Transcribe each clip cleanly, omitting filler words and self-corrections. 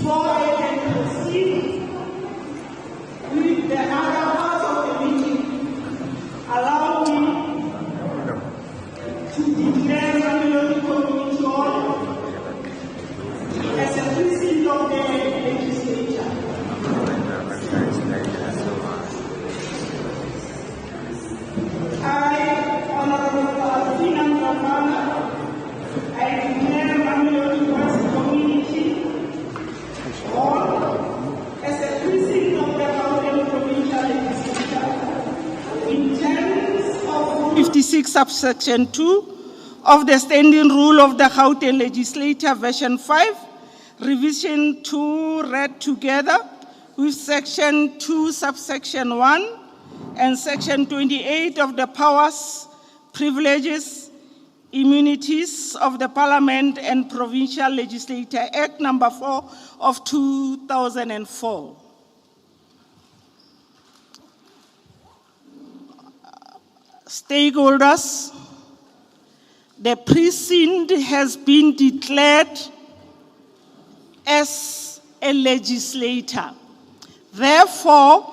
Before I can proceed with the other parts of the meeting, allow me to declare Mamelodi Community Hall as a precinct of the legislature. I, Honorable Ndlovana, I declare Mamelodi Community Hall as a precinct of the Gauteng Provincial Legislature in terms of 56 subsection 2 of the Standing Rule of the Gauteng Legislature version 5, revision 2 read together with section 2 subsection 1 and section 28 of the Powers, Privileges, Immunities of the Parliament and Provincial Legislature Act number 4 of 2004. Stakeholders, the precinct has been declared as a legislator. Therefore,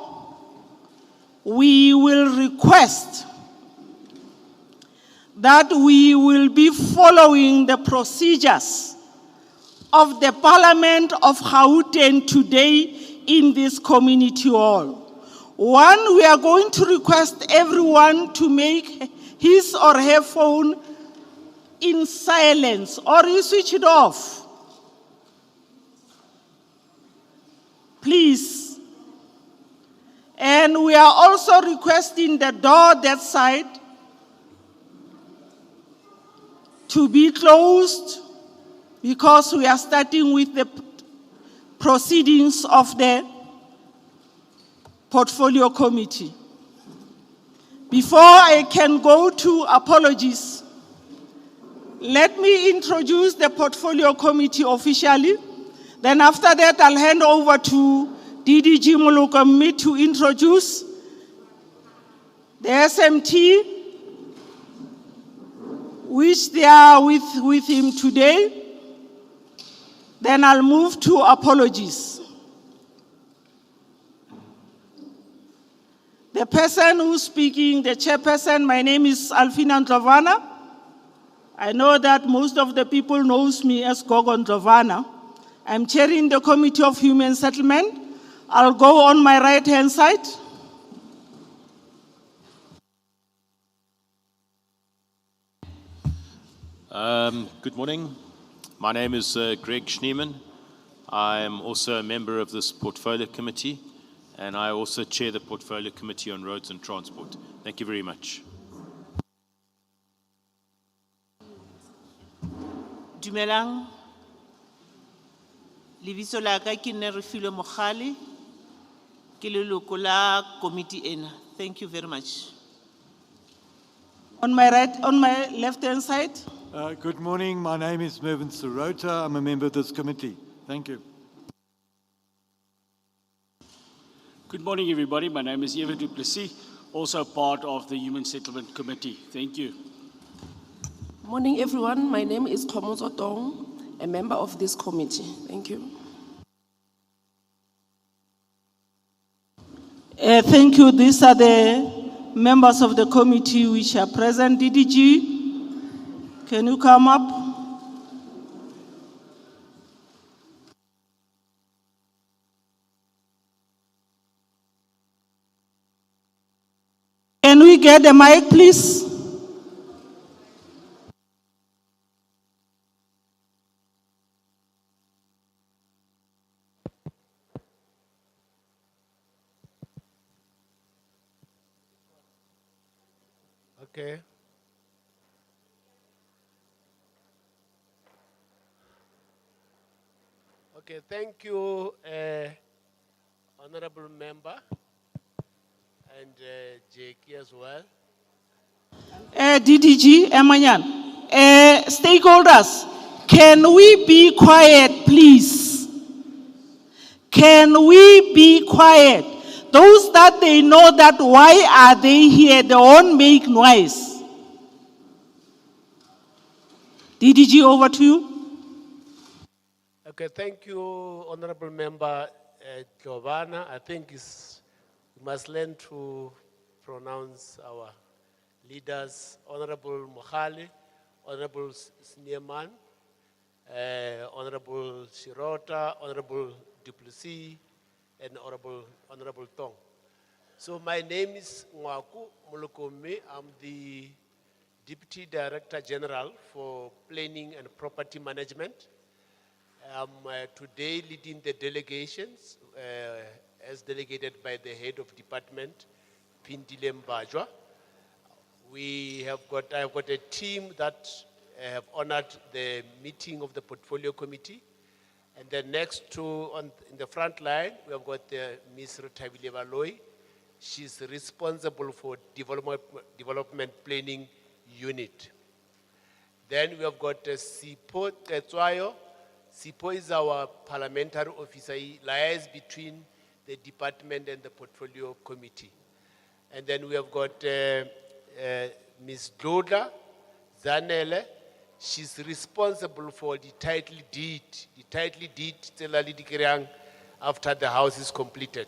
we will request that we will be following the procedures of the Parliament of Gauteng today in this community hall. One, we are going to request everyone to make his or her phone in silence, or you switch it off. Please. And we are also requesting the door that side to be closed because we are starting with the proceedings of the Portfolio Committee. Before I can go to apologies, let me introduce the Portfolio Committee officially. Then after that, I'll hand over to DDG Mulukami to introduce the SMT, which they are with him today. Then I'll move to apologies. The person who's speaking, the chairperson, my name is Ndlovana. I know that most of the people knows me as Gogo Ndlovana. I'm chairing the Committee of Human Settlement. I'll go on my right-hand side. Good morning. My name is Greg Schneeman. I am also a member of this Portfolio Committee, and I also chair the Portfolio Committee on Roads and Transport. Thank you very much. Dumelang. Lebitso la ka ke nne Refilwe Mogale, ke leloko la committee ena. Thank you very much. On my left-hand side. Good morning. My name is Mervyn Sirota. I'm a member of this committee. Thank you. Good morning, everybody. My name is Eva du Plessis, also part of the Human Settlement Committee. Thank you. Morning, everyone. My name is Khomozo Tong, a member of this committee. Thank you. Thank you. These are the members of the committee which are present. DDG, can you come up? Can we get the mic, please? Okay. Okay, thank you, Honorable Member, and Jackie as well. DDG, Emanyan, stakeholders, can we be quiet, please? Can we be quiet? Those that they know that why are they here, they won't make noise. DDG, over to you. Okay, thank you, Honorable Member Ndlovana. I think we must learn to pronounce our leaders, Honorable Mohali, Honorable Sneeman, Honorable Shirota, Honorable Duplessis, and Honorable Tong. So my name is Ngwaku Mulukomi. I'm the Deputy Director General for Planning and Property Management. I'm today leading the delegations as delegated by the head of department, Pindile Mbajwa. I've got a team that have honored the meeting of the portfolio committee. And then next to, in the front line, we have got Ms. Rutabile Valoi. She's responsible for development planning unit. Then we have got Sipo Tetswayo. Sipo is our parliamentary officer. He liaises between the department and the portfolio committee. And then we have got Ms. Doda Zanele. She's responsible for the title deed. The title deed after the house is completed.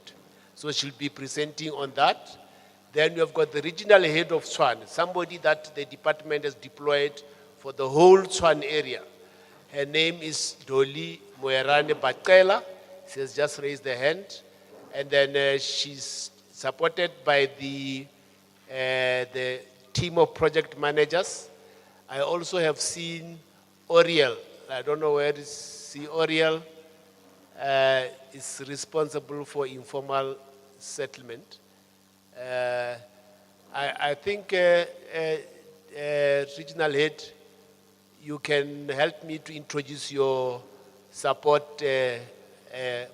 So she'll be presenting on that. Then we have got the regional head of Tshwane, somebody that the department has deployed for the whole Tshwane area. Her name is Doli Moerane Bakela. She has just raised her hand. And then she's supported by the team of project managers. I also have seen Oriel. I don't know where is Oriel. Is responsible for informal settlement. I think regional head, you can help me to introduce your support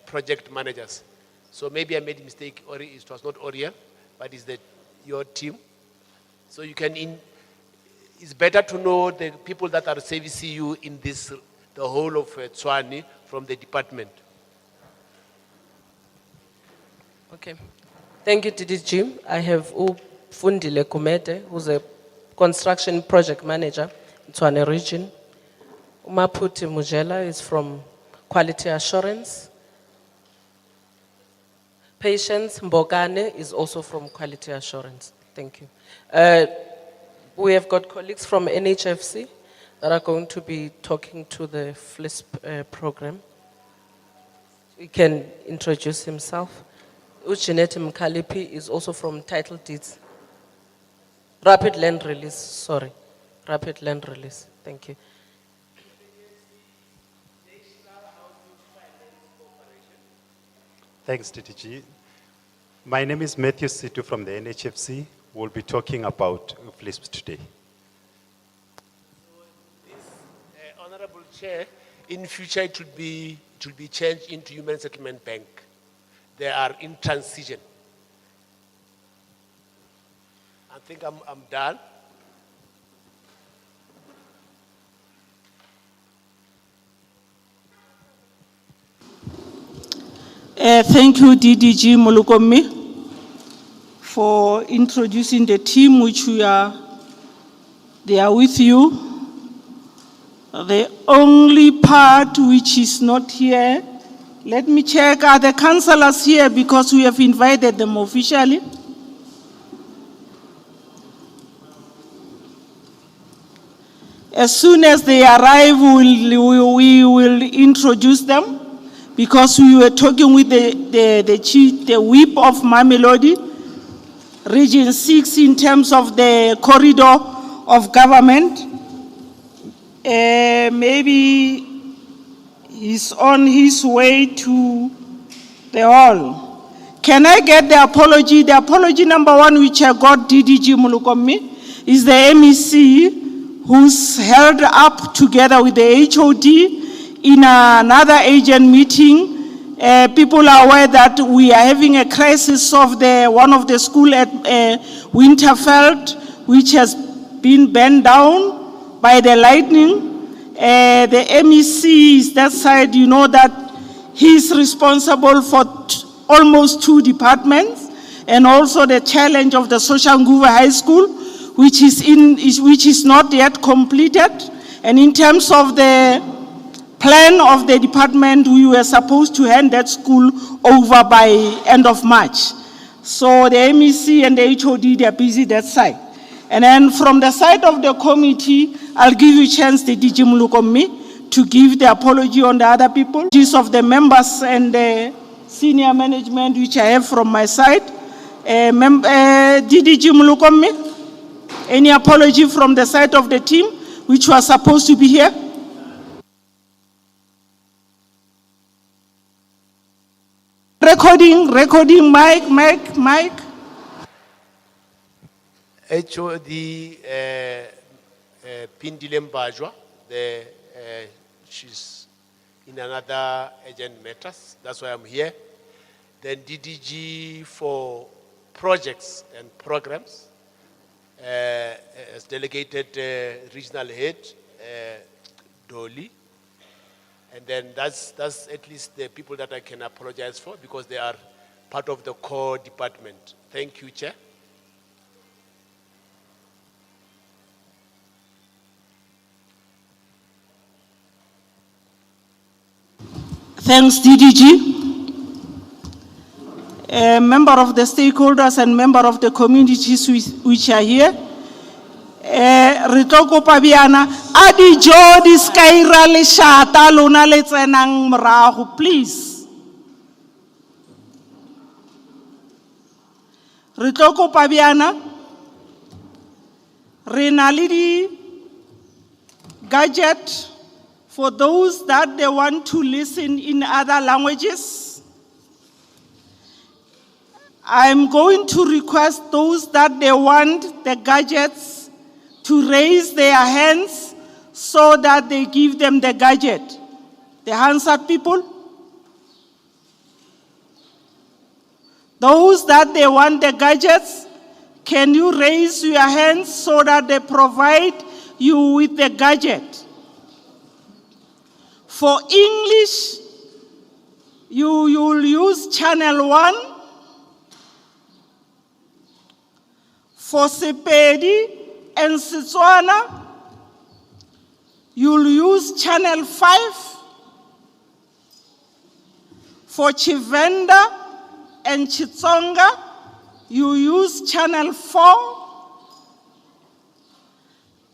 project managers. So maybe I made a mistake, or it was not Oriel, but it's your team. So you can, it's better to know the people that are servicing you in this, the whole of Tshwane from the department. Okay. Thank you, DDG. I have Fundile Kumete, who's a construction project manager in Tshwane region. Umaputi Mujela is from Quality Assurance. Patience Mbogane is also from Quality Assurance. Thank you. We have got colleagues from NHFC that are going to be talking to the FLISP program. He can introduce himself. Uchinete Mkalipi is also from Title Deeds. Rapid Land Release, sorry. Rapid Land Release, thank you. Thanks, DTG. My name is Matthew Situ from the NHFC. We'll be talking about FLISP today. This, Honorable Chair, in future it will be changed into Human Settlement Bank. They are in transition. I think I'm done. Thank you, DDG Mulukomi, for introducing the team which they are with you. The only part which is not here, let me check, are the councillors here because we have invited them officially? As soon as they arrive, we will introduce them because we were talking with the whip of Mamelodi, Region 6 in terms of the corridor of government. Maybe he's on his way to the hall. Can I get the apology? The apology number one, which I got DDG Mulukomi, is the MEC who's held up together with the HOD in another agent meeting. People are aware that we are having a crisis of one of the school at Winterveldt, which has been burned down by the lightning. The MEC is that side, you know that he's responsible for almost 2 departments, and also the challenge of the Social Nguva High School, which is not yet completed. And in terms of the plan of the department, we were supposed to hand that school over by end of March. So the MEC and the HOD, they are busy that side. And then from the side of the committee, I'll give you a chance, the DG Mulukomi, to give the apology on the other people. Of the members and the senior management, which I have from my side. DG Mulukomi, any apology from the side of the team, which was supposed to be here? Recording, mic. HOD Pindile Mbajwa, she's in another urgent matters. That's why I'm here. Then DDG for projects and programs, as delegated regional head, Dolly. And then that's at least the people that I can apologize for because they are part of the core department. Thank you, Chair. Thanks, DDG. A member of the stakeholders and member of the communities which are here. Ritoko Pabiana, Adijo, this Kaira Leshata, Luna Letsenang Mrahu, please. Ritoko Pabiana, Renalidi gadget for those that they want to listen in other languages. I'm going to request those that they want the gadgets to raise their hands so that they give them the gadget. The hands-up people. Those that they want the gadgets, can you raise your hands so that they provide you with the gadget? For English, you'll use channel 1. For Sepedi and Setswana, you'll use channel 5. For Chivenda and Chitsonga, you use channel 4.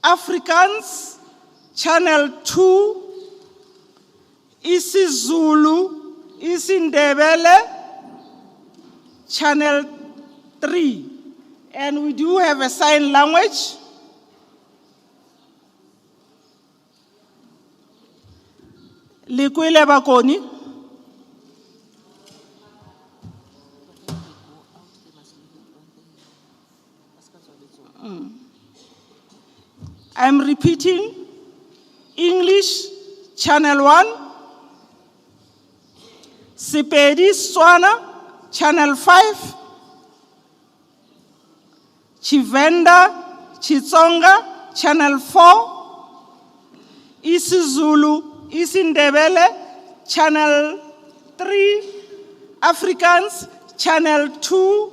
Afrikaans, channel 2. isiZulu, isiNdebele, channel 3. And we do have a sign language. Likwile Bakoni. I'm repeating. English, channel 1. Sepedi Setswana, channel 5. Chivenda, Chitsonga, channel 4. isiZulu, isiNdebele, channel 3. Afrikaans, channel 2.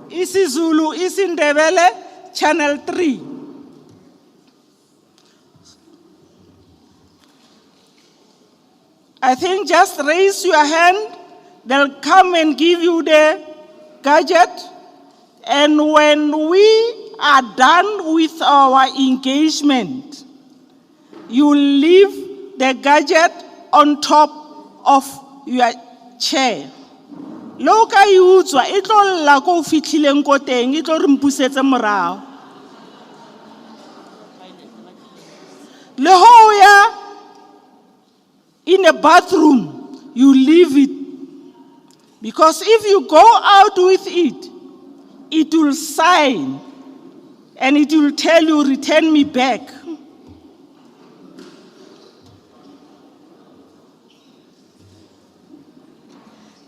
isiZulu, isiNdebele, channel 3. I think just raise your hand, they'll come and give you the gadget. And when we are done with our engagement, you leave the gadget on top of your chair. Loka yutswa itlo la ko fitlhileng ko teng itlo re mpusetse morao. Le hoya in a bathroom, you leave it. Because if you go out with it, it will sign and it will tell you, return me back.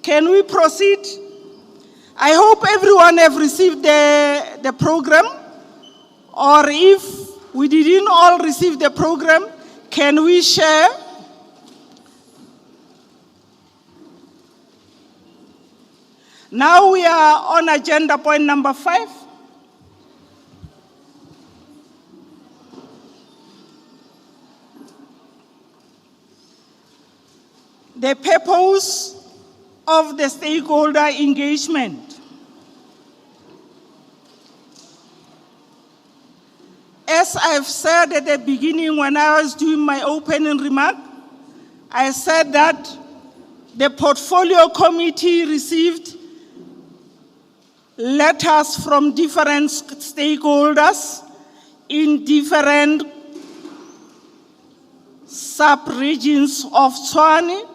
Can we proceed? I hope everyone have received the program. Or if we didn't all receive the program, can we share? Now we are on agenda point number 5. the purpose of the stakeholder engagement. As I've said at the beginning when I was doing my opening remark, I said that the portfolio committee received letters from different stakeholders in different sub-regions of Tshwane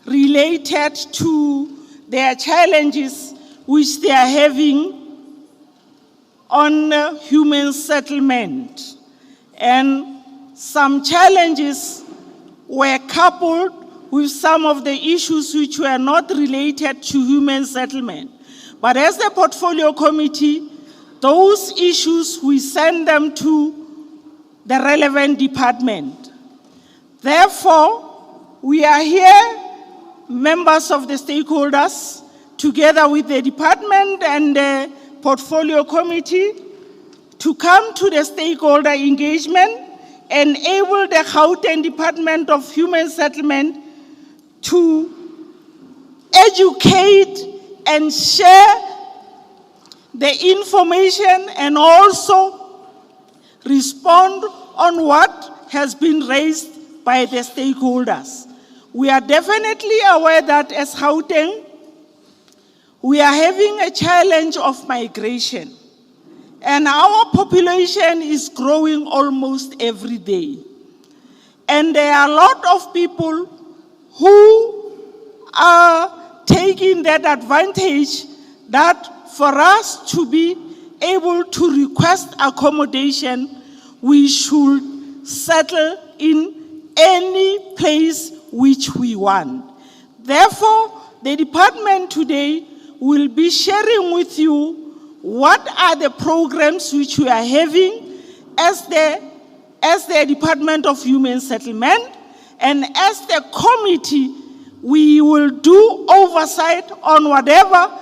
related to their challenges which they are having on human settlement. And some challenges were coupled with some of the issues which were not related to human settlement. But as the portfolio committee, those issues, we send them to the relevant department. Therefore, we are here, members of the stakeholders, together with the department and the portfolio committee, to come to the stakeholder engagement, enable the Gauteng Department of Human Settlement to educate and share the information and also respond on what has been raised by the stakeholders. We are definitely aware that as Gauteng, we are having a challenge of migration. And our population is growing almost every day. And there are a lot of people who are taking that advantage that for us to be able to request accommodation, we should settle in any place which we want. Therefore, the department today will be sharing with you what are the programs which we are having as the Department of Human Settlement, and as the committee, we will do oversight on whatever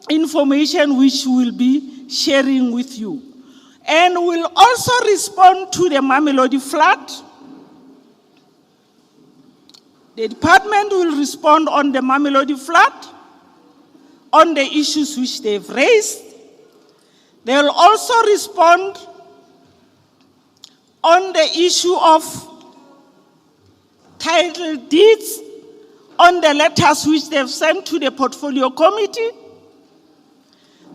information which we'll be sharing with you. And we'll also respond to the Mamelodi flood. The department will respond on the Mamelodi flood, on the issues which they've raised. They will also respond on the issue of title deeds, on the letters which they've sent to the portfolio committee.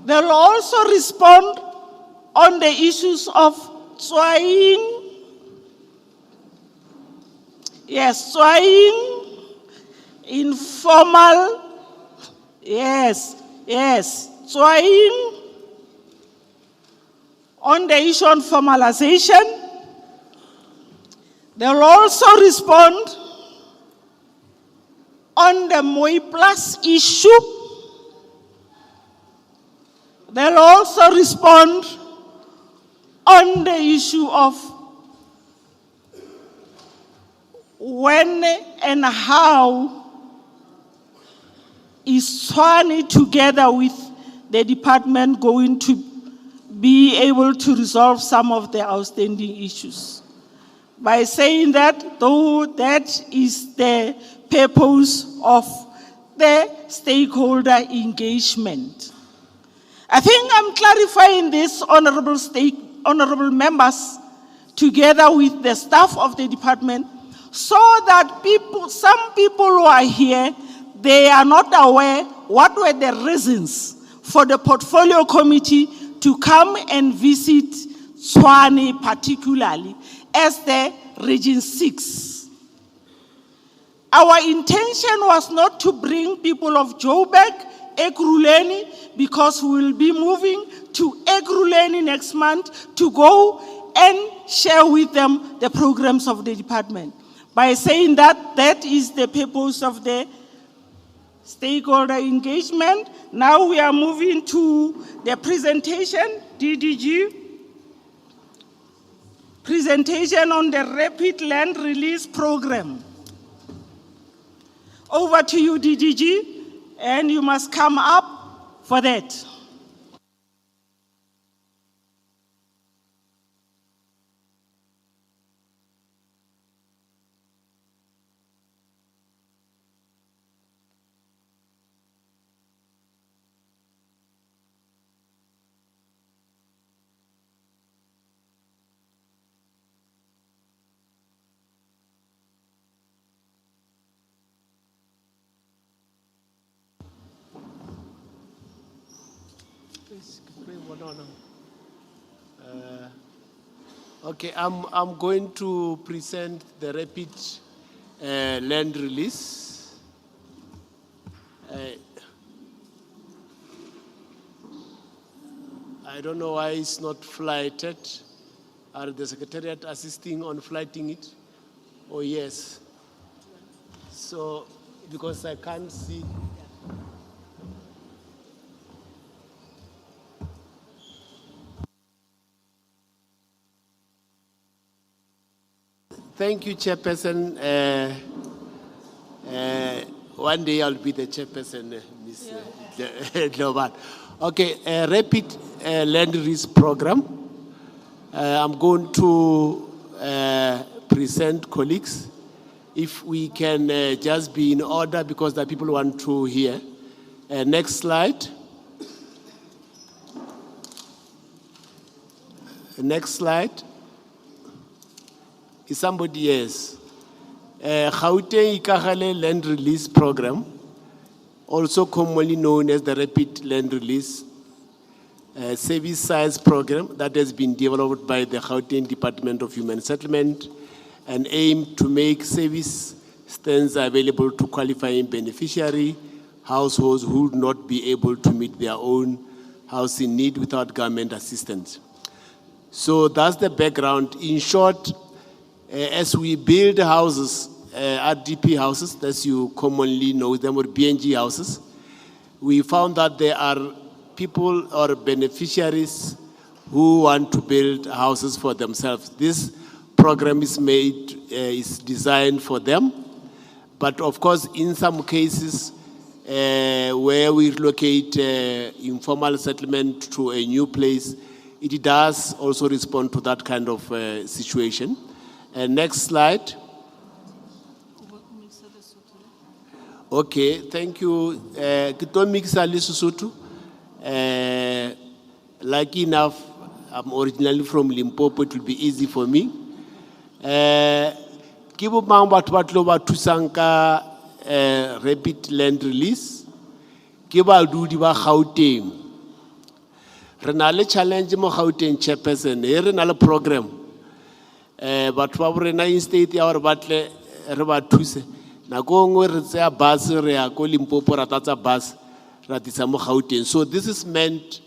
They will also respond on the issues of Tshwane. Yes, Tshwane, informal, yes, Tshwane, on the issue on formalization. They will also respond on the Moi Plus issue. They'll also respond on the issue of when and how is Tshwane together with the department going to be able to resolve some of the outstanding issues. By saying that, though that is the purpose of the stakeholder engagement. I think I'm clarifying this, honorable members, together with the staff of the department, so that some people who are here, they are not aware what were the reasons for the portfolio committee to come and visit Tshwane particularly as the Region 6. Our intention was not to bring people of Joburg, Ekurhuleni, because we will be moving to Ekurhuleni next month to go and share with them the programs of the department. By saying that, that is the purpose of the stakeholder engagement. Now we are moving to the presentation, DDG. Presentation on the Rapid Land Release Program. Over to you, DDG, and you must come up for that. Okay, I'm going to present the rapid land release. I don't know why it's not flighted. Are the Secretariat assisting on flighting it? Oh, yes. So, because I can't see. Thank you, Chairperson. One day I'll be the Chairperson, Ms. Ndlovana. Okay, rapid land release program. I'm going to present colleagues. If we can just be in order because the people want to hear. Next slide. Next slide. Is somebody else? Gauteng Ikagale Land Release Program, also commonly known as the Rapid Land Release Service Size Program that has been developed by the Gauteng Department of Human Settlement and aimed to make service stands available to qualifying beneficiary households who would not be able to meet their own housing need without government assistance. So that's the background. In short, as we build houses, RDP houses, as you commonly know them, or BNG houses, we found that there are people or beneficiaries who want to build houses for themselves. This program is designed for them, but of course, in some cases, where we relocate informal settlement to a new place, it does also respond to that kind of situation. Next slide. Okay, thank you. Kito mixa le Sesotho. Lucky enough, I'm originally from Limpopo. It will be easy for me. Kibo mang batho ba tlo ba thusang ka rapid land release. Ke ba dudi ba Gauteng. Re na le challenge mo Gauteng Chairperson. Re na le program. But ba rena in state ya hore batle re ba thuse na go ngwe re tsa bus re ya ko Limpopo ra tatsa bus ra tisa mo Gauteng. So this is meant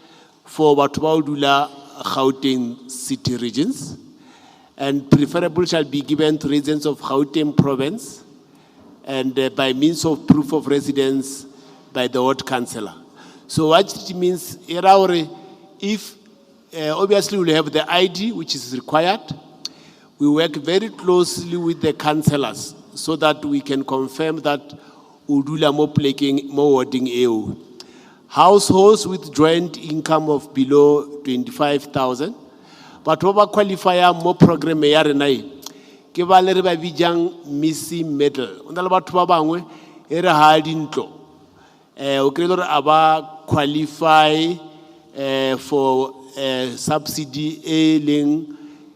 for batho ba dula Gauteng city regions, and preferable shall be given to residents of Gauteng province and by means of proof of residence by the ward councillor. So what it means, if obviously we'll have the ID which is required. We work very closely with the councillors so that we can confirm that udula mo plaking mo warding EU. Households with joint income of below 25,000, but what qualifier mo program ya rena e ke ba le re ba bijang missing middle. Ona le batho ba bangwe e re ha dintlo o kre re aba qualify for subsidy e leng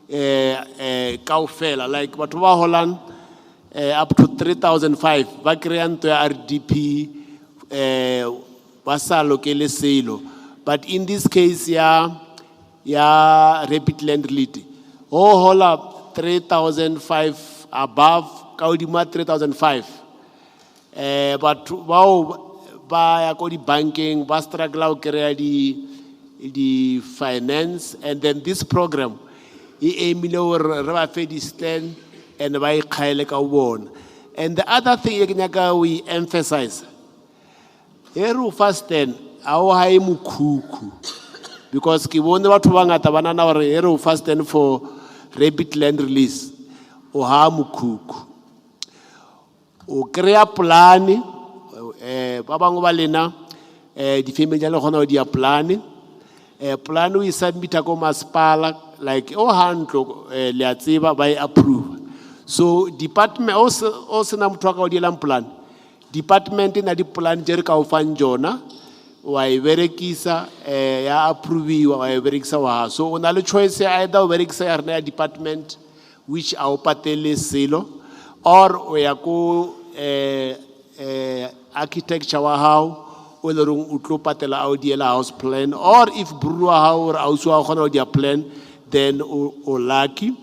kaofela, like batho ba Holland up to 3,005 ba kreya nto ya RDP ba sa lokele selo. But in this case ya rapid land release hola 3,005 above ka odima 3,005 but bao ba ya ko di banking ba struggle o kreya di finance, and then this program and the other thing we emphasize, first then, because first then for rapid land release, plan, the family planning. Plan we submit a maspala like handlo liatsiba by approve. So department also nam talk about plan. Department in the plan jerka ufanjona wa verekisa ya approve wa verekisa wa. So onalo choice either verekisa ya department which au patele silo or we ko architecture wa how o le reng o tlo patela a o diela house plan, or if buru wa hao or ausi wa hao kgona ho dia plan, then o lucky.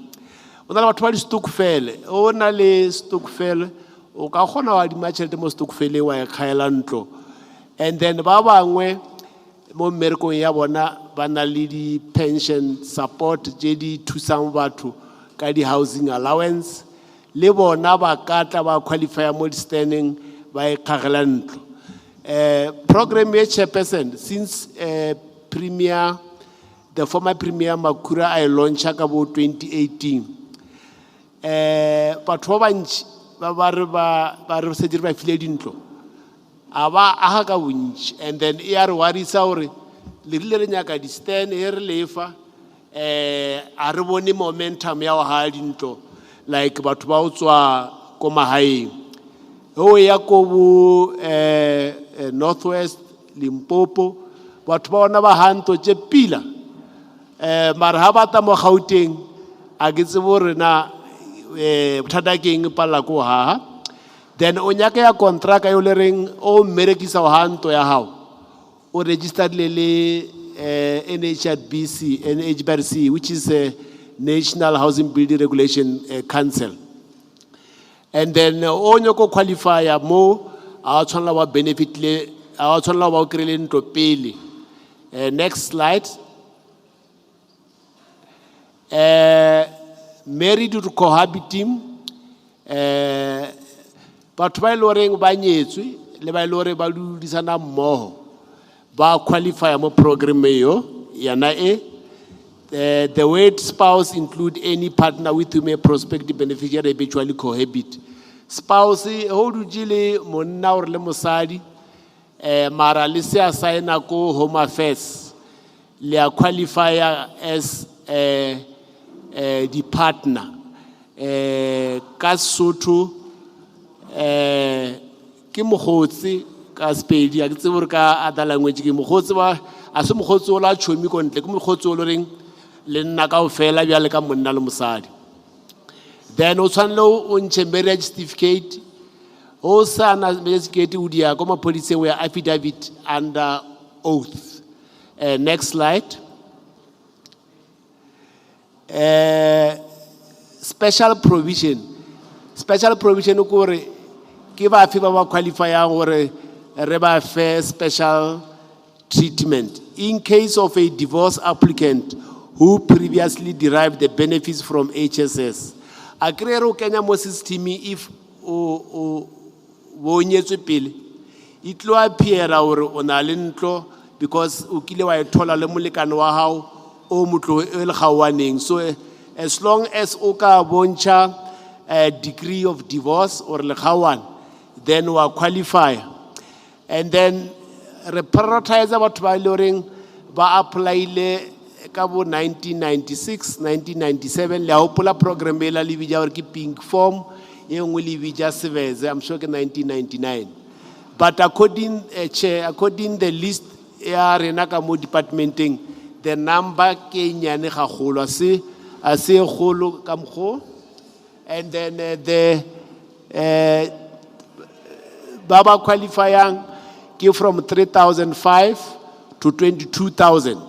O na le batho ba di stokvel, o na le stokvel, o ka kgona ho adima tjhelete mo stokveleng wa e kgaela ntlo. And then ba bangwe mo mmerekong ya bona ba na le di pension support tse di thusang batho ka di housing allowance, le bona ba ka tla ba qualify mo di standing ba e kgagela ntlo. Program ya Chairperson, since Premier, the former Premier Makura I launched about 2018. But for banch, ba re se dirba file dintlo. Aba aha ka winch, and then e worry sauri le rile nyaka di stand e re lefa a re bone momentum ya ha dintlo like batho ba utswa ko mahaeng. Ho ya ko bu Northwest Limpopo batho ba ona ba hanto tse pila mara ha bata mo Gauteng a ke tsebo rena bothata ke eng palla ko ha. Then o nyaka ya contract yo le reng o merekisa o hanto ya hao o registered le NHBC, which is a National Housing Building Regulation Council. And then o nyoko qualify mo a tshwanela wa benefit le a tshwanela wa krele ntlo pele. Next slide. Married to cohabiting, batho ba ile reng ba nyetswe le ba ile re ba dudisana mmoho ba qualify mo program yo yana e. The word spouse include any partner with whom a prospective beneficiary habitually cohabit. Spouse ho dujile monna or le mosadi mara le se assigna ko home affairs le a qualify as the partner ka Sotho ke mogotsi ka Sepedi a ke tsebo re ka other language ke mogotsi ba a se mogotsi o la chomi ko ntle ke mogotsi o le reng le nna ka ofela bya le ka monna le mosadi. Then o tshwanele o ntshe marriage certificate o sana marriage certificate o dia ko mapodiseng we affidavit under oath. Next slide. Special provision ko re ke ba fe ba ba qualify gore re ba fe special treatment in case of a divorce applicant who previously derived the benefits from HSS. A kry o kenya mo system if o nyetswe pele it tlo appeara gore o na le ntlo because o kile wa e thola le molekane wa hao o motlo e le gawaneng. So as long as o ka bontsha a degree of divorce or le gawan, then we qualify. And then re prioritize batho ba ile reng ba apply le ka bo 1996 1997 le hopola program ela le bija gore ke pink form e ngwe le bija Seveze, I'm sure ke 1999. But according the list ya rena ka mo departmenting, the number ke nyane ga golo a se golo ka mgo. And then the baba qualifying ke from 3,005 to 22,000.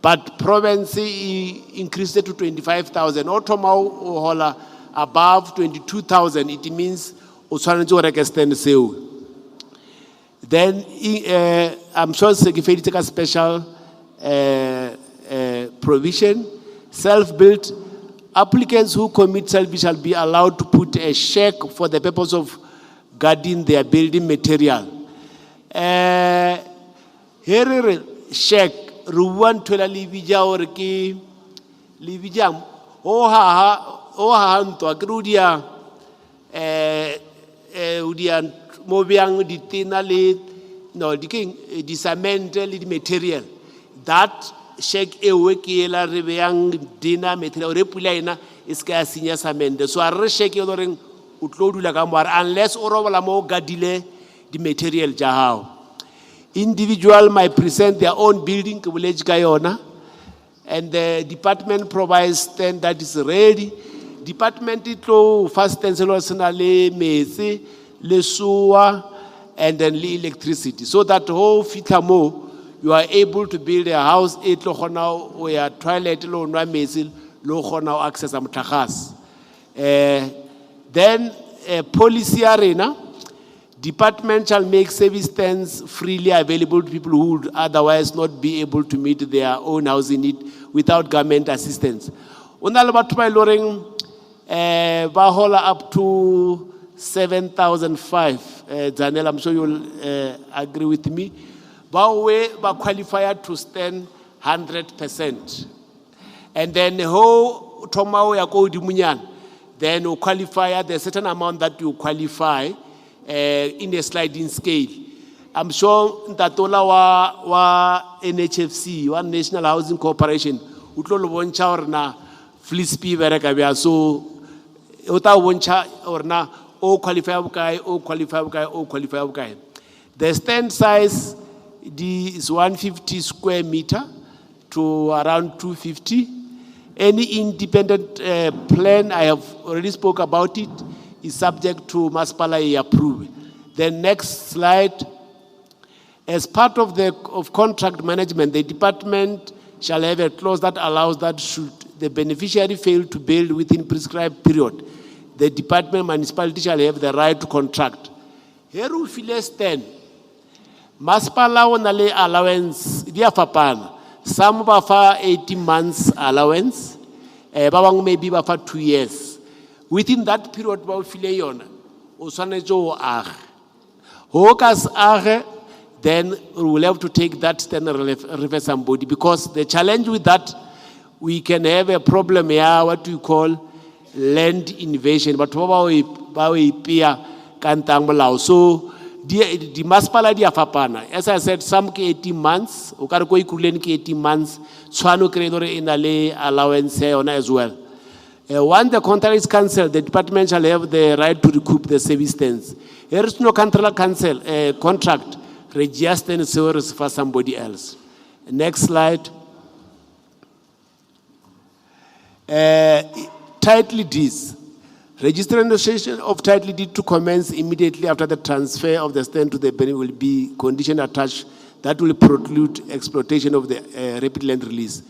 But province increased it to 25,000. Automau hola above 22,000. It means uswanetse o reka stand seo. Then I'm sure Sekifedi take a special provision. Self-built applicants who commit self shall be allowed to put a check for the purpose of guarding their building material. Here check ruwan tola libija or ki libija o ha nto akrudia udia mobiang di tina le no di king di cement le di material that check e weki la rebeang dina material re pula ina iska sinya cement so a re check e loreng o tlo dula ka mo unless o robola mo gadile di material ja hao. Individual might present their own building village kayona, and the department provides stand that is ready. Department itlo first tenselwa sena le metsi le suwa and then electricity. So that whole fitamo, you are able to build a house, it lo kgona o ya toilet lo nwa metsi lo kgona o access motlakase. Then policy arena, department shall make service stands freely available to people who would otherwise not be able to meet their own housing need without government assistance. Una le batho ba e loreng ba hola up to 7,005. Daniel, I'm sure you'll agree with me. Ba qualify to stand 100%. And then ho tomao ya ko dimunyan, then you qualify the certain amount that you qualify in a sliding scale. I'm sure that wa NHFC, one National Housing Corporation, utlo lo boncha or na flispi bereka bia so uta boncha or na o qualify bukai, o qualify bukai, o qualify bukai. The stand size is 150 square meter to around 250. Any independent plan, I have already spoke about it, is subject to Maspala approve. The next slide. As part of contract management, the department shall have a clause that allows that should the beneficiary fail to build within prescribed period, the department municipality shall have the right to contract. Here we feel 10. Maspala onale allowance, dia fapana. Some bafa 18 months allowance, babang maybe bafa 2 years. Within that period, ba file yona, o swanejo age. Ho kas age, then we will have to take that stand and refer somebody, because the challenge with that, we can have a problem here, what we call land invasion. But so the Maspala dia fapana. As I said, some 18 months, Okarko ikulen 18 months, Tshwane credor inale allowance on as well. Once the contract is cancelled, the department shall have the right to recoup the service stands. There is no contract register and service for somebody else. Next slide. Title deeds. Registration of title deed to commence immediately after the transfer of the stand to the benefit will be condition attached that will preclude exploitation of the rapid land release.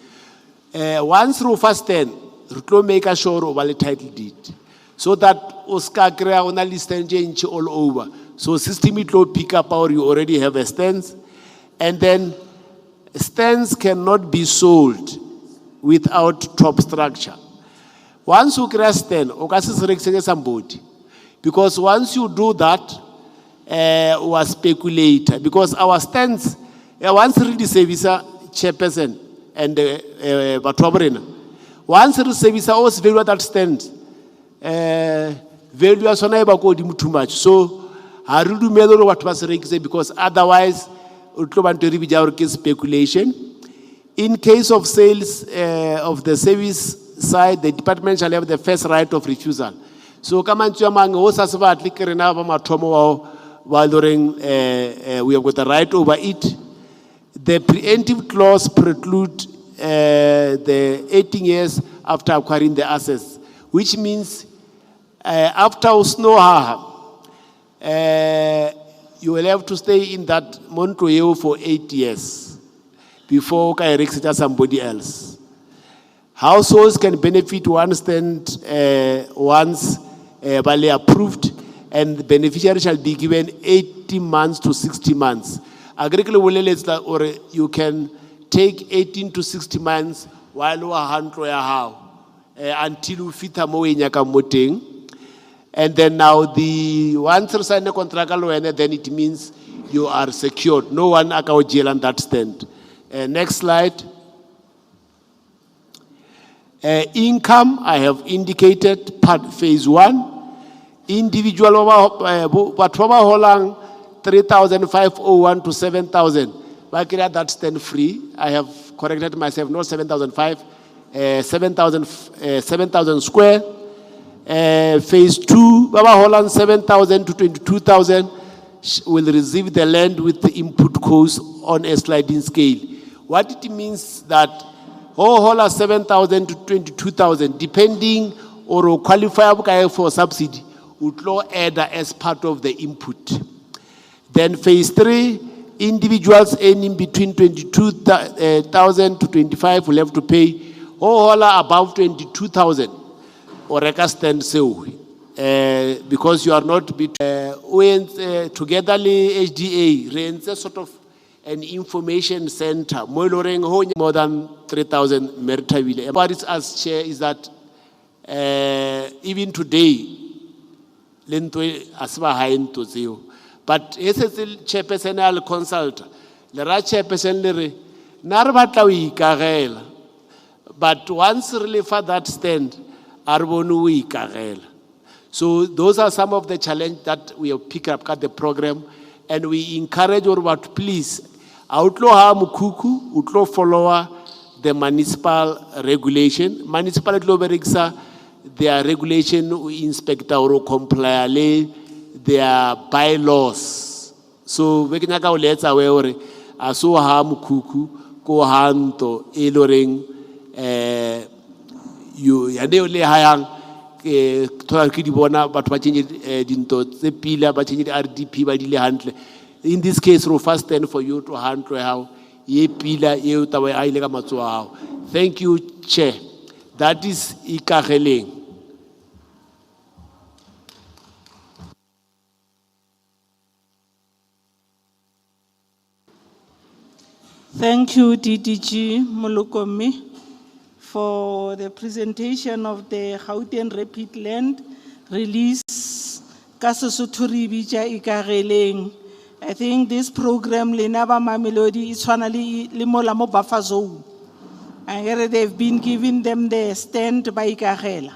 Once Rufa stand, Rutlo make a sure of a title deed, so that Oscar Krea on a list and change all over. So system it will pick up or you already have a stance, and then stands cannot be sold without top structure. Once you create stand, somebody, because once you do that, we speculate, because our stands, once read the service chairperson and Batwabrina, once the service also value that stand, value is not too much. So I really don't know what was requested, because otherwise, speculation. In case of sales of the service side, the department shall have the first right of refusal. So, we have got the right over it. The preemptive clause preclude the 18 years after acquiring the assets, which means after snow, you will have to stay in that Montreux for 8 years before you can exit somebody else. Households can benefit one stand once by approved, and the beneficiary shall be given 18 months to 60 months. Agricultural, or you can take 18 to 60 months while you are until you fit a more in your. And then now the once you sign the contract, then it means you are secured. No one account jail on that stand. Next slide. Income, I have indicated part phase 1. Individual holang 3,501 to 7,000. That stand free. I have corrected myself, not 7,005, 7,000 square. Phase 2, Baba Holland 7,000 to 22,000 will receive the land with the input cost on a sliding scale. What it means that Holland 7,000 to 22,000, depending or qualify for subsidy, would law add as part of the input. Then phase 3, individuals earning between 22,000 to 25 will have to pay above 22,000 or reka stand so because you are not together with HDA rents a sort of an information center more than 3,000 Mertaville. What is as chair is that even today lento asiba high into zero. But SSL chairperson al consult le ra chairperson le re na re batla o ikagela. But once really for that stand a re bone o ikagela. So those are some of the challenges that we have picked up at the program, and we encourage or what please outlaw ha mukuku utlo follow the municipal regulation. Municipal berekisa their regulation inspector or comply their bylaws. So we can go let's away or aso ha mukuku ko hanto eloring you yade ole hayang thola ke di bona batho ba change dinto tse pila ba change RDP ba dile hantle. In this case ro first stand for you to handle how ye pila ye utawe a ile ka matso a hao. Thank you chair. That is ikageleng. Thank you, DDG Molokomi, for the presentation of the Gauteng Rapid Land Release. I think this program, Lenaba Mamelodi, is finally Limolamo Buffer Zone. I heard they've been giving them the stand by Ikagela.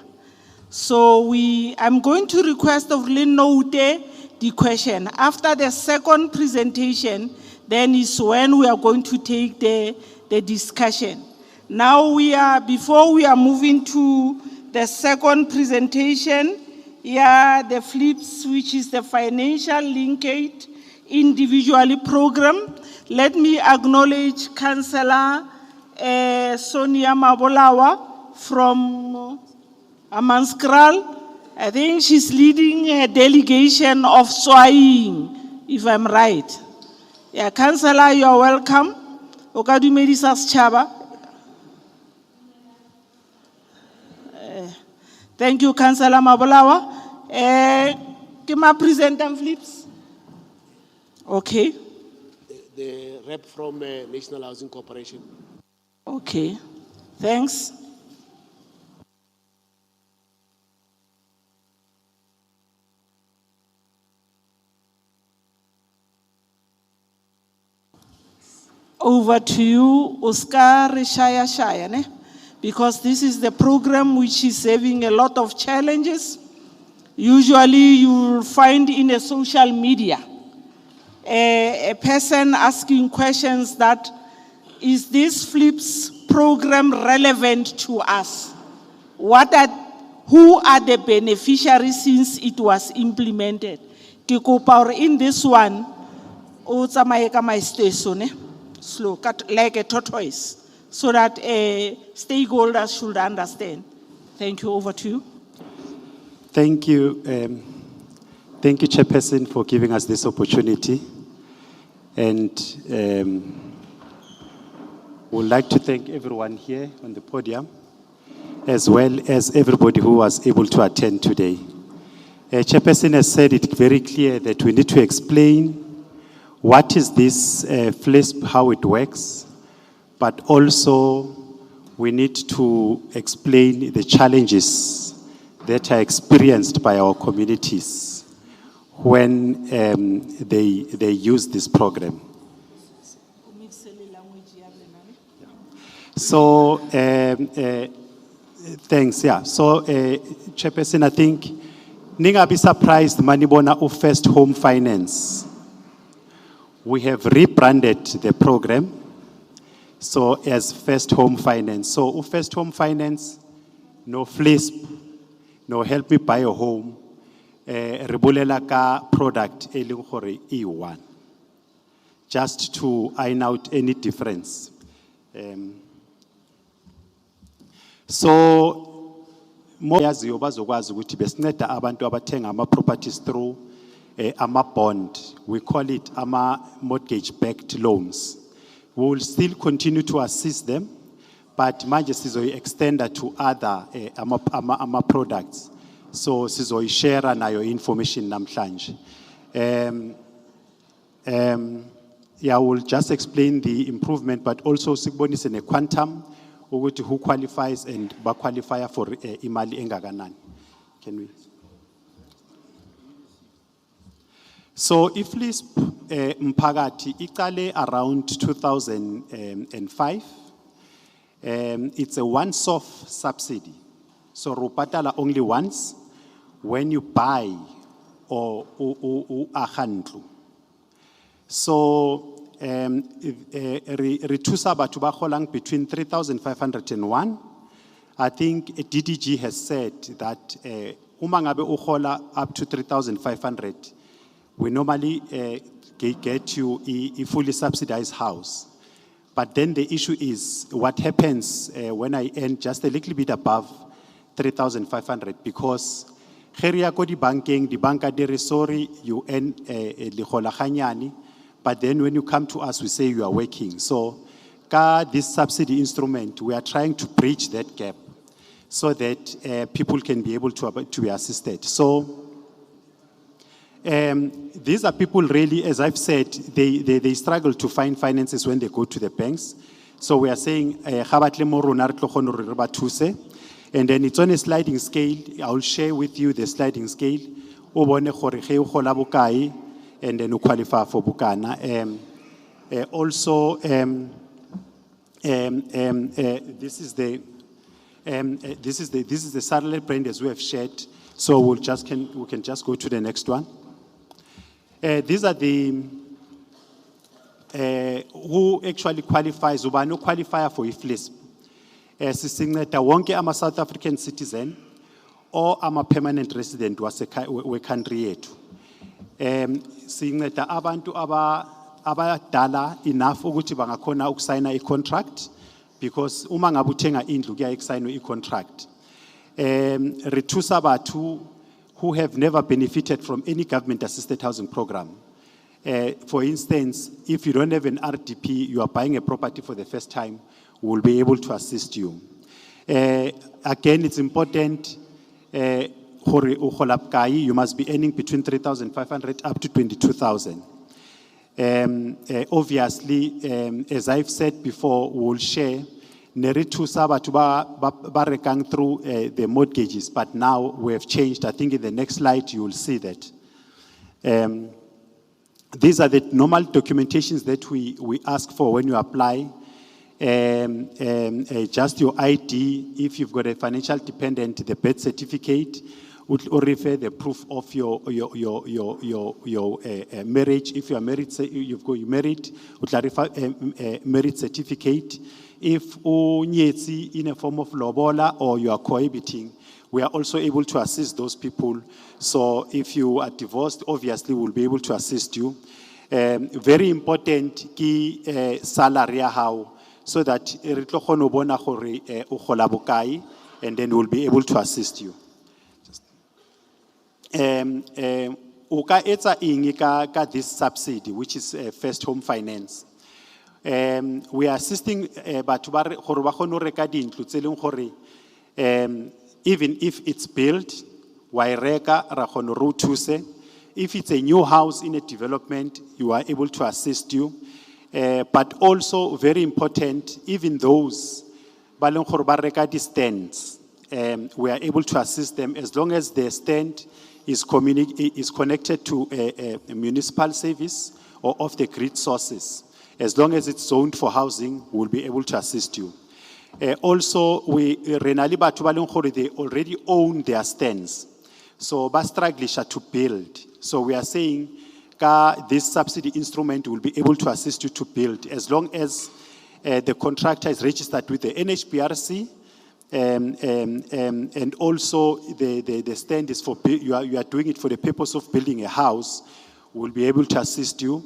So I'm going to request of Linote the question. After the second presentation, then is when we are going to take the discussion. Now before we are moving to the second presentation, the flips, which is the financial linkage individually program. Let me acknowledge Councillor Sonia Mabolawa from Amanskral. I think she's leading a delegation of Swahili, if I'm right. Yeah, Councillor, you are welcome. Okadumedi Chaba. Thank you, Councillor Mabolawa. Can I present them flips? Okay. The rep from National Housing Corporation. Okay. Thanks. Over to you, Oscar Shaya, ne? Because this is the program which is having a lot of challenges. Usually you will find in a social media a person asking questions that, is this FLIPS program relevant to us? Who are the beneficiaries since it was implemented? In this one, slow, cut like a tortoise, so that stakeholders should understand. Thank you. Over to you. Thank you. Thank you, Chairperson, for giving us this opportunity. And would like to thank everyone here on the podium, as well as everybody who was able to attend today. Chairperson has said it very clear that we need to explain what is this FLISP, how it works, but also we need to explain the challenges that are experienced by our communities when they use this program. So, thanks, yeah. So, Chairperson, I think, ninga be surprised, manibona u First Home Finance. We have rebranded the program, so as First Home Finance. So, First Home Finance, no FLISP, no help me buy a home, rebulela ka product eling gore E1, just to iron out any difference. So, more yaziyo bazokwazi ukuthi besinceda abantu abathenga ama properties through ama bond. We call it ama mortgage-backed loans. We will still continue to assist them, but manje sizoyi-extenda to other ama products. So sizoyi-share nayo information namhlanje. Yeah, I will just explain the improvement, but also sikubonise ne quantum ukuthi who qualifies and ba qualifier for imali engakanani. Can we? So if LISP mphakathi iqale around 2005, it's a once-off subsidy. So rupatala only once when you buy or ahandlu. So Ritusa batho ba golang between 3,501. I think DDG has said that uma ngabe ugola up to 3,500, we normally get you a fully subsidized house. But then the issue is what happens when I earn just a little bit above 3,500, because Heria ko di banking, di banka dire sorry, you earn ligola ganyani, but then when you come to us, we say you are working. So this subsidy instrument, we are trying to bridge that gap so that people can be able to be assisted. So these are people really, as I've said, they struggle to find finances when they go to the banks. So we are saying, and then it's on a sliding scale. I will share with you the sliding scale. And then you qualify for Bukana. Also, this is the satellite brand as we have shared. So we can just go to the next one. These are the who actually qualifies. Ubano qualifier for IFLISP. Sisingneta wonke ama South African citizen or ama permanent resident we country yethu. Sinceda abantu abadala enough ukuthi bangakhona ukusayina i-contract, because uma ngabe uthenga indlu kuya ekusayinwa i-contract. Rethusa bathu who have never benefited from any government assisted housing program. For instance, if you don't have an RDP, you are buying a property for the first time, we will be able to assist you. Again, it's important you must be earning between 3,500 up to 22,000. Obviously, as I've said before, we'll share through the mortgages, but now we have changed. I think in the next slide you will see that. These are the normal documentations that we ask for when you apply. Just your ID, if you've got a financial dependent, the birth certificate, or refer the proof of your marriage. If you are married, say you've got married, clarify marriage certificate. If in a form of lobola or you are cohabiting, we are also able to assist those people. So if you are divorced, obviously we'll be able to assist you. Very important key salary how, so that and then we'll be able to assist you. This subsidy, which is first home finance. We are assisting even if it's built, if it's a new house in a development, you are able to assist you. But also very important, even those stands, we are able to assist them as long as the stand is connected to a municipal service or off the grid sources. As long as it's zoned for housing, we'll be able to assist you. Also, they already own their stands. So, they struggle to build. So, we are saying this subsidy instrument will be able to assist you to build as long as the contractor is registered with the NHPRC. And also the stand is for, you are doing it for the purpose of building a house, we'll be able to assist you.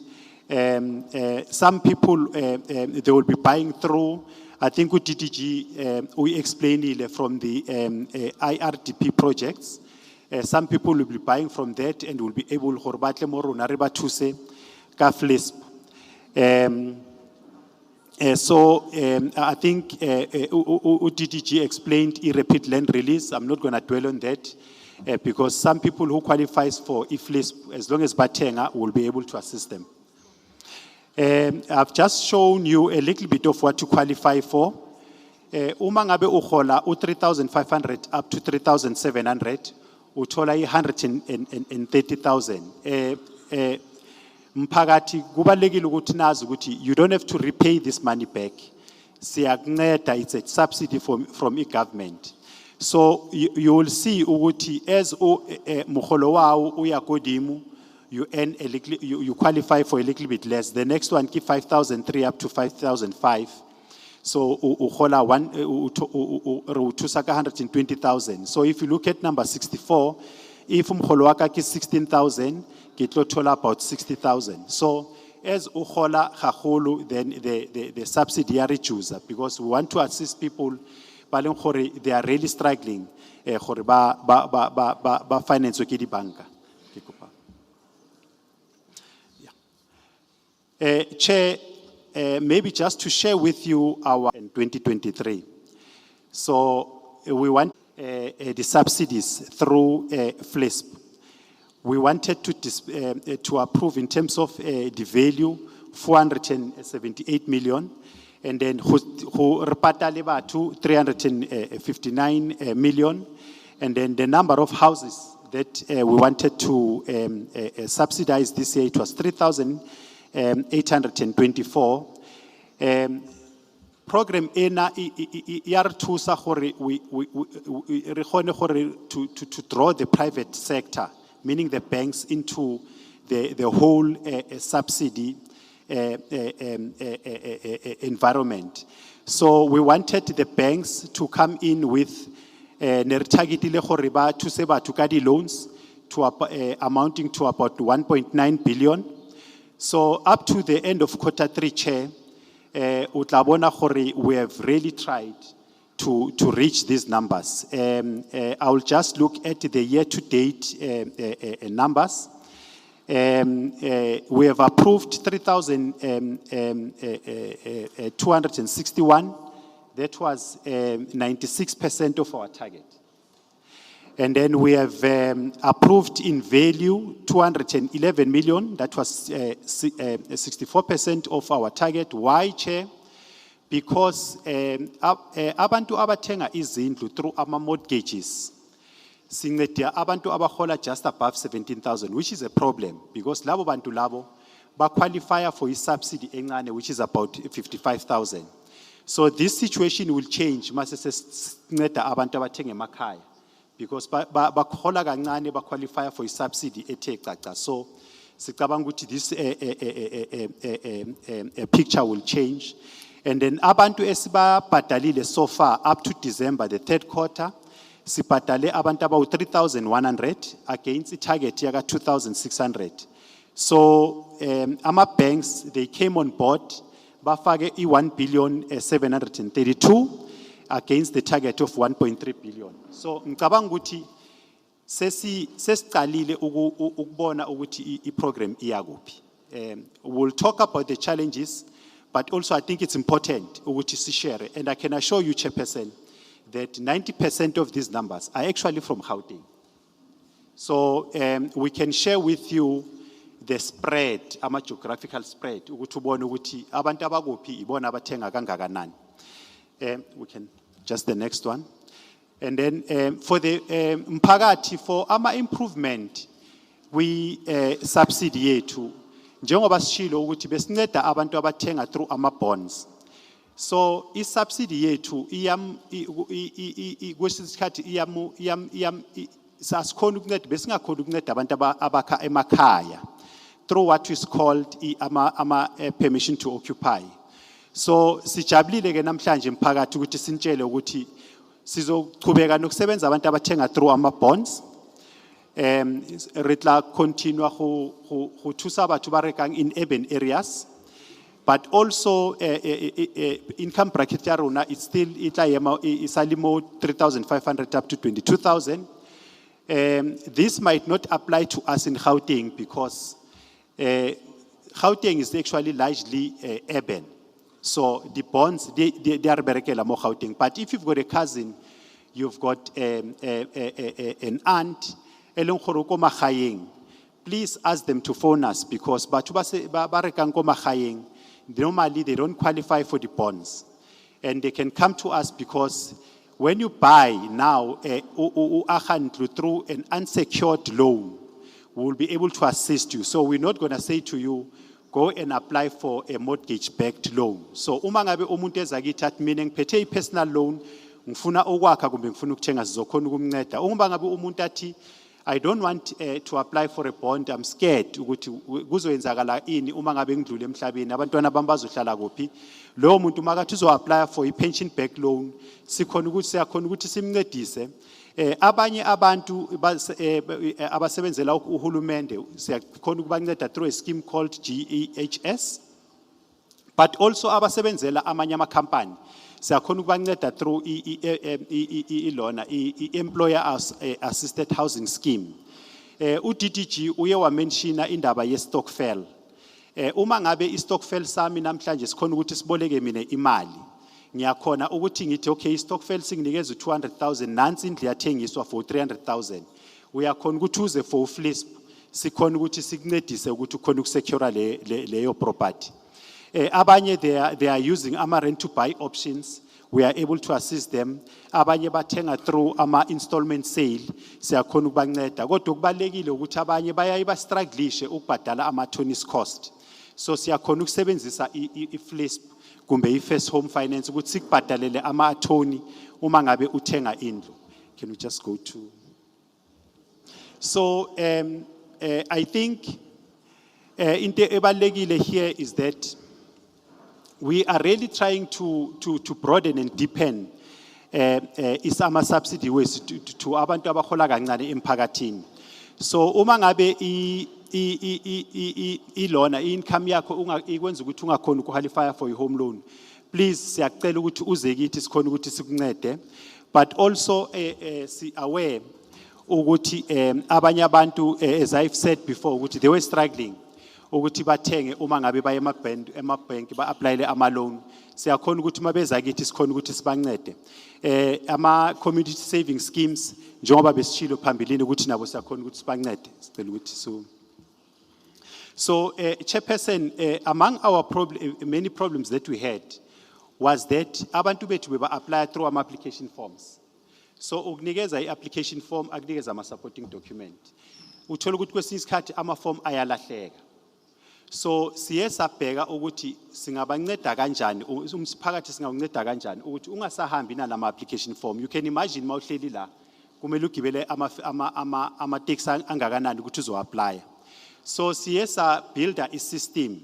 Some people, they will be buying through, I think with DTG, we explained it from the IRDP projects. Some people will be buying from that and will be able to batle mo rona re ba thuse ka FLISP. I think DDG explained repeat land release. I'm not going to dwell on that because some people who qualifies for FLISP, as long as Batenga, will be able to assist them. I've just shown you a little bit of what to qualify for. Uma ngabe uhola 3,500 up to 3,700, uthola 130,000. Mpakati kubalekile ukuthi nazi ukuthi you don't have to repay this money back. Siyakunceda, it's a subsidy from e-government. So you will see ukuthi as muholo wawo uya kodimu, you earn a little, you qualify for a little bit less. The next one keep 5,003 up to 5,005. So uhola one utusaka 120,000. So if you look at number 64, if muholo waka ki 16,000, kitlo tola about 60,000. So as uhola hahulu, then the subsidiary chooser, because we want to assist people they are really struggling ba finance ke di banka. Chair, maybe just to share with you our in 2023. So we want the subsidies through FLISP. We wanted to approve in terms of the value 478 million, and then who repatale batu 359 million, and then the number of houses that we wanted to subsidize this year, it was 3,824. Program ena yar thusa gore we to draw the private sector, meaning the banks, into the whole subsidy environment. So we wanted the banks to come in with targetile gore ba thuse batho ka di loans to amounting to about 1.9 billion. So up to the end of Q3, Chair, we have really tried to reach these numbers. I will just look at the year-to-date numbers. We have approved 3,261. That was 96% of our target. And then we have approved in value 211 million. That was 64% of our target. Why, Chair? Because abantu abathenga izindlu through ama mortgages, singedia abantu abahola just above 17,000, which is a problem because labo bantu labo ba qualify for a subsidy encane, which is about 55,000. So this situation will change mase sinceda abantu abathenga emakhaya, because ba hola kancane ba qualify for a subsidy ethe caca. So sicabanga ukuthi this picture will change. And then abantu esiba badalile so far up to December, the third quarter, sibadale abantu about 3,100 against the target yaga 2,600. So ama banks, they came on board, bafake 1,732,000,000 against the target of 1.3 billion. So ngicabanga ukuthi sesiqalile ukubona ukuthi I program iyakuphi. We'll talk about the challenges, but also I think it's important to share. And I can assure you, Chairperson, that 90% of these numbers are actually from Gauteng. So we can share with you the spread, ama geographical spread. We can just the next one. And then for the mpakati, for ama improvement, we subsidy to njengoba sishilo ukuthi besinceda abantu abathenga through ama bonds. So I subsidy yethu kwesikhathi sasikhona ukunceda besingakhona ukunceda abantu abakha emakhaya through what is called ama permission to occupy. So sijabulile ke namhlanje mphakathi ukuthi sintshele ukuthi sizochubeka nokusebenza abantu abathenga through ama bonds. Retla continue ho thusa batho ba rekang in urban areas, but also income bracket ya rona it's still itla yema isalimo 3,500 up to 22,000. This might not apply to us in Gauteng because Gauteng is actually largely urban. So the bonds, they are berekela mo Gauteng. But if you've got a cousin, you've got an aunt, eleng gore ko magaeng, please ask them to phone us because batho ba rekang ko magaeng, normally they don't qualify for the bonds. And they can come to us because when you buy now through an unsecured loan, we will be able to assist you. So we're not going to say to you, go and apply for a mortgage-backed loan. So uma ngabe umuntu ezakithatha mina ngiphethe i-personal loan, ngifuna okwakha kumbe ngifuna ukuthenga sizokhona ukumnceda. Uma ngabe umuntu athi I don't want to apply for a bond, I'm scared ukuthi kuzoyenzakala ini uma ngabe ngidlule emhlabeni abantwana bami bazohlala kuphi. Lo muntu makathi uzo-apply for i-pension back loan, siyakhona ukuthi simncedise. Abanye abantu abasebenzela uhulumende siyakhona ukubanceda through a scheme called GEHS, but also abasebenzela amanye ama-company siyakhona ukubanceda through employer assisted housing scheme. UDDG uye wamenshina indaba ye-stokvel. Uma ngabe i-stokvel sami namhlanje sikhona ukuthi siboleke mina imali, ngiyakhona ukuthi ngithi okay i-stokvel singinikeza 200,000 nansi indlu yathengiswa for 300,000. Uyakhona ukuthi uze for FLISP sikhona ukuthi sikuncedise ukuthi ukhona ukusecure leyo property. Abanye they are using ama rent to buy options. We are able to assist them. Abanye bathenga through ama installment sale. Siyakhona ukubanceda. Kodwa kubalekile ukuthi abanye bayayi bastrugglishe ukubhadala ama attorney's cost. So siyakhona ukusebenzisa i-FLISP kumbe i-first home finance ukuthi sikubhadalele ama attorney uma ngabe uthenga indlu. Can we just go to? So I think into ebalekile here is that we are really trying to broaden and deepen isama subsidy ways to abantu abahola kancane emphakathini. So uma ngabe ilona income yakho ikwenza ukuthi ungakhona ukuqualify for your home loan, please siyacela ukuthi uze kithi sikhona ukuthi sikuncede. But also si aware ukuthi abanye abantu as I've said before ukuthi they were struggling ukuthi bathenge uma ngabe baye emabhenki ba-applyele ama-loan. Siyakhona ukuthi mabeza kithi sikhona ukuthi sibancede. Ama-community saving schemes, njengoba besishilo phambilini ukuthi nabo siyakhona ukuthi sibancede. Sicela ukuthi so Chairperson, among our many problems that we had was that abantu bethu beba-apply through ama-application forms. So ukunikeza i-application form akunikeza ama-supporting document. Uthola ukuthi kwesinye isikhathi ama-form ayalahleka. So siye sabheka ukuthi singabanceda kanjani umphakathi singabanceda kanjani ukuthi ungasahambi nalama application form. You can imagine mawuhleli la kumele ugibele ama taxi angakanani ukuthi uzo-apply. So siye sa builder i-system.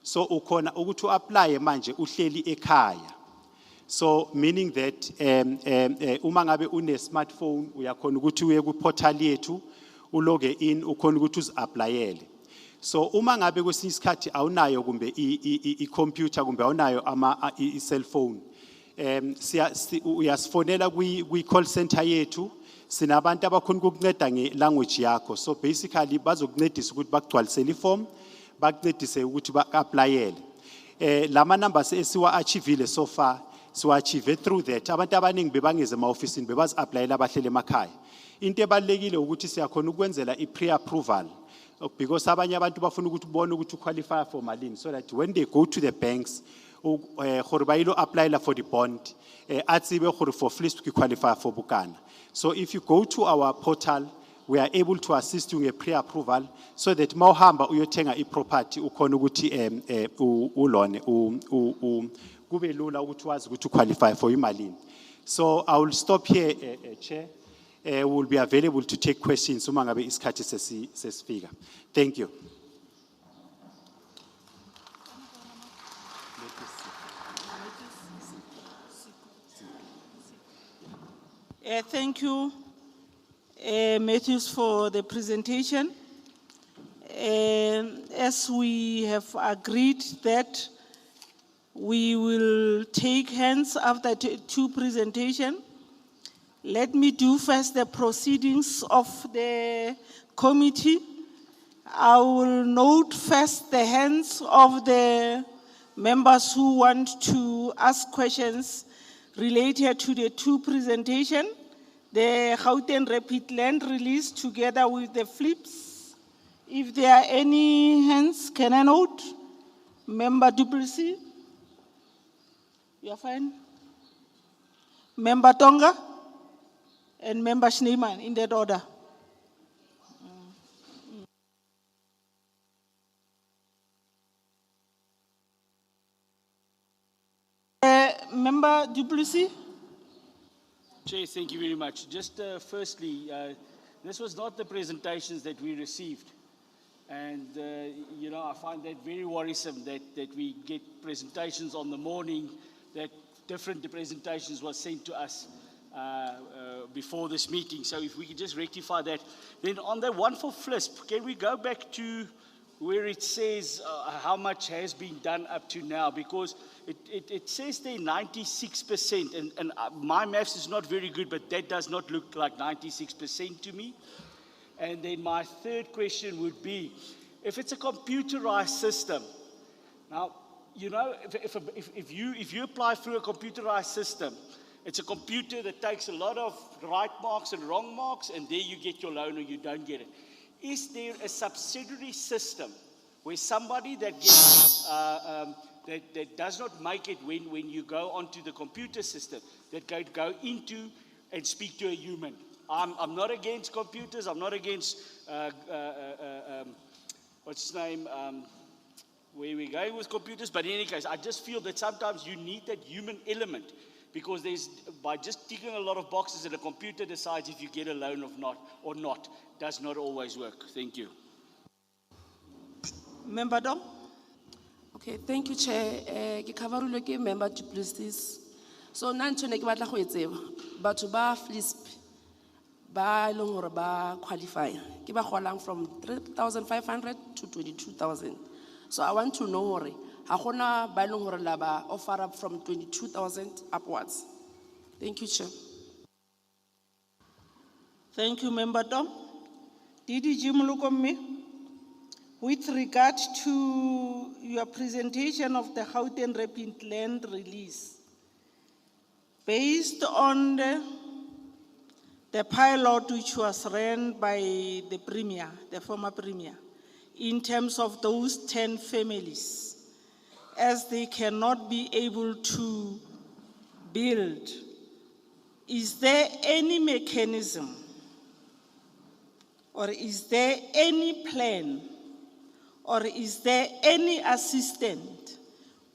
So ukhona ukuthi u-apply manje uhleli ekhaya. So meaning that uma ngabe une smartphone uyakhona ukuthi uye ku portal yethu uloge in ukhona ukuthi uzi-applyele. So uma ngabe kwesinye isikhathi awunayo kumbe i-computer kumbe awunayo i-cell phone, uyasifonela kwi-call center yethu, sinabantu abakhona ukukunceda nge-language yakho. So basically bazokuncedisa ukuthi bakugcwalisele i-form, bakuncedise ukuthi baka-applyele. Lama numbers esiwa-achievile so far, siwa-achieve through that. Abantu abaningi bebangeze ema-ofisini bebazi-applyela abahlele emakhaya. Into ebalulekile ukuthi siyakhona ukwenzela i-pre-approval. Because abanye abantu bafuna ukuthi ubone ukuthi uqualify for malini, so that when they go to the banks gore ba ilo apply for the bond atsibe gore for FLISP ki qualify for bukana. So if you go to our portal, we are able to assist you in a pre-approval so that mawuhamba uyothenga i-property ukhona ukuthi ulone kube lula ukuthi wazi ukuthi uqualify for imalini. So I will stop here, Chair. Will be available to take questions. Umangabe isikhathi sesifika. Thank you. Thank you, Matthews, for the presentation. As we have agreed that we will take hands after two presentations, Let me do first the proceedings of the committee. I will note first the hands of the members who want to ask questions related to the two presentations, the Gauteng Rapid Land Release together with the flips. If there are any hands, can I note? Member Duplessis? You are fine? Member Tonga? And Member Schneemann, in that order. Member Duplessis? Chair, thank you very much. Just firstly, this was not the presentations that we received. And, you know, I find that very worrisome that we get presentations on the morning that different presentations were sent to us before this meeting. So if we could just rectify that. Then on the one for FLISP, can we go back to where it says how much has been done up to now? Because it says there 96%, and my maths is not very good, but that does not look like 96% to me. And then my third question would be, if it's a computerized system, now, you know, if you apply through a computerized system, it's a computer that takes a lot of right marks and wrong marks, and there you get your loan or you don't get it. Is there a subsidiary system where somebody that gets, that does not make it when you go onto the computer system, that go into and speak to a human? I'm not against computers, I'm not against, what's his name, where we're going with computers, but in any case, I just feel that sometimes you need that human element, because by just ticking a lot of boxes and a computer decides if you get a loan or not, does not always work. Thank you. Member Dom? Okay, thank you, Chair. Ke khabarulwe ke Member Duplessis. So, nantho ne ke batla go etseba. Batho ba FLISP ba leng hore ba qualify. Ke ba golang from 3,500 to 22,000. So I want to know hore ha gona ba leng hore la ba offer up from 22,000 upwards. Thank you, Chair. Thank you, Member Dom. DDG Mulukomme, with regard to your presentation of the Gauteng Rapid Land Release, based on the pilot which was ran by the Premier, the former Premier, in terms of those 10 families, as they cannot be able to build, is there any mechanism or is there any plan or is there any assistance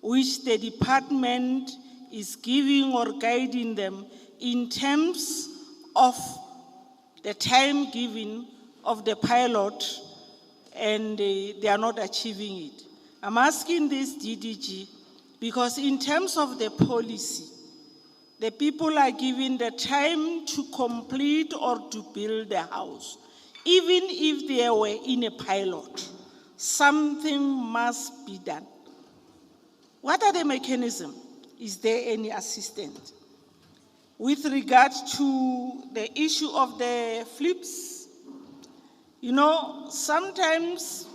which the department is giving or guiding them in terms of the time given of the pilot and they are not achieving it? I'm asking this DDG because in terms of the policy, the people are given the time to complete or to build the house. Even if they were in a pilot, something must be done. What are the mechanisms? Is there any assistance? With regard to the issue of the flips, you know, sometimes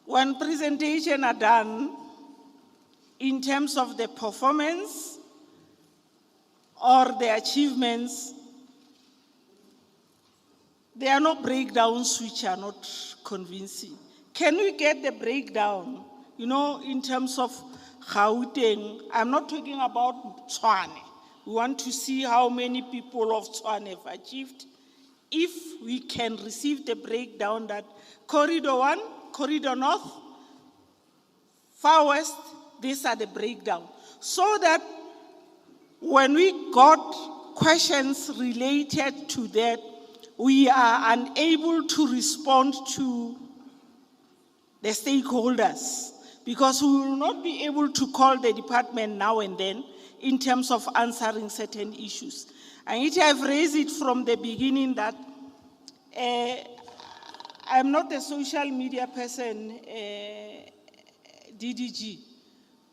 when presentations are done in terms of the performance or the achievements, there are no breakdowns which are not convincing. Can we get the breakdown, you know, in terms of Gauteng? I'm not talking about Tshwane. We want to see how many people of Tshwane have achieved. If we can receive the breakdown that Corridor 1, Corridor North, Far West, these are the breakdown. So that when we got questions related to that, we are unable to respond to the stakeholders because we will not be able to call the department now and then in terms of answering certain issues. And I've raised it from the beginning that I'm not a social media person, DDG,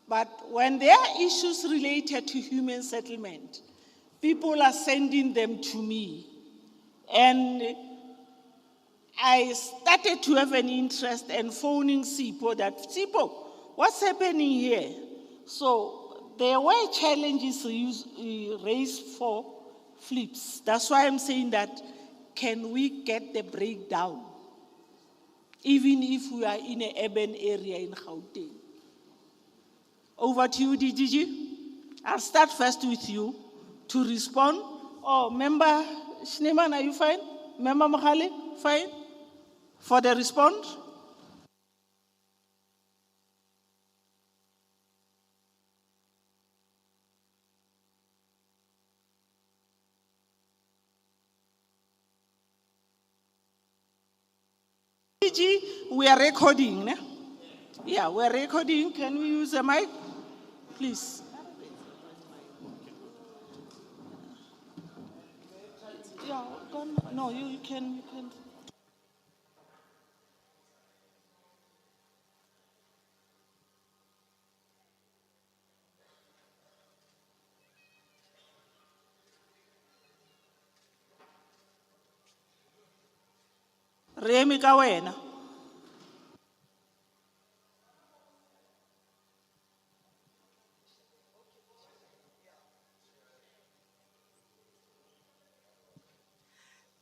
but when there are issues related to human settlement, people are sending them to me. And I started to have an interest in phoning Sipo that, Sipo, what's happening here? So there were challenges raised for flips. That's why I'm saying that, can we get the breakdown? Even if we are in an urban area in Gauteng. Over to you, DGG. I'll start first with you to respond. Oh, Member Schneeman, are you fine? Member Mohale, fine? For the response? DG, we are recording, ne? Yeah, we're recording. Can we use a mic? Please. Yeah, no, you can. Remi ka wena.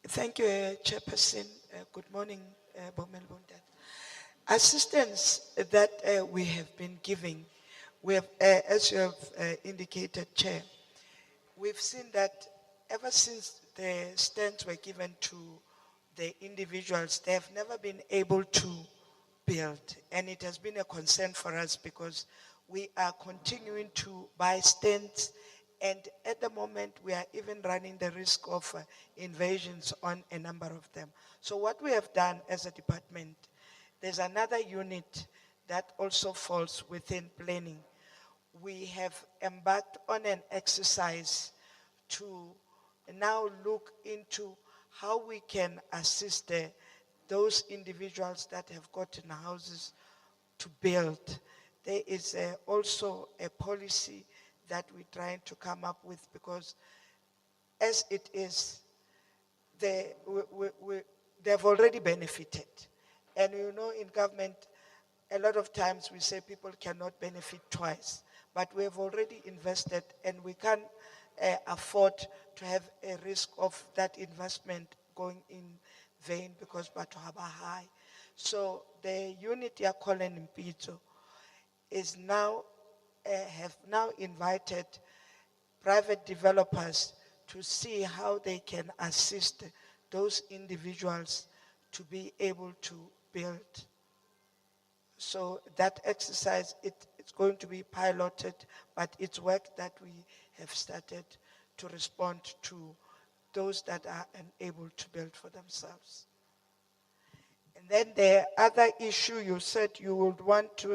Thank you, Chairperson. Good morning, Mamelodi. Assistance that we have been giving, we have, as you have indicated, Chair, we've seen that ever since the stands were given to the individuals, they have never been able to build. And it has been a concern for us because we are continuing to buy stands, and at the moment we are even running the risk of invasions on a number of them. So what we have done as a department, there's another unit that also falls within planning. We have embarked on an exercise to now look into how we can assist those individuals that have gotten houses to build. There is also a policy that we're trying to come up with, because as it is, they've already benefited. And you know, in government, a lot of times we say people cannot benefit twice, but we have already invested and we can't afford to have a risk of that investment going in vain because batho haba high. So the unit ya Colin Mpito is now, have now invited private developers to see how they can assist those individuals to be able to build. So that exercise, it's going to be piloted, but it's work that we have started to respond to those that are unable to build for themselves. And then the other issue, you said you would want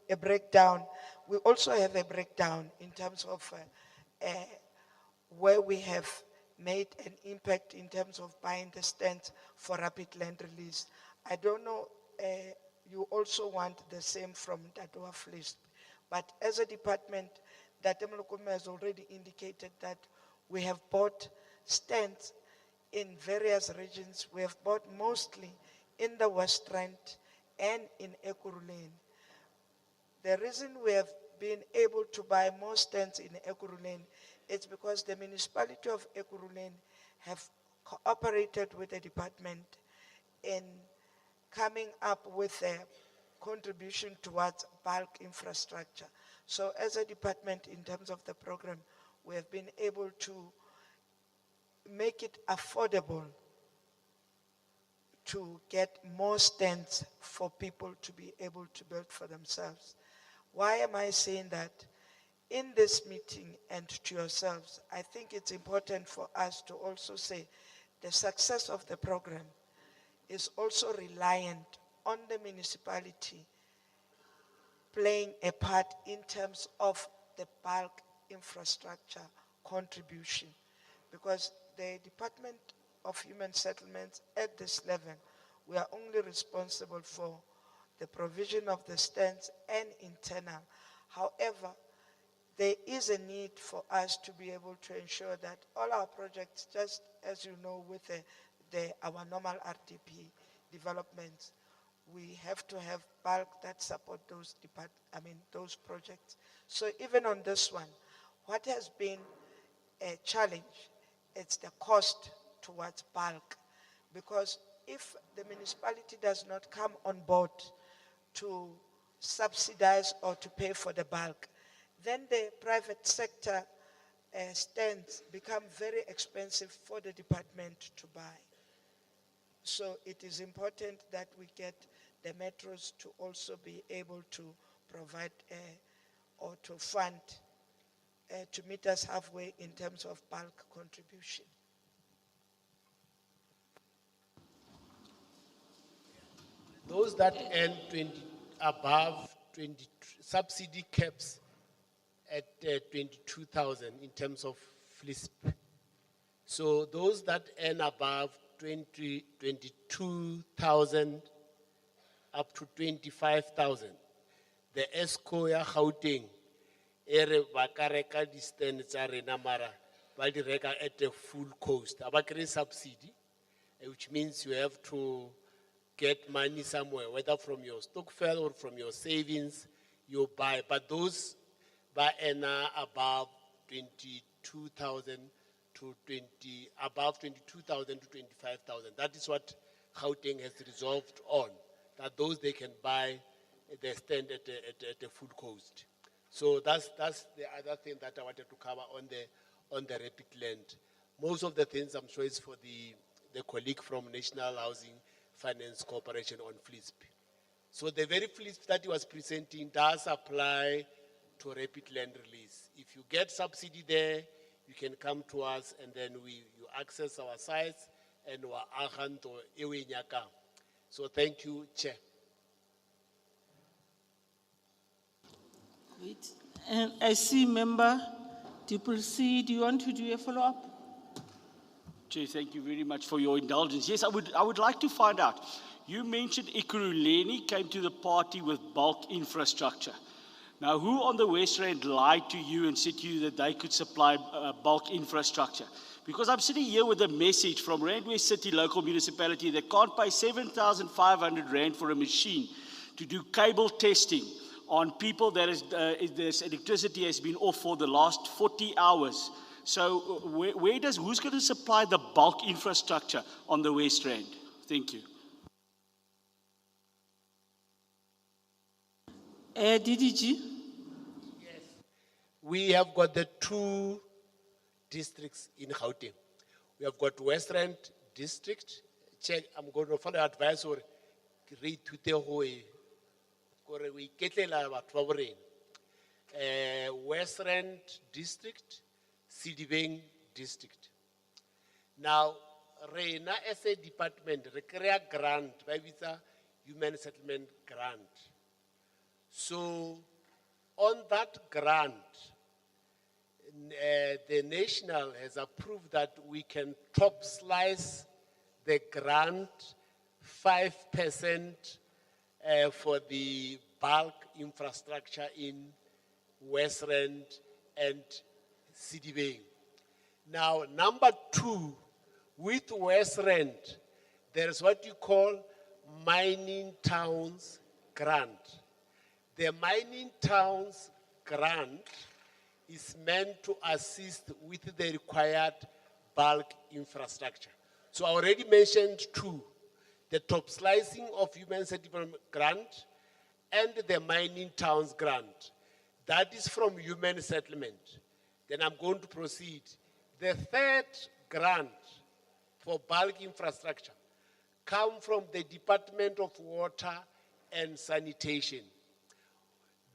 a breakdown. We also have a breakdown in terms of where we have made an impact in terms of buying the stands for rapid land release. I don't know, you also want the same from Dadoa Flisp. But as a department, Datemlokume has already indicated that we have bought stands in various regions. We have bought mostly in the West Rand and in Ekurhuleni. The reason we have been able to buy more stands in Ekurhuleni is because the municipality of Ekurhuleni have cooperated with the department in coming up with a contribution towards bulk infrastructure. So as a department, in terms of the program, we have been able to make it affordable to get more stands for people to be able to build for themselves. Why am I saying that? In this meeting and to yourselves, I think it's important for us to also say the success of the program is also reliant on the municipality playing a part in terms of the bulk infrastructure contribution. Because the Department of Human Settlements at this level, we are only responsible for the provision of the stands and internal. However, there is a need for us to be able to ensure that all our projects, just as you know, with our normal RDP developments, we have to have bulk that support those those projects. So even on this one, what has been a challenge, it's the cost towards bulk. Because if the municipality does not come on board to subsidize or to pay for the bulk, then the private sector stands become very expensive for the department to buy. So it is important that we get the metros to also be able to provide or to fund to meet us halfway in terms of bulk contribution. Those that earn above 20 subsidy caps at 22,000 in terms of FLISP. So those that earn above 22,000 up to 25,000, the ESCO ya Gauteng, ere bakareka distance are namara, baldireka at a full cost. Abakere subsidy, which means you have to get money somewhere, whether from your stockfell or from your savings, you buy. But those by above 22,000 to above 22,000 to 25,000. That is what Gauteng has resolved on. That those they can buy, they stand at a full cost. So that's the other thing that I wanted to cover on the rapid land. Most of the things I'm sure is for the colleague from National Housing Finance Corporation on FLISP. So the very FLISP that he was presenting does apply to rapid land release. If you get subsidy there, you can come to us and then you access our sites and we aganto ewe nyaka. So thank you, Chair. Wait, and I see member C. Do you want to do a follow-up? Chair, thank you very much for your indulgence. Yes, I would like to find out. You mentioned Ekurhuleni came to the party with bulk infrastructure. Now, who on the West Rand lied to you and said to you that they could supply bulk infrastructure? Because I'm sitting here with a message from Randwest City local municipality that can't pay 7,500 Rand for a machine to do cable testing on people that this electricity has been off for the last 40 hours. So who's going to supply the bulk infrastructure on the West Rand? Thank you. DDG? Yes. We have got the two districts in Gauteng. We have got West Rand district. Check, I'm going to follow advice or read to the whole. We get West Rand district, Sidibeng district. Now, Reina as a department, recrea grant, by visa human settlement grant. So, on that grant, the national has approved that we can top slice the grant 5% for the bulk infrastructure in West Rand and Sidibeng. Now, number two, with West Rand, there is what you call mining towns grant. The mining towns grant is meant to assist with the required bulk infrastructure. So I already mentioned two, the top slicing of human settlement grant and the mining towns grant. That is from human settlement. Then I'm going to proceed. The third grant for bulk infrastructure come from the Department of Water and Sanitation.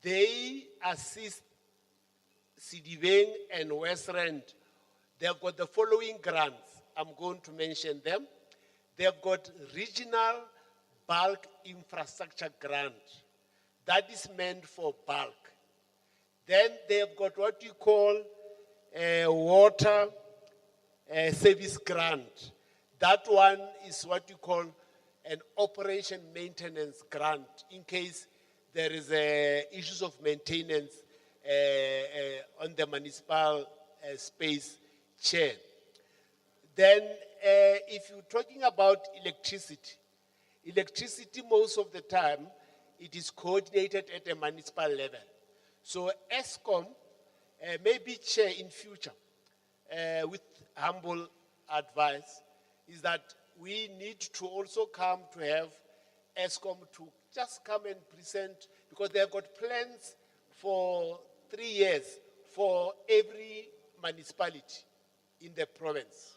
They assist Sidibeng and West Rand. They've got the following grants. I'm going to mention them. They've got regional bulk infrastructure grant. That is meant for bulk. Then they've got what you call a water service grant. That one is what you call an operation maintenance grant in case there is issues of maintenance on the municipal space, Chair. Then, if you're talking about electricity most of the time, it is coordinated at a municipal level. So ESCOM, maybe Chair in future, with humble advice, is that we need to also come to have ESCOM to just come and present, because they have got plans for 3 years for every municipality in the province.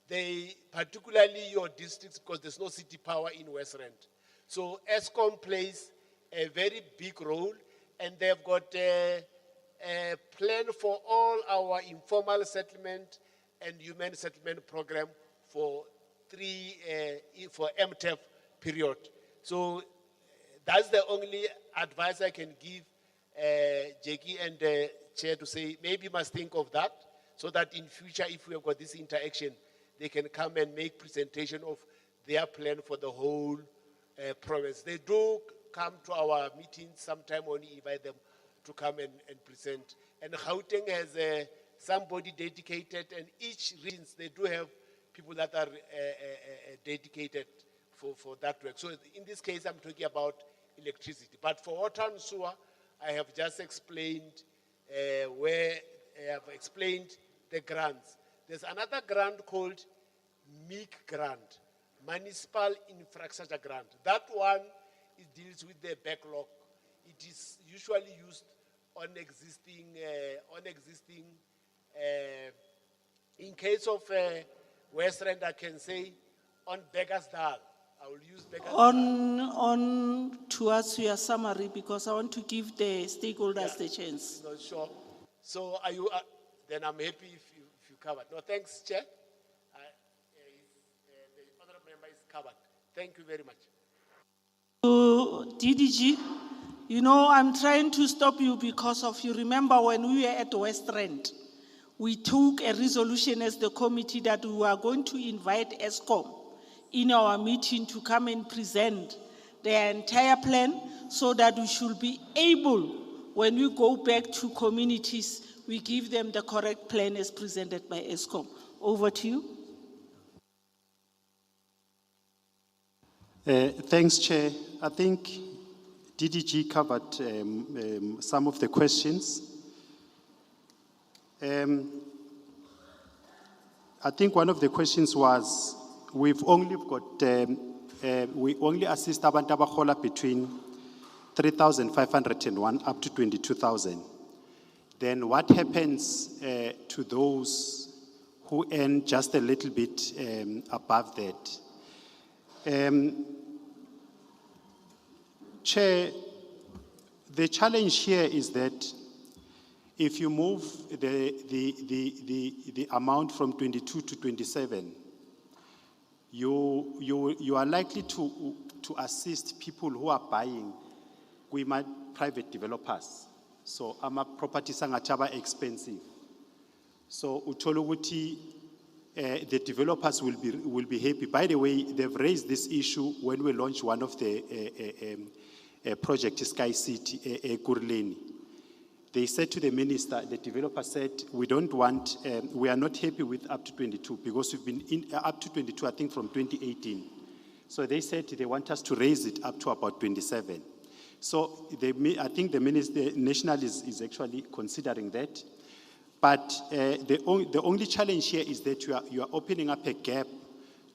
They, particularly your districts, because there's no city power in West Rand. So ESCOM plays a very big role, and they've got a plan for all our informal settlement and human settlement program for for MTEF period. So that's the only advice I can give Jackie and the Chair, to say maybe must think of that, so that in future, if we have got this interaction, they can come and make presentation of their plan for the whole province. They do come to our meetings, sometime only invite them to come and present. And Gauteng has somebody dedicated, and each regions, they do have people that are dedicated for that work. So in this case, I'm talking about electricity. But for water and sewer, I have just explained where I have explained the grants. There's another grant called MIG grant, Municipal Infrastructure Grant. That one, it deals with the backlog. It is usually used on existing, in case of West Rand, I can say on Beggarsdal. I will use Beggarsdal. On towards your summary, because I want to give the stakeholders the chance. Not sure. So are you, then I'm happy if you covered. No, thanks, Chair. The other member is covered. Thank you very much. To DDG, you know, I'm trying to stop you because of, you remember when we were at West Rand, we took a resolution as the committee that we were going to invite ESCOM in our meeting to come and present their entire plan, so that we should be able, when we go back to communities, we give them the correct plan as presented by ESCOM. Over to you. Thanks, Chair. I think DDG covered some of the questions. I think one of the questions was, we've only got, we only assist abantu abahola between 3,501 up to 22,000. Then what happens to those who earn just a little bit above that? Chair, the challenge here is that if you move the amount from 22 to 27, you are likely to assist people who are buying with private developers. So properties are expensive. So utoluguti, the developers will be happy. By the way, they've raised this issue when we launched one of the project Sky City Kurleni. They said to the minister, the developer said, we don't want, we are not happy with up to 22, because we've been in up to 22, I think, from 2018. So they said they want us to raise it up to about 27. So I think the minister, national is actually considering that. But the only challenge here is that you are opening up a gap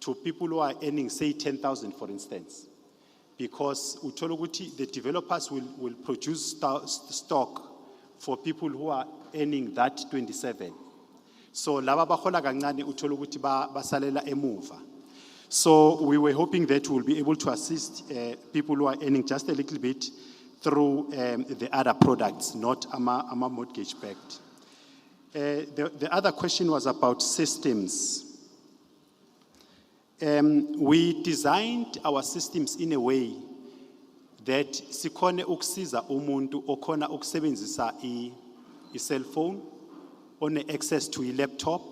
to people who are earning, say, 10,000, for instance. Because utologuti, the developers will produce stock for people who are earning that 27. So laba bahola kancane utologuti basalela emuva. So we were hoping that we'll be able to assist people who are earning just a little bit through the other products, not ama mortgage backed. The other question was about systems. We designed our systems in a way that sikhone ukusiza umuntu okhona ukusebenzisa i-cell phone, one access to a laptop,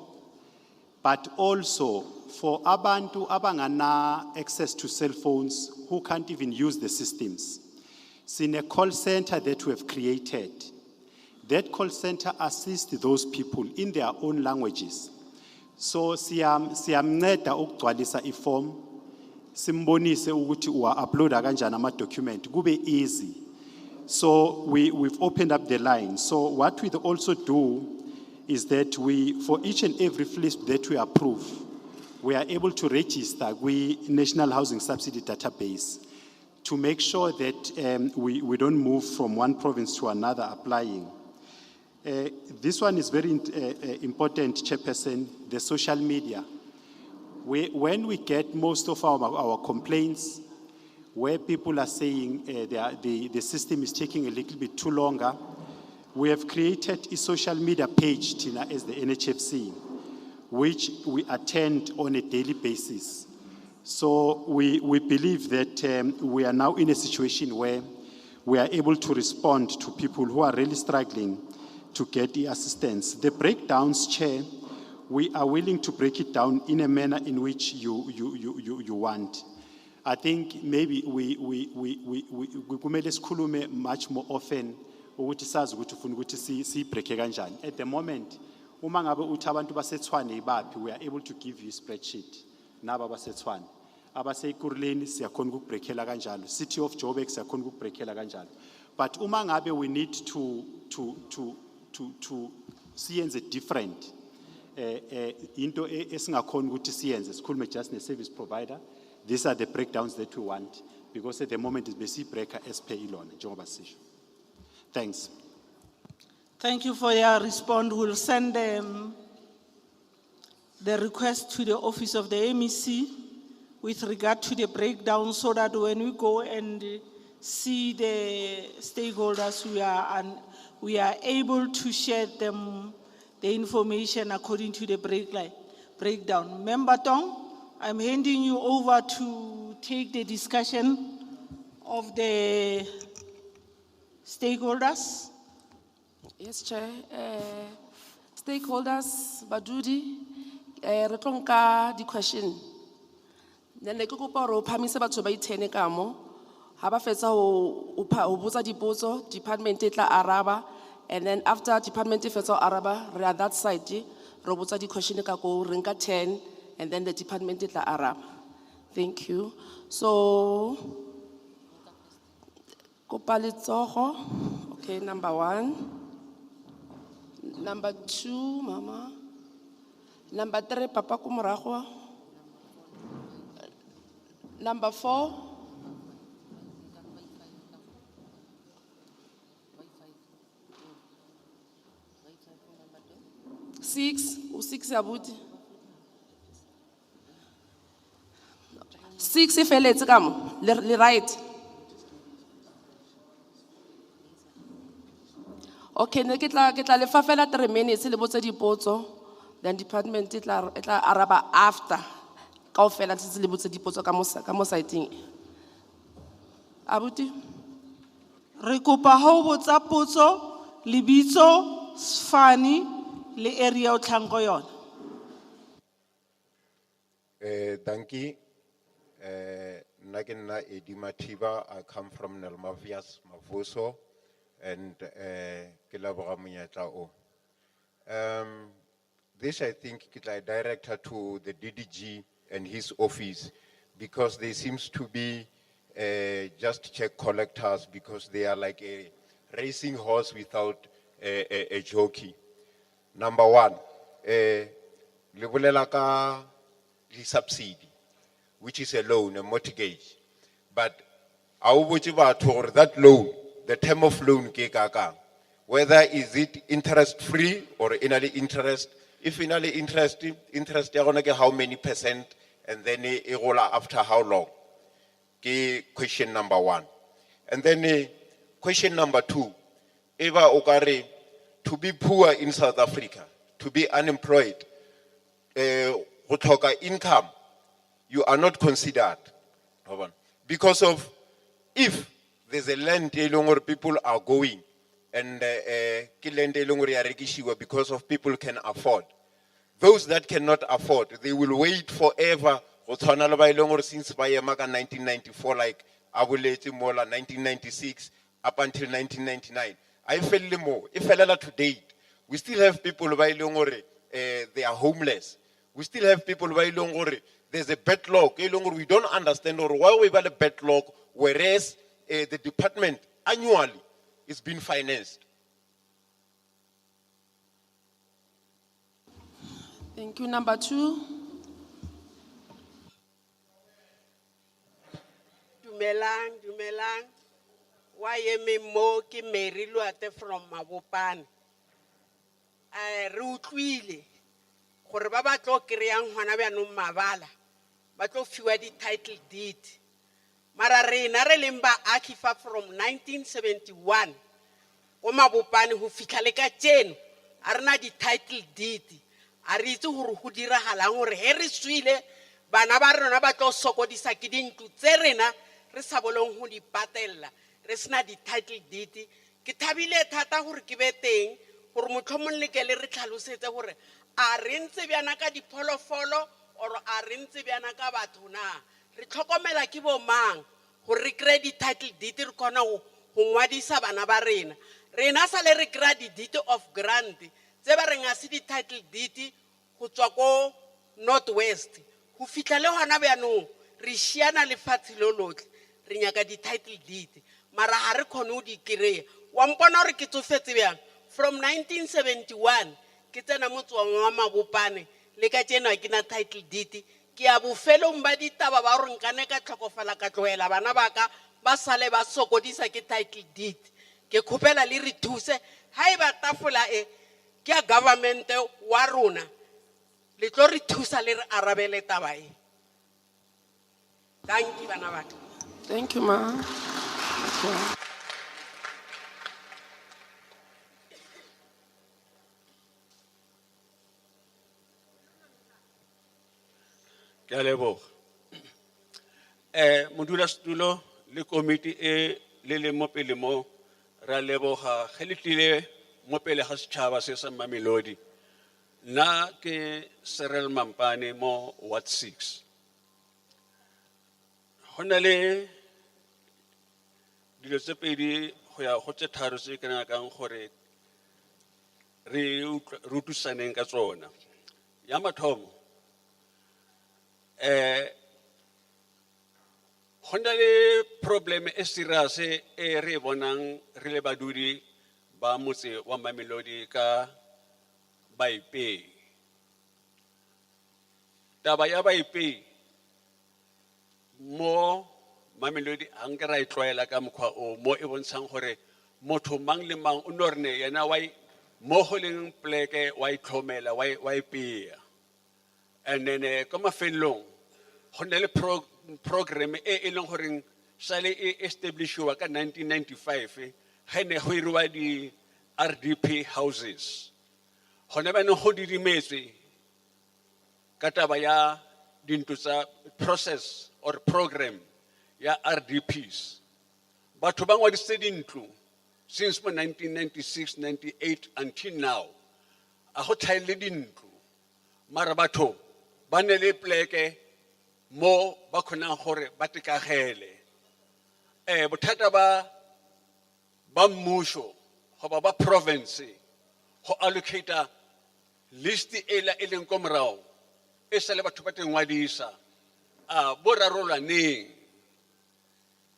but also for abantu abangana access to cell phones who can't even use the systems. It's in a call center that we have created That call center assists those people in their own languages. So siyamnceda ukugcwalisa iform, simbonise ukuthi uwa-uploada kanjani ama-document, kube easy. So we've opened up the line. So what we also do is that for each and every FLISP that we approve, we are able to register with National Housing Subsidy Database to make sure that we don't move from one province to another applying. This one is very important, Chairperson, the social media. When we get most of our complaints, where people are saying the system is taking a little bit too longer, we have created a social media page, Tina, as the NHFC, which we attend on a daily basis. So we believe that we are now in a situation where we are able to respond to people who are really struggling to get the assistance. The breakdowns, Chair, we are willing to break it down in a manner in which you want. I think maybe we kumele sikhulume much more often ukuthi sazi ukuthi ufuna ukuthi siyibreake kanjani. At the moment, uma ngabe uthi abantu baseTshwane ibaphi, we are able to give you a spreadsheet. Naba baseTshwane. Abasekuruleni siyakhona ukubreakela kanjalo. City of Joburg siyakhona ukubreakela kanjalo. But uma ngabe we need to siyenze different. Into esingakhona ukuthi siyenze sikhulume just ne-service provider. These are the breakdowns that we want, because at the moment it's basic breaker as per ilona njengoba sisho. Thanks. Thank you for your response. We'll send the request to the office of the MEC with regard to the breakdown, so that when we go and see the stakeholders, we are able to share them the information according to the breakdown. Member Tong, I'm handing you over to take the discussion of the stakeholders. Yes, Chair. Stakeholders, Badudi, retlonka the question. Then the kukupa ro pamise batho ba itene kamo. Haba fetsa ho botsa dipotso, department e tla araba, and then after department e fetsa ho araba, re at that side re botsa di question ka go renka 10, and then the department e tla araba. Thank you. So kopa letsogo. Okay, number 1. Number 2, Mama. Number 3, Papa Kumurago. Number 4. Six Abudi. 6 if let's come, right. Okay, ne ke tla le fa fela 3 minutes le botse dipotso, then department e tla araba after kaofela tse le botse dipotso ka mo siteng. Abuti Re kopa ho botsa potso, lebitso, sfane, le area o tlhang go yona. Thank you. Nagina Edimatiba, I come from Nelmavias, Mavuso, and Kilabora Munyatao. This, I think, I direct her to the DDG and his office, because they seems to be just check collectors, because they are like a racing horse without a jockey. Number 1, Libulelaka subsidy, which is a loan, a mortgage. But that loan, the term of loan, whether is it interest free or inally interest, if inally interest, how many percent, and then after how long? Question number 1. And then question number 2, Eva Okare, to be poor in South Africa, to be unemployed, income, you are not considered. Because of, if there's a land where people are going, and because of people can afford. Those that cannot afford, they will wait forever. Since 1994, like Abuleti Mola, 1996, up until 1999. I feel more. If to date, we still have people who they are homeless. We still have people who there's a backlog. We don't understand or why we have a backlog, whereas the department annually is being financed. Thank you. Number 2. Dumelang. Why am mo ki Mary Luate from Mabopane? Re utlwile gore ba ba tlo kreang hona ba no mabala ba tlo fiwa di title deed mara rena re lemba akifa from 1971 o Mabopane ho fitla le ka tseno a rena di title deed a re itse gore go diragalang gore he re swile bana ba rena ba tlo sokodisa ke dintlu tse rena re sa bolong ho di patella re sna di title deed ke thabile thata gore ke be teng gore motlhomong le ke le re tlhalosetse gore a re ntse bjana ka dipholofolo or a re ntse bjana ka batho na re tlhokomela ke bo mang gore re kry di title deed re kgona go ngwadisa bana ba rena rena sa le re kry di deed of grant tse ba re nga se di title deed go tswa ko northwest go fitla le hona bjanong re šiana lefatshe lo lotlhe re nyaka di title deed mara ha re khone o di kry wa mpona gore ke tsofetse bjang from 1971 ke tsena motswang wa Mabopane le ka tsena ke na title deed ke a bofelong ba ditaba ba gore nkane ka tlhokofala ka tloela bana ba ka ba sale ba sokodisa ke title deed ke khopela le re thuse ha e ba tafola e ke a government wa rona le tlo re thusa le re arabele taba e thank you bana ba ka. Thank you, ma. Ke a leboga. Modulasetulo le komiti e le leng mo pele mo ra leboga ge le tlile mo pele ga setšhaba se sa Mamelodi. Nna ke Cyril Mampane mo Ward 6. Go na le dilo tse pedi go ya go tse tharo tse ke nakang gore re utlwisaneng ka tsona. Ya mathomo go na le problem e serious e re bonang re le badudi ba motse wa Mamelodi ka baipei. Taba ya baipei mo Mamelodi ang ke ra e tlwaela ka mokgwa o mo e bontshang gore motho mang le mang o no rene yena wa mo go leng pleke wa itlhomela wa ipea. And then ka mafelong go na le program e leng gore sale e establishwa ka 1995 ge ne go iriwa di RDP houses. Gone ba ne go didimetswe ka taba ya dintlo tsa process or program ya RDPs. Batho ba ngwadisitse dintlo since 1996, 98 until now. A go tlhaile dintlo mara batho ba ne le pleke mo ba khonang gore ba tekagele. Bothata ba mmusho go ba province go allocate list ela e leng ko morao e sale batho ba tengwadisa bo rarolwaneng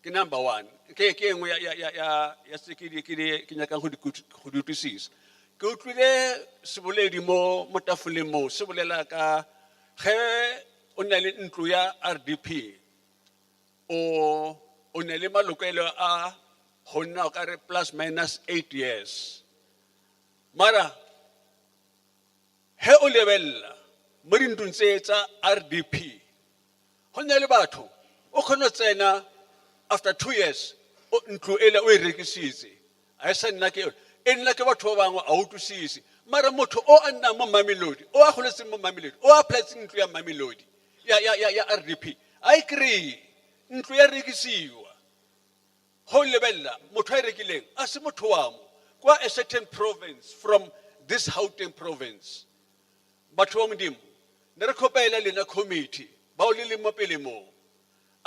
ke number 1 ke engwe ya sekedi ke nyaka go di utlwisisa ke utlwile seboledi mo tafoleng mo se bolela ka ge o na le ntlo ya RDP o na le malokelo a go nna o ka re plus minus 8 years mara he o lebella mo dintlong tse tsa RDP go na le batho o kgona tsena after 2 years o ntlo ela o e rekisitse a se nna ke e nna ke batho ba bangwe a utlwisise mara motho o a nna mo Mamelodi o a goletse mo Mamelodi o a platseng ntlo ya Mamelodi ya RDP I agree ntlo ya rekisiwa go lebella motho a rekileng a se motho wa mo kwa a certain province from this Gauteng province batho ba modimo ne re khopela lena committee ba o le mo pele mo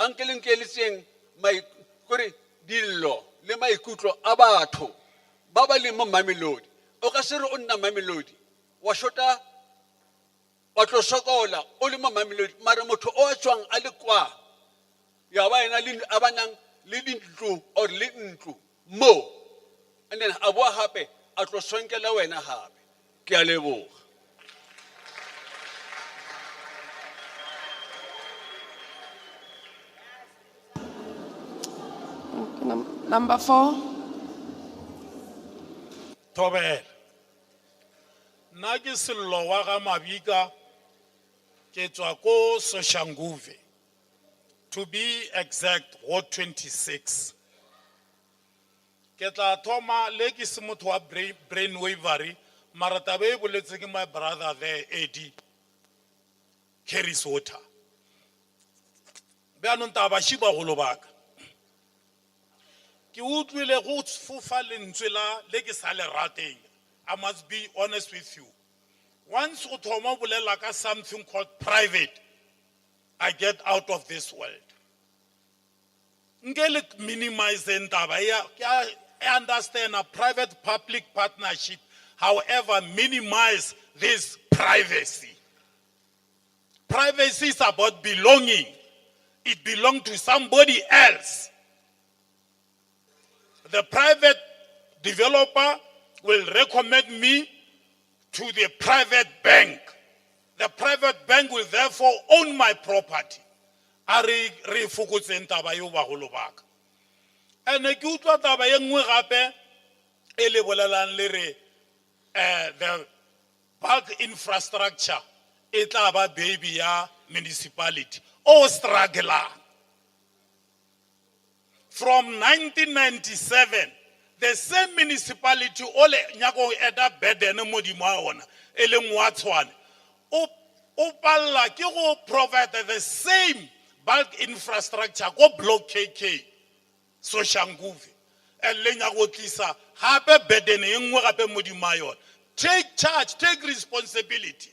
ankeleng ke letseng mai kore dillo le maikutlo a batho ba ba leng mo Mamelodi o ka se re o nna Mamelodi wa shota wa tlo sokola o le mo Mamelodi mara motho o a tswang a le kwa ya ba ena le a banang le dintlo or le ntlo mo and then a boa hape a tlo sonkela wena hape ke a leboga. Number 4. Tobel. Nagi Sello wa ga Mabika ke tswa ko Soshanguve. To be exact, Ward 26. Ke tla thoma le ke se motho wa brainwavery mara taba e boletse ke my brother there Eddie carries water. Be anong taba shiba go lo baka. Ki utlwile go fofa lentswe la le ke sa le rateng. I must be honest with you. Once o thoma bolela ka something called private, I get out of this world. Ngele minimize ndaba I understand a private-public partnership, however, minimize this privacy. Privacy is about belonging. It belongs to somebody else. The private developer will recommend me to the private bank. The private bank will therefore own my property. Ari re fokotse ntaba yo ba go lobaka. Ene ke utlwa taba ye nngwe gape e le bolelang le re the bulk infrastructure e tla ba baby ya municipality o struggling. From 1997, the same municipality ole nyako eda burden mo di mo ona e leng wa Tshwane o palla ke go provide the same bulk infrastructure go block KK Soshanguve e le nyako tlisa hape burden e nngwe gape mo di mo yona. Take charge, take responsibility.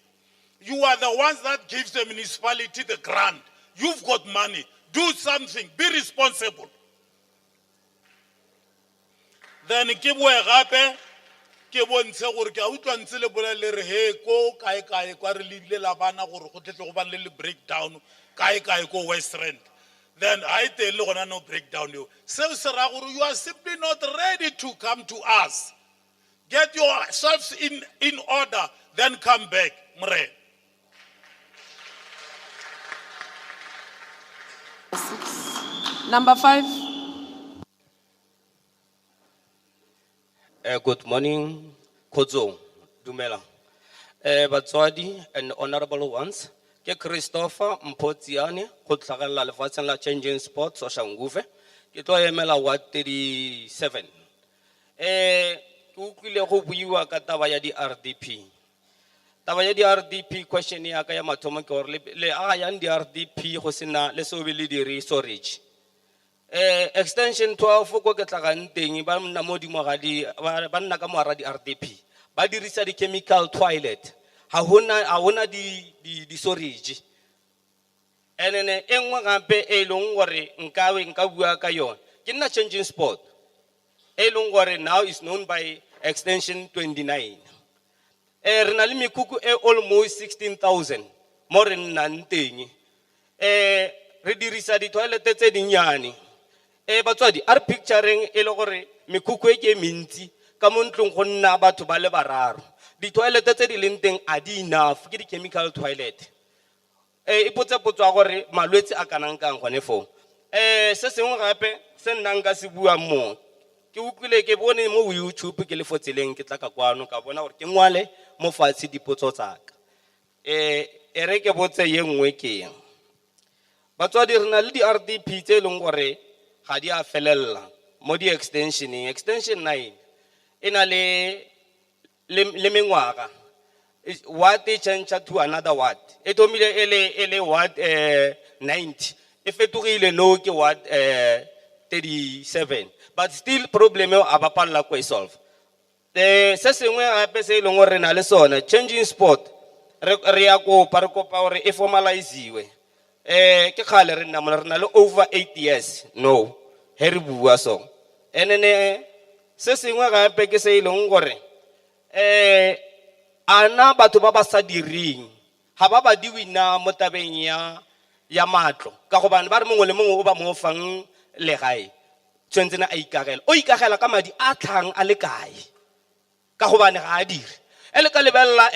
You are the ones that gives the municipality the grant. You've got money. Do something. Be responsible. Then ke boe gape ke bontshe gore ke a utlwa ntse le bolele re he ko kae kwa re lebile la bana gore go tletle go ba le breakdown kae ko West Rand. Then I tell le gona no breakdown yo. Se se ra gore you are simply not ready to come to us. Get yourselves in order, then come back. Mre. Number 5. Good morning, Kozo, Dumela. Batswadi and honorable ones. Ke Christopher Mpotiane, go tlhagella lefatsheng la Changing Sports Soshanguve. Ke tlo emela Ward 37. Ke utlwile go buiwa ka taba ya di RDP. Taba ya di RDP question ya ka ya mathomo ke gore le a yang di RDP go sena le so be le di storage. Extension 12 go ke tlagang teng ba nna mo dimogadi ba nna ka moara di RDP ba dirisa di chemical toilet ha hona di storage enene engwe gape e leng gore nka bua ka yona ke nna Changing Sport e leng gore now is known by extension 29 re na le mekuku e almost 16,000 mo re nnang teng re dirisa di toilet tse dinnyane batswadi are picturing e le gore mekuku e ke mentsi ka mo ntlong go nna batho ba le bararo di toilet tse di leng teng a di enough ke di chemical toilet e potsa gore malwetse a kanang kang gone fo se sengwe gape se nnang ka se bua mo ke utlwile ke bone mo YouTube ke le fotseleng ke tla ka kwano ka bona gore ke ngwale mo fatshe dipotso tsaka re ke botse ye nngwe ke batswadi re na le di RDP tse leng gore ga di a felela mo di extension 9 ina le mengwaga what they change to another what e tomile ele what 90 e fetogile no ke what 37 but still problem e a ba palla go solve se sengwe gape se leng gore na le sona Changing Sport re ya kopa gore e formaliziwe ke khale re nna le over 8 years no her bua so enene Se sengwe gape ke se e leng gore ana batho ba ba sa direng ga ba badiwe na mo tabeng ya matlo ka gobane ba re mongwe le mongwe o ba mo fang legae tshwantse na a ikagela o ikagela ka madi a tlhang a le kae ka gobane ga a dire e le ka lebelela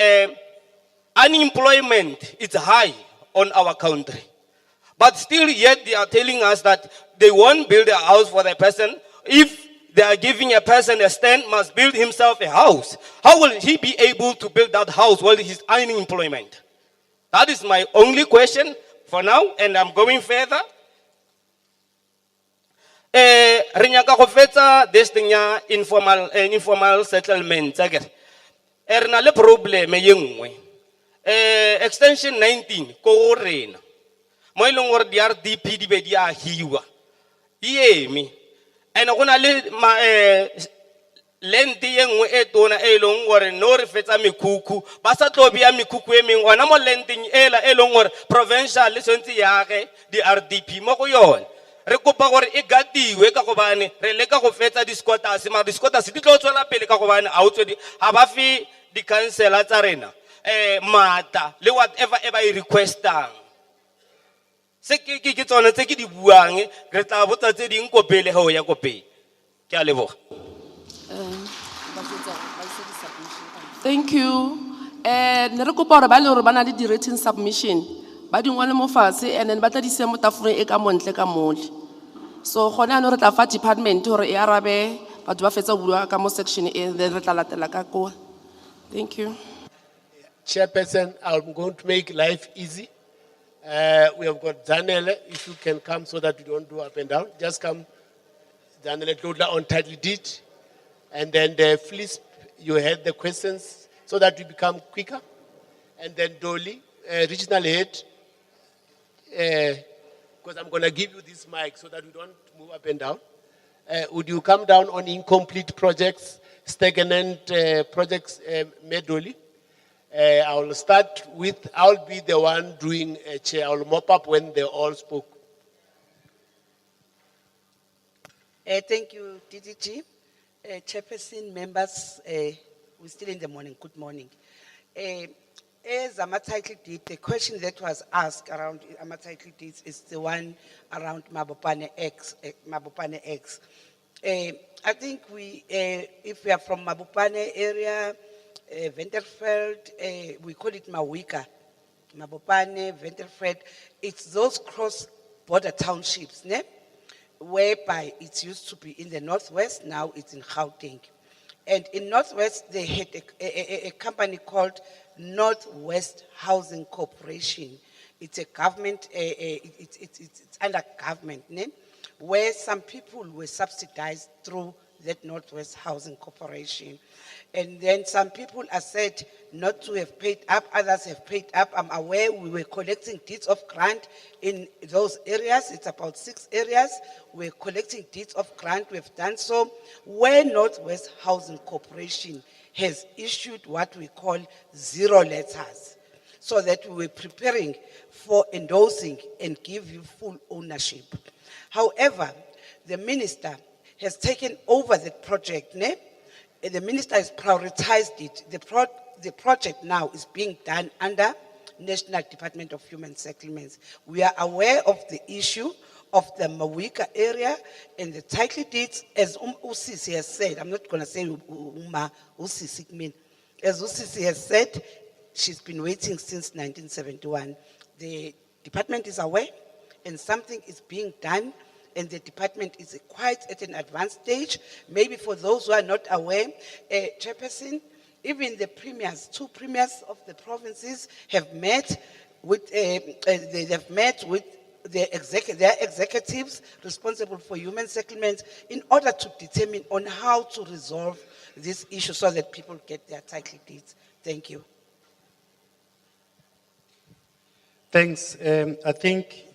unemployment is high on our country. But still yet they are telling us that they won't build a house for the person. If they are giving a person a stand, must build himself a house. How will he be able to build that house while he's unemployment? That is my only question for now, and I'm going further. Re nyaka go fetsa this thing ya informal settlement. Re na le problem ye nngwe. Extension 19 ko rena. Mo ileng gore di RDP di be di a hiwa. Yemi. And go na le land ye nngwe e tona e leng gore no re fetsa mekuku ba sa tlo bia mekuku e mengwe ona mo landing ela e leng gore provincial le sentse yage di RDP mo go yone. Re kopa gore e gatiwe ka gobane re leka go fetsa di squatters ma di squatters di tlo tswela pele ka gobane a utswe ha ba fi di councilor tsa rena mata le whatever e ba e requestang se ke tsone tse ke di buang re tla botsa tse ding ko pele ho ya ko pele ke a leboga. Thank you. Ne re kopa gore ba le gore ba na le di written submission ba di ngwale mo fatshe and then ba tla di se mo tafoleng e ka montle ka mole. So gona no re tla fa department gore e arabe batho ba fetsa go bua ka mo section e then re tla latela ka ko. Thank you. Chairperson, I'm going to make life easy. We have got Zanele, if you can come so that we don't do up and down. Just come, Zanele Todla on title deed. And then the FLISP, you had the questions so that we become quicker. And then Dolly, regional head, because I'm going to give you this mic so that we don't move up and down. Would you come down on incomplete projects, stagnant projects, Medoli? I'll start with, I'll be the one doing a chair. I'll mop up when they all spoke. Thank you, DDG. Chairperson, members, we're still in the morning. Good morning. As a title deed, the question that was asked around a title deeds is the one around Mabopane X. I think if we are from Mabopane area, Winterveldt, we call it Mawika, Mabopane, Winterveldt. It's those cross-border townships, ne? Whereby it used to be in the northwest, now it's in Gauteng. And in northwest, they had a company called Northwest Housing Corporation. It's a government, it's under government, ne? Where some people were subsidized through that Northwest Housing Corporation. And then some people are said not to have paid up, others have paid up. I'm aware we were collecting deeds of grant in those areas. It's about 6 areas. We're collecting deeds of grant. We've done so where Northwest Housing Corporation has issued what we call 0 letters, so that we were preparing for endorsing and give you full ownership. However, the minister has taken over the project, ne? The minister has prioritized it. The project now is being done under National Department of Human Settlements. We are aware of the issue of the Mawika area and the title deeds, as Usisi has said. I'm not going to say Usisi, as Usisi has said, she's been waiting since 1971. The department is aware and something is being done, and the department is quite at an advanced stage. Maybe for those who are not aware, Chairperson, even the premiers, 2 premiers of the provinces have met with, they have met with their executives responsible for human settlements in order to determine on how to resolve this issue so that people get their title deeds. Thank you. Thanks. I think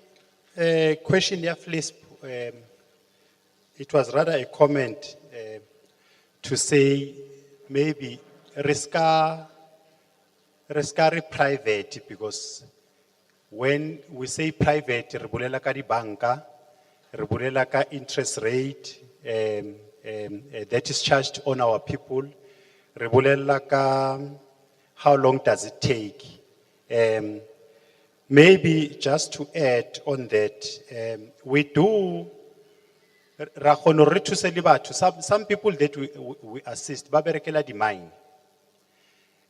question here, please. It was rather a comment to say maybe riska private, because when we say private, re bolela ka di banka, re bolela ka interest rate, that is charged on our people. Re bolella ka how long does it take? Maybe just to add on that, we do, ra kgona hore re thuse le batho. Some people that we assist, ba berekela di mine.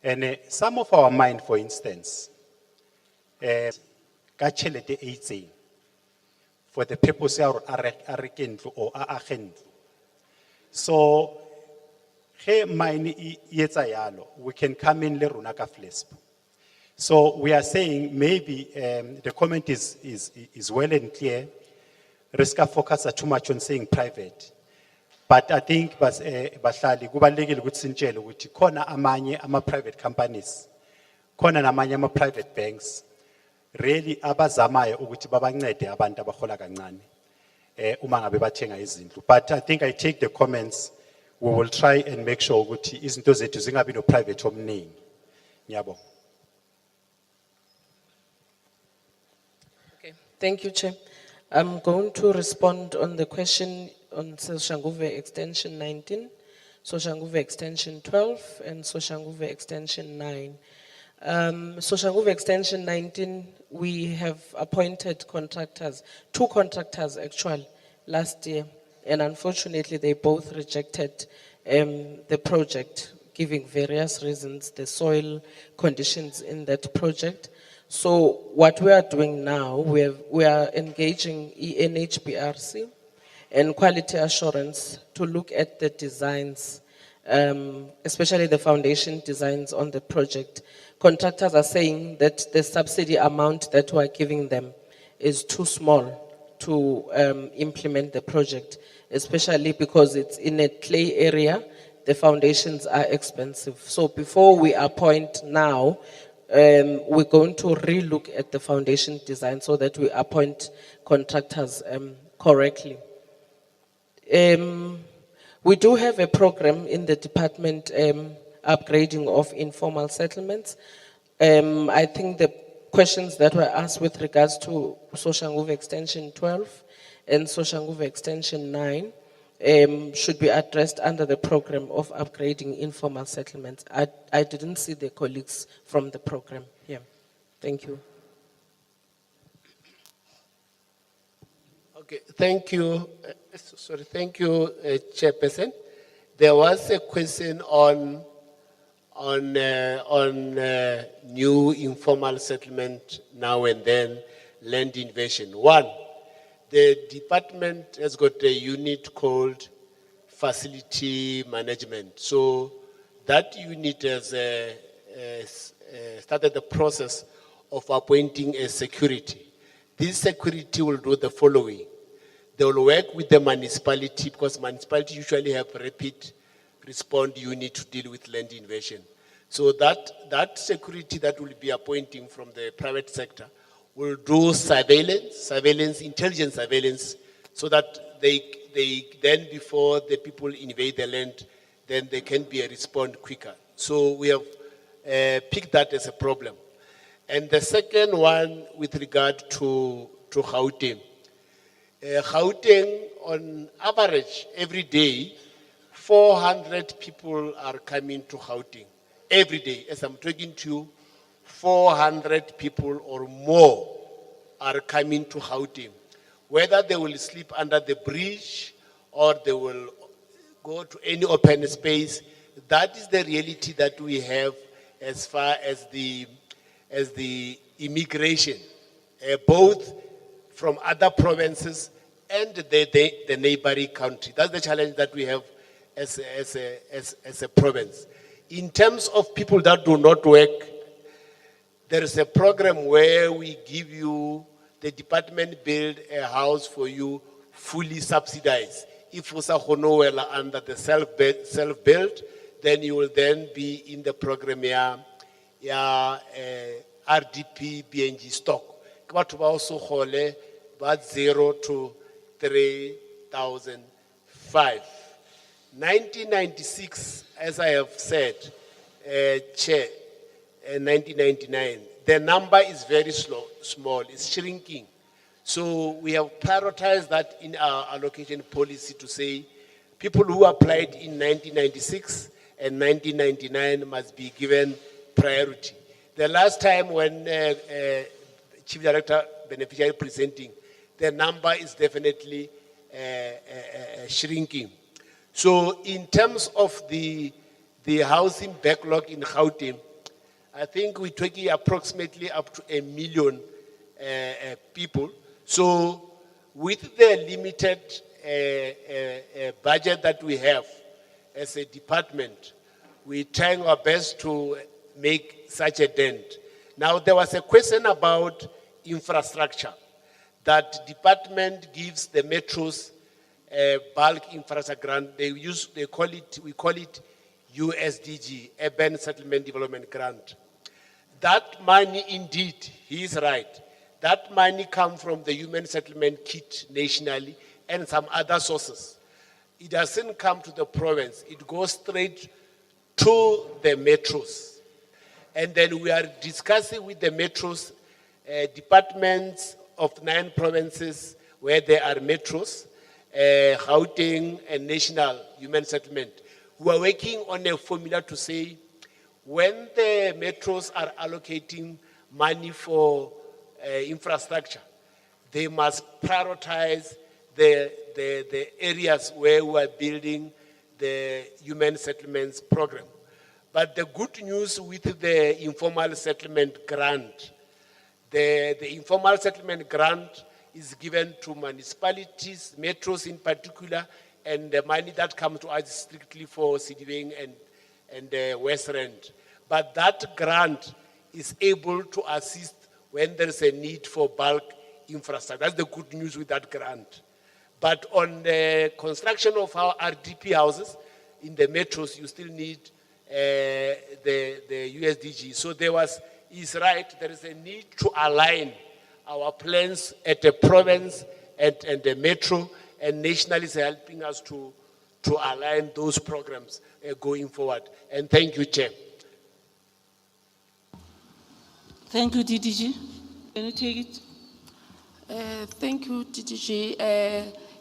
And some of our mine, for instance, ka tjhelete e itseng, for the purpose ya hore a reke ntlo or a age ntlo. So, ge mine e etsa yalo, we can come in le rona ka FLISP. So we are saying maybe the comment is well and clear. Risk focus too much on saying private. But I think bahlali kubalekile ukuthi sintshele ukuthi khona amanye ama private companies, khona namanye ama private banks really abazamayo ukuthi babancede abantu abahola kancane uma ngabe bathenga izindlu. But I think I take the comments. We will try and make sure ukuthi izinto zethu zingabi no private omningi. Ngiyabonga. Thank you, Chair. I'm going to respond on the question on Soshanguve Extension 19, Soshanguve Extension 12, and Soshanguve Extension 9. Soshanguve Extension 19, we have appointed contractors, 2 contractors actually, last year, and unfortunately they both rejected the project, giving various reasons, the soil conditions in that project. So what we are doing now, we are engaging ENHBRC and quality assurance to look at the designs, especially the foundation designs on the project. Contractors are saying that the subsidy amount that we are giving them is too small to implement the project, especially because it's in a clay area, the foundations are expensive. So before we appoint now, we're going to relook at the foundation design so that we appoint contractors correctly. We do have a program in the department upgrading of informal settlements. I think the questions that were asked with regards to Soshanguve Extension 12 and Soshanguve Extension 9 should be addressed under the program of upgrading informal settlements. I didn't see the colleagues from the program here. Thank you. Okay, thank you. Thank you, Chairperson. There was a question on new informal settlement now and then, land invasion. One, the department has got a unit called facility management. So that unit has started the process of appointing a security. This security will do the following. They will work with the municipality because municipality usually have rapid response unit to deal with land invasion. So that security that will be appointing from the private sector will do surveillance, intelligence surveillance, so that they then before the people invade the land, then they can be a response quicker. So we have picked that as a problem. And the second one with regard to Gauteng. Gauteng, on average, every day, 400 people are coming to Gauteng. Every day, as I'm talking to you, 400 people or more are coming to Gauteng. Whether they will sleep under the bridge or they will go to any open space, that is the reality that we have as far as the immigration, both from other provinces and the neighboring country. That's the challenge that we have as a province. In terms of people that do not work, there is a program where we give you, the department build a house for you fully subsidized. If you are under the self-built, then you will then be in the program RDP BNG stock. What also about 0 to 3,005. 1996, as I have said, Chair, 1999, the number is very small, it's shrinking. So we have prioritized that in our allocation policy to say People who applied in 1996 and 1999 must be given priority. The last time when Chief Director Beneficiary presenting, the number is definitely shrinking. So in terms of the housing backlog in Gauteng, I think we're talking approximately up to 1 million people. So with the limited budget that we have as a department, we're trying our best to make such a dent. Now, there was a question about infrastructure, that department gives the metros bulk infrastructure grant. We call it USDG, Urban Settlement Development Grant. That money, indeed, he is right. That money comes from the Human Settlement Kit nationally and some other sources. It doesn't come to the province. It goes straight to the metros. And then we are discussing with the metros, departments of 9 provinces where there are metros, Gauteng and National Human Settlement. We are working on a formula to say, when the metros are allocating money for infrastructure, they must prioritize the areas where we are building the human settlements program. But the good news with the informal settlement grant, the informal settlement grant is given to municipalities, metros in particular, and the money that comes to us is strictly for Sidibeng and West Rand. But that grant is able to assist when there is a need for bulk infrastructure. That's the good news with that grant. But on the construction of our RDP houses in the metros, you still need the USDG. So he's right, there is a need to align our plans at the province and the metro, and nationally is helping us to align those programs going forward. And thank you, Chair. Thank you, DDG. Can you take it? Thank you, DDG.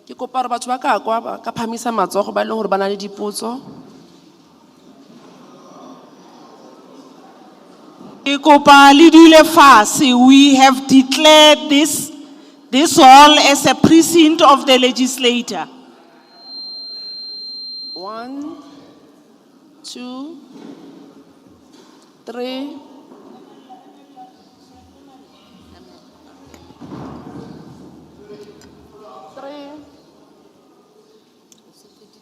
Ke kopa hore batho ba ka kwa ba ka phamisa matsogo ba e leng hore ba na le dipotso. Ke kopa le dule fatshe. We have declared this hall as a precinct of the legislator. 1, 2, 3.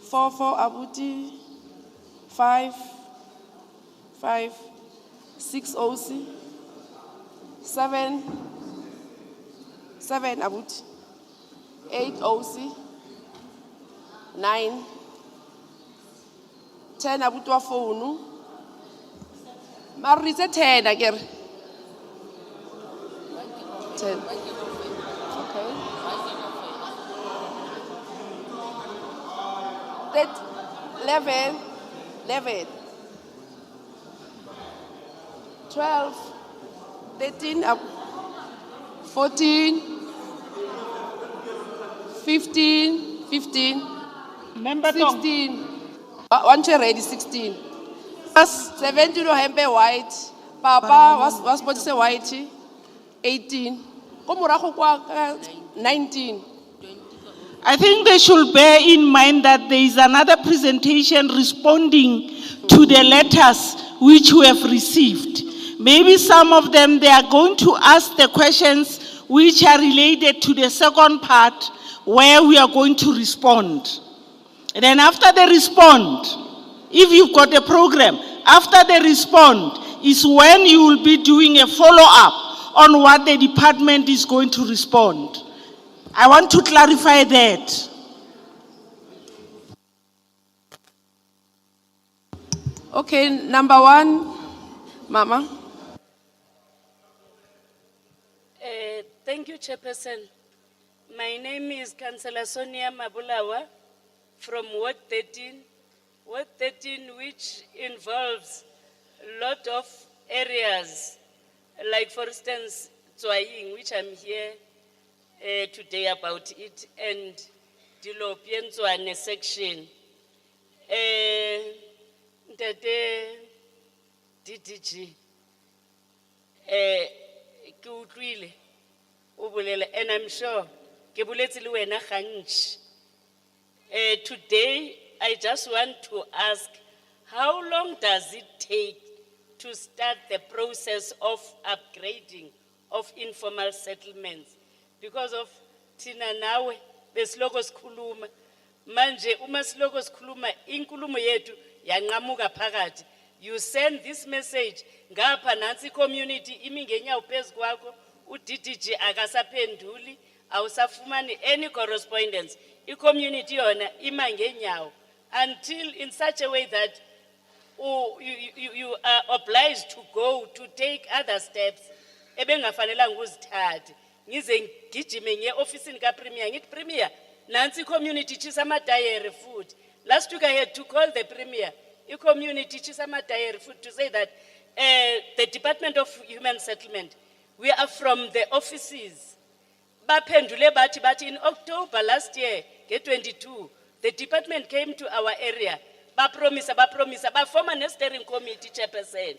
Four Abuti, 5, 6 OC, 7 Abuti, 8 OC, 9, 10 Abuti wa phone. Mari tse 10 akere. 10. Okay. 11, 12, 13, 14, 15, Member 16. One chair ready, 16. 17 hempe white. Papa was supposed to say white. 18. Komurago kwa 19. I think they should bear in mind that there is another presentation responding to the letters which we have received. Maybe some of them, they are going to ask the questions which are related to the second part where we are going to respond. And then after they respond, if you've got a program, after they respond is when you will be doing a follow-up on what the department is going to respond. I want to clarify that. Okay, number 1, Mama. Thank you, Chairperson. My name is Councillor Sonia Mabulawa from Ward 13. Ward 13, which involves a lot of areas, like for instance, Tshwane, which I'm here today about it, and Tshwane section. Ntate DDG, ke utlwile o bolela, and I'm sure ke boletse le wena gantši. Today, I just want to ask, how long does it take to start the process of upgrading of informal settlements? Because of Tina nawe, besiloko sikhuluma, manje uma siloko sikhuluma, inkulumo yetu yanqamuka phakathi. You send this message, ngapha nansi community imi ngenyawo phezu kwakho, uDDG akasaphenduli, awusafumani any correspondence. I-community yona ima ngenyawo until in such a way that you are obliged to go to take other steps ebengafanelanga uzithathe. Ngize ngigijime ngiye ofisini kaPremier ngithi Premier nansi community chisa amadayeri futhi. Last week I had to call the Premier, i-community chisa amadayeri futhi, to say that the Department of Human Settlement, we are from the offices. Baphendule bathi in October last year, K22, the department came to our area. Ba promise, ba form a steering committee chairperson.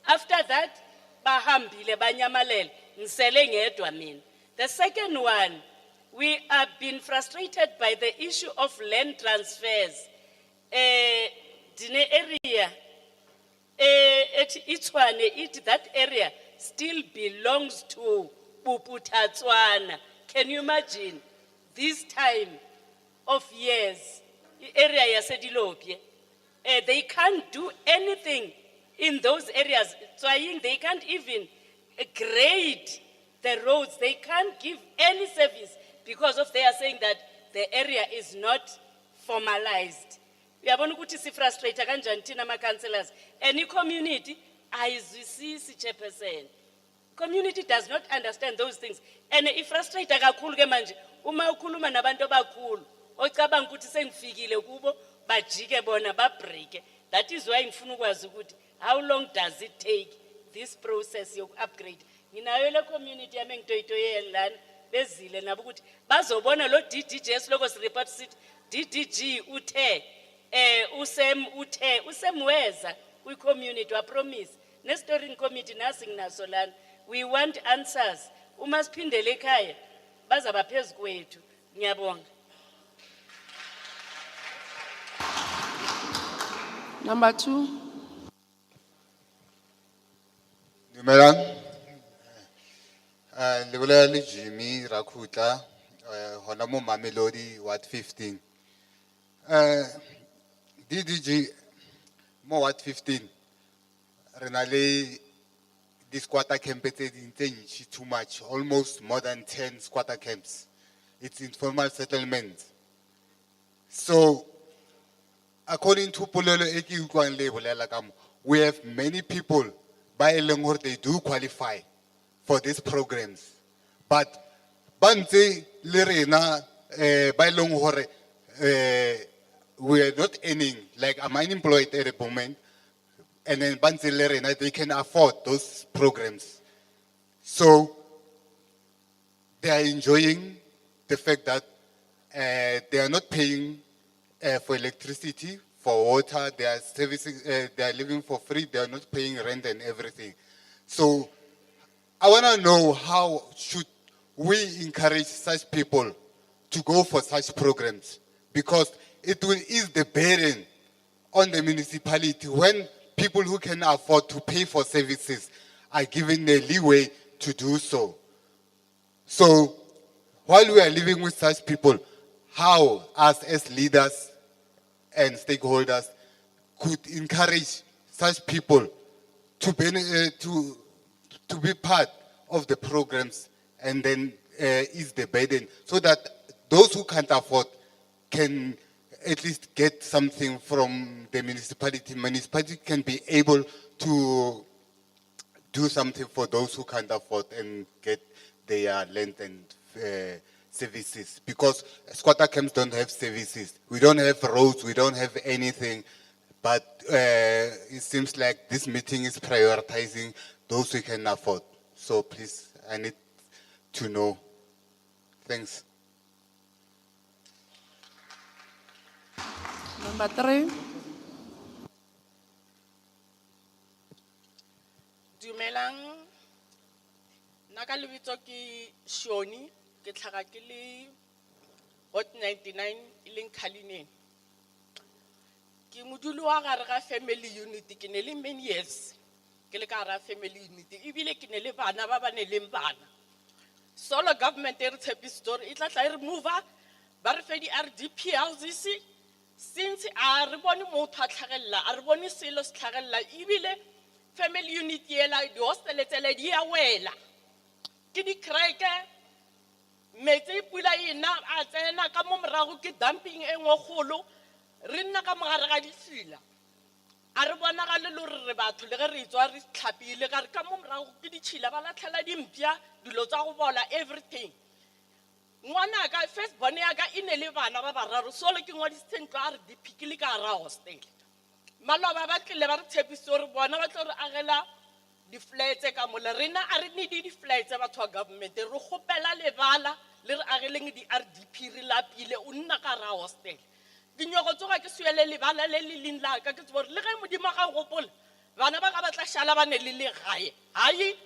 After that, bahambile banyamalele, ngisele ngedwa mina. The second one, we have been frustrated by the issue of land transfers. Dine area, Tshwane, that area still belongs to Tshwane. Can you imagine this time of years, the area yasedilopie, they can't do anything in those areas. So they can't even grade the roads. They can't give any service because of they are saying that the area is not formalized. We are going to see frustrated kanjani ma councillors. Any community, ayizwisisi chairperson. Community does not understand those things. And if frustrated kakhulu ke manje, uma ukhuluma nabantu abakhulu, ocabanga ukuthi sengifikile kubo, bajike bona babreak. That is why ngifuna ukwazi ukuthi how long does it take this process of upgrade? Nginayo le community yami ngitoyitoye lana bezile nabo ukuthi bazobona lo DDG esiloko si report sithi DDG uthe usemweza kwi community wa promise ne steering committee nasi nginaso lana. We want answers. Uma siphindele ekhaya bazaba phezulu kwethu. Ngiyabonga. Number 2. Dumelang. Lebolela le Jimmy Rakutla, hona mo Mamelodi Ward 15. DDG mo Ward 15. Renale this squatter camp is too much, almost more than 10 squatter camps. It's informal settlement. So, according to Polelo Eki Ukwan Label, we have many people by Elengor, they do qualify for these programs. But Banze Lerena by Longhore, we are not earning, like I'm unemployed at the moment. And then Banze Lerena, they can afford those programs. So they are enjoying the fact that they are not paying for electricity, for water, they are servicing, they are living for free, they are not paying rent and everything. So I want to know how should we encourage such people to go for such programs, because it will ease the burden on the municipality when people who can afford to pay for services are given the leeway to do so. So while we are living with such people, how us as leaders and stakeholders could encourage such people to be part of the programs and then ease the burden, so that those who can't afford can at least get something from the municipality. Municipality can be able to do something for those who can't afford and get their land and services. Because squatter camps don't have services. We don't have roads, we don't have anything. But it seems like this meeting is prioritizing those who can afford. So please, I need to know. Thanks. Number 3. Dumelang, naka lebitso ke Shoni, ke tlhaga ke le Hot 99 ileng Khalineng. Ke moduli wa gare ga family unit, ke ne le many years ke le ka gare ga family unit, ebile ke ne le bana ba ba ne leng bana. Solo government e re tshepisitse gore e tla tla e re mover ba re fe di-RDP houses since a re bone motho a tlhagelela, a re bone selo se tlhagelela, ebile family unit ela di-hostele tsele di a wela ke di-crack, metsi pula ena a tsena ka mo morago ke dumping e nngwe kgolo, re nna ka mogare ga ditshila. A re bonagale le gore re batho le ge re tswa re tlhapile ka re ka mo morago ke ditshila ba latlhela dimpya dilo tsa go bola everything. Ngwana ka first born ya ka ine le bana ba bararo solo ke ngwadisitse ntlo a re dipiki le ka ra hostel. Maloba ba tlile ba re tshepisitse gore bona ba tlo re agela di-flats ka mola, rena a re need di-flats batho wa government, re gopela lebala le re ageleng di-RDP re lapile o nna ka ra hostel. Dinyogo tsoga ke suele lebala le le leng la ka ke tsebore le ge modimo ga gopola bana ba ka batla shala ba ne le le gae hai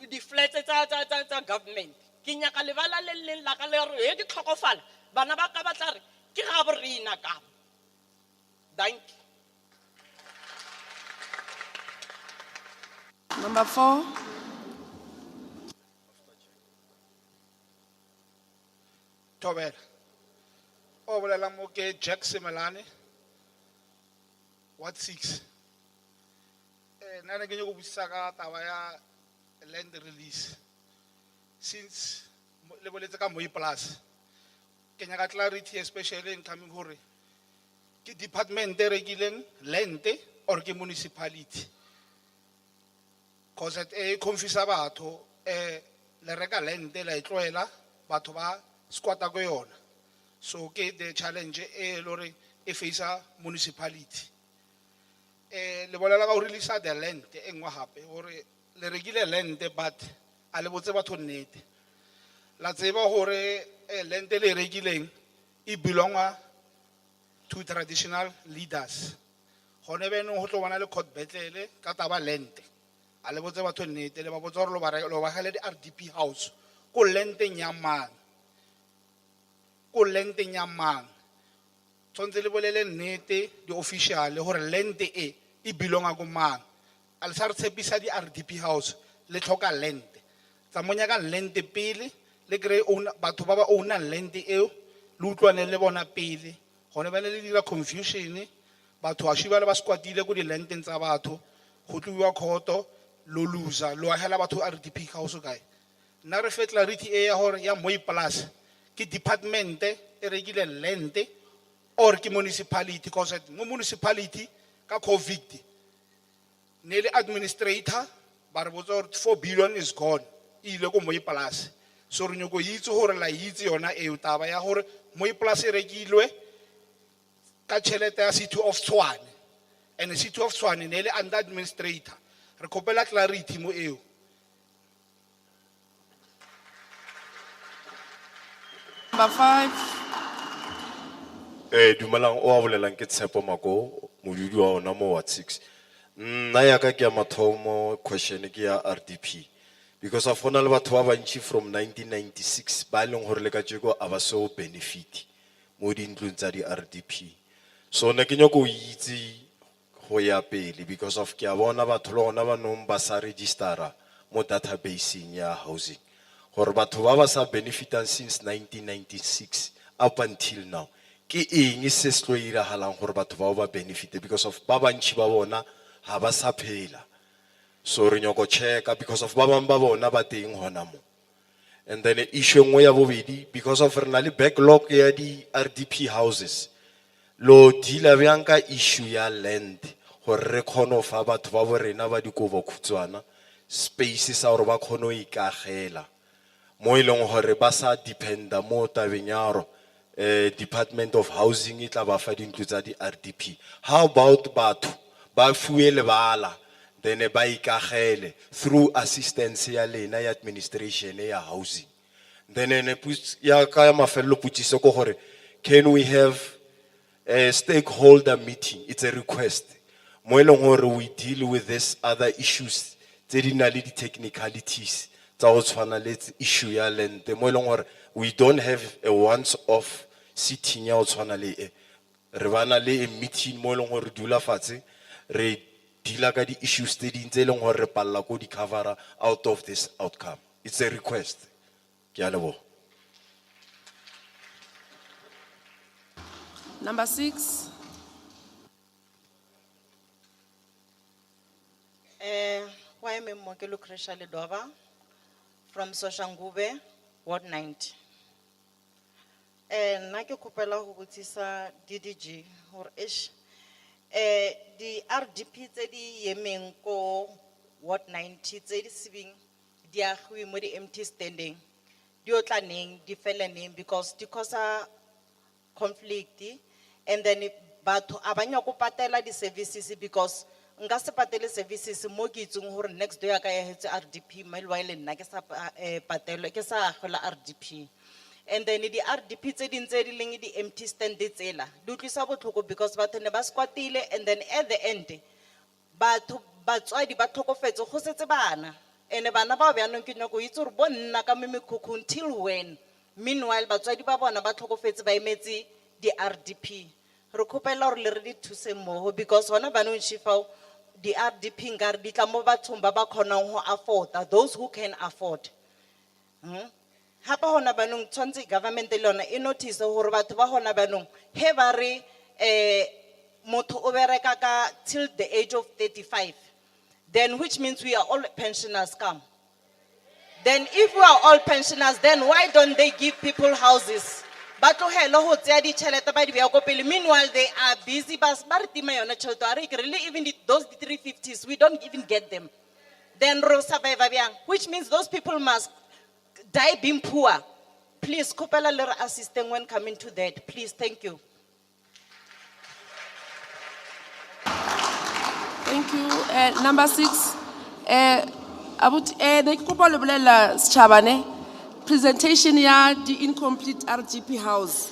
di-flats tsa government. Ke nyaka lebala le leng la ka le re he ke tlhokofala bana ba ka batla re ke ga borena ka. Thank you. Number 4. Tobel. O bolela mo ke Jack Semelane. What 6? Nana ke nyoko busa ka taba ya land release. Since le boletse ka Moi Plus. Ke nyaka clarity especially in coming hore. Ke department e rekileng land or ke municipality. Cause at a confisa batho le reka land la e tloela batho ba squatta go yona. So ke the challenge e lore e face municipality. Le bolela ka o release the land e ngwa hape hore le rekile land but a le botse batho nnete. La tseba hore land le rekileng e belonga to traditional leaders. Gone beno ho tlo bona le court battle ka taba land. A le botse batho nnete le ba botse hore lo ba gele di-RDP house ko lenteng ya mang. Ko lenteng ya mang. Tshwanetse le bolele nnete di official hore land e belonga go mang. A le sa re tshepisa di-RDP house le tlhoka land. Tsa monya ka land pele le kry batho ba ba owna land eo le utlwane le bona pele. Gone ba le dira confusion batho a shiba le ba squatile go di landeng tsa batho go tluwa khoto lo loser lo hela batho RDP house kae. Nna re fe clarity e ya hore ya Moi Plus ke department e rekile land or ke municipality because mo municipality ka COVID ne le administrator ba re botsa hore 4 billion is gone ile ko Moi Plus. So re nyoko itse hore la itse yona e taba ya hore Moi Plus e rekilwe ka tšhelete ya City of Tshwane and the City of Tshwane ne le under administrator. Re kopela clarity mo eo. Number 5. Dumelang o a bolelang ke Tshepo Mako modudi wa ona mo Ward 6. Nna ya ka ke ya mathomo question ke ya RDP because of hona le batho ba bantši from 1996 ba leng hore le ka tšeko a ba so benefit mo dintlong tsa di RDP. So ne ke nyako itse go ya pele because of ke a bona batho le gona ba nong ba sa registera mo databaseng ya housing gore batho ba ba sa benefitan since 1996 up until now ke eng se se tlo iragalang gore batho ba ba benefite because of ba bantši ba bona ha ba sa phela. So re nyoko checka because of ba bang ba bona ba teng hona mo. And then issue nngwe ya bobedi because of re na le backlog ya di RDP houses lo dila bjang ka issue ya land gore re kgone fa batho ba borena ba dikobo khutswana space sa gore ba kgone o ikagela mo ileng gore ba sa dependa mo tabeng ya ro Department of Housing itla ba fa dintlo tsa di RDP. How about batho ba fuele bala then ba ikagele through assistance ya lena ya administration ya housing. Then ya ka ya mafelo putsiso ko gore can we have a stakeholder meeting? It's a request. Mo eleng gore we deal with this other issues tse di na le di technicalities tsa go tshwana le issue ya land mo e leng gore we don't have a once off sitting ya go tshwana le e. Re bana le a meeting mo e leng gore re dula fatshe re deala ka di issues tse ding tse e leng gore re palla ko di covera out of this outcome. It's a request. Ke a leboha. Number 6. Why am I Lucretia Ledova from Soshanguve, Ward 90. Na ke kopela ho botsisa DDG hore di RDP tse di yemeng ko Ward 90 tse di sibing di agwe mo di empty standing di otla neng di fela neng because di causa conflict and then batho abanya go patela di services because nga se patele services mo ke itseng hore next day ka ya hetse RDP mailwaile nna ke sa patelo ke sa gola RDP and then di RDP tse ding tse di leng di empty stand tsela di utlwisa botlhoko because batho ne ba squatile and then at the end batho batswadi ba tlhokofetse go setse bana ene bana ba ba nang ke nyako itse re bonna ka memekhukhu until when meanwhile batswadi ba bona ba tlhokofetse ba emetse di RDP re khopela re le re di thuse mo because hona bana ntshifao di RDP ngar di tla mo bathong ba ba khonang ho afford those who can afford hapa hona banong tshwantse government le yona e notice hore batho ba hona banong he ba re motho o bereka ka till the age of 35 then which means we are all pensioners come. Then if we are all pensioners, then why don't they give people houses? Meanwhile, they are busy, but really even those 350s, we don't even get them. Then which means those people must die being poor. Please, Kopela little assistant when coming to that. Please, thank you. Thank you. Number 6. Ne ke kopa le bolela Tshwane presentation ya the incomplete RGP house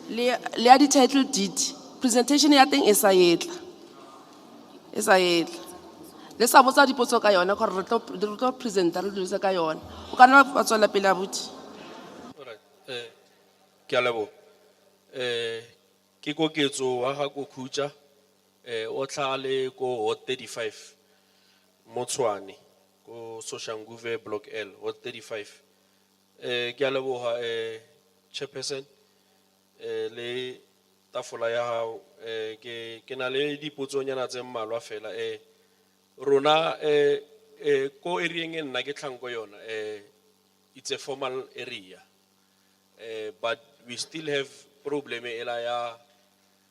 le ya di title deed presentation ya teng e sa etla le sa botsa dipotso ka yona gore re tlo presenta re dulisa ka yona o kana ba tswela pele abuti. Alright, ke a leboha. Ke koketso wa ga go khutsa o tlhale ko Ward 35 mo Tshwane ko Soshanguve Block L Ward 35 ke a leboha Chairperson le tafola ya hao ke na le dipotsonyana tse mmalwa fela rona ko area e nna ke tlhang ko yona it's a formal area but we still have problem ela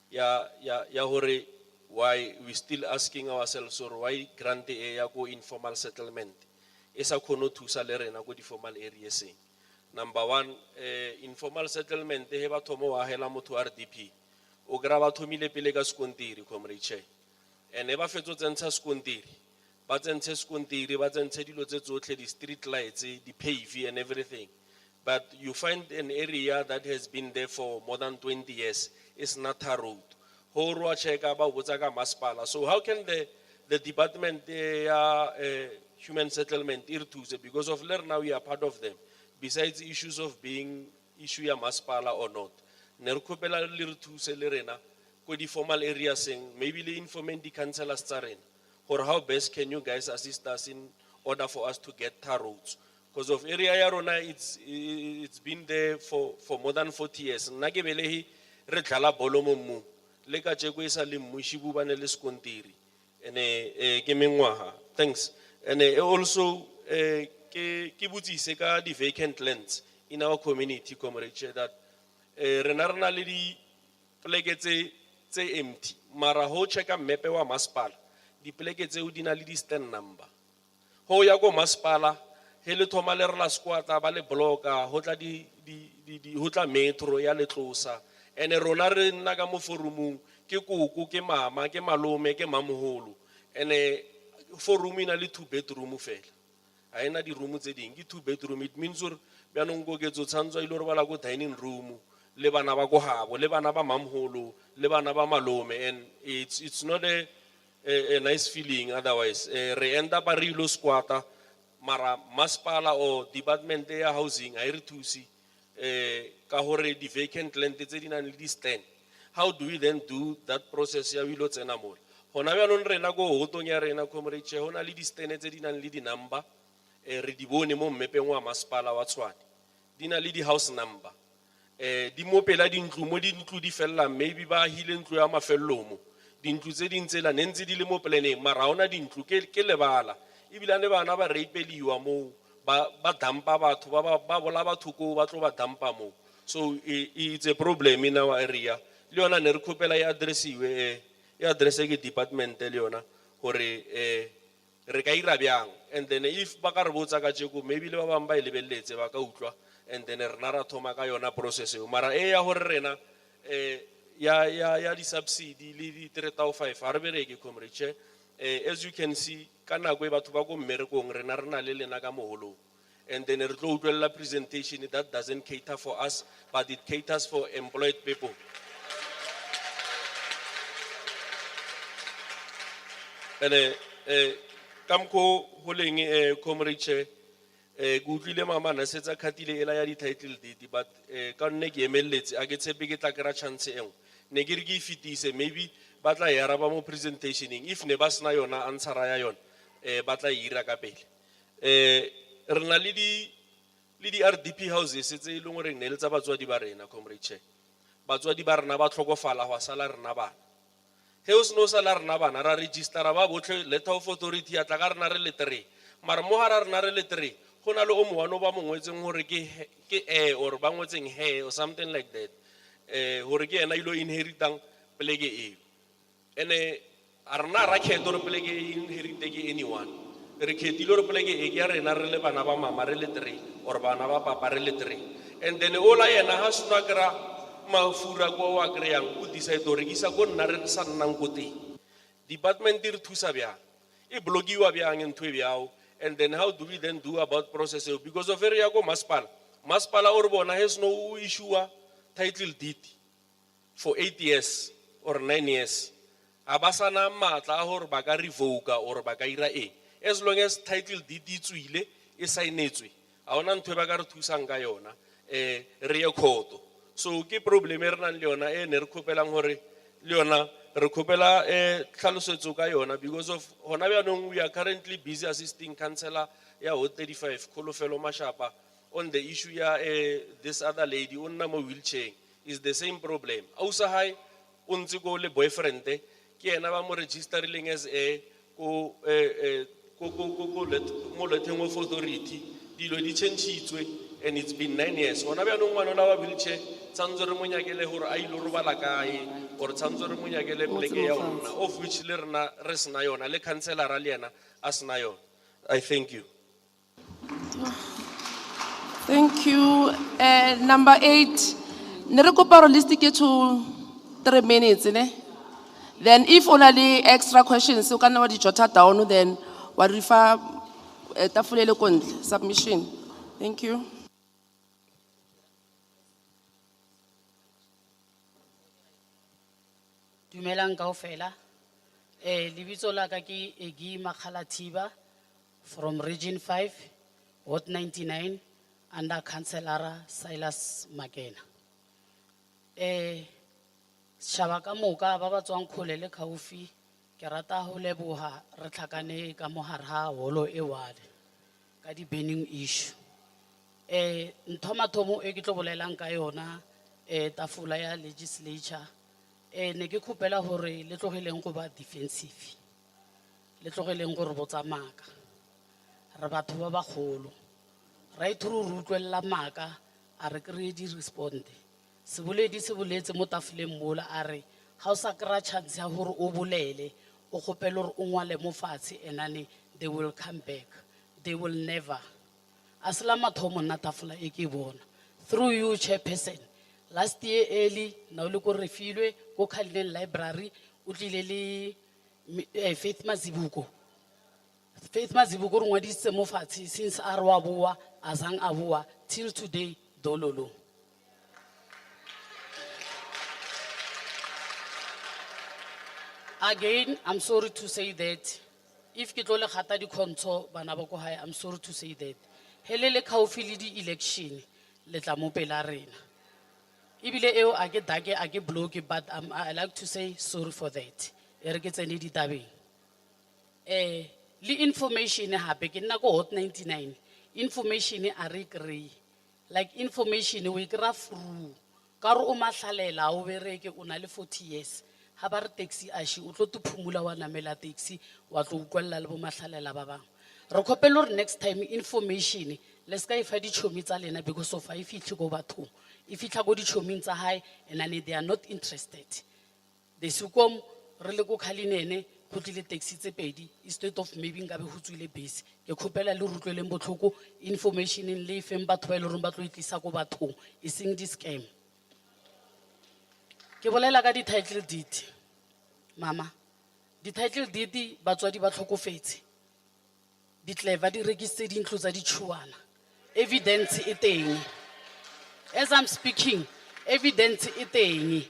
ya hore why we still asking ourselves or why grant ya go informal settlement esa khono thusa le rena go di formal areas. Number 1 informal settlement he ba thomo wa hela motho RDP o gra ba thomile pele ka skontiri comrade chair ene ba fetso tsentsha skontiri ba tsentshe skontiri ba tsentshe dilo tse tsotlhe di street lights di pave and everything but you find an area that has been there for more than 20 years is not a road. So how can the department human settlement because of learn now we are part of them besides issues of being issue ya maspala or not nerukopela le thuse le rena ko di formal areas maybe le informant the councillors tsa rena or how best can you guys assist us in order for us to get tar roads because of area ya rona it's been there for more than 40 years nna ke belehi re tlala bolo mo mmu le ka tsheko isa le mmushibu bane le skontiri ene ke mengwaha thanks and also ke butsise ka di vacant lands in our community comrade that rena le di pleke tse empty mara ho checka map wa maspala di pleke tse o dina le di stand number ho ya go maspala he le thoma le rela squata ba le blocka ho tla di ho tla metro ya le tlosa ene rona re nna ka mo forumong ke koko ke mama ke malome ke mamoholo ene forum ina le 2 bedroom fela ha ena di room tse ding ke 2 bedroom it means ur byanong go ketso tsantswa ile re bala go dining room le bana ba go habo le bana ba mamoholo le bana ba malome and it's not a a nice feeling otherwise. Re end up a real squatter, mara maspala or department ya housing, I retusi, kahore di vacant land, tse di nang le di stand. How do we then do that process ya wilo tsena mo? Hona byanong rena go hotong ya rena comrade che hona le di stand tse di nang le di number, re di bone mo mmepeng wa maspala wa Tshwane. Di na le di house number. Di mo pela dintlu mo dintlu di fella maybe ba hile ntlu ya mafello mo. Dintlu tse di ntsela ne ntse di le mo planeng mara ona dintlu ke lebala. Ibilane bana ba rapeliwa mo ba dampa batho ba bola batho ko ba tlo ba dampa mo. So it's a problem in our area. Leona ne re khopela ya addressiwe ya address ke department le yona hore re ka ira byang, and then if ba ka re botsa ka tsheko maybe le ba bang ba e lebelletse ba ka utlwa, and then rena ra thoma ka yona process e mara ya hore rena ya di subsidy le di 3005 ha re bereke comrade che. As you can see kana go batho ba go mmerekong rena rena le lena ka moholo, and then re tlo utlwela presentation that doesn't cater for us but it caters for employed people. And kamko holeng comrade che go utlwile mama na setsa khatile ela ya di title deed, but ka nne ke emelletse a ke tshepe ke tla kra chance engwe ne ke re ke fitise maybe ba tla ya raba mo presentationing if ne ba sna yona answer ya yona ba tla ira ka pele. Re na le di RDP houses tse e leng gore ne le tsa batswadi ba rena comrade che. Batswadi ba rena ba tlhokofala go sala rena bana. He o sno sala rena bana ra registera ba botlhe letter of authority ya tla ka rena re le 3 mara mo ha ra rena re le 3 gona le o mo wano ba mongwetseng gore ke or ba ngwetseng he or something like that, gore ke ena ilo inheritang pleke e ene arna ra khetho re pleke inherite ke anyone re khethile re pleke e ke ya rena re le bana ba mama re le 3 or bana ba papa re le 3, and then ola yena ha suna kra mafura go wa kreyang o decide gore ke sa go nna re sa nnang go teng department re thusa bya e blokiwa byang ntwe byao. And then how do we then do about process? Because of area go maspala or bona has no issue title deed for 8 years or 9 years. Abasana matla hor baka revoke or baka ira as long as title deed itswile e signetswe a ona ntwe ba ka re thusang ka yona re ye khoto. So ke problem e re nang le yona ne re khopelang hore le yona re khopela tlhalosetso ka yona because of hona byanong we are currently busy assisting councillor ya Ward 35 Kholofelo Mashapa on the issue ya this other lady on na mo wheelchair is the same problem. Ausa hai o ntse go le boyfriend ke ena ba mo registerileng as ko mo leteng of authority dilo di changitswe and it's been 9 years. Hona byanong ngwana la wa wheelchair tsanzo re mo nyakele hore a ilo ro bala kae or tsanzo re mo nyakele pleke ya ona of which le rena re sna yona le councillor a le yena a sna yona. I thank you. Thank you. Number 8. Ne re kopa re list ke to 3 minutes ne. Then if only extra questions you can wa di jota down then wa refer tafulele kondle submission. Thank you. Dumelang kaofela. Lebitso la ka ke Egi Makhalathiba from Region 5, Ward 99, under Councillor Silas Makena. Shaba ka moka ba ba tswang kgole le khaufi ke rata ho leboha re tlhakane ka mohara ha holo e wale ka di burning issue. Nthomathomo e ke tlo bolelang ka yona tafula ya legislature ne ke khopela hore le tlogeleng go ba defensive, le tlogeleng go re botsa maka re batho ba ba golo right through rutlwella maka a re kry di responde se boledi se boletse mo tafuleng mola a re ha o sa kra chance ya hore o bolele o khopela hore o ngwale mo fatshe enane they will come back, they will never. Asla mathomo na tafula e ke bona through you chairperson. Last year early na o le ko refilwe ko Khalinen library o tlile le Faith Mazibuko re ngwaditse mo fatshe since a re wa boa azang a boa till today dololo. Again, I'm sorry to say that if ke tlo le gata di kontsho bana ba ko hae, I'm sorry to say that. Hele le kaufi le di election le tla mo pela rena. Ibile eo a ke dake a ke block, but I like to say sorry for that. E re ke tsene ditabeng. Le information hape ke nna ko hot 99. Information a re kry. Like information we kra through. Ka re o mahlalela o bereke o na le 40 years. Ha ba re taxi a shi o tlo tuphumula wa namela taxi wa tlo utlwella le bo mahlalela ba bang. Re khopela hore next time information le ska ifa di chomi tsa lena because of I fithle go batho. If itla go di chomi tsa hae and they are not interested. The sukom re le go khalinene go tlile taxi tse pedi instead of maybe ngabe ho tswile base. Ke khopela le rutlweleng botlhoko information le ifeng batho ba ile re ba tlo itlisa go batho e seng di scam. Ke bolela ka di title deed. Mama, di title deed batswadi ba tlhokofetse. Di clever di register di ntlo tsa di Tshwane. Evidence e teng. As I'm speaking, evidence e teng.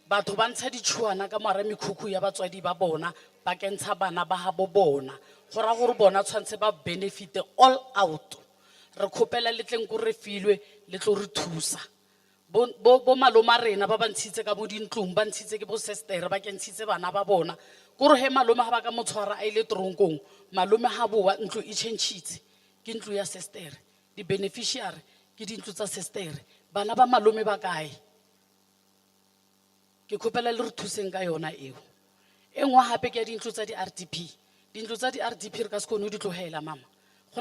Batho ba ntsha di Tshwane ka mara mekhukhu ya batswadi ba bona, ba kentsha bana ba habo bona. Gora gore bona tshwantse ba benefit all out. Re khopela le tleng go re filwe le tlo re thusa. Bo maloma rena ba bantshitse ka bo dintlong ba ntshitse ke bo sister ba kentshitse bana ba bona go re he maloma ha ba ka motshwara a ile tronkong malome ha boa ntlo e changitse ke ntlo ya sister di beneficiary ke dintlo tsa sister bana ba malome ba kae ke khopela le re thuseng ka yona eo engwa hape ke dintlo tsa di RDP dintlo tsa di RDP re ka se kone di tlohela mama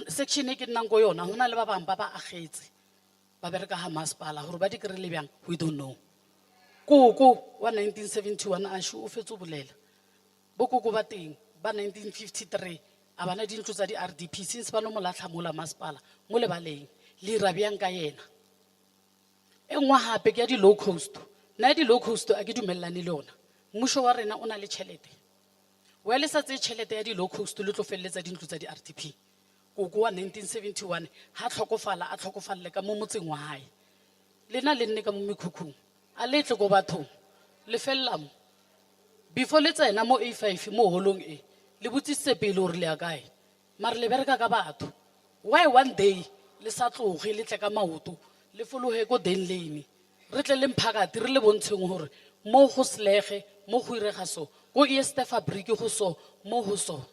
section e ke nnang go yona hona le ba bang ba ba agetse ba bereka ha masepala hore ba di kry le bjang we don't know. Koko wa 1971 a shu o fetso bolela bo koko ba teng ba 1953 a bana dintlo tsa di RDP since ba no molatlha mola masepala mo le baleng le ra bjang ka yena engwa hape ke ya di low cost na di low cost a ke dumellane le yona mmusho wa rena o na le tšhelete wa le sa tse tšhelete ya di low cost le tlo felletsa dintlo tsa di RDP. Koko wa 1971 ha tlhokofala a tlhokofalle ka mo motseng wa hae lena le nne ka mo mekhukhung a le tle go batho le fellam before le tsena mo A5 mo holong e le botsitse pele hore le ya kae mara le bereka ka batho why one day le sa tloge le tle ka maoto le fologe go den lane re tle le mphakati re le bontsheng hore mo go slege mo go irega so go Easter fabric go so mo go so.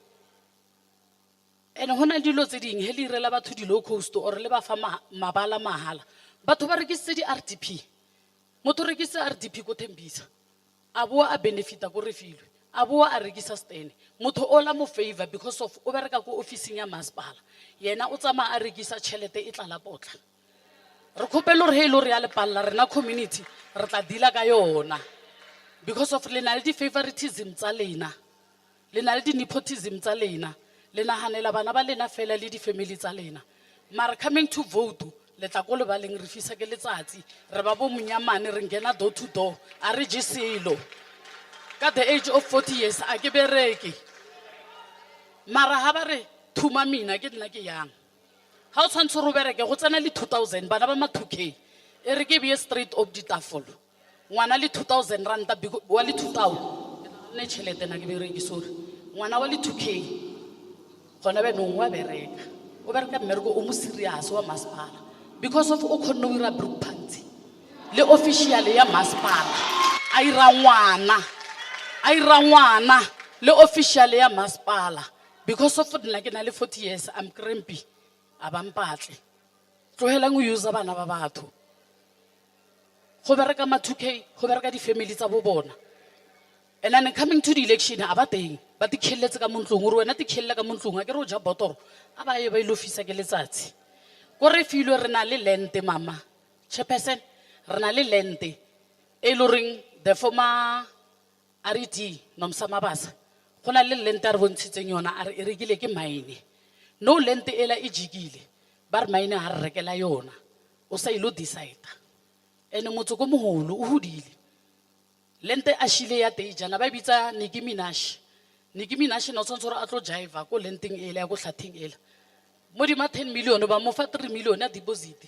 And hona dilo tse ding he le irela batho di low cost or le ba fa mabala mahala batho ba rekise di RDP motho rekise RDP go Thembisa a boa a benefita go refilwe a boa a rekisa stand motho o la mo favor because of o bereka go officing ya masepala yena o tsama a rekisa tšhelete e tla la potla re khopela re he lo re ya le palla rena community re tla dila ka yona because of lena le di favoritism tsa lena lena le di nepotism tsa lena le nahanela bana ba lena fela le di family tsa lena mara coming to vote le tla go le ba leng re fisa ke letsatsi re ba bo monyamane re ngena door to door a re jisilo ka the age of 40 years a ke bereke mara ha ba re thuma mina ke nna ke yang ha o tshwantse ro bereke go tsena le 2000 bana ba ma 2k e re ke be straight of ditafolo ngwana le 2000 ranta wa le 2000 ne tšhelete na ke bereke sorry ngwana wa le 2k gona be no wa bereka o bereka mmereko o mo serious wa masepala because of o khonno ira brook panti le official ya masepala a ira ngwana le official ya masepala because of nna ke na le 40 years I'm crampy abampatle tlohelang o use bana ba batho go bereka ma 2k go bereka di family tsa bo bona and then coming to the election aba teng ba ti khelletse ka montlong ore wena ti khella ka montlong a ke ro ja botoro aba ye ba ile ofisa ke letsatsi go re filwe re na le lente mama Chairperson re na le lente e loring the former RD Nomsamabasa go na le lente a re bontshitseng yona a re e rekile ke mine no lente ela e jikile ba re mine ha re rekela yona o sa ilo decide ene motho go moholo o hodile lente a shile ya tejana ba bitsa Nicki Minaj no tshwantse gore a tlo jive ko lenteng ele ya go hlatheng ele mo di ma 10 million ba mo fa 3 million ya deposit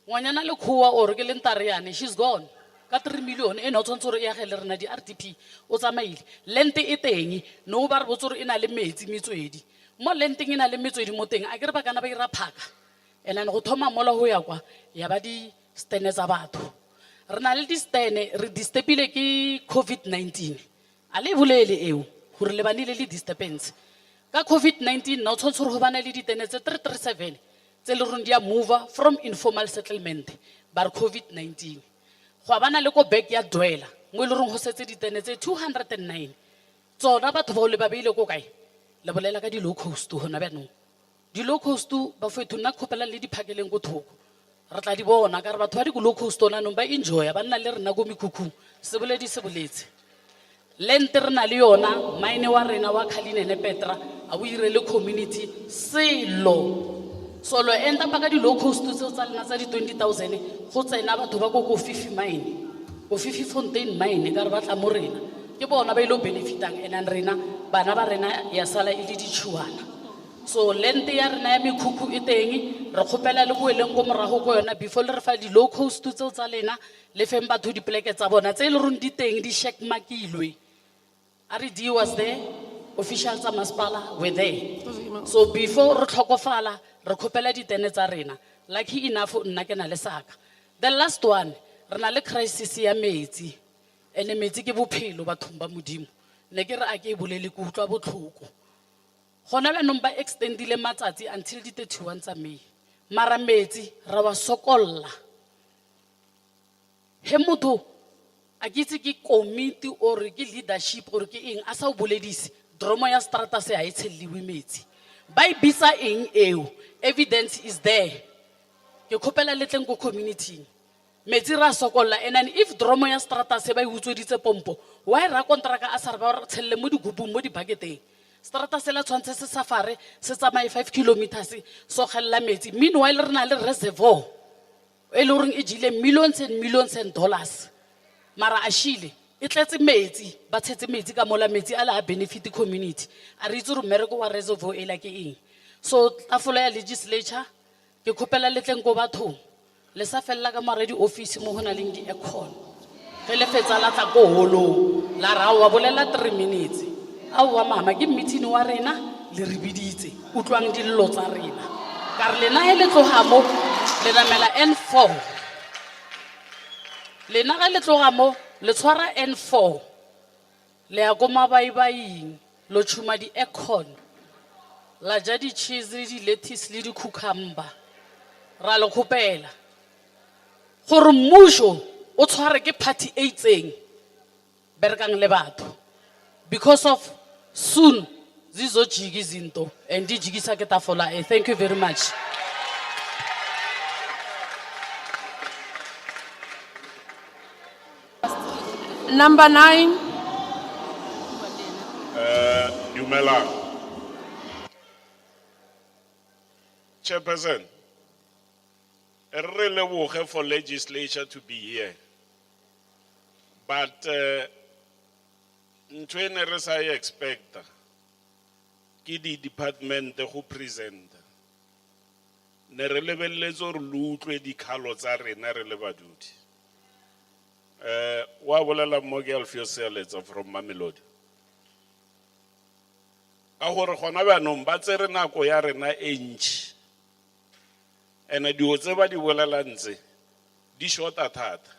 ngwanyana le khuwa or ke lentare yane she's gone ka 3 million ene o tshwanetse gore e agele rena di-RDP o tsamaile lente e teng no ba re botse gore e na le metsi metswedi mo lenteng e na le metswedi mo teng a ke re ba kana ba ira phaka and then go thoma mola ho ya kwa ya ba di-stene tsa batho re na le di-stene re disturbile ke COVID-19 a le bolele eo gore le banile le disturbance ka COVID-19 na o tshwanetse gore go bana le ditene tse 337 tse le reng di a move from informal settlement ba re COVID-19 go bana le ko back ya dwela mo le reng go setse ditene tse 209 tsona batho ba le ba beile ko kae le bolela ka di low cost hona ba no di low cost ba fethu nna khopela le di phakeleng go thoko re tla di bona ka re batho ba di go low cost ona no ba enjoy ba nna le rena go mikhukhu se boledi se boletse lente re na le yona mine wa rena wa Khalinene Petra a bo ire le community selo solo enda pa ka di low cost tse tsa lena tsa di 20,000 go tsena batho ba go Fifi mine go Fifi Fontaine mine ka re ba tla mo rena ke bona ba ilo benefitang enan rena bana ba rena ya sala ile di tshwana so lente ya rena ya mikhukhu e teng re khopela le go eleng go morago go yona before le re fa di low cost tse tsa lena le feng batho di pleke tsa bona tse le reng di teng di check makilwe RD was there officials tsa masipala were there so before re tlhokofala re khopela ditene tsa rena lucky enough nna ke na le saka the last one re na le crisis ya metsi ene metsi ke bophelo bathong ba modimo ne ke re a ke bolele ke utlwa botlhoko gona ba nomba extendile matsatsi until di 31 tsa May mara metsi ra wa sokolla he motho a ke itse ke committee or ke leadership or ke eng a sa o boledisi dromo ya strata se a e tsheliwe metsi ba e bitsa eng eo evidence is there ke khopela letleng go community metsi ra sokolla and if dromo ya strata se ba e utsweditse pompo why ra kontraka a sa re ba tshelle mo digubung mo dibaketeng strata se la tshwantse se safare se tsamaye 5 kilometers so gella metsi meanwhile re na le reservoir e le reng e jile millions and millions and dollars mara a shile e tletse metsi ba tshetse metsi ka mola metsi a la benefit community a re itse re mmereko wa reservoir e la ke eng so tafola ya legislature ke khopela letleng go batho le sa fella ka mara di office mo hona leng di aircon ge le fetsa la tla go holo la ra wa bolela 3 minutes a wa mama ke meeting wa rena le re biditse utlwang dillo tsa rena ka re lena le tloga mo le namela N4 lena ga le tloga mo le tshwara N4 le ya go mabaibaing lo tshuma di aircon la ja di cheese di lettuce le di cucumber ra lo khopela gore mmusho o tshware ke party e itseng berekang le batho because of soon zizojika izinto and dijikisa ke tafola thank you very much Number 9. Dumelang. Chairperson, I really work for legislature to be here. But ntwene I expect ki di department who present. Ne re lebelletse gore lo utlwe dikhalo tsa rena re le badudi. Wa bolela mo ke Alfio Sealetsa from Mamelodi. Ka gore gona ba no ba tsere nako ya rena e ntši. Ene di o tseba di bolela ntse di shorta thata.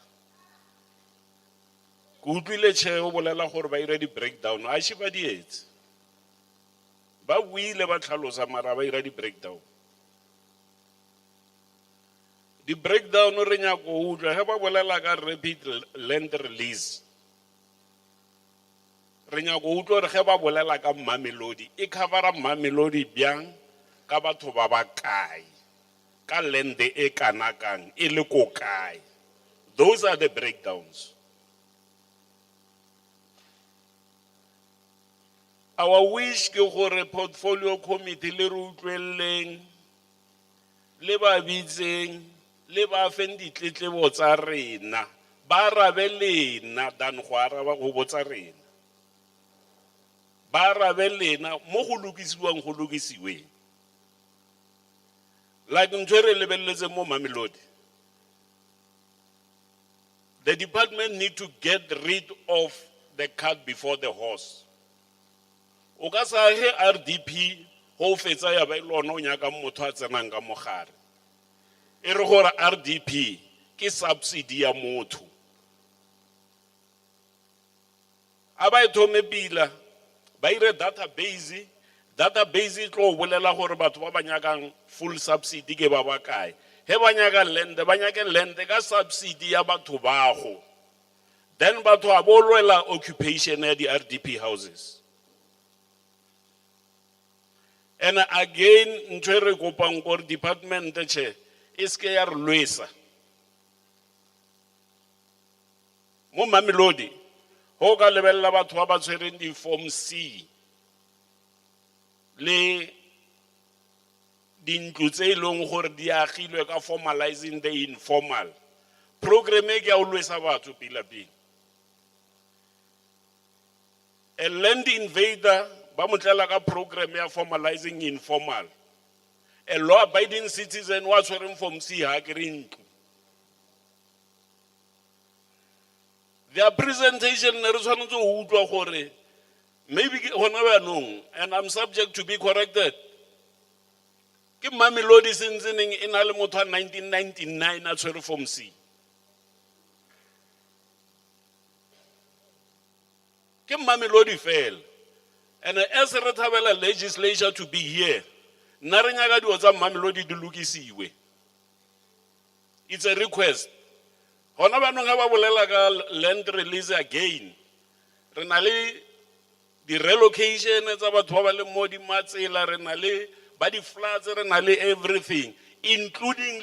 Ke utlwile che o bolela gore ba ira di breakdown a shi ba di etse. Ba buile ba tlhalosa mara ba ira di breakdown. The breakdown re nya go utlwa he ba bolela ka rapid land release re nya go utlwa re ge ba bolela ka Mamelodi e covera Mamelodi bjang ka batho ba ba kae ka land e kana kang e le ko kae. Those are the breakdowns. Our wish ke gore portfolio committee le re utlweleng le ba bitseng le ba fendi tletlebo tsa rena ba rabelena dan go araba go botsa rena ba rabelena mo go lokisiwang go lokisiwe like ntwere lebelletse mo Mamelodi the department need to get rid of the cart before the horse. O ka sa he RDP ho fetsa ya ba ile ona o nyaka motho a tsenang ka mogare. E re gore RDP ke subsidy ya motho. Aba e thome pila ba ire database e tlo bolela gore batho ba ba nyakang full subsidy ke ba ba kae. He ba nyaka land ka subsidy ya batho ba go. Then batho a bolwela occupation ya di RDP houses. And again, ntwere kopang gore department che iske ya rlwesa. Mo Mamelodi ho ka lebella batho ba ba tshwereng di form C le dintlo tse ileng gore di agilwe ka formalizing the informal. Program e ke ya o lwesa batho pila. A land invader ba motlela ka program ya formalizing informal. A law abiding citizen wa tshwereng form C ha ke re ntlo. Their presentation ne re tshwanetse ho utlwa gore maybe hona ba nong, and I'm subject to be corrected. Ke Mamelodi sentsening ina le motho 1999 a tshwere form C. Ke Mamelodi fela. And as re thabela legislature to be here, nna re nyaka dio tsa Mamelodi di lokisiwe. It's a request. Hona ba nong ha ba bolela ka land release again. Re na le di relocation tsa batho ba ba le mo di matsela, re na le ba di floods, re na le everything, including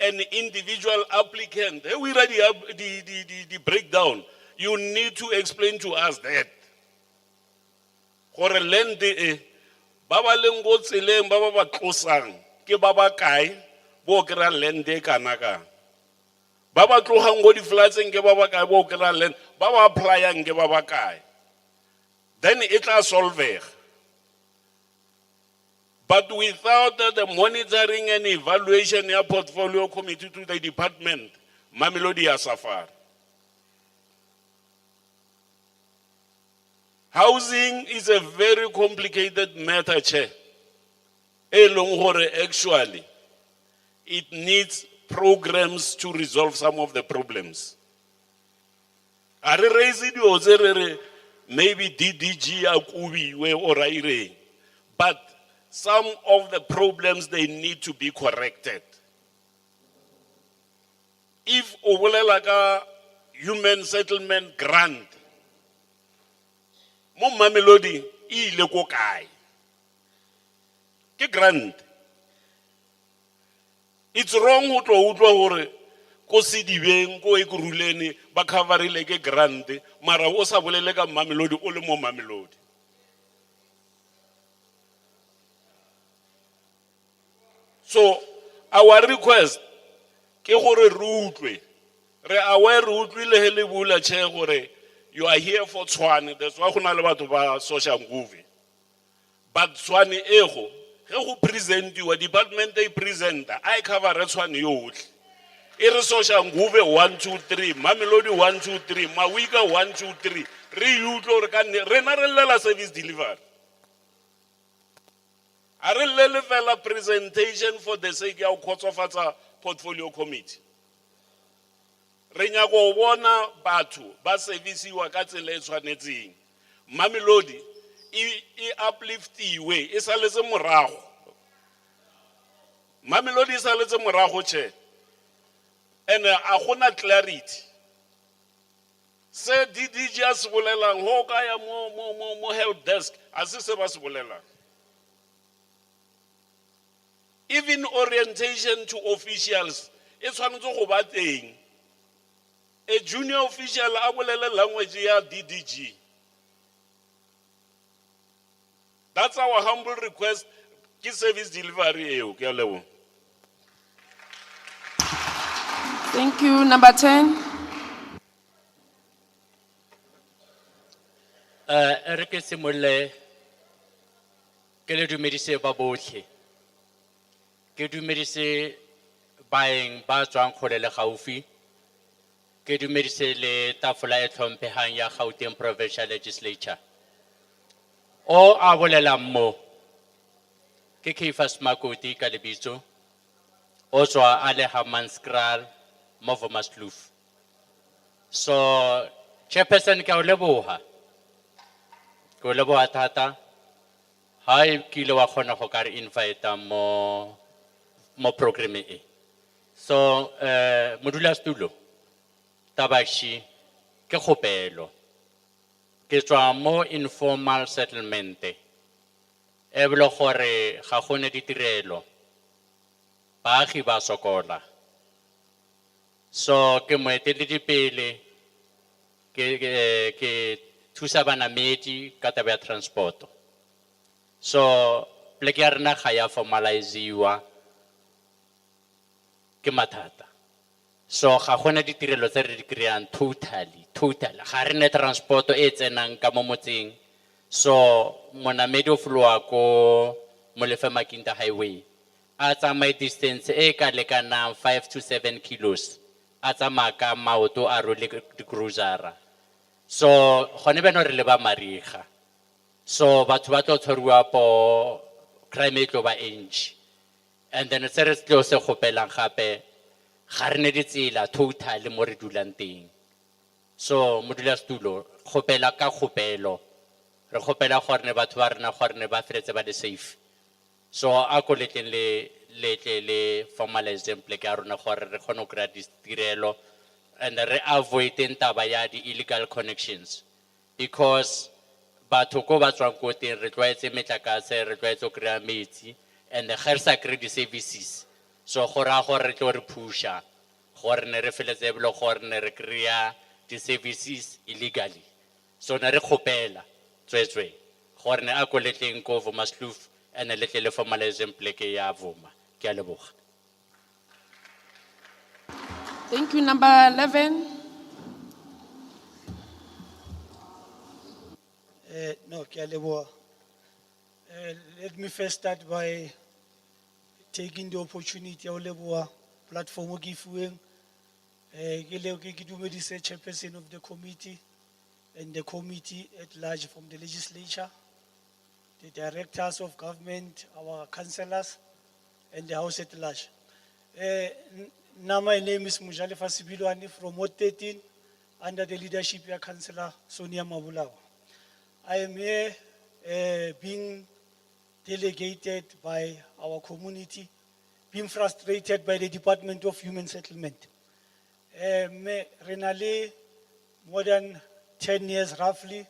an individual applicant. Hey, we ready the breakdown. You need to explain to us that. Gore land ba ba leng go tseleng ba ba tlosang ke ba ba kae bo kra land e kana ka. Ba ba tlogang go di floods ke ba ba kae bo kra land ba ba applyang ke ba ba kae. Then it will solve it. But without the monitoring and evaluation of portfolio committee to the department, Mamelodi has suffered. Housing is a very complicated matter, Chair. Actually, it needs programs to resolve some of the problems. Are raising maybe DDG or Aire, but some of the problems they need to be corrected. If Obolelaga human settlement grant, mo Mamelodi ile ko kae? Ke grant. It's wrong ho tlo utlwa hore ko sidibeng ko ekuruleni ba coverile ke grant mara o sa bolele ka Mamelodi o le mo Mamelodi. So our request ke gore re utlwe re aware re utlwile hele bula che gore you are here for Tshwane, that's why go na le batho ba social movie. But Tshwane ego ge go present you a department they presenter I cover Tshwane yotlhe. Ere social nguve 1 2 3 Mamelodi 1 2 3 Mawika 1 2 3 re utlo re ka re na re lela service delivery. Are le fela presentation for the sake ya go khotsofatsa portfolio committee. Re nya go bona batho ba serviceiwa ka tsela e tshwanetseng. Mamelodi e upliftiwe e saletse morago. Mamelodi e saletse morago che. And a gona clarity. Se DDG a se bolelang ho ka ya mo help desk a se se ba se bolelang. Even orientation to officials e tshwanetse go ba teng. A junior official a bolele language ya DDG. That's our humble request. Ki service delivery eo ke a lebo. Thank you. Number 10. Re ke simolle ke le dumedise ba botlhe. Ke dumedise baeng ba tswang kgole le gaufi. Ke dumedise le tafula e tlhomphehang ya Gauteng Provincial Legislature. O a bolelang mo ke Caiphus Makoti ka lebitso. O tswa a le Hammanskraal mo Womaskloof. So Chairperson ka o leboha. Ke o leboha thata. Ha e kile wa kgona go ka re invite mo programme e. So modulasetulo tabashi ke kgopelo. Ke tswa mo informal settlement. E bile gore ga gone ditirelo. Baagi ba sokola. So ke moeteledipele ke thusa banamedi ka taba ya transport. So pleke ya rena ga ya formaliziwa ke mathata. So ga gona ditirelo tse re di kry-ang totally. Ga re ne transport e tsenang ka mo motseng. So monamedi o foloa ko Molefe-Makinta highway. A tsamaye distance e ka lekanang 5 to 7 kilos. A tsamaya ka maoto a role di cruisera. So gone beno re le ba mariga. So batho ba tlo tshwarwa po crime e tlo ba entši. And then se re tlo se kgopelang gape ga re ne ditsela totally mo re dulang teng. So modulasetulo kgopela ka kgopelo. Re kgopela gore ne batho ba rena gore ne ba feletse ba le safe. So a ko letleng le formalizing pleke ya rona gore re kgone go kry-a ditirelo and re avoideng taba ya di-illegal connections. Because batho ko ba tswang ko teng re tlwaetse metlakase, re tlwaetse go kry-a metsi, and ga re sa kry di-services. So gore a gore re tlo re pusha gore ne re feletse e bile gore ne re kry-a di-services illegally. So ne re kgopela tswetswe gore ne a ko letleng ko Womaskloof and letle le formalizing pleke ya Voma. Ke a leboga. Thank you. Number 11. No, ke a leboha. Let me first start by taking the opportunity ya ho leboha platform o ke fuweng. Ke dumedise Chairperson of the committee and the committee at large from the legislature, the directors of government, our councillors, and the house at large. Now my name is Mujalefa Sibilwani from Ward 13 under the leadership of Councillor Sonia Mabulawa. I am here being delegated by our community, being frustrated by the Department of Human Settlement. Renale, more than 10 years roughly,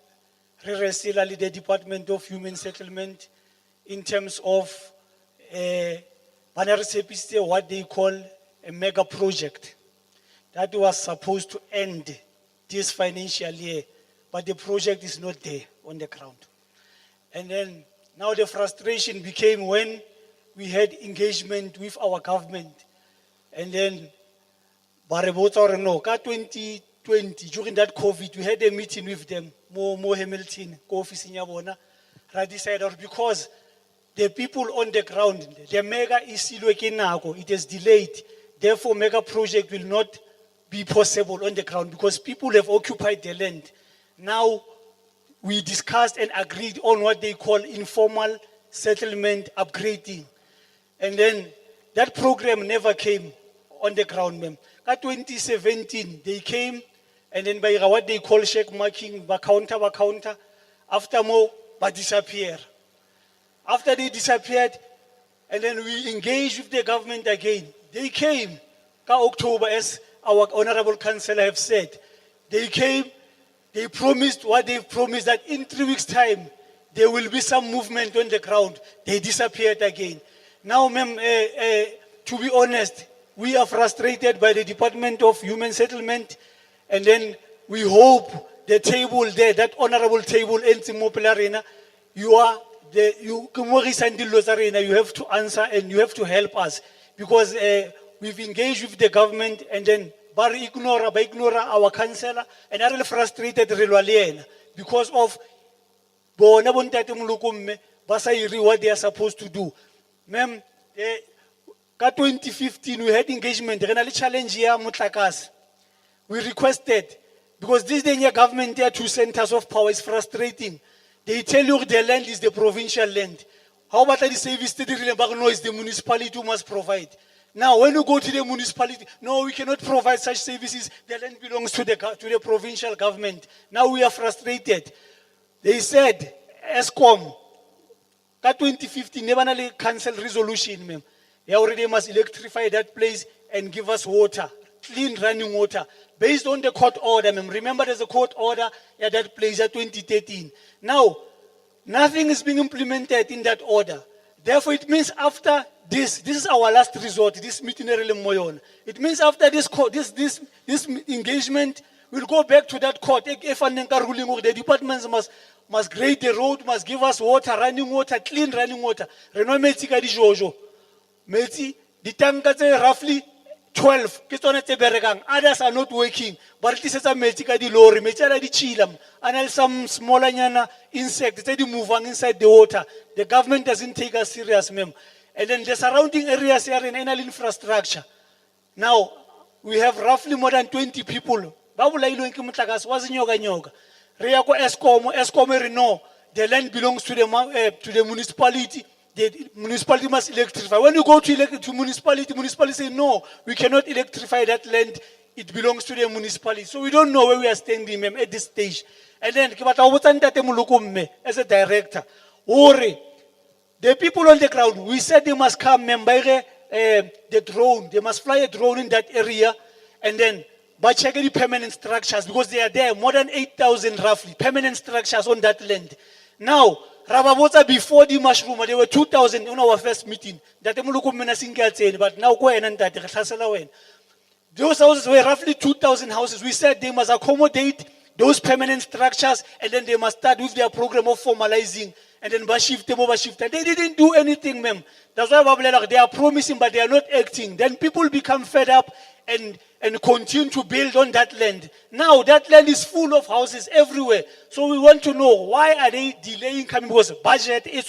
re-resila the Department of Human Settlement in terms of what they call a mega project that was supposed to end this financial year, but the project is not there on the ground. And then now the frustration became when we had engagement with our government. And then, no, 2020, during that COVID, we had a meeting with them, Mo Hamilton, office in Yabona, decided because the people on the ground, the mega is it is delayed. Therefore, mega project will not be possible on the ground because people have occupied the land. Now, we discussed and agreed on what they call informal settlement upgrading. And then that program never came on the ground, ma'am. In 2017, they came, and then by what they call check marking, counter, after more, but disappear. After they disappeared, and then we engaged with the government again. They came, October, as our honorable councillor have said. They came, they promised what they promised, that in 3 weeks' time, there will be some movement on the ground. They disappeared again. Now, ma'am, to be honest, we are frustrated by the Department of Human Settlement, and then we hope the table there, that honorable table, you have to answer and you have to help us, because we've engaged with the government, and then ignore our councillor, and I'm really frustrated because of what they are supposed to do. Ma'am, 2015 we had engagement, challenge here, we requested, because this day your government here, two centers of power is frustrating. They tell you the land is the provincial land. How about the service that is the municipality who must provide? Now, when you go to the municipality, no, we cannot provide such services. The land belongs to the provincial government. Now we are frustrated. They said, ESCOM, 2015, never cancel resolution, ma'am. They already must electrify that place and give us water, clean running water, based on the court order, ma'am. Remember, there's a court order at that place at 2013. Now, nothing is being implemented in that order. Therefore, it means after this is our last resort, this meeting. It means after this engagement, we'll go back to that court. The departments must grade the road, must give us water, running water, clean running water. The tanks are roughly 12. Others are not working. But it is a lorry, and some smaller insects, they move inside the water. The government doesn't take us serious, ma'am. And then the surrounding areas are in infrastructure. Now, we have roughly more than 20 people. ESCOM, the land belongs to the municipality. The municipality must electrify. When you go to municipality say, no, we cannot electrify that land. It belongs to the municipality. So we don't know where we are standing, ma'am, at this stage. And then, as a director, the people on the ground, we said they must come, ma'am, by the drone. They must fly a drone in that area. And then, by checking the permanent structures, because they are there, more than 8,000 roughly, permanent structures on that land. Now, Rababota, before the mushroom, there were 2,000 on our first meeting. But now go ahead and that. Those houses were roughly 2,000 houses. We said they must accommodate those permanent structures, and then they must start with their program of formalizing, and then shift. They didn't do anything, ma'am. That's why they are promising, but they are not acting. Then people become fed up and continue to build on that land. Now that land is full of houses everywhere. So we want to know, why are they delaying coming? Because budget is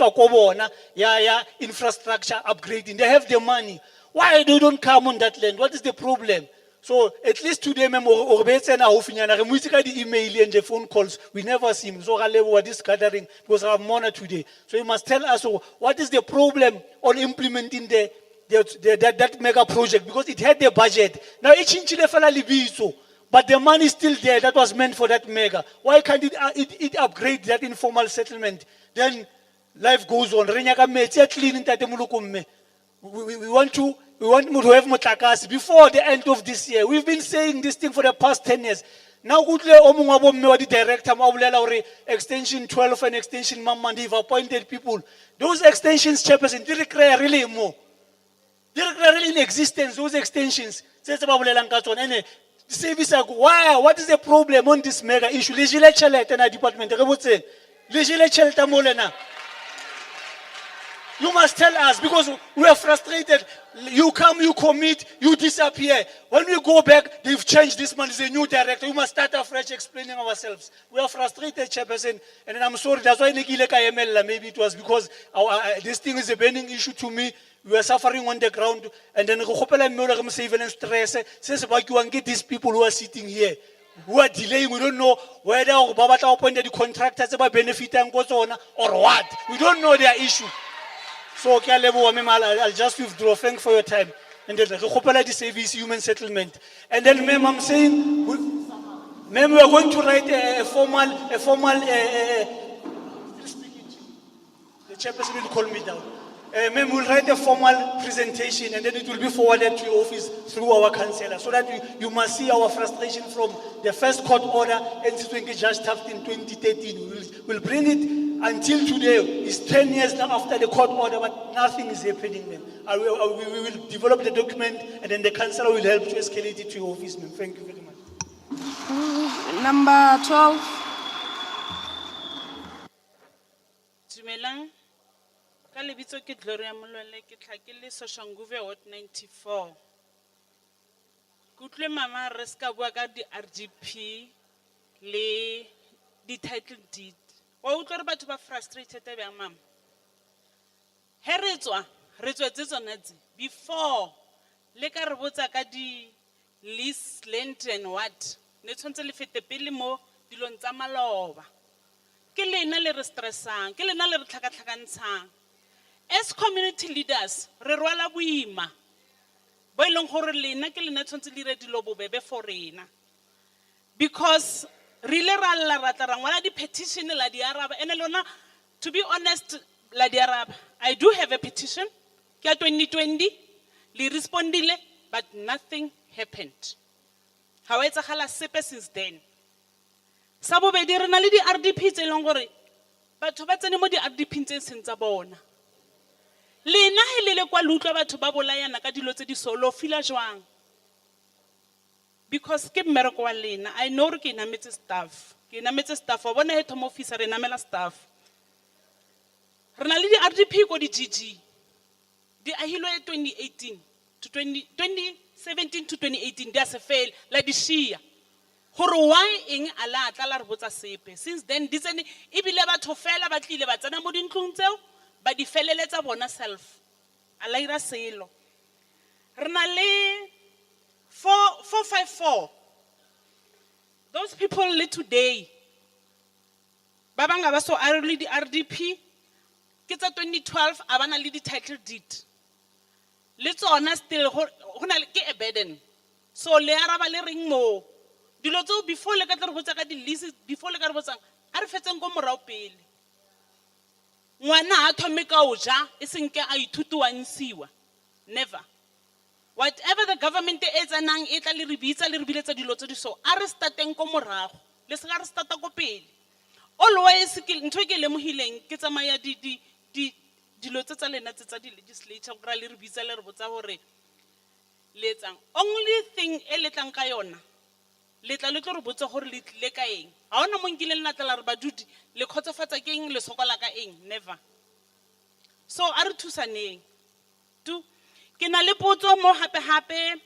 infrastructure upgrading. They have the money. Why they don't come on that land? What is the problem? So at least today, ma'am, the email and the phone calls, we never see him. So this gathering was our honor today. So you must tell us what is the problem on implementing that mega project, because it had the budget. Now but the money is still there that was meant for that mega. Why can't it upgrade that informal settlement? Then life goes on. We want to have Mutakas before the end of this year. We've been saying this thing for the past 10 years. Now, the director, extension 12 and extension Mamman, they've appointed people. Those extensions, Chairperson, they require really more. They require really in existence, those extensions. Why? What is the problem on this mega issue? Department. You must tell us, because we are frustrated. You come, you commit, you disappear. When we go back, they've changed this man. There's a new director. We must start afresh explaining ourselves. We are frustrated, Chairperson. And I'm sorry, that's why maybe it was because this thing is a burning issue to me. We are suffering on the ground. And then get these people who are sitting here, who are delaying. We don't know whether Babata appointed the contractors about benefit and or what. We don't know their issue. So, I'll just withdraw. Thank you for your time. And then, the service human settlement. And then, ma'am, I'm saying, ma'am, we are going to write a formal, the chairperson will call me down. Ma'am, we'll write a formal presentation, and then it will be forwarded to your office through our councillor, so that you must see our frustration from the first court order and Judge Taft in 2013. We'll bring it until today. It's 10 years now after the court order, but nothing is happening, ma'am. We will develop the document, and then the councillor will help to escalate it to your office, ma'am. Thank you very much. Number 12. Dumelang. Ka lebitso ke Gloria Molwele, ke tlhakile Soshanguve Ward 94. Kutlwe mama re ska bua ka di RDP le di title deed. Wa utlwa re batho ba frustrated ba mama. He re tswetse tsona tse before le ka re botsa ka di lease land and what ne tshwantse le fete pele mo dilong tsa maloba ke lena le re stressang ke lena le re tlhakatlhakantshang as community leaders re rwala boima bo ileng gore lena ke lena tshwantse le re dilo bobebe for rena because re ile ra lla ra tla ra ngwala di petition la di araba ene lona to be honest la di araba I do have a petition ke ya 2020 le respondile but nothing happened ha wa etsagala sepe since then sa bobedi re na le di RDP tse leng gore batho ba tsene mo di RDP tse seng tsa bona lena he le kwa lutlwa batho ba bolayana ka dilo tse di solo fila jwang because ke mmereko wa lena I know re ke nametse staff wa bona he thoma officer re namela staff re na le di RDP ko di GG di ahilo ya 2018 to 2017 to 2018 dia se fail la di shia gore why eng ala tla la re botsa sepe since then di tsene ebile batho fela ba tlile ba tsena mo dintlong tseo ba di feleletsa bona self ala ira selo re na le 454 those people le today ba banga ba so early di RDP ke tsa 2012 a bana le di title deed le tsona still hona ke a burden so le araba le ring mo dilo tso before le ka tla re botsa ka di lease before le ka re botsa a re fetseng go morao pele ngwana a thome ka o ja e seng ke a ithutuwantsiwa never whatever the government e tsanang e tla le re biletsa dilo tse di so a re starteng go morago le se ga re starta go pele always ke ntwe ke lemohileng ke tsamaya dilo tse tsa lena tse tsa di legislature go ra le re bitsa le re botsa hore le tsang only thing e letlang ka yona le tla le tlo re botsa gore le tlile ka eng ha ona monkile le natla re badudi le khotsofatsa ke eng le sokola ka eng never so a re thusaneng tu ke na le potso mo hape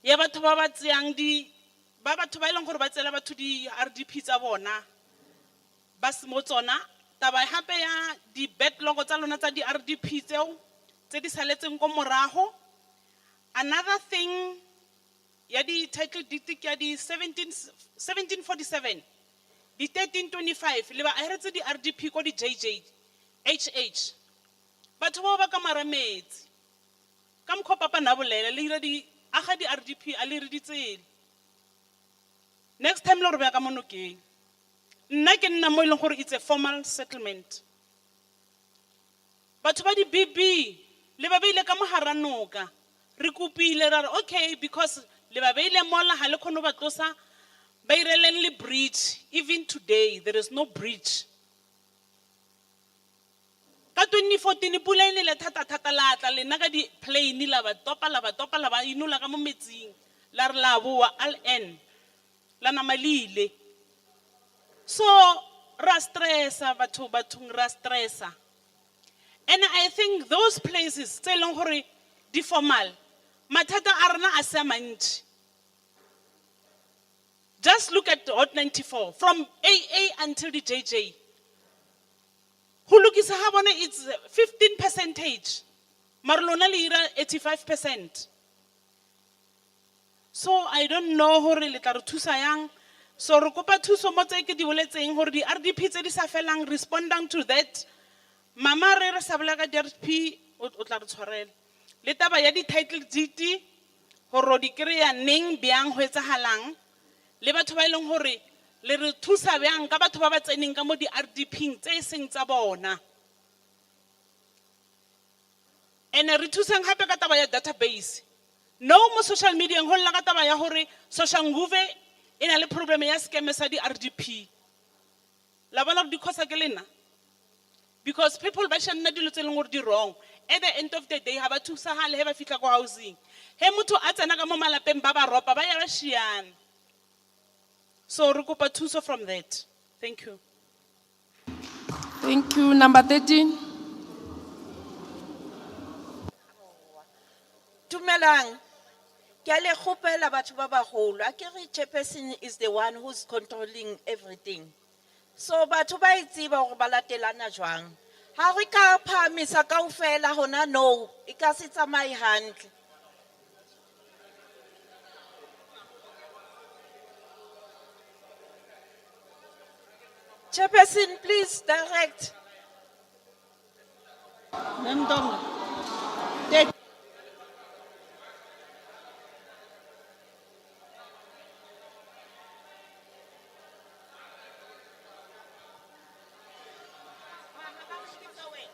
ya batho ba ba tseang ba batho ba ileng gore ba tsela batho di RDP tsa bona ba se mo tsona taba hape ya di backlog tsa lona tsa di RDP tseo tse di saletseng go morago another thing ya di title deed ya di 1747 di 1325 le ba ahetse di RDP ko di JJ HH batho ba ka marametsi ka mkho papa na bolela le ira di aga di RDP a le re di tsele next time lo re ba ka monokeng nna ke nna mo ileng gore it's a formal settlement batho ba di BB le ba beile ka moharanoka re kupile ra okay because le ba beile mola ha le khono ba tlosa ba ireleng le bridge even today there is no bridge ka 2014 pula ene le thata la tla le naka di plane la ba topa la ba inula ka mo metsing la re la boa aln la na malile so ra stressa batho ra stressa and I think those places tse leng gore di formal mathata a rena a se mantsi just look at Hot 94 from AA until the JJ who lokisa ha bona it's 15% marlona le ira 85% so I don't know hore le tla re thusa yang so re kopa thuso mo tse ke di boletseng hore di RDP tse di sa felang responding to that mama re sa bola ka di RDP o tla re tshwarela le taba ya di title deed hore di kreya neng byang ho etsahalang le batho ba ileng hore le re thusa byang ka batho ba ba tseneng ka mo di RDP tse seng tsa bona ene re thusang hape ka taba ya database no mo social media ho lla ka taba ya hore social nguve ina le problem ya scam sa di RDP la bona di khosa ke lena because people ba shana dilo tse leng gore di wrong at the end of the day ha ba thusa ha le he ba fitla go housing he motho a tsena ka mo malapeng ba ba ropa ba ya ba shiana so re kopa thuso from that thank you number 13 Dumelang ke a le kgopela batho ba bagolo a ke re chairperson is the one who's controlling everything so batho ba itse ba gore ba latelana jwang ha re ka phamisa kaofela hona no e ka se tsamaye hantle Chairperson, please direct.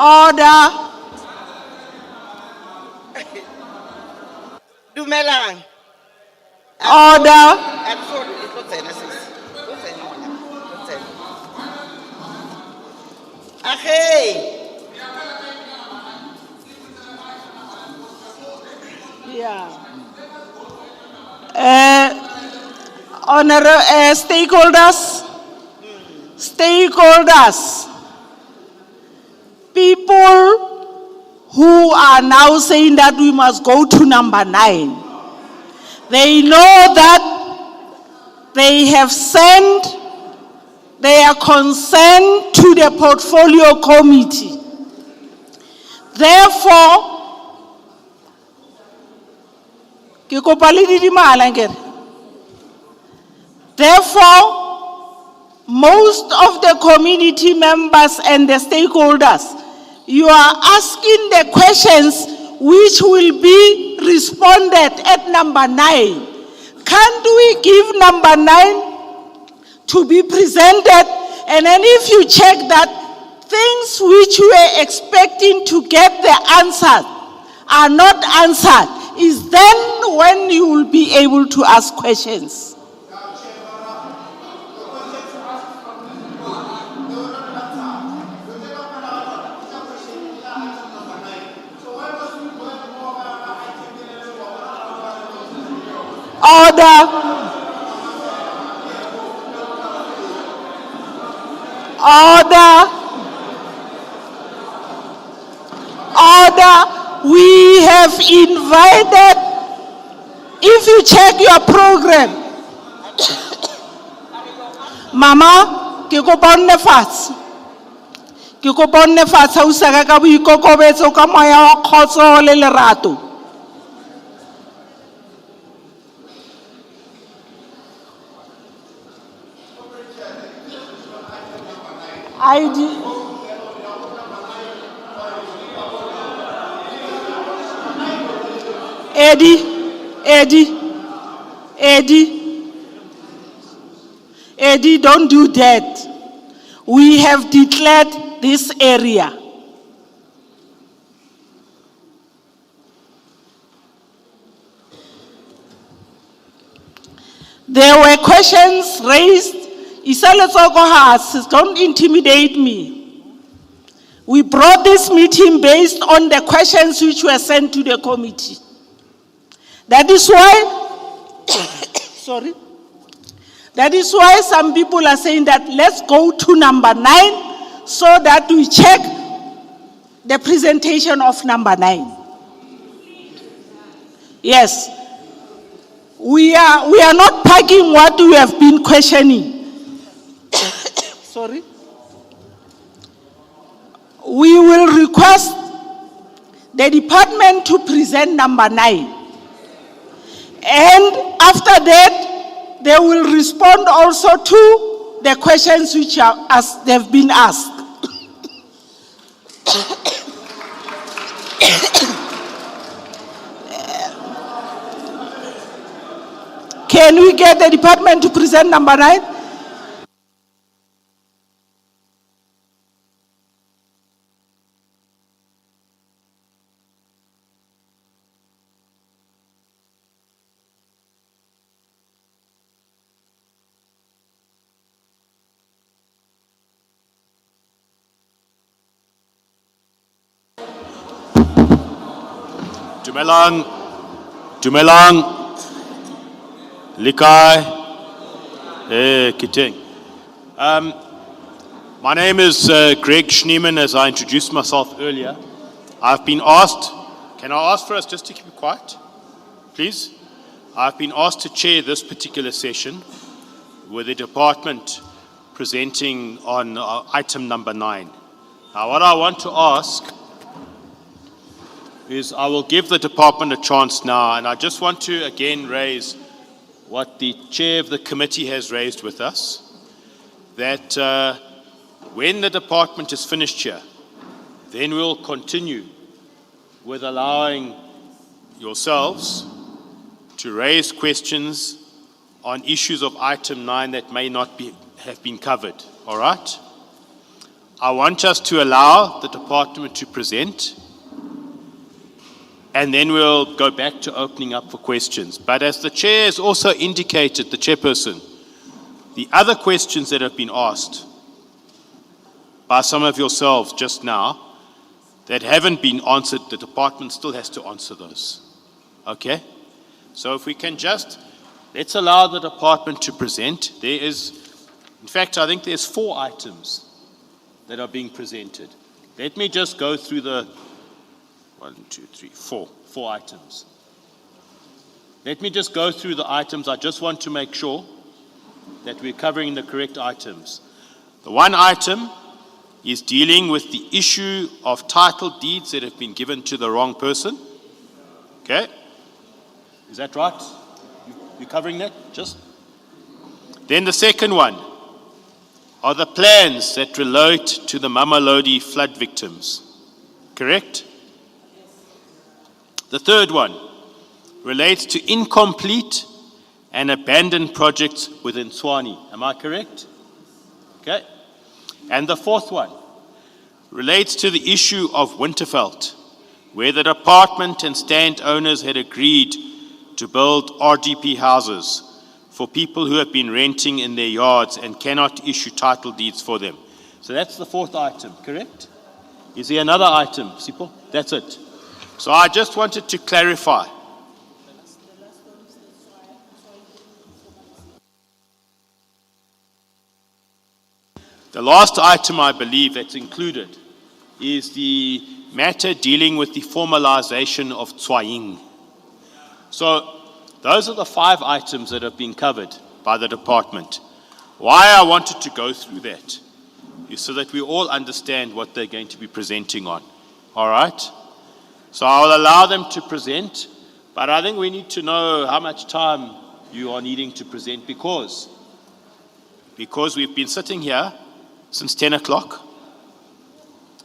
Order. Dumelang. Order. Yeah. Honorable stakeholders, people who are now saying that we must go to number 9, they know that they have sent their concern to the portfolio committee. Therefore, most of the community members and the stakeholders, you are asking the questions which will be responded at number 9. Can't we give number 9 to be presented? And then if you check that things which you were expecting to get the answers are not answered, is then when you will be able to ask questions. Order. We have invited, if you check your program, Mama, ke kopa nne fatshe. Ke kopa nne fatshe o seka ka boikokobetso ka moya wa kgotso le lerato. Eddie, don't do that. We have declared this area. There were questions raised. Don't intimidate me. We brought this meeting based on the questions which were sent to the committee. That is why, sorry. That is why some people are saying that let's go to number 9 so that we check the presentation of number 9. Yes. We are not packing what we have been questioning. Sorry. We will request the department to present number 9. And after that, they will respond also to the questions which they've been asked. Can we get the department to present number 9? Dumelang, Likai, Kiteng. My name is Greg Schneeman, as I introduced myself earlier. I've been asked, can I ask for us just to keep it quiet, please? I've been asked to chair this particular session with the department presenting on item number 9. Now, what I want to ask is I will give the department a chance now, and I just want to again raise what the chair of the committee has raised with us, that When the department is finished here, then we'll continue with allowing yourselves to raise questions on issues of item 9 that may not have been covered. All right? I want us to allow the department to present, and then we'll go back to opening up for questions. But as the chair has also indicated, the chairperson, the other questions that have been asked by some of yourselves just now that haven't been answered, the department still has to answer those. Okay? So if we can just, let's allow the department to present. There is, in fact, I think there's 4 items that are being presented. Let me just go through the 4 items. Let me just go through the items. I just want to make sure that we're covering the correct items. The one item is dealing with the issue of title deeds that have been given to the wrong person. Okay? Is that right? You're covering that? Just? Then the second one are the plans that relate to the Mamelodi flood victims. Correct? The third one relates to incomplete and abandoned projects within Tshwane. Am I correct? Okay. And the fourth one relates to the issue of Winterveldt, where the department and stand owners had agreed to build RDP houses for people who have been renting in their yards and cannot issue title deeds for them. So that's the fourth item, correct? Is there another item, Sipho? That's it. So I just wanted to clarify. The last item I believe that's included is the matter dealing with the formalization of Tshwane. So those are the 5 items that have been covered by the department. Why I wanted to go through that is so that we all understand what they're going to be presenting on. All right? So I'll allow them to present, but I think we need to know how much time you are needing to present because we've been sitting here since 10 o'clock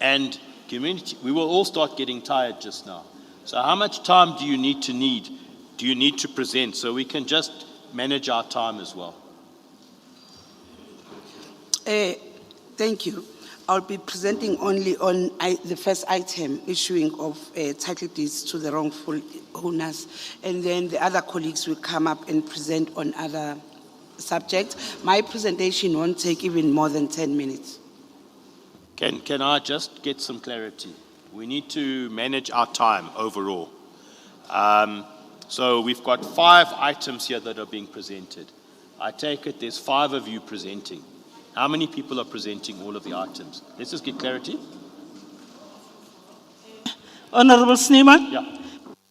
and we will all start getting tired just now. So how much time do you need to present so we can just manage our time as well? Thank you. I'll be presenting only on the first item, issuing of title deeds to the wrongful owners, and then the other colleagues will come up and present on other subjects. My presentation won't take even more than 10 minutes. Can I just get some clarity? We need to manage our time overall. So we've got 5 items here that are being presented. I take it there's 5 of you presenting. How many people are presenting all of the items? Let's just get clarity. Honorable Sneeman? Yeah.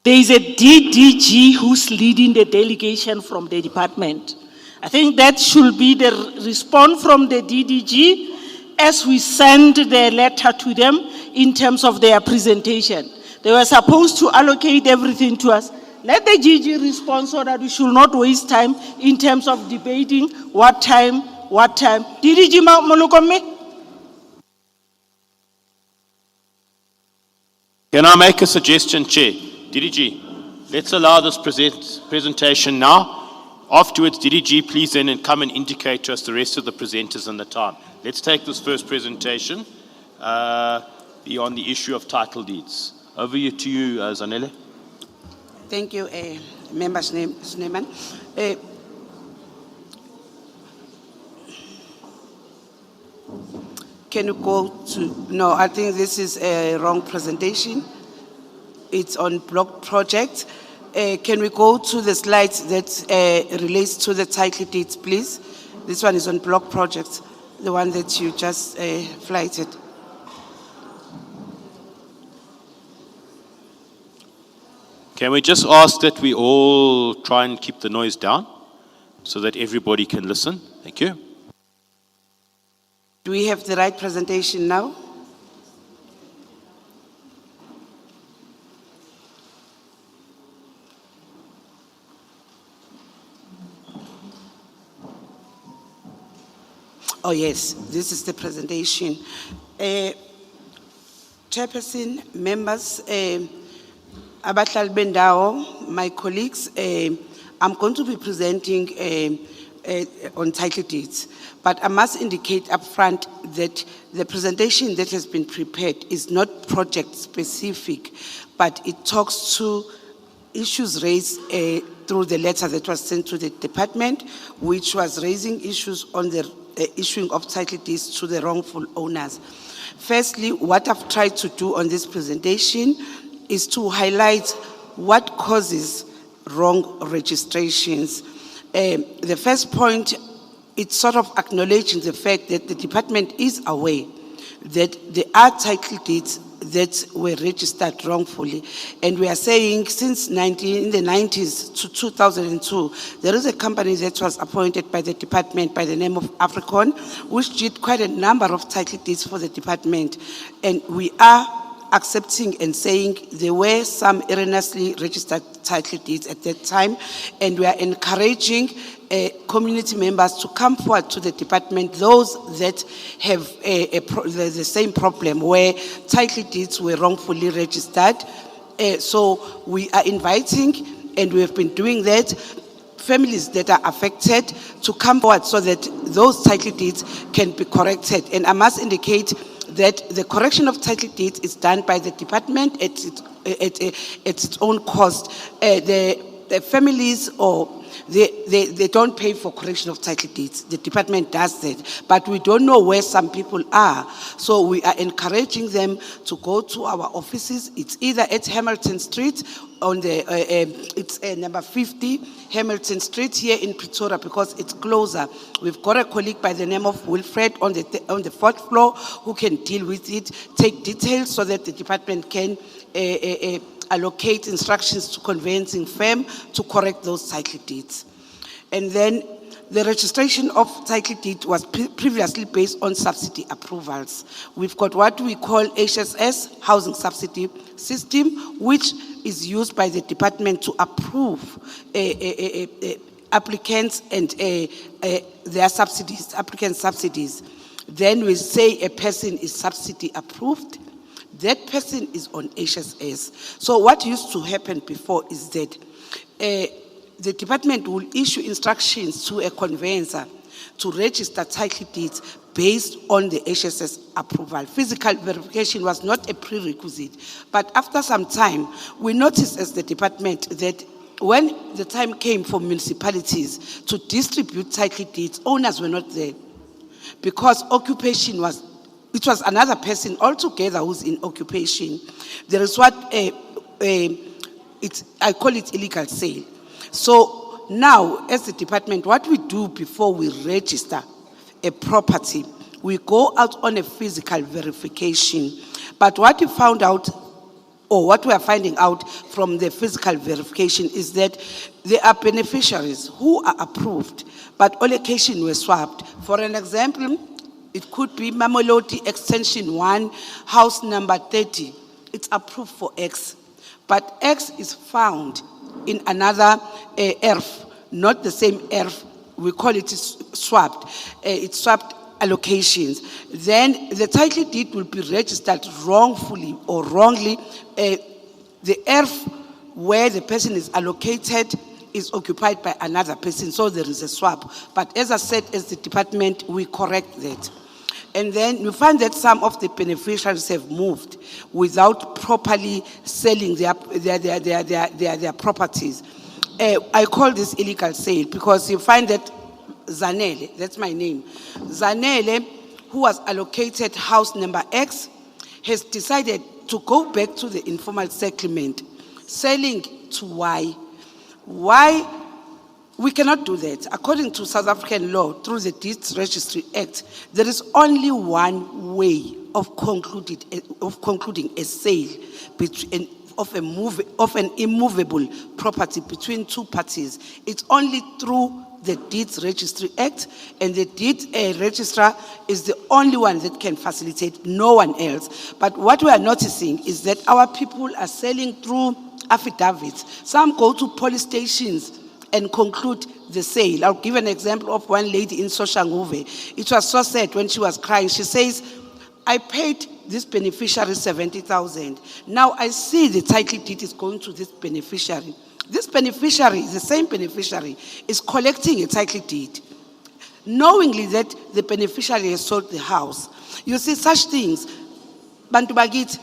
There is a DDG who's leading the delegation from the department. I think that should be the response from the DDG as we send the letter to them in terms of their presentation. They were supposed to allocate everything to us. Let the GG respond so that we should not waste time in terms of debating what time. DDG Molokome? Can I make a suggestion, Chair? DDG, let's allow this presentation now. Afterwards, DDG, please then come and indicate to us the rest of the presenters and the time. Let's take this first presentation on the issue of title deeds. Over to you, Zanele. Thank you, Member Sneeman. Can you go to, no, I think this is a wrong presentation. It's on block project. Can we go to the slides that relates to the title deeds, please? This one is on block projects, the one that you just flighted. Can we just ask that we all try and keep the noise down so that everybody can listen? Thank you. Do we have the right presentation now? Oh yes, this is the presentation. Chairperson, members, abahlali bendawo, my colleagues, I'm going to be presenting on title deeds, but I must indicate up front that the presentation that has been prepared is not project specific, but it talks to issues raised through the letter that was sent to the department, which was raising issues on the issuing of title deeds to the wrongful owners. Firstly, what I've tried to do on this presentation is to highlight what causes wrong registrations. The first point, it's sort of acknowledging the fact that the department is aware that there are title deeds that were registered wrongfully. And we are saying since in the 90s to 2002, there is a company that was appointed by the department by the name of Africon, which did quite a number of title deeds for the department. And we are accepting and saying there were some erroneously registered title deeds at that time, and we are encouraging community members to come forward to the department, those that have the same problem where title deeds were wrongfully registered. So we are inviting, and we have been doing that, families that are affected to come forward so that those title deeds can be corrected. And I must indicate that the correction of title deeds is done by the department at its own cost. The families or they don't pay for correction of title deeds. The department does that, but we don't know where some people are. So we are encouraging them to go to our offices. It's either at Hamilton Street on the, it's number 50, Hamilton Street here in Pretoria, because it's closer. We've got a colleague by the name of Wilfred on the 4th floor who can deal with it, take details so that the department can allocate instructions to conveyancing firm to correct those title deeds. And then the registration of title deed was previously based on subsidy approvals. We've got what we call HSS, Housing Subsidy System, which is used by the department to approve applicants and their subsidies, applicant subsidies. Then we say a person is subsidy approved. That person is on HSS. So what used to happen before is that the department will issue instructions to a conveyancer to register title deeds based on the HSS approval. Physical verification was not a prerequisite. But after some time, we noticed as the department that when the time came for municipalities to distribute title deeds, owners were not there because occupation was, it was another person altogether who's in occupation. There is what, I call it illegal sale. So now, as the department, what we do before we register a property, we go out on a physical verification. But what we found out, or what we are finding out from the physical verification, is that there are beneficiaries who are approved, but allocation were swapped. For an example, it could be Mamelodi Extension 1, house number 30. It's approved for X, but X is found in another ERF, not the same ERF. We call it swapped. It's swapped allocations. Then the title deed will be registered wrongfully or wrongly. The ERF where the person is allocated is occupied by another person, so there is a swap. But as I said, as the department, we correct that. And then you find that some of the beneficiaries have moved without properly selling their properties. I call this illegal sale because you find that Zanele, that's my name, Zanele, who was allocated house number X, has decided to go back to the informal settlement, selling to Y. Why? We cannot do that. According to South African law, through the Deeds Registry Act, there is only one way of concluding a sale of an immovable property between two parties. It's only through the Deeds Registry Act, and the deed registrar is the only one that can facilitate, no one else. But what we are noticing is that our people are selling through affidavits. Some go to police stations and conclude the sale. I'll give an example of one lady in Soshanguve. It was so sad when she was crying. She says, I paid this beneficiary 70,000. Now I see the title deed is going to this beneficiary. This beneficiary, the same beneficiary, is collecting a title deed, knowingly that the beneficiary has sold the house. You see such things. Bantu Bagit,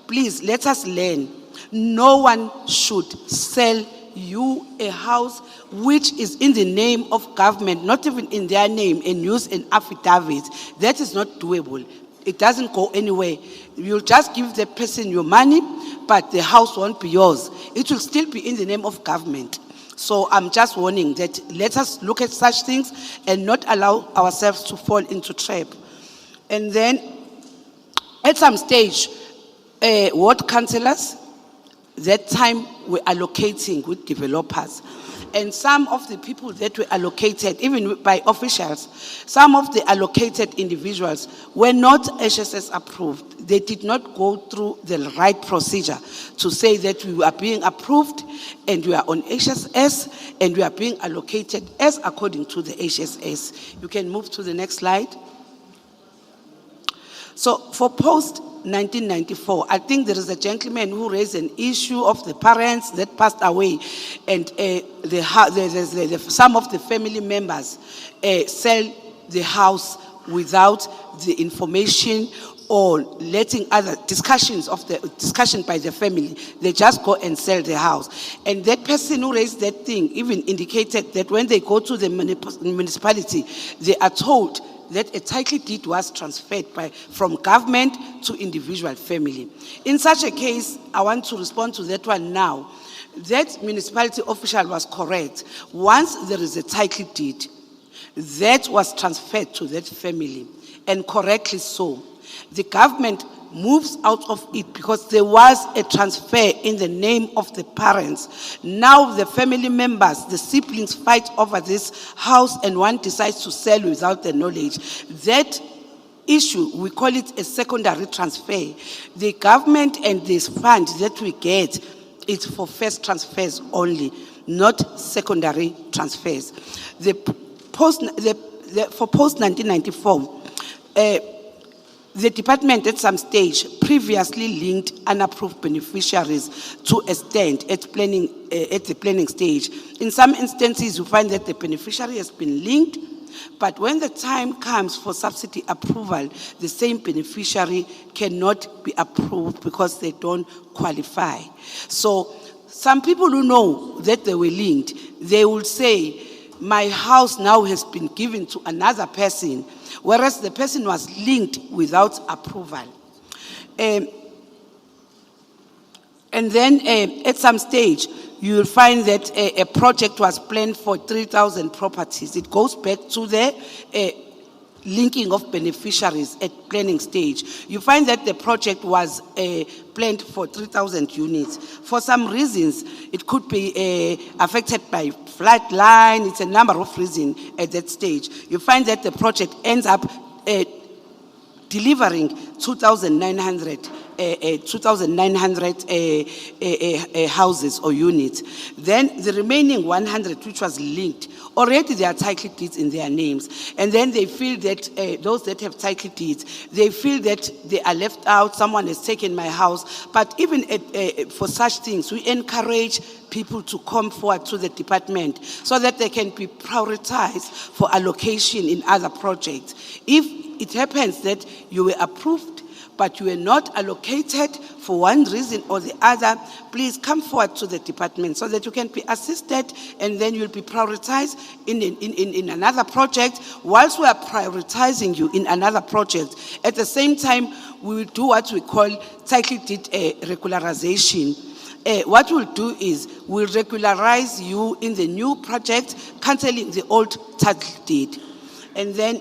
please let us learn. No one should sell you a house which is in the name of government, not even in their name, and use an affidavit. That is not doable. It doesn't go anywhere. You'll just give the person your money, but the house won't be yours. It will still be in the name of government. So I'm just warning that let us look at such things and not allow ourselves to fall into trap. And then at some stage, ward councillors, that time were allocating with developers. And some of the people that were allocated, even by officials, some of the allocated individuals were not HSS approved. They did not go through the right procedure to say that we are being approved and we are on HSS and we are being allocated as according to the HSS. You can move to the next slide. So for post-1994, I think there is a gentleman who raised an issue of the parents that passed away, and some of the family members sell the house without the information or letting other discussion by the family. They just go and sell the house. And that person who raised that thing even indicated that when they go to the municipality, they are told that a title deed was transferred from government to individual family. In such a case, I want to respond to that one now. That municipality official was correct. Once there is a title deed, that was transferred to that family, and correctly so. The government moves out of it because there was a transfer in the name of the parents. Now the family members, the siblings fight over this house and one decides to sell without the knowledge. That issue, we call it a secondary transfer. The government and this fund that we get, it's for first transfers only, not secondary transfers. For post-1994, the department at some stage previously linked unapproved beneficiaries to a stand at the planning stage. In some instances, you find that the beneficiary has been linked, but when the time comes for subsidy approval, the same beneficiary cannot be approved because they don't qualify. So some people who know that they were linked, they will say, my house now has been given to another person, whereas the person was linked without approval. And then at some stage, you will find that a project was planned for 3,000 properties. It goes back to the linking of beneficiaries at planning stage. You find that the project was planned for 3,000 units. For some reasons, it could be affected by flood line. It's a number of reasons at that stage. You find that the project ends up delivering 2,900 houses or units. Then the remaining 100, which was linked, already there are title deeds in their names. And then they feel that those that have title deeds, they feel that they are left out, someone has taken my house. But even for such things, we encourage people to come forward to the department so that they can be prioritized for allocation in other projects. If it happens that you were approved, but you were not allocated for one reason or the other, please come forward to the department so that you can be assisted, and then you'll be prioritized in another project. Whilst we are prioritizing you in another project, at the same time, we will do what we call title deed regularization. What we'll do is we'll regularize you in the new project, cancelling the old title deed. And then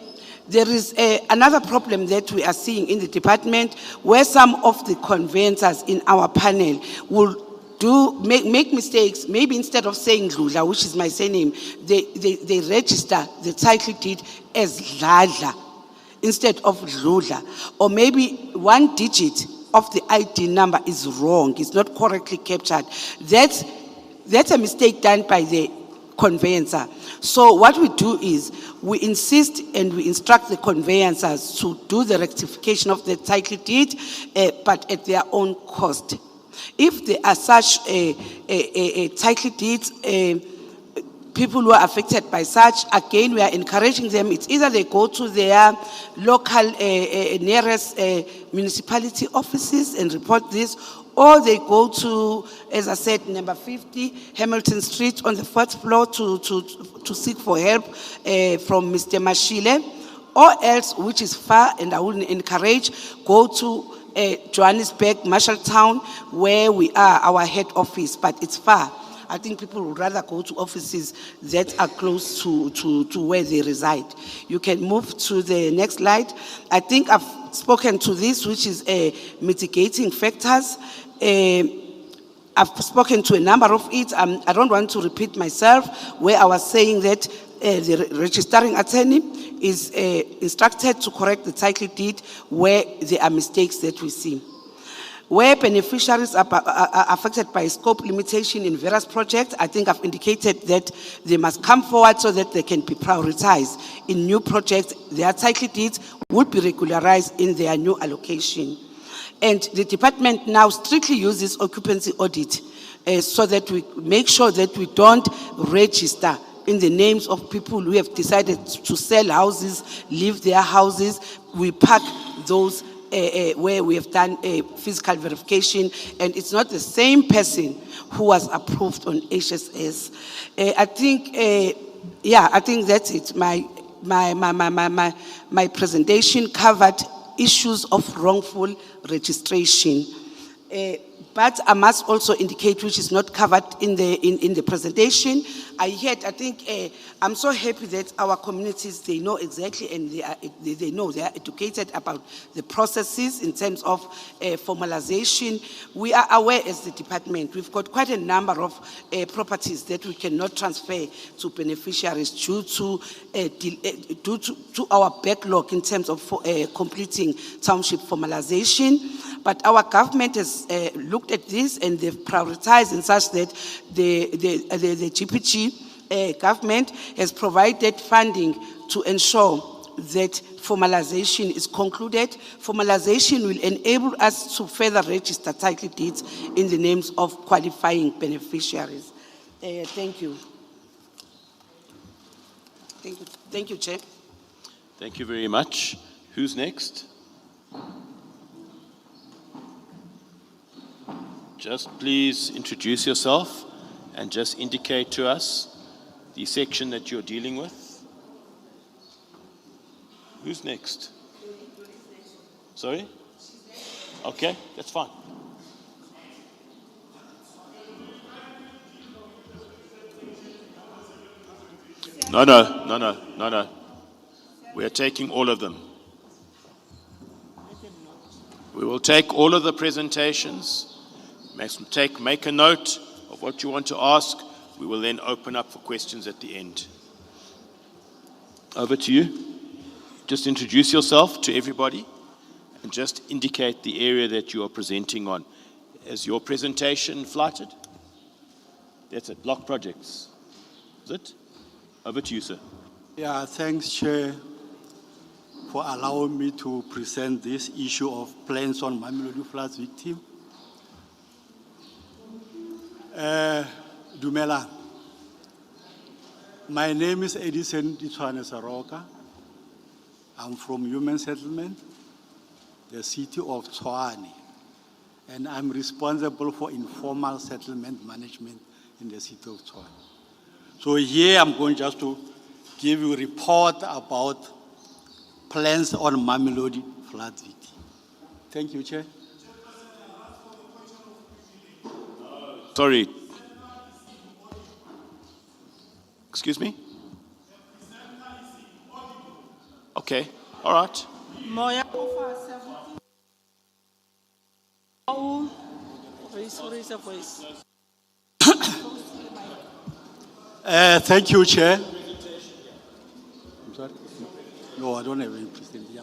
there is another problem that we are seeing in the department, where some of the conveyancers in our panel will make mistakes. Maybe instead of saying Dludla, which is my surname, they register the title deed as Dladla instead of Dludla. Or maybe one digit of the ID number is wrong, it's not correctly captured. That's a mistake done by the conveyancer. So what we do is we insist and we instruct the conveyancers to do the rectification of the title deed, but at their own cost. If there are such title deeds, people who are affected by such, again, we are encouraging them. It's either they go to their local nearest municipality offices and report this, or they go to, as I said, number 50 Hamilton Street on the 4th floor to seek for help from Mr. Mashile, or else, which is far, and I would encourage, go to Johannesburg, Marshalltown, where we are, our head office, but it's far. I think people would rather go to offices that are close to where they reside. You can move to the next slide. I think I've spoken to this, which is mitigating factors. I've spoken to a number of it. I don't want to repeat myself, where I was saying that the registering attorney is instructed to correct the title deed where there are mistakes that we see. Where beneficiaries are affected by scope limitation in various projects, I think I've indicated that they must come forward so that they can be prioritized. In new projects, their title deeds would be regularized in their new allocation. And the department now strictly uses occupancy audit so that we make sure that we don't register in the names of people who have decided to sell houses, leave their houses. We park those where we have done a physical verification, and it's not the same person who was approved on HSS. I think that's it. My presentation covered issues of wrongful registration. But I must also indicate, which is not covered in the presentation. I'm so happy that our communities, they know exactly, and they know, they are educated about the processes in terms of formalization. We are aware as the department, we've got quite a number of properties that we cannot transfer to beneficiaries due to our backlog in terms of completing township formalization. But our government has looked at this and they've prioritized in such that the GPG government has provided funding to ensure that formalization is concluded. Formalization will enable us to further register title deeds in the names of qualifying beneficiaries. Thank you. Thank you, Chair. Thank you very much. Who's next? Just please introduce yourself and just indicate to us the section that you're dealing with. Who's next? Sorry? Okay, that's fine. No. We are taking all of them. We will take all of the presentations. Make a note of what you want to ask. We will then open up for questions at the end. Over to you. Just introduce yourself to everybody and just indicate the area that you are presenting on. Is your presentation flighted? That's it, block projects. Is it? Over to you, sir. Yeah, thanks, Chair, for allowing me to present this issue of plans on Mamelodi Floods victim. Dumela. My name is Edison Tshwane Saroka. I'm from Human Settlement, the city of Tshwane, and I'm responsible for informal settlement management in the city of Tshwane. So here I'm going just to give you a report about plans on Mamelodi Floods victim. Thank you, Chair. Sorry. Excuse me? Okay, all right. Moya raise a voice. Thank you, Chair. I'm sorry. No, I don't have any presentation.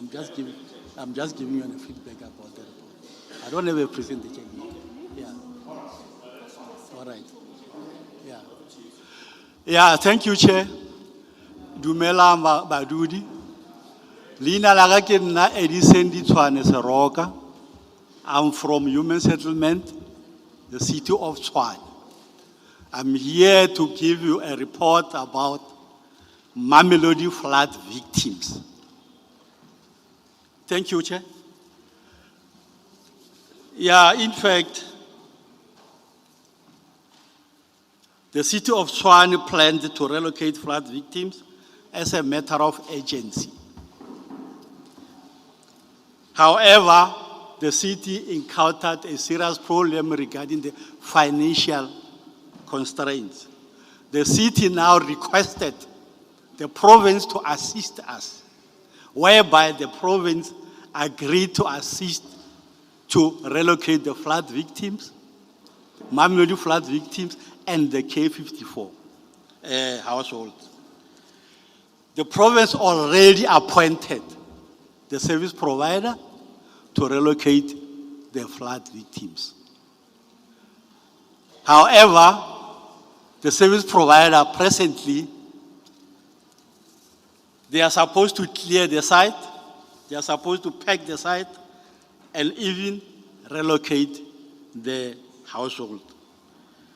I'm just giving you a feedback about the report. I don't have a presentation. Yeah. All right. Yeah. Yeah, thank you, Chair. Dumela Badudi. Lina la ka ke nna Edison Tshwane Seroka. I'm from Human Settlement, the city of Tshwane. I'm here to give you a report about Mamelodi flood victims. Thank you, Chair. Yeah, in fact, the city of Tshwane planned to relocate flood victims as a matter of urgency. However, the city encountered a serious problem regarding the financial constraints. The city now requested the province to assist us, whereby the province agreed to assist to relocate the flood victims, Mamelodi flood victims, and the K54 households. The province already appointed the service provider to relocate the flood victims. However, the service provider presently, they are supposed to clear the site, they are supposed to pack the site, and even relocate the household.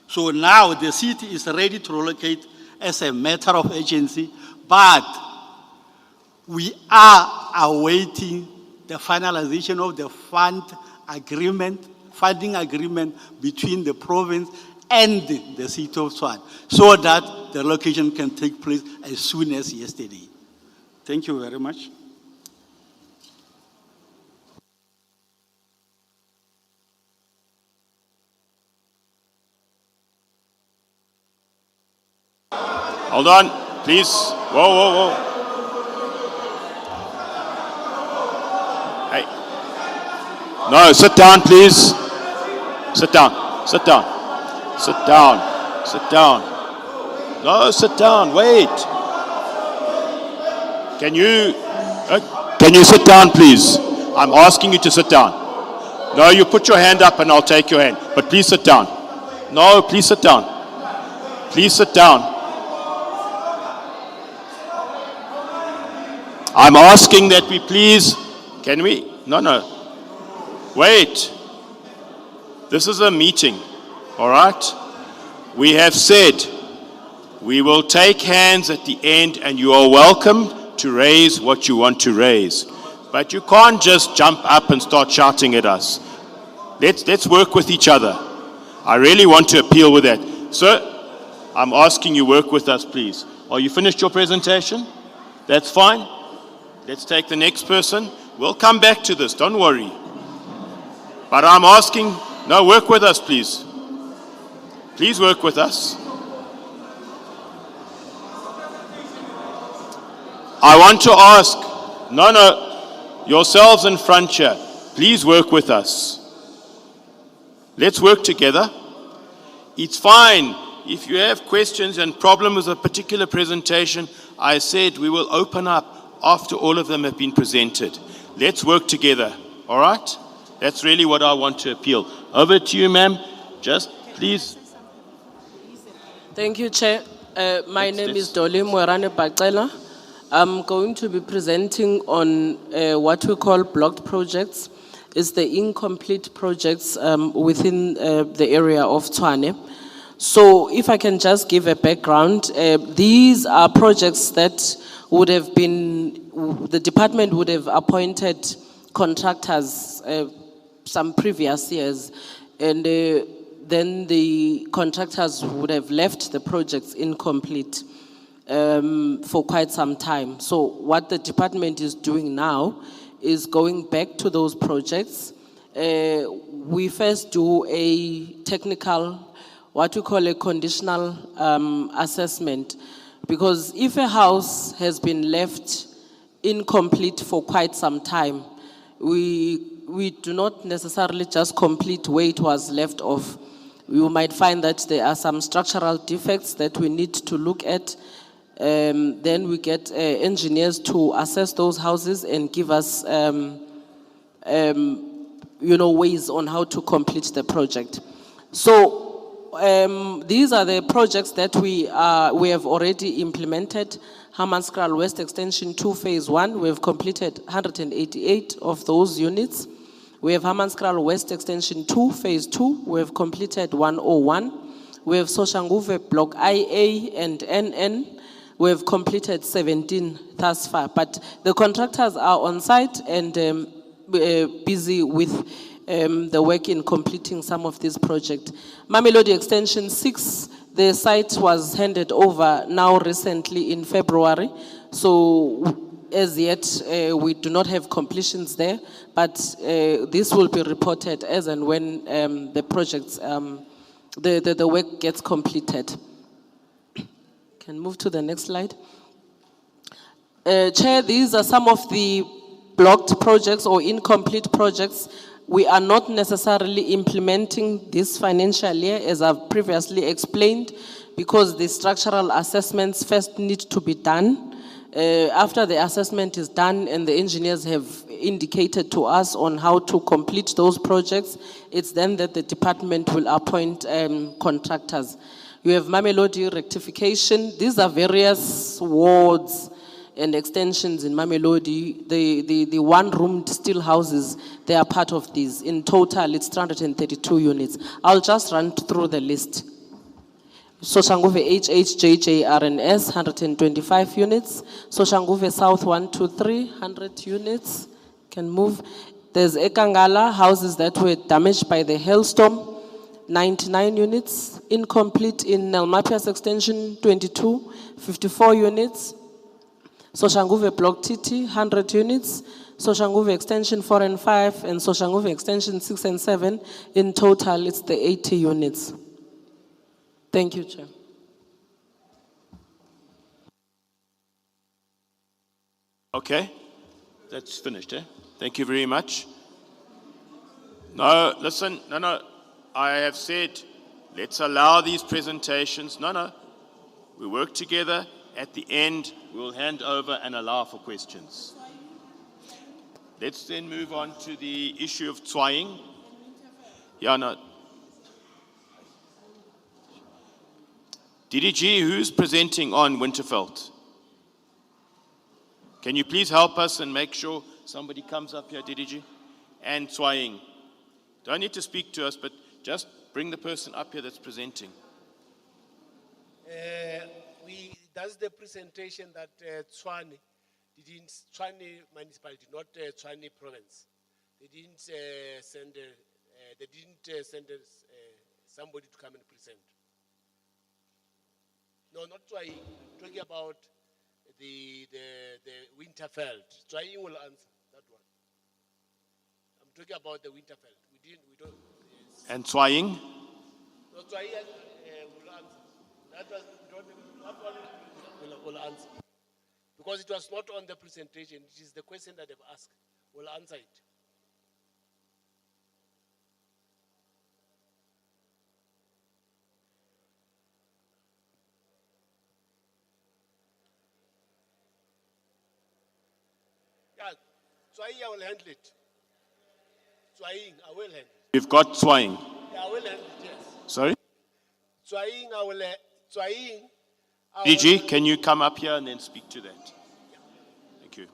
So now the city is ready to relocate as a matter of urgency, but we are awaiting the finalization of the funding agreement between the province and the city of Tshwane, so that the relocation can take place as soon as yesterday. Thank you very much. Hold on, please. Whoa, whoa, whoa. Hey. No, sit down, please. Sit down, sit down, sit down, sit down. No, sit down, wait. Can you sit down, please? I'm asking you to sit down. No, you put your hand up and I'll take your hand. But please sit down. No, please sit down. Please sit down. I'm asking that we please, can we? No. Wait. This is a meeting, all right? We have said we will take hands at the end and you are welcome to raise what you want to raise. But you can't just jump up and start shouting at us. Let's work with each other. I really want to appeal with that. Sir, I'm asking you work with us, please. Are you finished your presentation? That's fine. Let's take the next person. We'll come back to this, don't worry. But I'm asking, no, work with us, please. Please work with us. I want to ask, no, yourselves in front here, please work with us. Let's work together. It's fine. If you have questions and problems with a particular presentation, I said we will open up after all of them have been presented. Let's work together, all right? That's really what I want to appeal. Over to you, ma'am. Just please. Thank you, Chair. My name is Dolly Moerane Bacela. I'm going to be presenting on what we call blocked projects. It's the incomplete projects within the area of Tshwane. So if I can just give a background, these are projects that would have been, the department would have appointed contractors some previous years, and then the contractors would have left the projects incomplete for quite some time. So what the department is doing now is going back to those projects. We first do a technical, what we call a conditional assessment, because if a house has been left incomplete for quite some time, we do not necessarily just complete where it was left off. You might find that there are some structural defects that we need to look at. Then we get engineers to assess those houses and give us ways on how to complete the project. So these are the projects that we have already implemented. Hammanskraal West Extension 2 Phase 1, we have completed 188 of those units. We have Hammanskraal West Extension 2 Phase 2, we have completed 101. We have Soshanguve Block IA and NN, we have completed 17 thus far. But the contractors are on site and busy with the work in completing some of these projects. Mamelodi Extension 6, the site was handed over now recently in February. So as yet, we do not have completions there, but this will be reported as and when the projects, the work gets completed. Can move to the next slide. Chair, these are some of the blocked projects or incomplete projects. We are not necessarily implementing this financial year, as I've previously explained, because the structural assessments first need to be done. After the assessment is done and the engineers have indicated to us on how to complete those projects, it's then that the department will appoint contractors. You have Mamelodi rectification. These are various wards and extensions in Mamelodi. The one-roomed still houses, they are part of these. In total, it's 332 units. I'll just run through the list. Soshanguve HHJJ RNS, 125 units. Soshanguve South 123, 100 units. Can move. There's Ekangala, houses that were damaged by the hailstorm, 99 units. Incomplete in Nelmapias Extension 22, 54 units. Soshanguve Block TT, 100 units. Soshanguve Extension 4 and 5, and Soshanguve Extension 6 and 7. In total, it's the 80 units. Thank you, Chair. Okay, that's finished, eh? Thank you very much. No, listen, no, I have said, let's allow these presentations. No, we work together. At the end, we'll hand over and allow for questions. Let's then move on to the issue of Tshwane. Yeah, no. DDG, who's presenting on Winterveldt? Can you please help us and make sure somebody comes up here, DDG? And Tshwane. Don't need to speak to us, but just bring the person up here that's presenting. That's the presentation that Tshwane municipality, not Tshwane province. They didn't send somebody to come and present. No, not Tshwane. Talking about the Winterveldt. Tshwane will answer that one. I'm talking about the Winterveldt. We don't. Yes. And Tshwane? No, Tshwane will answer. That one will answer. Because it was not on the presentation, it is the question that they've asked. We'll answer it. Yeah, Tshwane, I will handle it. Tshwane, I will handle it. We've got Tshwane. Yeah, I will handle it, yes. Sorry? Tshwane, I will. Tshwane. DG, can you come up here and then speak to that? Yeah. Thank you.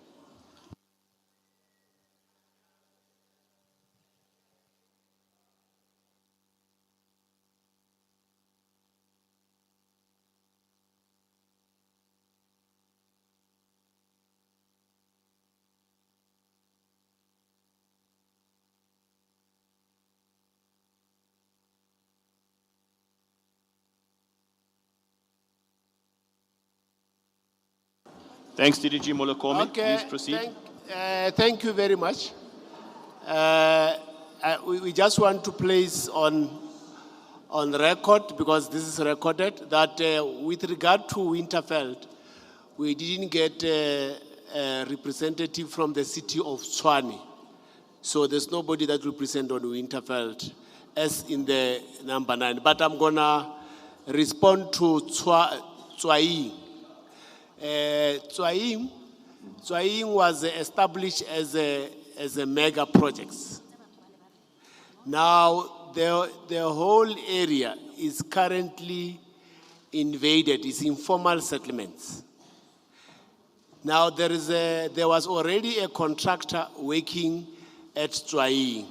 Thanks, DDG Molokome. Okay, Please proceed. thank you very much. We just want to place on record, because this is recorded, that with regard to Winterveldt, we didn't get a representative from the city of Tshwane. So there's nobody that represents on Winterveldt as in the number 9. But I'm gonna respond to Tshwane. Tshwane was established as a mega project. Now, the whole area is currently invaded, it's informal settlements. Now there was already a contractor working at Tshwane.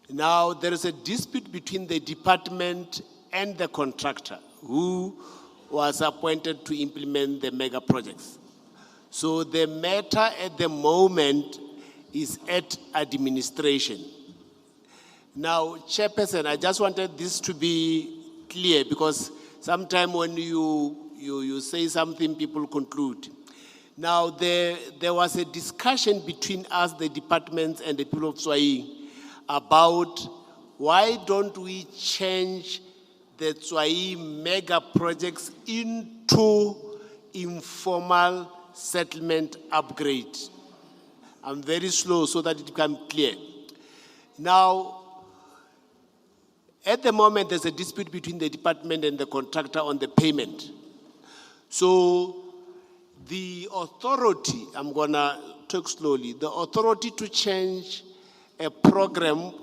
Now there is a dispute between the department and the contractor who was appointed to implement the mega projects. So the matter at the moment is at administration. Now, Chairperson, I just wanted this to be clear because sometimes when you say something, people conclude. Now, there was a discussion between us, the departments, and the people of Tshwane about why don't we change the Tshwane mega projects into informal settlement upgrade. I'm very slow so that it becomes clear. Now, at the moment, there's a dispute between the department and the contractor on the payment. So the authority, I'm gonna talk slowly, the authority to change a program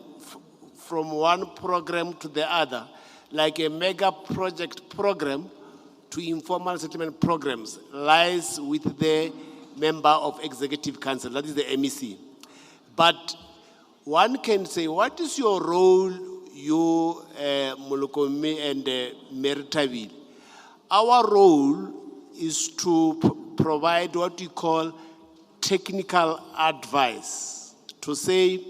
from one program to the other, like a mega project program to informal settlement programs, lies with the member of Executive Council, that is the MEC. But one can say, what is your role, you, Molokomi and Winterveldt? Our role is to provide what we call technical advice, to say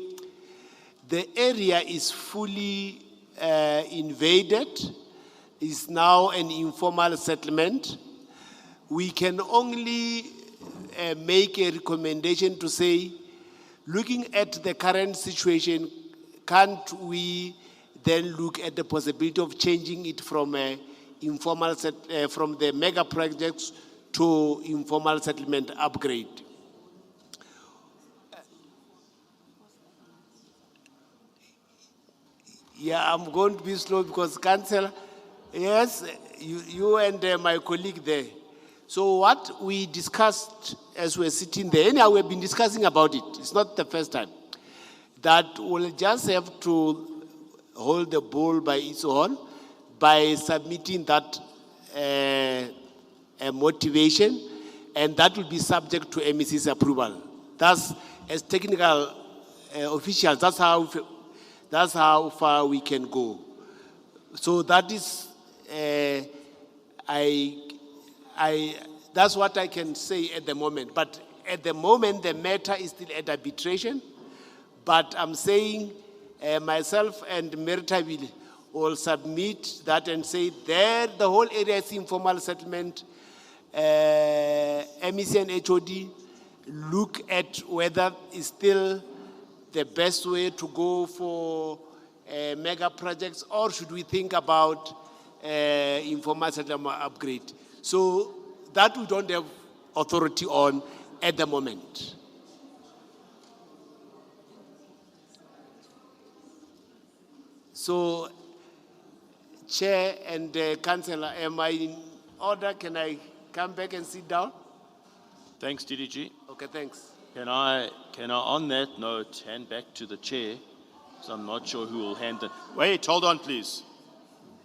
the area is fully invaded, is now an informal settlement. We can only make a recommendation to say, looking at the current situation, can't we then look at the possibility of changing it from informal from the mega projects to informal settlement upgrade? Yeah, I'm going to be slow because Councillor, yes, you and my colleague there. So what we discussed as we're sitting there, anyhow, we've been discussing about it. It's not the first time. That we'll just have to hold the bull by its horn by submitting that motivation, and that will be subject to MEC's approval. That's, as technical officials, that's how far we can go. So that is, that's what I can say at the moment. But at the moment, the matter is still at arbitration. But I'm saying myself and Winterveldt will submit that and say there the whole area is informal settlement. MEC and HOD look at whether it's still the best way to go for mega projects, or should we think about informal settlement upgrade? So that we don't have authority on at the moment. So, Chair and Councillor, am I in order? Can I come back and sit down? Thanks, DDG. Okay, thanks. Can I on that note, hand back to the chair? So I'm not sure who will hand it. Wait, hold on, please.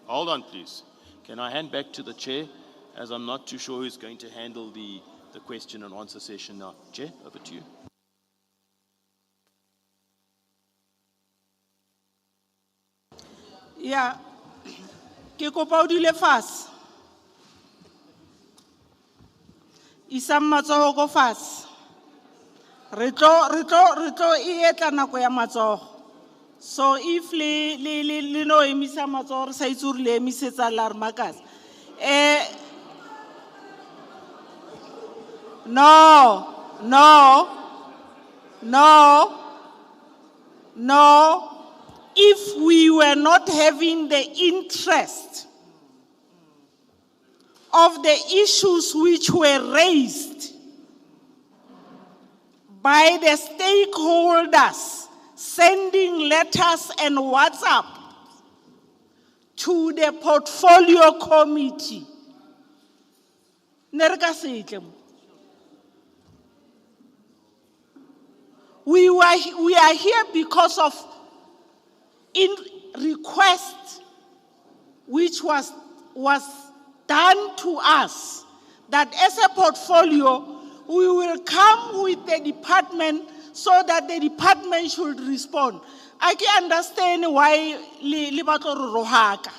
Hold on, please. Can I hand back to the chair, as I'm not too sure who's going to handle the question and answer session now. Chair, over to you. Yeah, ke kopa o dule fase. Isa matsoho go fase. Re tlo e etla nako ya matsoho. So if le no emisa matsoho re sa itse hore le emisetsa la re makasa. No. If we were not having the interest of the issues which were raised by the stakeholders, sending letters and WhatsApp to the portfolio committee, we are here because of in request which was done to us, that as a portfolio, we will come with the department so that the department should respond. I can understand why li batla ho re rohaka.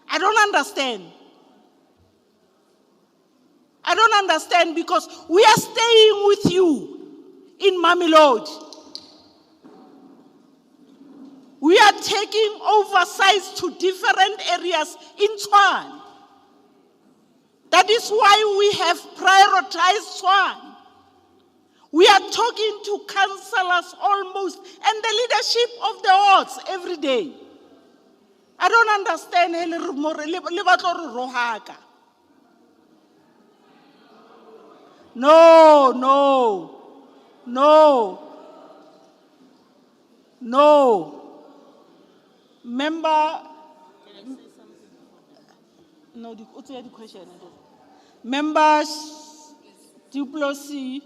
I don't understand. I don't understand because we are staying with you in Mamelodi. We are taking oversights to different areas in Tshwane. That is why we have prioritized Tshwane. We are talking to councillors almost and the leadership of the wards every day. I don't understand. No, no, no, no. Member, no, what's the question? Members, Diplomacy,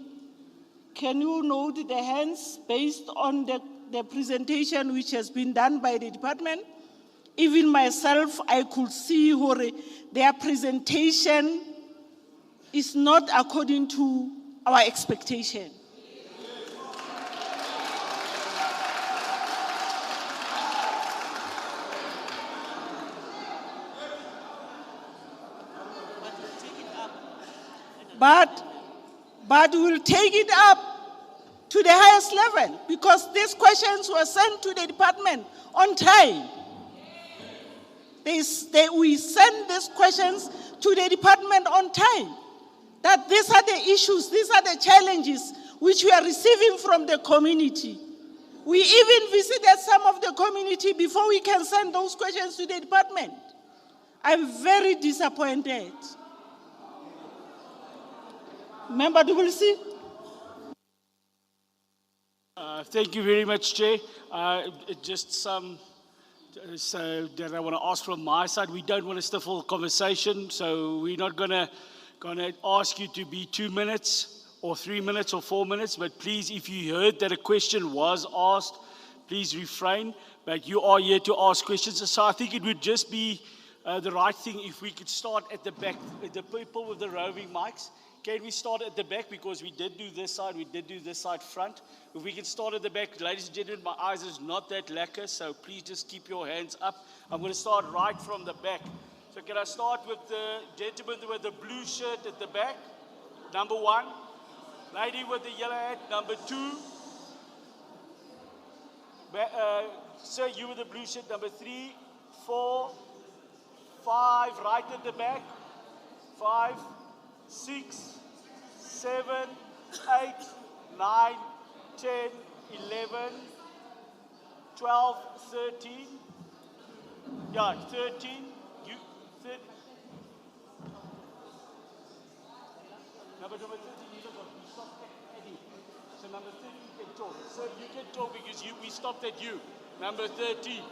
can you note the hands based on the presentation which has been done by the department? Even myself, I could see their presentation is not according to our expectation. But we'll take it up to the highest level because these questions were sent to the department on time. We send these questions to the department on time. That these are the issues, these are the challenges which we are receiving from the community. We even visited some of the community before we can send those questions to the department. I'm very disappointed. Member Dubulsi? Thank you very much, Chair. Just some that I want to ask from my side. We don't want to stifle conversation, so we're not gonna ask you to be 2 minutes or 3 minutes or 4 minutes. But please, if you heard that a question was asked, please refrain. But you are here to ask questions, so I think it would just be the right thing if we could start at the back. The people with the roving mics. Can we start at the back because we did do this side, we did do this side front. If we can start at the back, ladies and gentlemen, my eyes is not that lacquer, so please just keep your hands up. I'm going to start right from the back. So can I start with the gentleman with the blue shirt at the back? Number 1. Lady with the yellow hat, number 2. Sir, you with the blue shirt, number 3, 4, 5, right at the back. 5, 6, 7, 8, 9, 10, 11, 12, 13. Yeah, 13. You, 13. Number 13, you stopped at Eddie. So number 13 can talk. Sir, you can talk because we stopped at you. Number 13.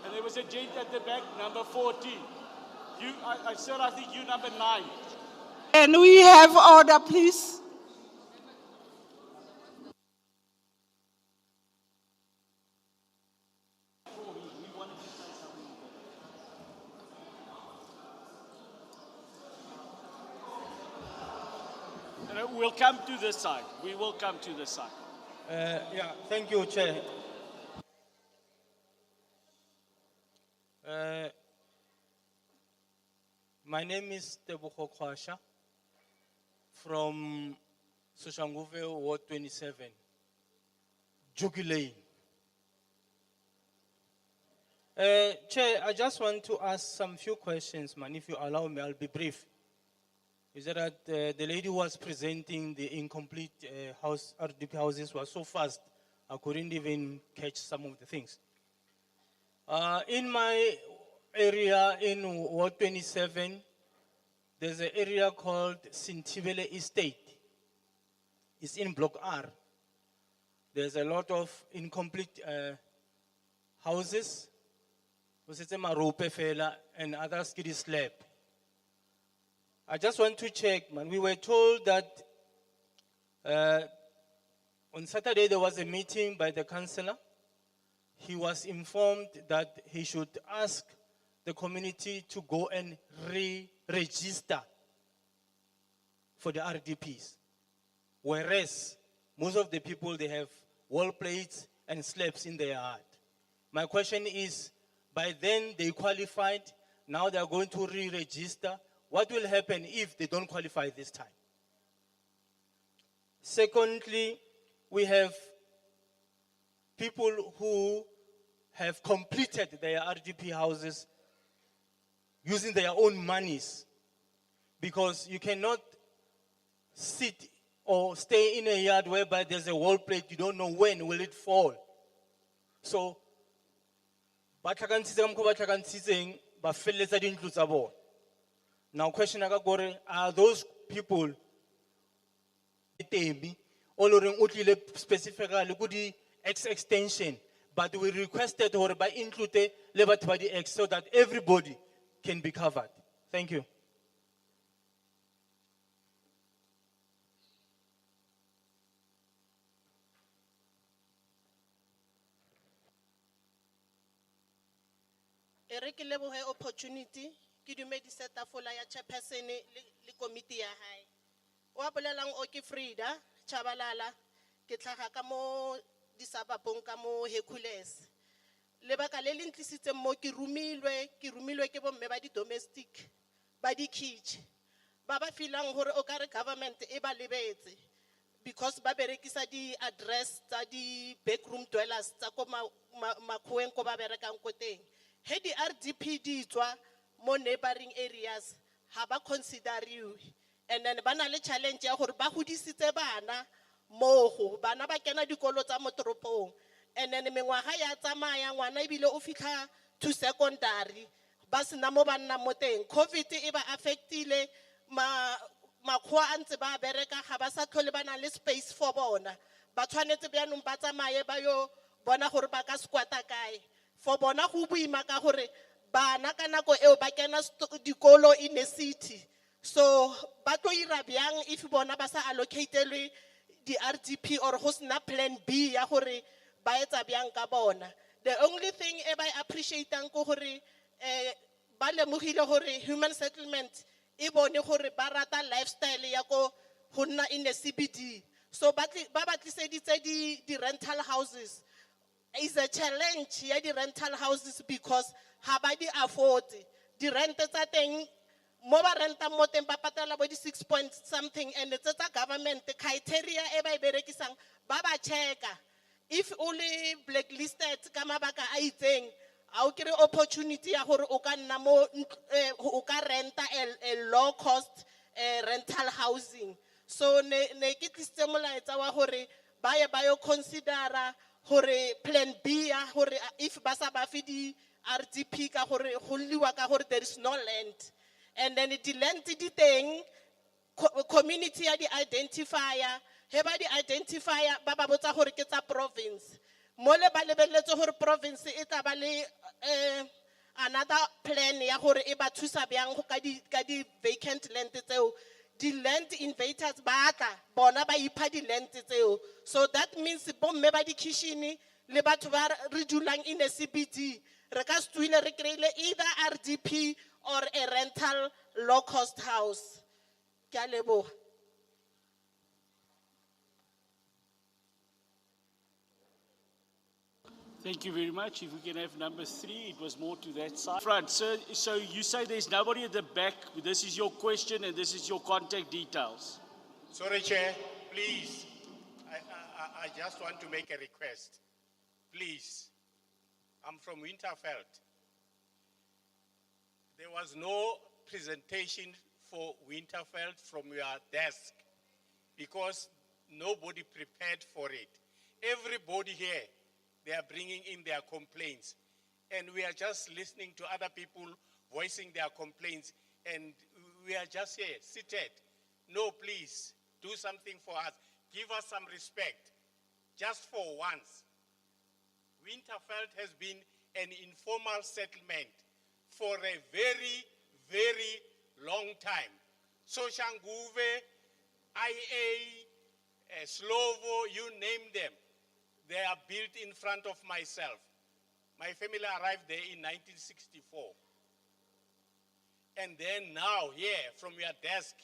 And there was a gent at the back, number 14. Sir, I think you number 9. Can we have order, please? We'll come to this side. We will come to this side. Yeah, thank you, Chair. My name is Tebogo Kwasha from Soshanguve, Ward 27, Juki Lane. Chair, I just want to ask some few questions, man. If you allow me, I'll be brief. Is that the lady who was presenting the incomplete RDP houses was so fast, I couldn't even catch some of the things. In my area in Ward 27, there's an area called Sintibele Estate. It's in Block R. There's a lot of incomplete houses, and others get slab. I just want to check, man. We were told that on Saturday there was a meeting by the councillor. he was informed that he should ask the community to go and re-register for the RDPs. Whereas most of the people, they have wall plates and slabs in their yard. My question is, by then they qualified, now they are going to re-register. What will happen if they don't qualify this time? Secondly, we have people who have completed their RDP houses using their own monies, because you cannot sit or stay in a yard whereby there's a wall plate, you don't know when will it fall. So, now question are those people specifically X extension, but we requested or by include Liberty by the X so that everybody can be covered. Thank you. Eric lebohe opportunity ki dumedise tafola ya chairperson le committee ya hae. Wa bolelang o ke Frida Chabalala ke tlhaga ka mo disabapong ka mo Hercules. Lebaka le le ntlisitse mo ke rumilwe ke bomme ba di domestic ba di kitchen. Ba ba filang hore o ka re government e ba lebetse because ba berekisa di address tsa di backroom dwellers tsa ko makhueng ko ba berekang ko teng. He di RDP di tswa mo neighboring areas ha ba consideriwe, and then ba na le challenge ya gore ba hodisitse bana mogo bana ba kena dikolo tsa motoropong, and then mengwaga ya tsamaya ngwana ibile o fitlha to secondary ba sena mo ba nna mo teng. COVID e ba affectile makgoa a ntse ba bereka ga ba sa tlhole ba na le space for bona, ba tshwanetse bjanong ba tsamaye ba yo bona gore ba ka squata kae. For bona go boima ka gore bana ka nako eo ba kena dikolo in a city, so ba tlo ira bjang if bona ba sa allocatelwe di RDP or go sena plan B ya gore ba etsa bjang ka bona. The only thing e ba appreciateang ko gore ba lemogile gore human settlement e bone gore ba rata lifestyle ya ko go nna in a CBD, so ba batliseditse di rental houses. Is a challenge ya di rental houses because ha ba di afford. Di rent tsa teng mo ba renta mo teng ba patala bo di 6 point something, and it's a government criteria e ba berekisang ba ba checka if only blacklisted ka mabaka a itseng a o kire opportunity ya gore o ka nna mo o ka renta a low cost rental housing. So ne ke tlisitse molaetsa wa gore ba ye ba yo considera hore plan B ya hore if basa ba fi di RDP ka hore go liwa ka hore there is no land, and then the land di teng community ya di identifier he ba di identifier ba ba botsa hore ke tsa province mo le ba lebeletse hore province e tla ba le another plan ya hore e ba thusa bjang go ka di vacant land tseo. The land invaders batla bona ba ipha di land tseo, so that means bomme ba di kitchen le batho ba re dulang in a CBD re ka stwile re kreile either RDP or a rental low cost house. Ke a leboha. Thank you very much. If we can have number 3, it was more to that side. Front, sir, so you say there's nobody at the back. This is your question and this is your contact details. Sorry, Chair, please. I just want to make a request. Please, I'm from Winterveldt. There was no presentation for Winterveldt from your desk because nobody prepared for it. Everybody here, they are bringing in their complaints. And we are just listening to other people voicing their complaints. And we are just here, seated. No, please, do something for us. Give us some respect, just for once. Winterveldt has been an informal settlement for a very, very long time. Soshanguve, IA, Slovo, you name them. They are built in front of myself. My family arrived there in 1964. And then now, here, from your desk,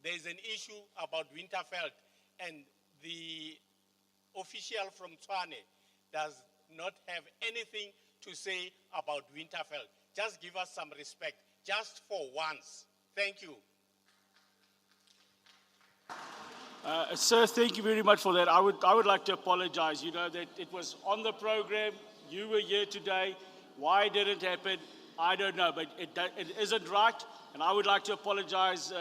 there's an issue about Winterveldt, and the official from Tshwane does not have anything to say about Winterveldt. Just give us some respect, just for once. Thank you. Sir, thank you very much for that. I would like to apologize. You know that it was on the program. You were here today. Why did it happen? I don't know, but it isn't right. And I would like to apologize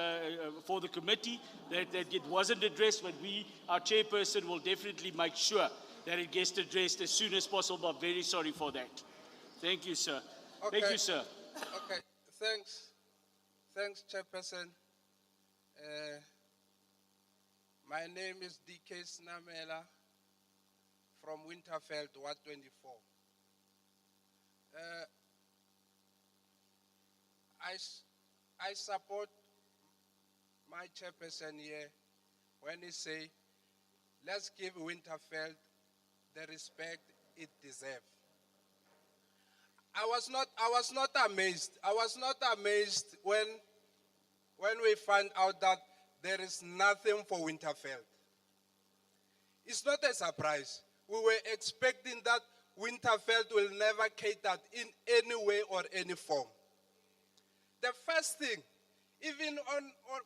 for the committee that it wasn't addressed, but our chairperson will definitely make sure that it gets addressed as soon as possible. I'm very sorry for that. Thank you, sir. Thank you, sir. Okay, thanks. Thanks, Chairperson. My name is DK Snamela from Winterveldt, Ward 24. I support my chairperson here when he say, let's give Winterveldt the respect it deserves. I was not amazed. I was not amazed when we find out that there is nothing for Winterveldt. It's not a surprise. We were expecting that Winterveldt will never cater in any way or any form. The first thing, even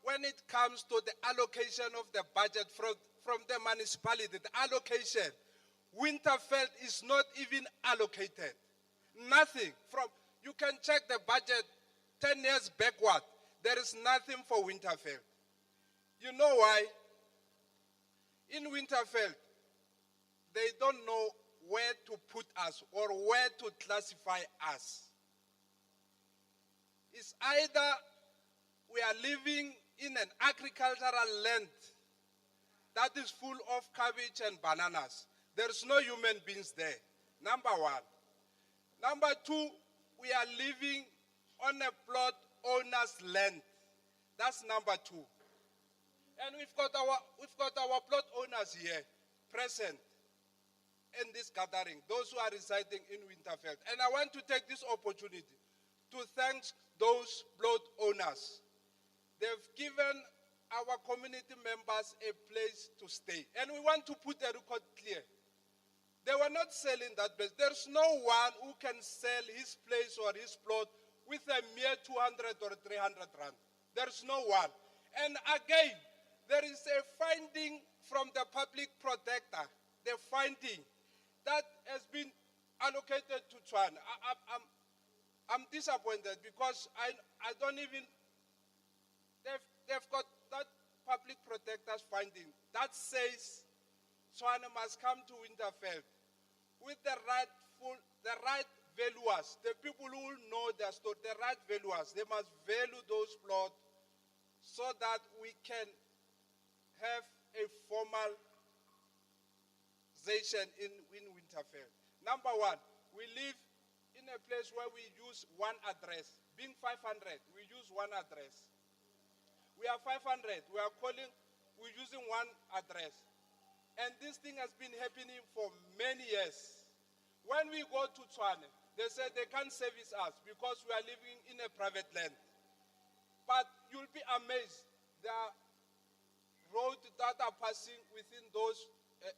when it comes to the allocation of the budget from the municipality, the allocation, Winterveldt is not even allocated. Nothing. You can check the budget 10 years backward. There is nothing for Winterveldt. You know why? In Winterveldt, they don't know where to put us or where to classify us. It's either we are living in an agricultural land that is full of cabbage and bananas. There's no human beings there, number one. Number two, we are living on a plot owner's land. That's number two. And we've got our plot owners here present in this gathering, those who are residing in Winterveldt. And I want to take this opportunity to thank those plot owners. They've given our community members a place to stay. And we want to put the record clear. They were not selling that place. There's no one who can sell his place or his plot with a mere 200 or 300 rand. There's no one. And again, there is a finding from the public protector, the finding that has been allocated to Tshwane. I'm disappointed because I don't even, they've got that public protector's finding that says Tshwane must come to Winterveldt with the right valuers, the people who know their story, the right valuers. They must value those plots so that we can have a formalization in Winterveldt. Number one, we live in a place where we use one address. Being 500, we use one address. We are 500, we're using one address. And this thing has been happening for many years. When we go to Tshwane, they say they can't service us because we are living in a private land. But you'll be amazed, there are roads that are passing within those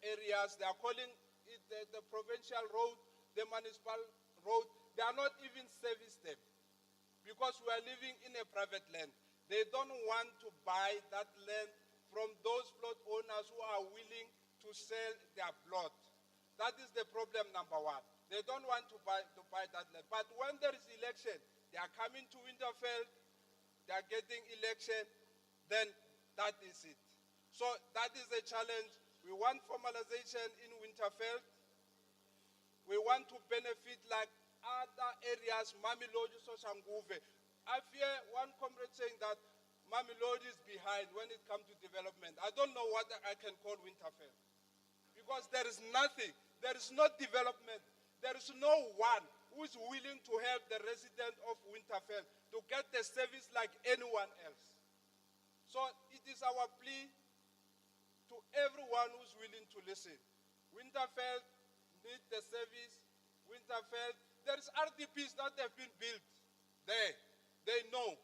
areas. They are calling it the provincial road, the municipal road. They are not even service them because we are living in a private land. They don't want to buy that land from those plot owners who are willing to sell their plot. That is the problem number one. They don't want to buy that land. But when there is election, they are coming to Winterveldt, they are getting election, then that is it. So that is the challenge. We want formalization in Winterveldt. We want to benefit like other areas, Mamelodi, Soshanguve. I fear one comrade saying that Mamelodi is behind when it comes to development. I don't know what I can call Winterveldt. Because there is nothing, there is no development, there is no one who is willing to help the resident of Winterveldt to get the service like anyone else. So it is our plea to everyone who's willing to listen. Winterveldt needs the service. Winterveldt. There's RDPs that have been built there. They know.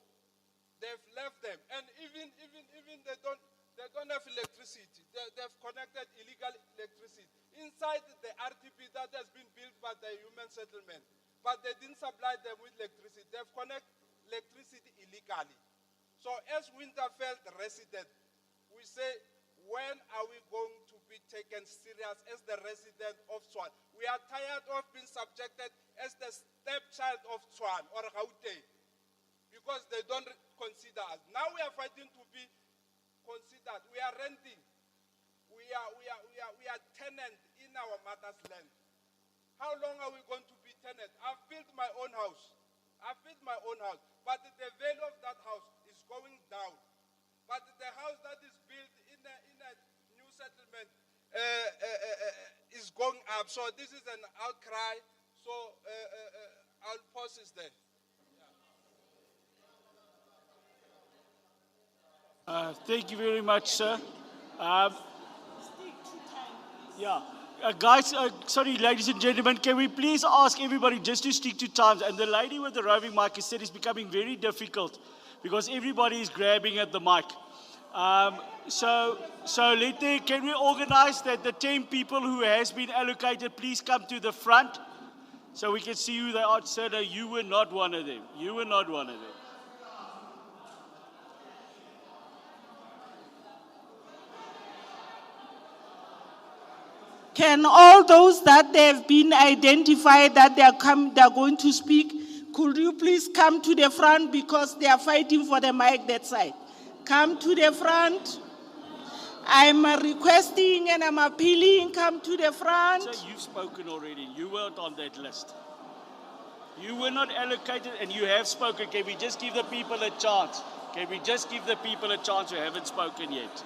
They've left them. And even they don't have electricity. They've connected illegal electricity inside the RDP that has been built by the human settlement. But they didn't supply them with electricity. They've connected electricity illegally. So as Winterveldt resident, we say, when are we going to be taken serious as the resident of Tshwane? We are tired of being subjected as the stepchild of Tshwane or Gauteng because they don't consider us. Now we are fighting to be considered. We are renting. We are tenant in our mother's land. How long are we going to be tenant? I've built my own house. But the value of that house is going down. But the house that is built in a new settlement is going up. So this is an outcry. So I'll pause this there. Thank you very much, sir. Guys, sorry, ladies and gentlemen, can we please ask everybody just to stick to times? And the lady with the roving mic has said it's becoming very difficult because everybody is grabbing at the mic. Can we organize that the 10 people who has been allocated, please come to the front so we can see who they are. Sir, no, you were not one of them. You were not one of them. Can all those that have been identified that they are going to speak, could you please come to the front because they are fighting for the mic that side? Come to the front. I'm requesting and I'm appealing, come to the front. Sir, you've spoken already. You weren't on that list. You were not allocated and you have spoken. Can we just give the people a chance? Can we just give the people a chance who haven't spoken yet?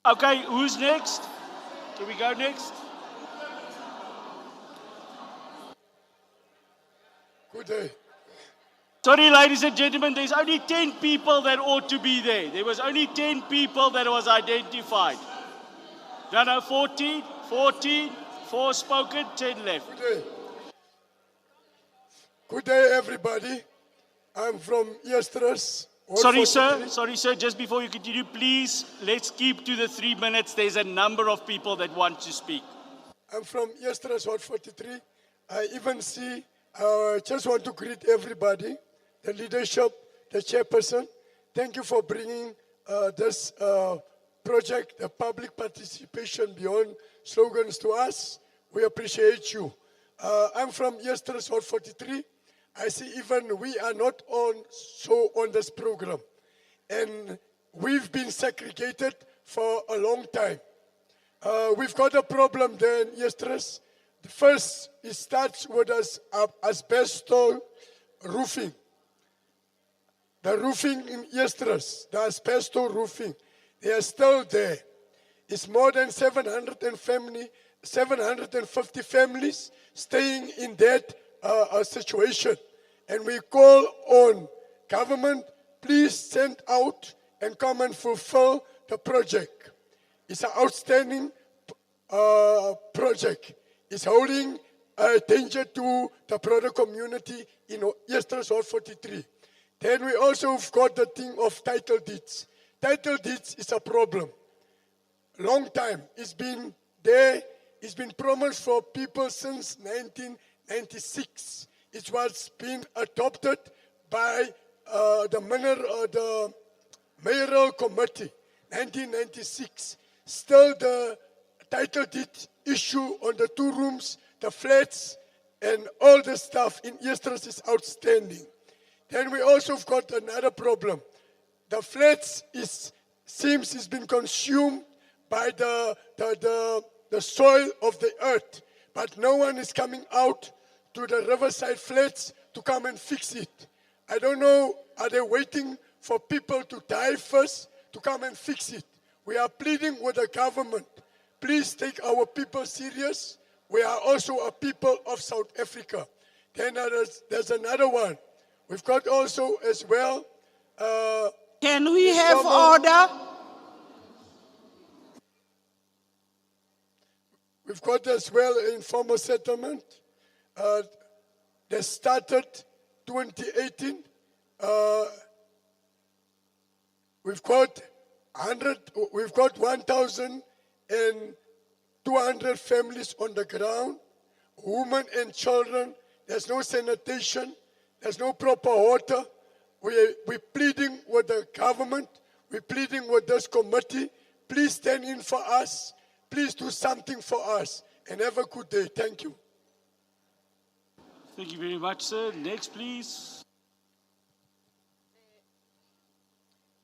Okay, who's next? Can we go next? Good day. Sorry, ladies and gentlemen, there's only 10 people that ought to be there. There was only 10 people that was identified. No, 14, 4 spoken, 10 left. Good day. Good day, everybody. I'm from Yesterdays. Sorry, sir, just before you continue, please, let's keep to the 3 minutes. There's a number of people that want to speak. I'm from Yesterdays, Ward 43. I even see, just want to greet everybody, the leadership, the chairperson. Thank you for bringing this project, the public participation beyond slogans to us. We appreciate you. I'm from Yesterdays, Ward 43. I see even we are not on this program. And we've been segregated for a long time. We've got a problem there in Yesterdays. The first, it starts with asbestos roofing. The roofing in Yesterdays, the asbestos roofing, they are still there. It's more than 750 families staying in that situation. And we call on government, please send out and come and fulfill the project. It's an outstanding project. It's holding danger to the broader community in Yesterdays Ward 43. Then we also have got the thing of title deeds. Title deeds is a problem. Long time. It's been there. It's been promised for people since 1996. It was been adopted by the mayoral committee, 1996. Still the title deed issue on the 2 rooms, the flats, and all the stuff in Yesterdays is outstanding. Then we also have got another problem. The flats is seems it's been consumed by the soil of the earth. But no one is coming out to the riverside flats to come and fix it. I don't know, are they waiting for people to die first to come and fix it? We are pleading with the government. Please take our people serious. We are also a people of South Africa. Then there's another one. We've got also as well. Can we have order? We've got as well informal settlement. They started 2018. We've got 1,200 families on the ground, women and children. There's no sanitation. There's no proper water. We're pleading with the government. We're pleading with this committee. Please stand in for us. Please do something for us. And have a good day. Thank you. Thank you very much, sir. Next, please.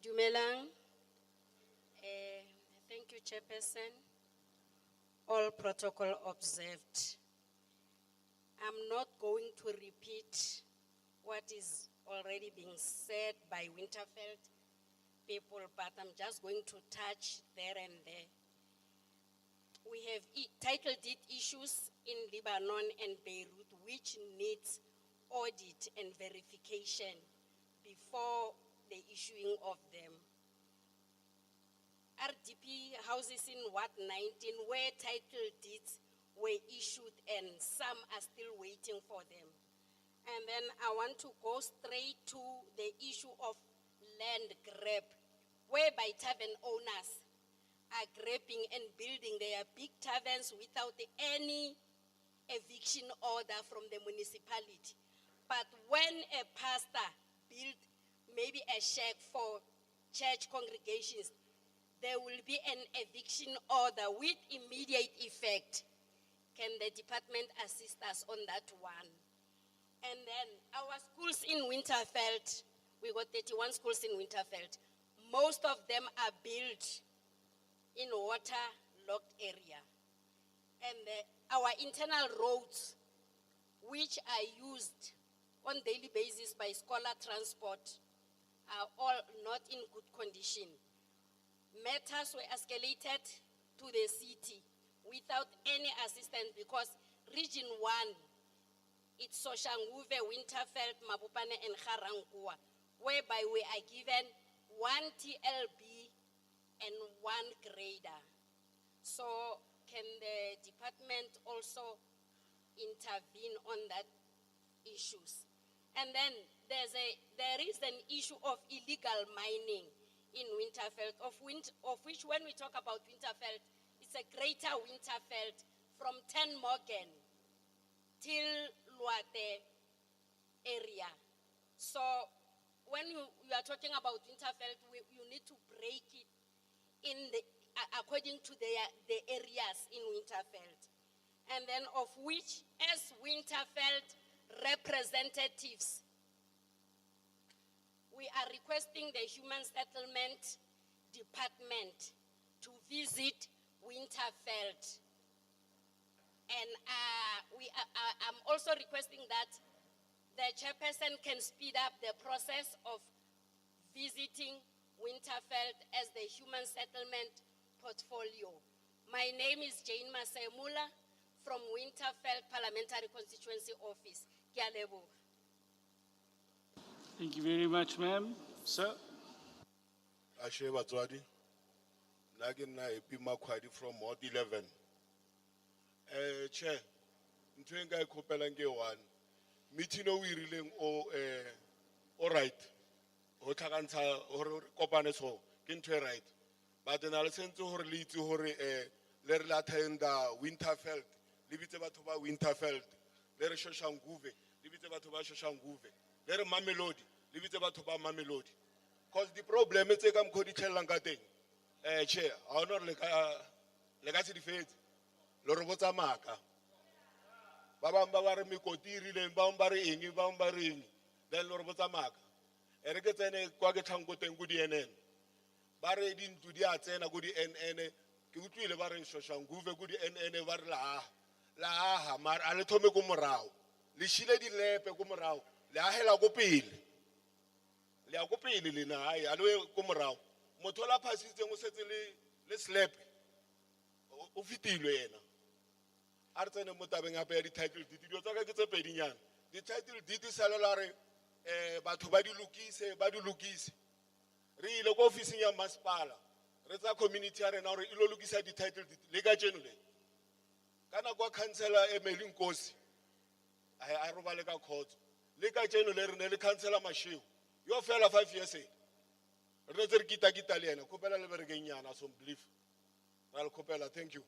Dumelang. Thank you, Chairperson. All protocol observed. I'm not going to repeat what is already being said by Winterveldt people, but I'm just going to touch there and there. We have title deed issues in Lebanon and Beirut, which needs audit and verification before the issuing of them. RDP houses in Ward 19 where title deeds were issued and some are still waiting for them. And then I want to go straight to the issue of land grab, whereby tavern owners are grabbing and building their big taverns without any eviction order from the municipality. But when a pastor built maybe a shack for church congregations, there will be an eviction order with immediate effect. Can the department assist us on that one? And then our schools in Winterveldt, we got 31 schools in Winterveldt. Most of them are built in water-locked area. And our internal roads, which are used on daily basis by scholar transport, are all not in good condition. Matters were escalated to the city without any assistance because Region 1, it's Soshanguve, Winterveldt, Mabopane, and Garankuwa, whereby we are given 1 TLB and 1 grader. So can the department also intervene on that issues? And then there is an issue of illegal mining in Winterveldt, of which when we talk about Winterveldt, it's a greater Winterveldt from 10 Morgan till Luate area. So when you are talking about Winterveldt, you need to break it in according to the areas in Winterveldt. And then of which, as Winterveldt representatives, we are requesting the Human Settlement Department to visit Winterveldt. And I'm also requesting that the chairperson can speed up the process of visiting Winterveldt as the Human Settlement Portfolio. My name is Jane Masemula from Winterveldt Parliamentary Constituency Office. Ke a leboha. Thank you very much, ma'am. Sir. Ashe batswadi, nna na Happy Makhwadi from Ward 11. Chair, ntho e nka e kgopelang ke one. Meeting o irileng o right. Ho tlhakantsha hore kopane so ke ntho e right. But na le sentse hore le itse hore le re la tenda Winterveldt, le bitse batho ba Winterveldt, le re Soshanguve, le bitse batho ba Soshanguve. There Mamelodi, leave it about Mamelodi. Because the problem is I'm going to tell Langating. Chair, I don't like legacy defeat. Lorobota Maka. Babambari Mikotiri, then Bambari, then Lorobota Maka. Ericatene Quagatango Tengudi. ba re dintlo di a tsena go di NN ke utlwile ba re Shoshanguve go di NN ba re la ha mara a le thome go morao le shile di lepe go morao le a hela go pele le a go pele le na ai a le go morao motho la phasitseng o setse le slap o fitilwe yena a re tsene mo tabeng gape ya di-title deed dio tsa ka ke tse pedinyana di-title deed salela re batho ba di lokise re ile ko ofising ya masepala re tsa community ya rena gore ilo lokisa di-title deed le ka tseno le ka nako ya councillor Emily Nkosi a robale ka khotso le ka tseno le rene le councillor Mashego yo fela 5 years re tse re kita le yena khopela le berekeng nyana some belief ra le khopela. Thank you.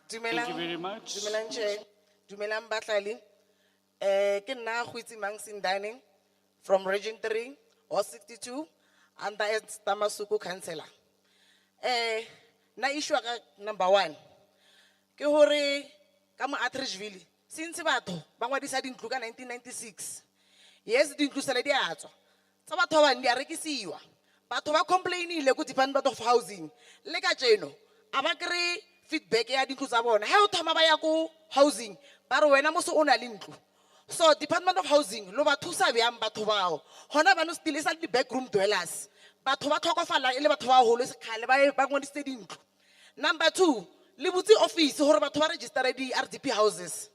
Thank you very much. Dumelang Chair. Dumelang Batlali. Ke nna Khwitsi Mangsindane from Region 3 or 62 under Stamasuku Councillor. Na issue ka number 1. Ke hore ka mo Atteridgeville since batho ba ngwadisa dintlo ka 1996. Yes, dintlo sele di atswa. Tsa batho ba ndi a rekisiwa. Batho ba complainile ku Department of Housing. Le ka tseno aba kry feedback ya dintlo tsa bona. Ha o thoma ba ya ku housing ba re wena mo se o na le ntlo. So Department of Housing lo ba thusa byang batho bao. Hona ba no still isa di backroom dwellers. Batho ba tlhokofala ile batho ba holo se khale ba ngwadise dintlo. Number 2, le butsi office hore batho ba register di RDP houses.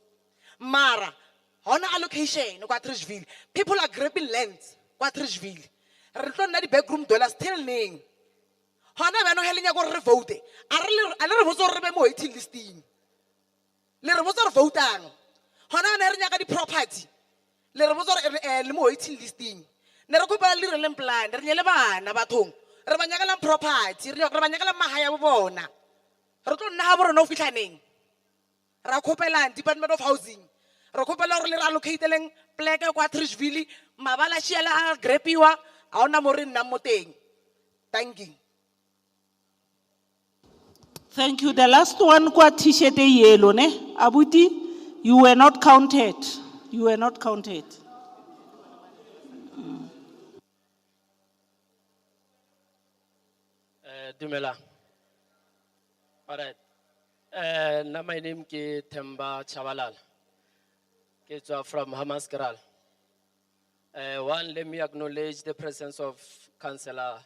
Mara hona allocation kwa Atteridgeville. People are grabbing land kwa Atteridgeville. Re tlo nna di backroom dwellers till neng. Hona ba no helenya go re vote. A le re botsa re be mo waiting listing. Le re botsa re votang. Hona ne re nyaka di property. Le re botsa re le mo waiting listing. Ne re kopela le re plan re nyele bana bathong. Re ba nyakela property, re ba nyakela mahaya bo bona. Re tlo nna ha bo rena o fitlhaneng. Ra kopela Department of Housing. Re kopela re le allocateleng pleke kwa Atteridgeville, mabala shiela a grepiwa, a ona mo re nna mo teng. Thank you. Thank you. The last one, kwa t-shirt e yellow, ne? Abuti, you were not counted. You were not counted. Dumela. All right. Now my name is Themba Chabalala. It's from Hamaskral. One, let me acknowledge the presence of Councillor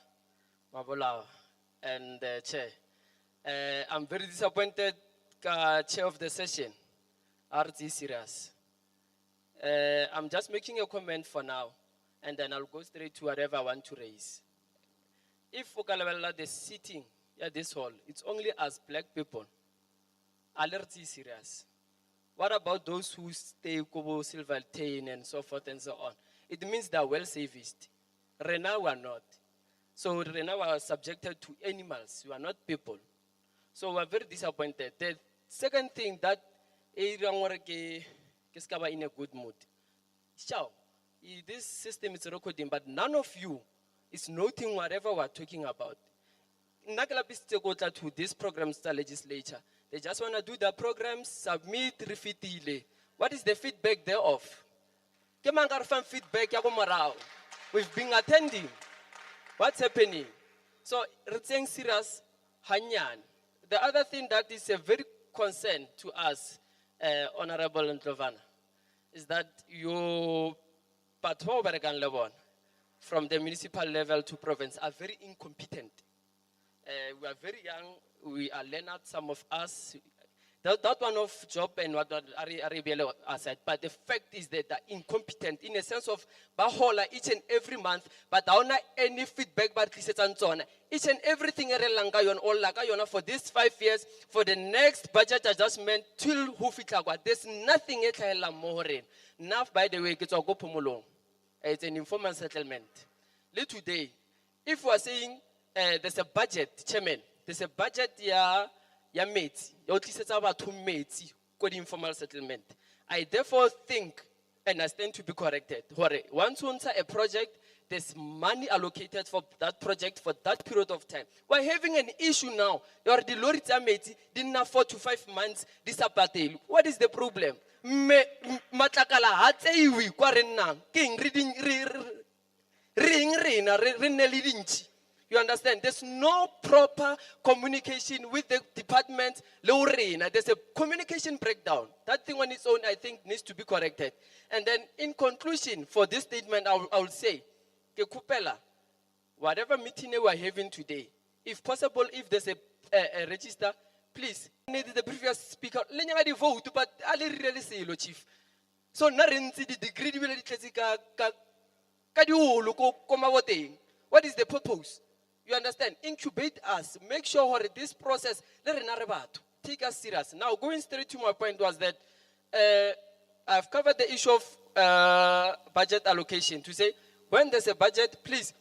Mabola and the Chair. I'm very disappointed, Chair of the session, RT serious. I'm just making a comment for now, and then I'll go straight to whatever I want to raise. If Ukalawela the sitting at this hall, it's only as black people. Allergy serious. What about those who stay Kobo, Silvertain, and so forth and so on? It means they're well serviced. Rena were not. So Rena were subjected to animals. You are not people. So we're very disappointed. The second thing that is in a good mood. This system is recording, but none of you is noting whatever we're talking about. To this programs, the legislature, they just want to do the programs, submit, refitile. What is the feedback thereof? Feedback. We've been attending. What's happening? So, retain serious, Hanyan. The other thing that is a very concern to us, Honorable Ndlovana, is that you, from the municipal level to province, are very incompetent. We are very young, we are learned, some of us. That one of job and what are aside, but the fact is that they're incompetent in a sense of bahola each and every month, but don't any feedback but each and everything for these 5 years, for the next budget adjustment till there's nothing more. Now, by the way, it's an informal settlement. Today, if we are saying there's a budget, Chairman, there's a budget ya mates, about 2 mates, called informal settlement. I therefore think, and I stand to be corrected, once we enter a project, there's money allocated for that project for that period of time. We're having an issue now. Your Delorita mate didn't have 4 to 5 months disappeared. What is the problem? Matakala hateiwi kwarenna king reading rena re nne le dintshi. You understand? There's no proper communication with the department. There's a communication breakdown. That thing on its own, I think, needs to be corrected. And then, in conclusion, for this statement, I will say, ke kupela, whatever meeting we are having today, if possible, if there's a register, please, need the previous speaker, lenyanga di vote, but ali really say lo chief. So na rentsi di degree di bile di tletse ka di holo ko maboteng. What is the purpose? You understand? Incubate us. Make sure this process, take us serious. Now, going straight to my point was that I've covered the issue of budget allocation to say, when there's a budget, please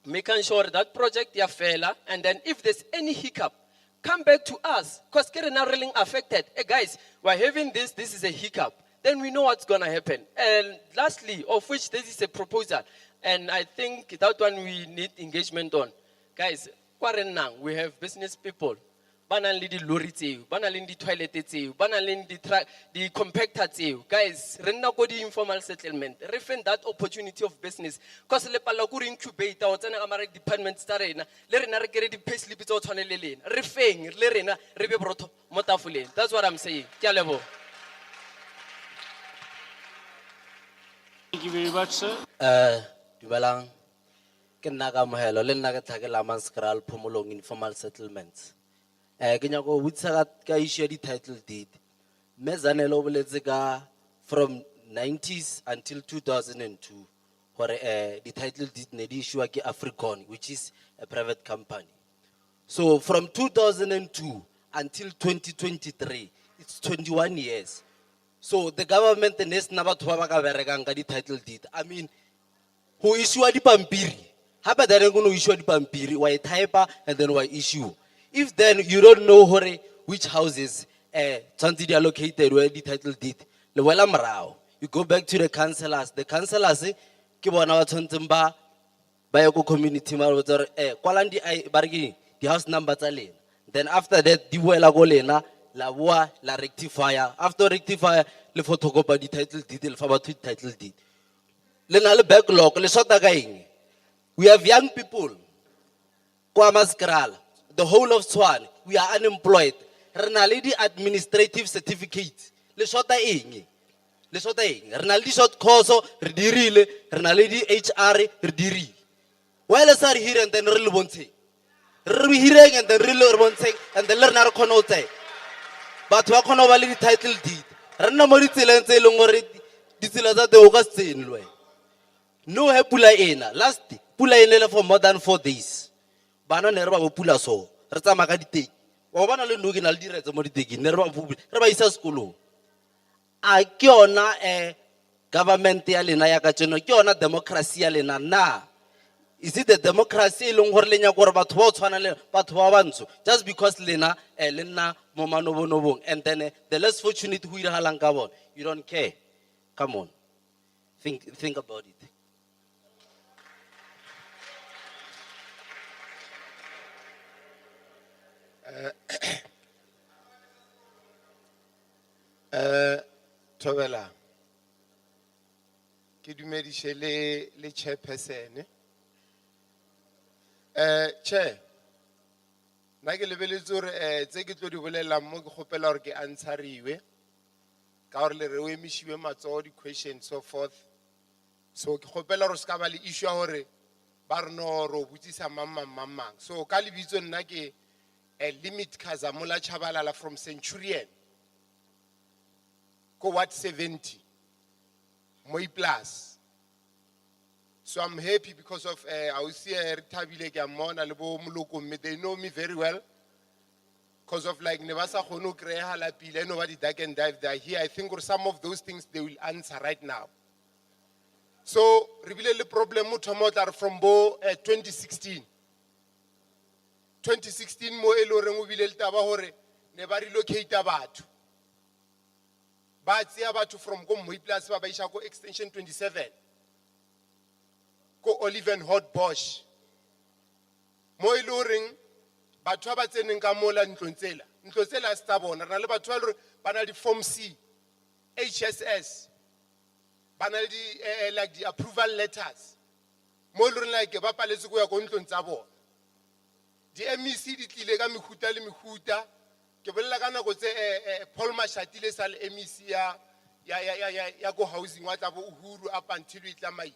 make sure that project is fair. And then if there's any hiccup, come back to us. Because we're not really affected. Hey guys, we're having this is a hiccup. Then we know what's going to happen. And lastly, of which this is a proposal. And I think that one we need engagement on. Guys, we have business people. Banali di lorry tseo, banali di toilet tseo, banali di compactor tseo. Guys, renna go di informal settlement. Refend that opportunity of business. Because le pala go incubate o tsena amara department tsa rena. Le rena re kere di payslip tsa o tshwane le lena. Refeng le rena re be brotho mo tafoleng. That's what I'm saying. Ke a leboha. Thank you very much, sir. Dumelang. Ke nna ka mohelo le nna ke tlhakela Maskral Phomolong informal settlements. Ke nyako botsa ka issue di title deed. Mezanelo boletse ka from 90s until 2002 hore the title deed ne di issue ke Africon, which is a private company. So from 2002 until 2023, it's 21 years. So the government nes na batho ba ka berekang ka di title deed. I mean, who issue di pampiri? How about then going to issue the pampiri? Why type and then why issue? If then you don't know which houses are located where the title deed, you go back to the councillors. The councillors, the community, the house number. Then after that, la rectifier. After rectifier, le photocopy the title deed, the title deed. Le backlog, le sort again. We have young people. The whole of Tshwane, we are unemployed. Renalidi administrative certificate. Le shota eng. Le shota eng. Renalidi short course, redirile. Renalidi HR, rediri. While us are here and then real bonte. Re hearing and then real bonte and the learner konote. But we are valid title deed. Rena moritsele ntse longore ditsela tsa te o ka tsenlwe. No he pula ena. Last pula ena for more than 4 days. Bana ne re ba pula so. Re tsama ka diteki. Wa bana le nnoki na le diretse mo diteki. Ne re ba pula. Re ba isa sekolong. A ke yona government ya lena ya ka tseno. Ke yona democracy ya lena na. Is it the democracy e leng gore le nya gore batho ba tshwana le batho ba bantsho just because lena le nna mo manobonobong and then the less fortunate who irahalang ka bona. You don't care. Come on. Think about it. Thobela ke dumedishe le chairperson chair na ke lebeletse hore tse ke tlo di bolela mo ke gopela hore ke answeriwe ka hore le re o emishiwe matso di questions so forth so ke gopela hore ska ba le issue hore ba re no ro butsisa mamang so ka lebitso nna ke limit Kazamula Chabalala from Centurion. Go what 70. Moi plus. So I'm happy because of I will see Tabile Gamona Lebo Mulukum. They know me very well. Because of like Nevasa Hono Kreha La Pile, nobody that can dive there. Here I think or some of those things they will answer right now. So reveal the problem Mutamota from Bo 2016. 2016 mo eloreng o bile le taba hore ne ba relocate batho ba tsia batho from go Moi Plus ba isha go extension 27 go Oliven Hot Bosch mo eloreng batho ba tseneng ka mola ntlontsela sta bona rena le batho ba le bana di form C HSS bana di like the approval letters mo le like ba paletse go ya go ntlong tsa bona. Di MEC di tlile ka mehuta le mehuta ke bolela ka nako tse Paul Mashatile sa le MEC ya go housing wa tla bo Uhuru up until we tlamai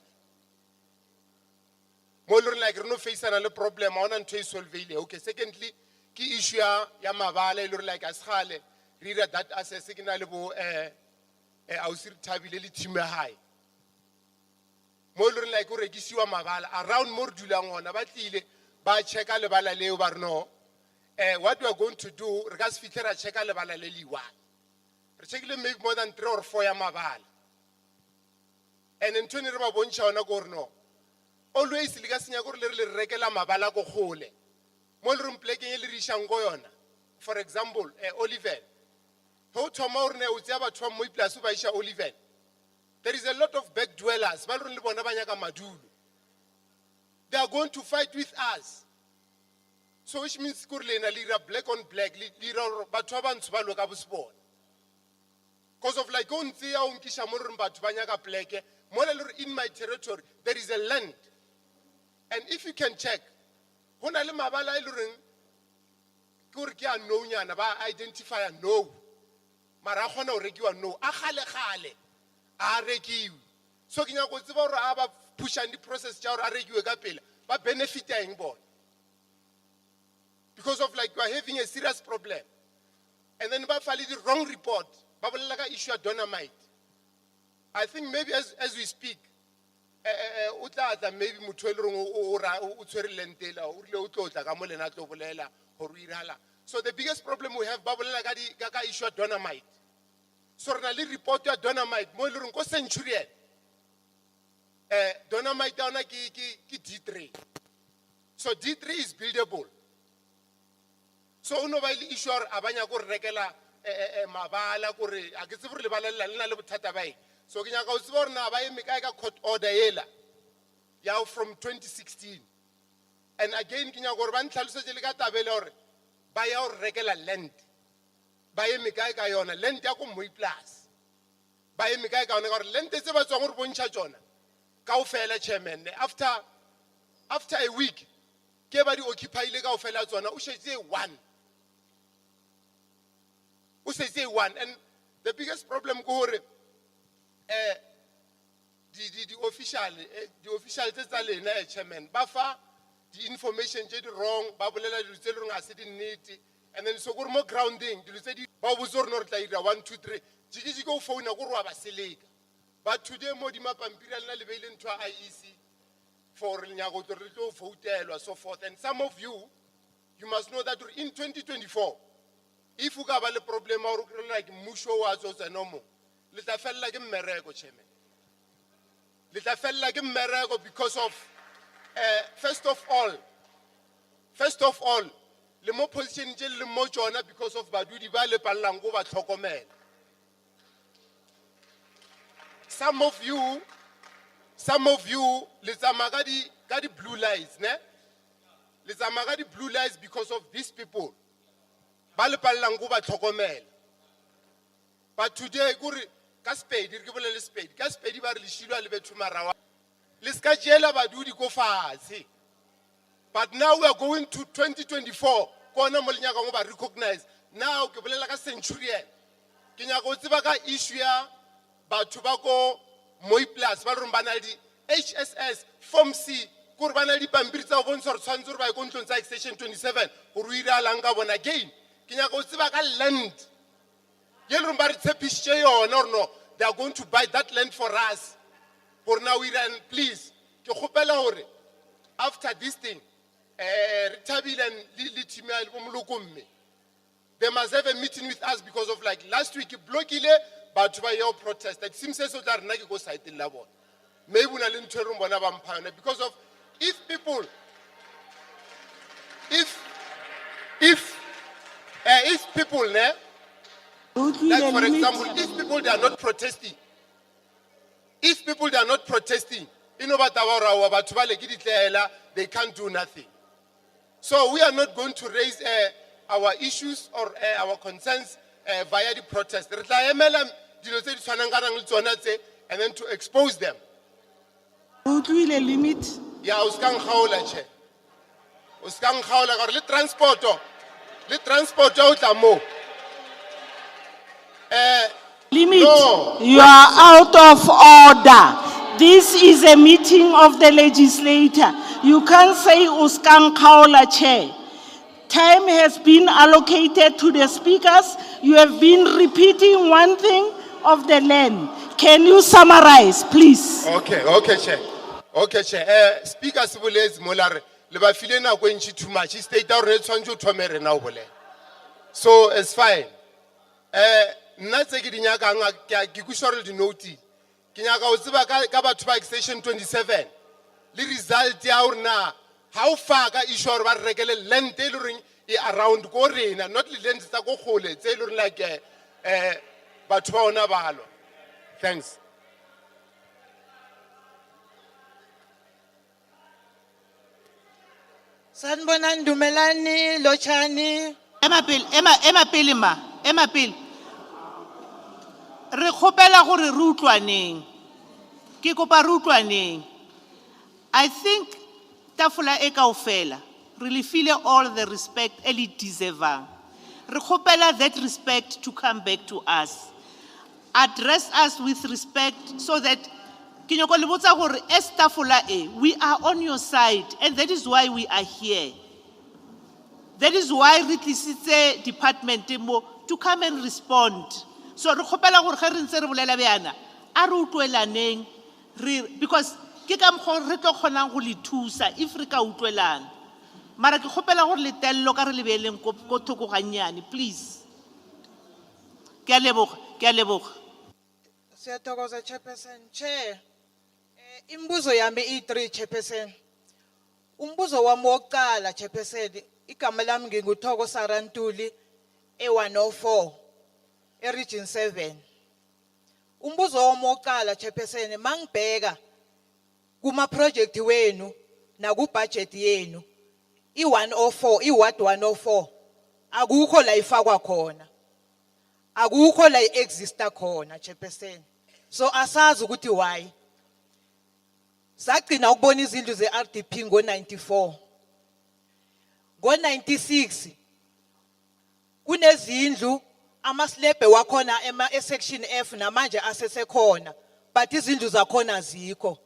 mo le like re no faceana le problem ha ona ntho e solveile. Okay, secondly ke issue ya mabala e le like asgale re dira that as a signal bo ausiri Thabile le team high mo le like o rekisiwa mabala around mo re dulang hona ba tlile ba checka lebala leo ba re no what we are going to do re ka se fitlhe ra checka lebala le liwa re checkile maybe more than 3 or 4 ya mabala and ntone re ba bontsha ona go re no always le ka senya go re le rekela mabala go gole mo le reng plekeng e le rishang go yona. For example Oliver ho thoma o re ne o tsia batho ba mo iplaso ba isha Oliver. There is a lot of back dwellers ba re le bona ba nyaka madulo. They are going to fight with us. So which means kurlena lira black on black lira batho ba ntse ba lo ka bosibona. Because of like on tsia o nkisha mo re batho ba nyaka black mo le in my territory there is a land. And if you can check hona le mabala e le reng ke re ke a no nyana ba identify no mara gona o rekiwa no a gale a rekiwe. So ke nya go tseba gore a ba pushang di process ja gore a rekiwe ka pele ba benefit eng bona because of like you are having a serious problem and then ba file the wrong report ba bolela ka issue ya dynamite. I think maybe as we speak o tla tla maybe motho e le reng o tshwere lentela o rile o tlotla ka mo lena tlo bolela gore o irala. So the biggest problem we have ba bolela ka issue ya dynamite. So re na le report ya dynamite mo le reng ko Centurion dynamite ona ke D3. So D3 is buildable. So uno ba ile issue a banya go rekela mabala gore a ke tsebore le bala le na le bothata ba eng. So ke nyaka o tseba gore na ba eme kae ka court order ela ya from 2016. And again ke nyaka gore ba ntlhalosetse le ka tabele gore ba ya o rekela land ba eme kae ka yona land ya go Moi Plus ba eme kae ka yona gore land tse ba tswang gore bontsha tsona ka o fela chairman after a week ke ba di occupy le ka o fela tsona o shetse one and the biggest problem go gore the official tsa lena chairman ba fa the information je di wrong ba bolela di tse reng a se di nnete and then so gore mo grounding di tse di ba bozore no re tla ira 1 2 3 jiki go phone go rwa ba seleka but today mo di mapampiri le na le beile ntwa IEC for nyago to re tlo votelwa so forth. And some of you must know that in 2024 if you have a problem or like musho wa tsa nomo le tla fella ke mmereko chairman le tla fella ke mmereko because of first of all le mo position je le mo tsona because of badudi ba le pallang go ba tlhokomela. Some of you le tsamaka di blue lights ne le tsamaka di blue lights because of these people ba le pallang go ba tlhokomela. But today guri ka spade re ke bolele spade ka spade ba re le shilwa le bethu marawa le ska jela badudi go fatshe. But now we are going to 2024 kona mo le nyaka go ba recognize now ke bolela ka Centurion ke nyaka go tseba ka issue ya batho ba go Moi Plus ba re bana di HSS form C gore bana di pampiri tsa go bontsha re tshwantse re ba go ntlong tsa section 27 gore o ira lang ka bona again ke nyaka go tseba ka land ye le ba re tshepisitse yona or no they are going to buy that land for us for now we ran please ke gopela gore after this thing re Thabile and le team ya bo Molokomme they must have a meeting with us because of like last week blokile batho ba yo protest it seems so tla rena ke go site la bona maybe una le ntwe re bona ba mphana because of if people ne like for example if people they are not protesting you know batho ba le ke ditlela they can't do nothing. So we are not going to raise our issues or our concerns via the protest. Re tla emela dilo tse di tshwanang ka rang le tsona tse and then to expose them. O tlile limit Ya uskang khaola che. Uskang khaola gore le transporto. Le transporto o tla mo. Limit, No. you are out of order. This is a meeting of the legislature. You can't say Uskang Kaola Chair. Time has been allocated to the speakers. You have been repeating one thing of the land. Can you summarize, please? Okay, Chair. Okay, Chair. Speaker Sibulez Molare, le ba file na go ntši too much. State out re tshwantse o thome rena o bole. So it's fine. Nna tse ke di nyakang ke kushore di note. Ke nyaka o tseba ka batho ba section 27. Le result ya hore na how far ka issue hore ba rekele land e le reng e around go rena, not le land tsa go gole tse le reng like batho ba ona balo. Thanks. Sanibonani Dumelani, Lochani. Emma pele. Re kgopela gore re utlwaneng. Ke kopa re utlwaneng. I think tafula e kaofela really feel all the respect ele deserving. Re kgopela that respect to come back to us. Address us with respect so that we are on your side, and that is why we are here. That is why we tlisitse department to come and respond. So re kgopela gore ge re ntse re bolela bjana a re utlwelaneng because ke ka mokgwa re tlo kgonang go le thusa if re ka utlwelana. Mara ke kgopela gore le tello ka re le beeleng ko thoko gannyane, please. Ke a leboga. Siyathokoza Chairperson. Chair, imbuzo yami i3 Chairperson. Umbuzo wami wokuqala Chairperson, igama lami nginguThoko Sarantuli e104 eRegion 7. Umbuzo wami wokuqala Chairperson, mangibheka kuma project wenu na ku budget yenu i104 iward 104 akukho la ifakwa khona. Akukho la exista khona Chairperson. So asazi ukuthi why. Sagcina ukubona izindlu zeRDP ngo94. Ngo96 kunezindlu amaslebe wakhona section F namanje asesekhona but izindlu zakhona zikho.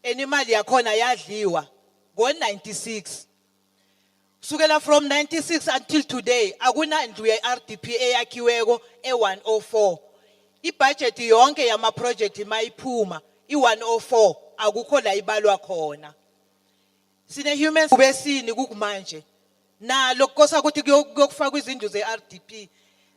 Enimali yakhona yadliwa ngo96. Sukela from 96 until today akuna ndlu yeRDP eyakhiweko e104. Ibudget yonke yama project mayiphuma i104 akukho la ibalwa khona. Sine humans besini kukumanje nalo kukosa ukuthi kuyokufaka izindlu zeRDP.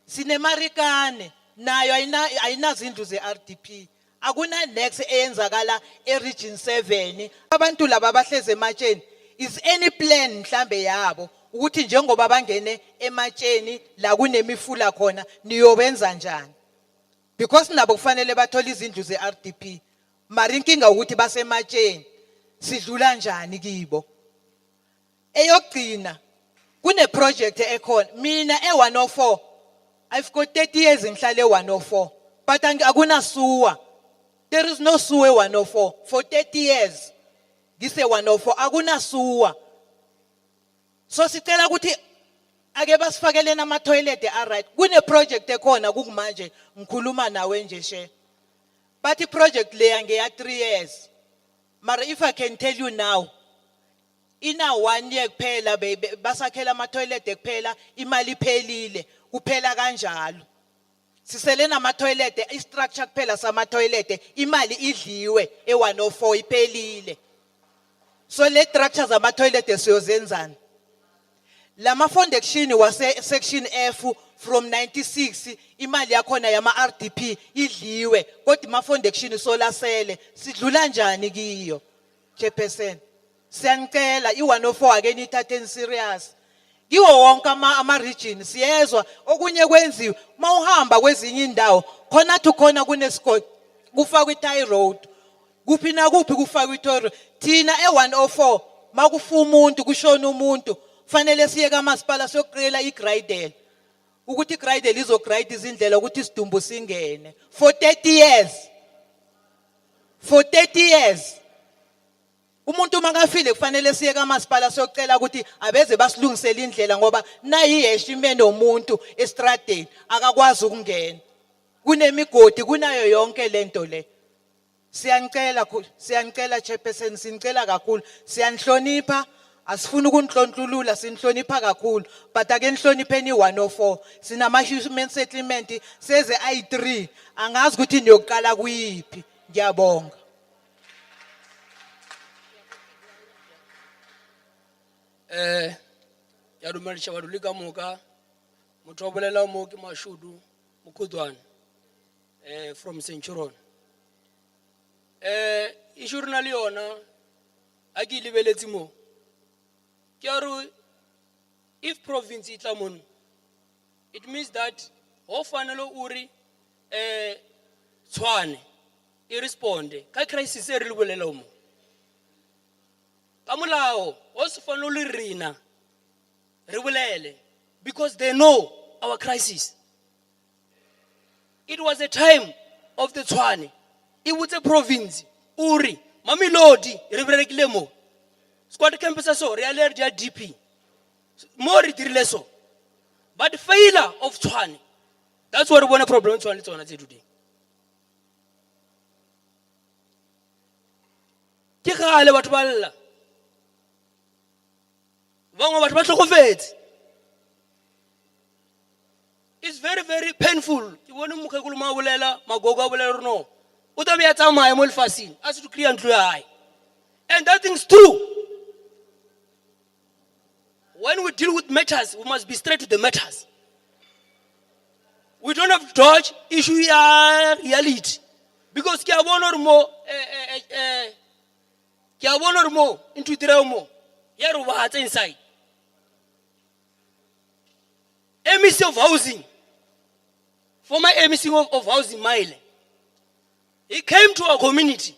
Sine Marikane nayo ayinazindlu zeRDP. Akuna next eyenzakala eRegion 7. Abantu laba abahleze ematsheni, is any plan mhlambe yabo ukuthi njengoba bangene ematsheni la kunemifula khona niyobenza njani? Because nabo kufanele bathola izindlu zeRDP. Mara inkinga ukuthi basematsheni sidlula njani kibo. Eyogcina kune project ekhona mina e104 I've got 30 years ngihlale e104 but akuna suwa. There is no sewer 104 for 30 years. This is 104 akuna suwa. So sicela ukuthi ake basifakele nama toilet alright. Kune project ekhona kukumanje ngikhuluma nawe nje she. But the project le ngeya 3 years. Mara if I can tell you now, ina 1 year kuphela basakhela ama toilet kuphela imali phelile kuphela kanjalo. Sisele nama toilet istructure kuphela sama toilet imali idliwe e104 iphelile. So le structures ama toilet siyozenzana. Lama foundation wase section F from 96 imali yakhona yama RDP idliwe kodwa ma foundation solasele sidlula njani kiyo Chairperson. Siyanicela i104 ake nithathe serious. Kiwo wonke ama region siyezwa okunye kwenziwe mawuhamba kwezinye indawo khona to khona kunesikole kufakwa itie road kuphi na kuphi kufakwa itie road. Thina e104 makufa umuntu kushona umuntu fanele siye kamasipala sokuqela igradel ukuthi igradel izograde izindlela ukuthi isidumbu singene for 30 years Umuntu makafile kufanele siye kamasipala siyocela ukuthi abeze basilungisele indlela ngoba nayi iheshime nomuntu estradeni akakwazi ukungena. Kunemigodi kunayo yonke lento le. Siyanicela Chairperson, sinicela kakhulu. Siyanhlonipha, asifuni ukunhlonhlulula, sinhlonipha kakhulu. But ake nihlonipheni 104. Sinama human settlement seze i3. Angazi ukuthi niyoqala kuyiphi. Ngiyabonga. Ya dumelisha badulika moka motho wa bolela mo ke Mashudu Mokhutlwane from Centurion. Issue rena le yona a ke lebeletse mo ke re if province itla mon it means that ho fanele uri Tshwane e responde ka crisis e re le bolela mo ka molao o se fanele rena re bolele because they know our crisis. It was a time of the Tshwane. It was a province. Uri, Mamelodi, Riberekile mo. Squad campus so, realer dia DP. More so. But the failure of Tshwane, that's what we want a problem Tshwane today. Ke gale batho ba lla. Bangwe batho ba tlhokofetse. It's very, very painful. You want to mukakulu ma bolela, magogo bolela no. Uta be atsamaya mo lefasing, as to clear ntlo ya hae. And that thing's true. When we deal with matters, we must be straight to the matters. We don't have to dodge issue ya reality. Because kia bonor mo into the mo. Ya ro ba inside. MEC of housing, former MEC of housing, Mile, he came to our community.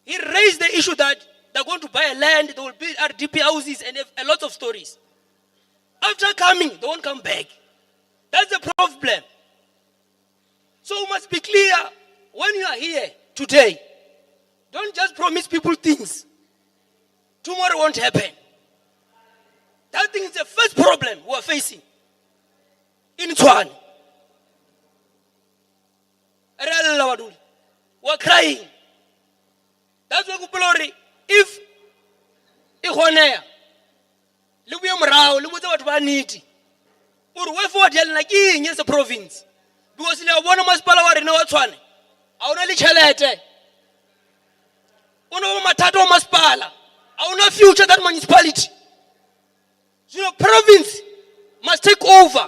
He raised the issue that they're going to buy a land, they will build RDP houses and a lot of stories. After coming, they won't come back. That's the problem. So we must be clear, when you are here today, don't just promise people things. Tomorrow won't happen. That thing is the first problem we are facing. In Tshwane. We're crying. That's why we if Ikhonea, Lubuya Mrao, Lubuya Watvaniti, or way forward like yes a province. Because in one of my spalawa in Tshwane, I only chalete. Uno Matato Maspala, I will future that municipality. You know, province must take over.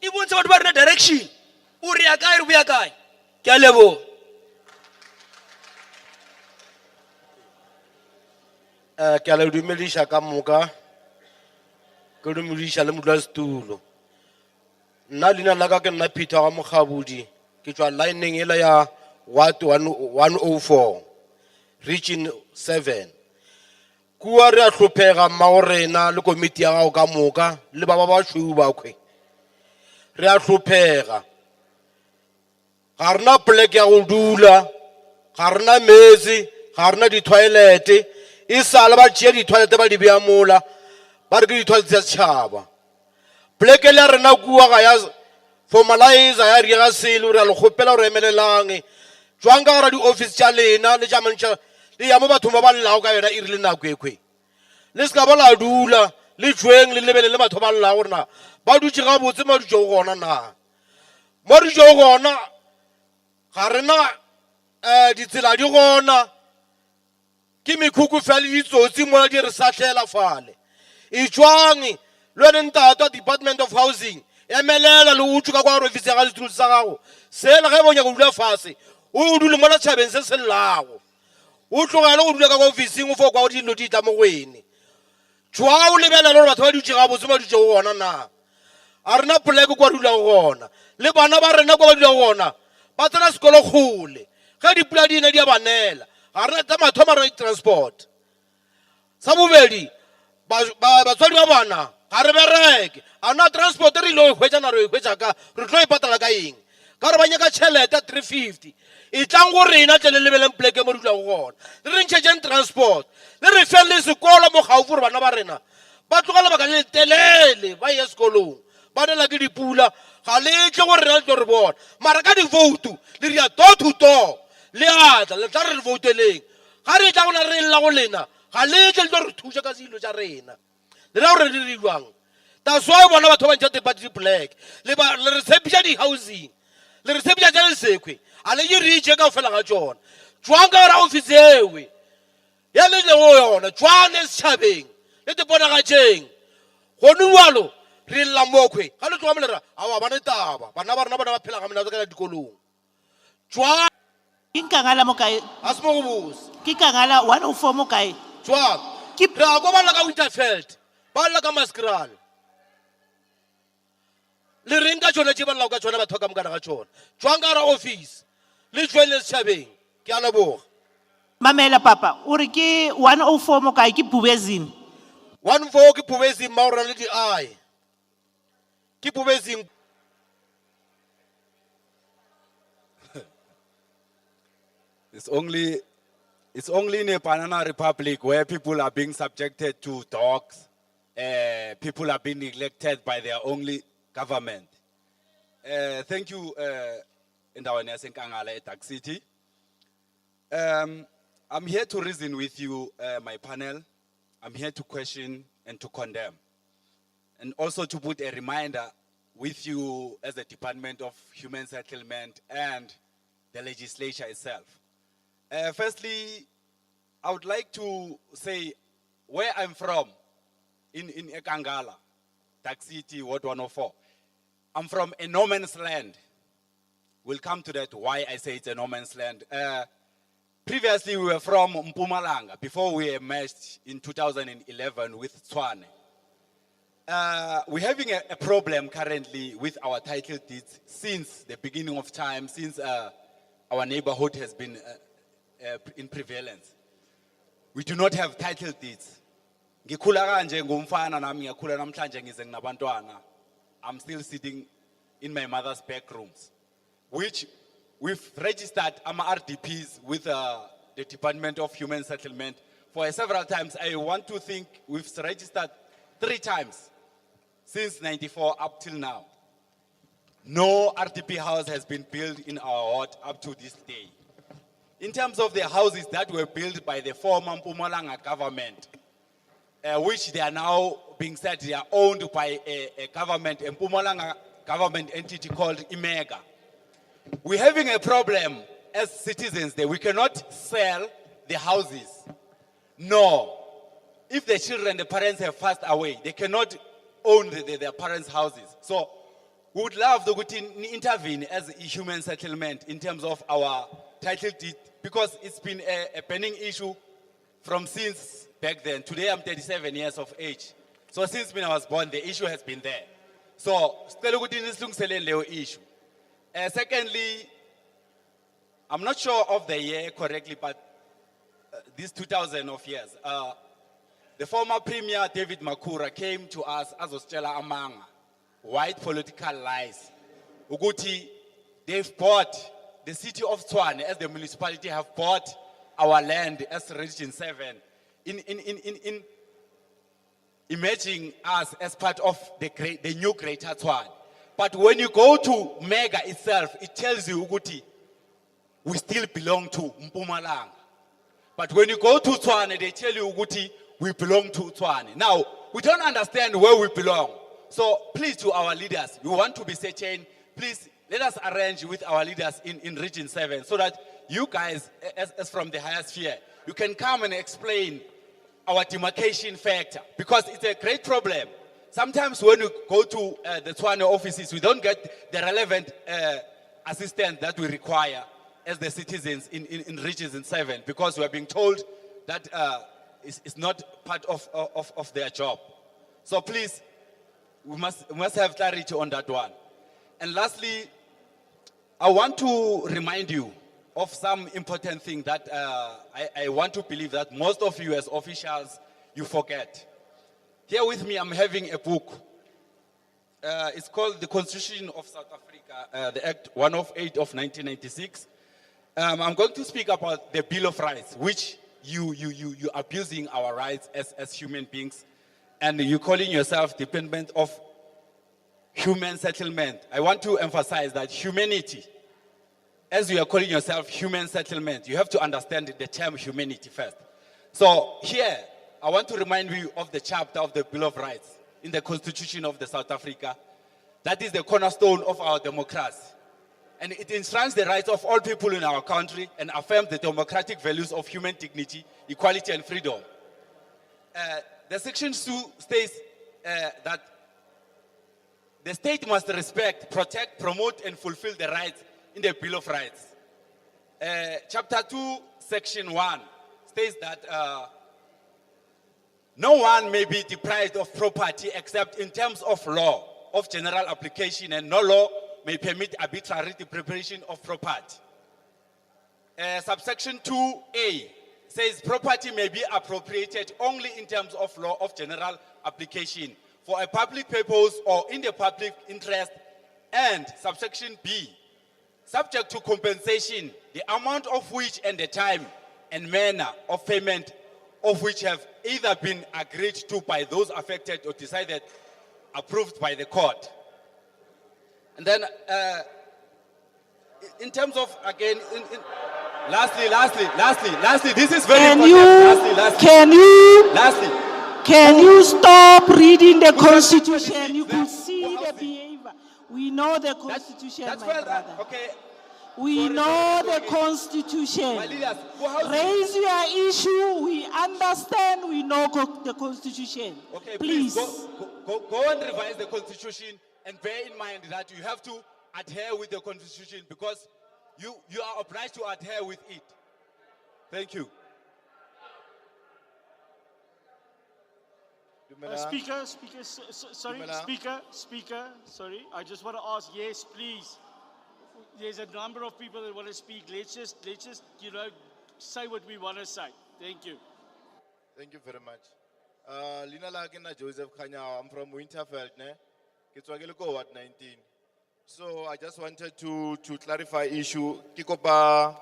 If we want about the direction, Uriakai, Rubiakai, Kalebo. Kaladumelisha Kamuka, Kudumulisha Lemudas Tulo. Nalina Lagakan Napita Mukhabudi, Kitwa lining Elaya, Wat 104, reaching 7. Kuara Trupera Maurena, Lukomitia Gamuka, Libaba Shubakwe. Rea hlopega garna plek ya go dula garna mezi garna di toilet e sala ba tšea di toilet ba di bea mola ba re ke di toilet tsa tšhaba plek le rena kua ga ya formalize ya re ga selo re a le gopela re emelelang jwang ka gara di office tša lena le tša mantša le ya mo batho ba llago ka yona e rile nako ekwe le ska ba la dula le tšweng le lebele le batho ba llago rena ba dutse ga botse ma dutse go gona na mo re jo gona ga rena ditsela di gona ke mekhukhu fela ditsotsi mo di re satlhela fale e tšwang le ne ntato Department of Housing emelela le utsu ka kwa office ga dithulo tsa gago sela ge bonya go dula fase o dule mo la tšhabeng se sellago o tlogela go dula ka office o fo kwa dilo di tla mo gwene tšwa o lebela le batho ba dutse ga botse ba dutse go gona na arna plek kwa dula gona le bana ba rena kwa dula gona ba tsena sekolo kgole ga dipula di ne di a banela arna ta mathoma ra transport sa bobedi batswadi ba bana ga re bereke ana transport re ile go hwetsa na re hwetsa ka re tlo ipatala ka eng ka re ba nyaka tšhelete 350 e tlang go rena tle le lebeleng pleke mo dutlang gona le re ntšhetšeng transport le re feng le sekolo mo gaufi gore bana ba rena ba tloga lebaka le letelele ba ye sekolong ba nela ke dipula ga le tle gore rena le tlo re bona mara ka divoutu le ria door to door le atla le tla re re vouteleng ga re tla gona re lla go lena ga le tle le tlo re thuša ka selo tša rena le ra gore le jwang that's why bona batho ba ntšha party black le re tshepiša di-housing le re tshepiša tša lesekwe a le ye reache ka go fela ga tšona jwang ka gore office ewe ya le lego yona Tshwane setšhabeng le teponagatšeng gone bjalo re lla mokhwe ga le tloga mo lera awa bane taba bana ba rena bona ba phela ga monate ka dikolong Tshwane Ke Nkangala mo kae? a se mo go bose Ke Nkangala 104 mo kae? Tshwane re a ko ba lla ka Winterveldt ba lla ka Maskral le reng ka tšone tše ba llago ka tšone batho ka mokana ga tšone jwang ka gara office le tšwele setšhabeng ke a leboga Mamela papa, o re ke 104 mo kae ke Bubezini. 1-4 ke Bubezini ma o rena le di-eye ke Bubezini It's only in a banana republic where people are being subjected to dogs. People are being neglected by their only government. Thank you, Ndawana Nkangala, Dark City. I'm here to reason with you, my panel. I'm here to question and to condemn. And also to put a reminder with you as the Department of Human Settlement and the legislature itself. Firstly, I would like to say where I'm from, in Ekangala, Dark City, Ward 104. I'm from a no man's land. We'll come to that, why I say it's a no man's land. Previously, we were from Mpumalanga, before we emerged in 2011 with Tshwane. We're having a problem currently with our title deeds since the beginning of time, since our neighborhood has been in prevalence. We do not have title deeds. Ngikhula kanje ngumfana nami ngiyakhula namhlanje ngize nginabantwana. I'm still sitting in my mother's back rooms, which we've registered RDPs with the Department of Human Settlement for several times. I want to think we've registered 3 times since '94 up till now. No RDP house has been built in our ward up to this day. In terms of the houses that were built by the former Mpumalanga government, which they are now being said they are owned by a government, a Mpumalanga government entity called Imega. We're having a problem as citizens there. We cannot sell the houses. No. If the children, the parents have passed away, they cannot own their parents' houses. So we would love to intervene as a human settlement in terms of our title deed, because it's been a pending issue from since back then. Today I'm 37 years of age. So since when I was born, the issue has been there. So still issue. Secondly, I'm not sure of the year correctly, but these 2000 of years, the former Premier David Makura came to us as Ostela among white political lies. Uguti, they've bought the city of Tshwane as the municipality have bought our land as Region 7 in emerging us as part of the new Greater Tshwane. But when you go to Mega itself, it tells you Uguti, we still belong to Mpumalanga. But when you go to Tshwane, they tell you Uguti, we belong to Tshwane. Now, we don't understand where we belong. So please, to our leaders, we want to be certain, please let us arrange with our leaders in Region 7 so that you guys, as from the higher sphere, you can come and explain our demarcation factor, because it's a great problem. Sometimes when we go to the Tshwane offices, we don't get the relevant assistance that we require as the citizens in Region 7, because we are being told that it's not part of their job. So please, we must have clarity on that one. And lastly, I want to remind you of some important thing that I want to believe that most of you as officials, you forget. Here with me, I'm having a book. It's called The Constitution of South Africa, the Act 108 of 1996. I'm going to speak about the Bill of Rights, which you abusing our rights as human beings, and you calling yourself dependent of human settlement. I want to emphasize that humanity, as you are calling yourself human settlement, you have to understand the term humanity first. So here, I want to remind you of the chapter of the Bill of Rights in the Constitution of the South Africa. That is the cornerstone of our democracy. And it enshrines the rights of all people in our country and affirms the democratic values of human dignity, equality, and freedom. The section 2 states that the state must respect, protect, promote, and fulfill the rights in the Bill of Rights. Chapter 2, section 1 states that no one may be deprived of property except in terms of law of general application, and no law may permit arbitrary deprivation of property. Subsection 2A says property may be appropriated only in terms of law of general application for a public purpose or in the public interest. And subsection B, subject to compensation, the amount of which and the time and manner of payment of which have either been agreed to by those affected or decided, approved by the court. And then, in terms of, again, lastly, this is very important. Can you stop reading the Constitution? You could see the behavior. We know the Constitution, my brother. Okay. We know the Constitution. Raise your issue. We understand. We know the Constitution. Okay, please. Go and revise the Constitution, and bear in mind that you have to adhere with the Constitution because you are obliged to adhere with it. Thank you. Speaker, sorry. I just want to ask, yes, please. There's a number of people that want to speak. Let's just, say what we want to say. Thank you. Thank you very much. Lina Lagina Joseph Kanya, I'm from Winterveldt, ne? Kitwagelo Ward 19. So I just wanted to clarify issue. Kikopa,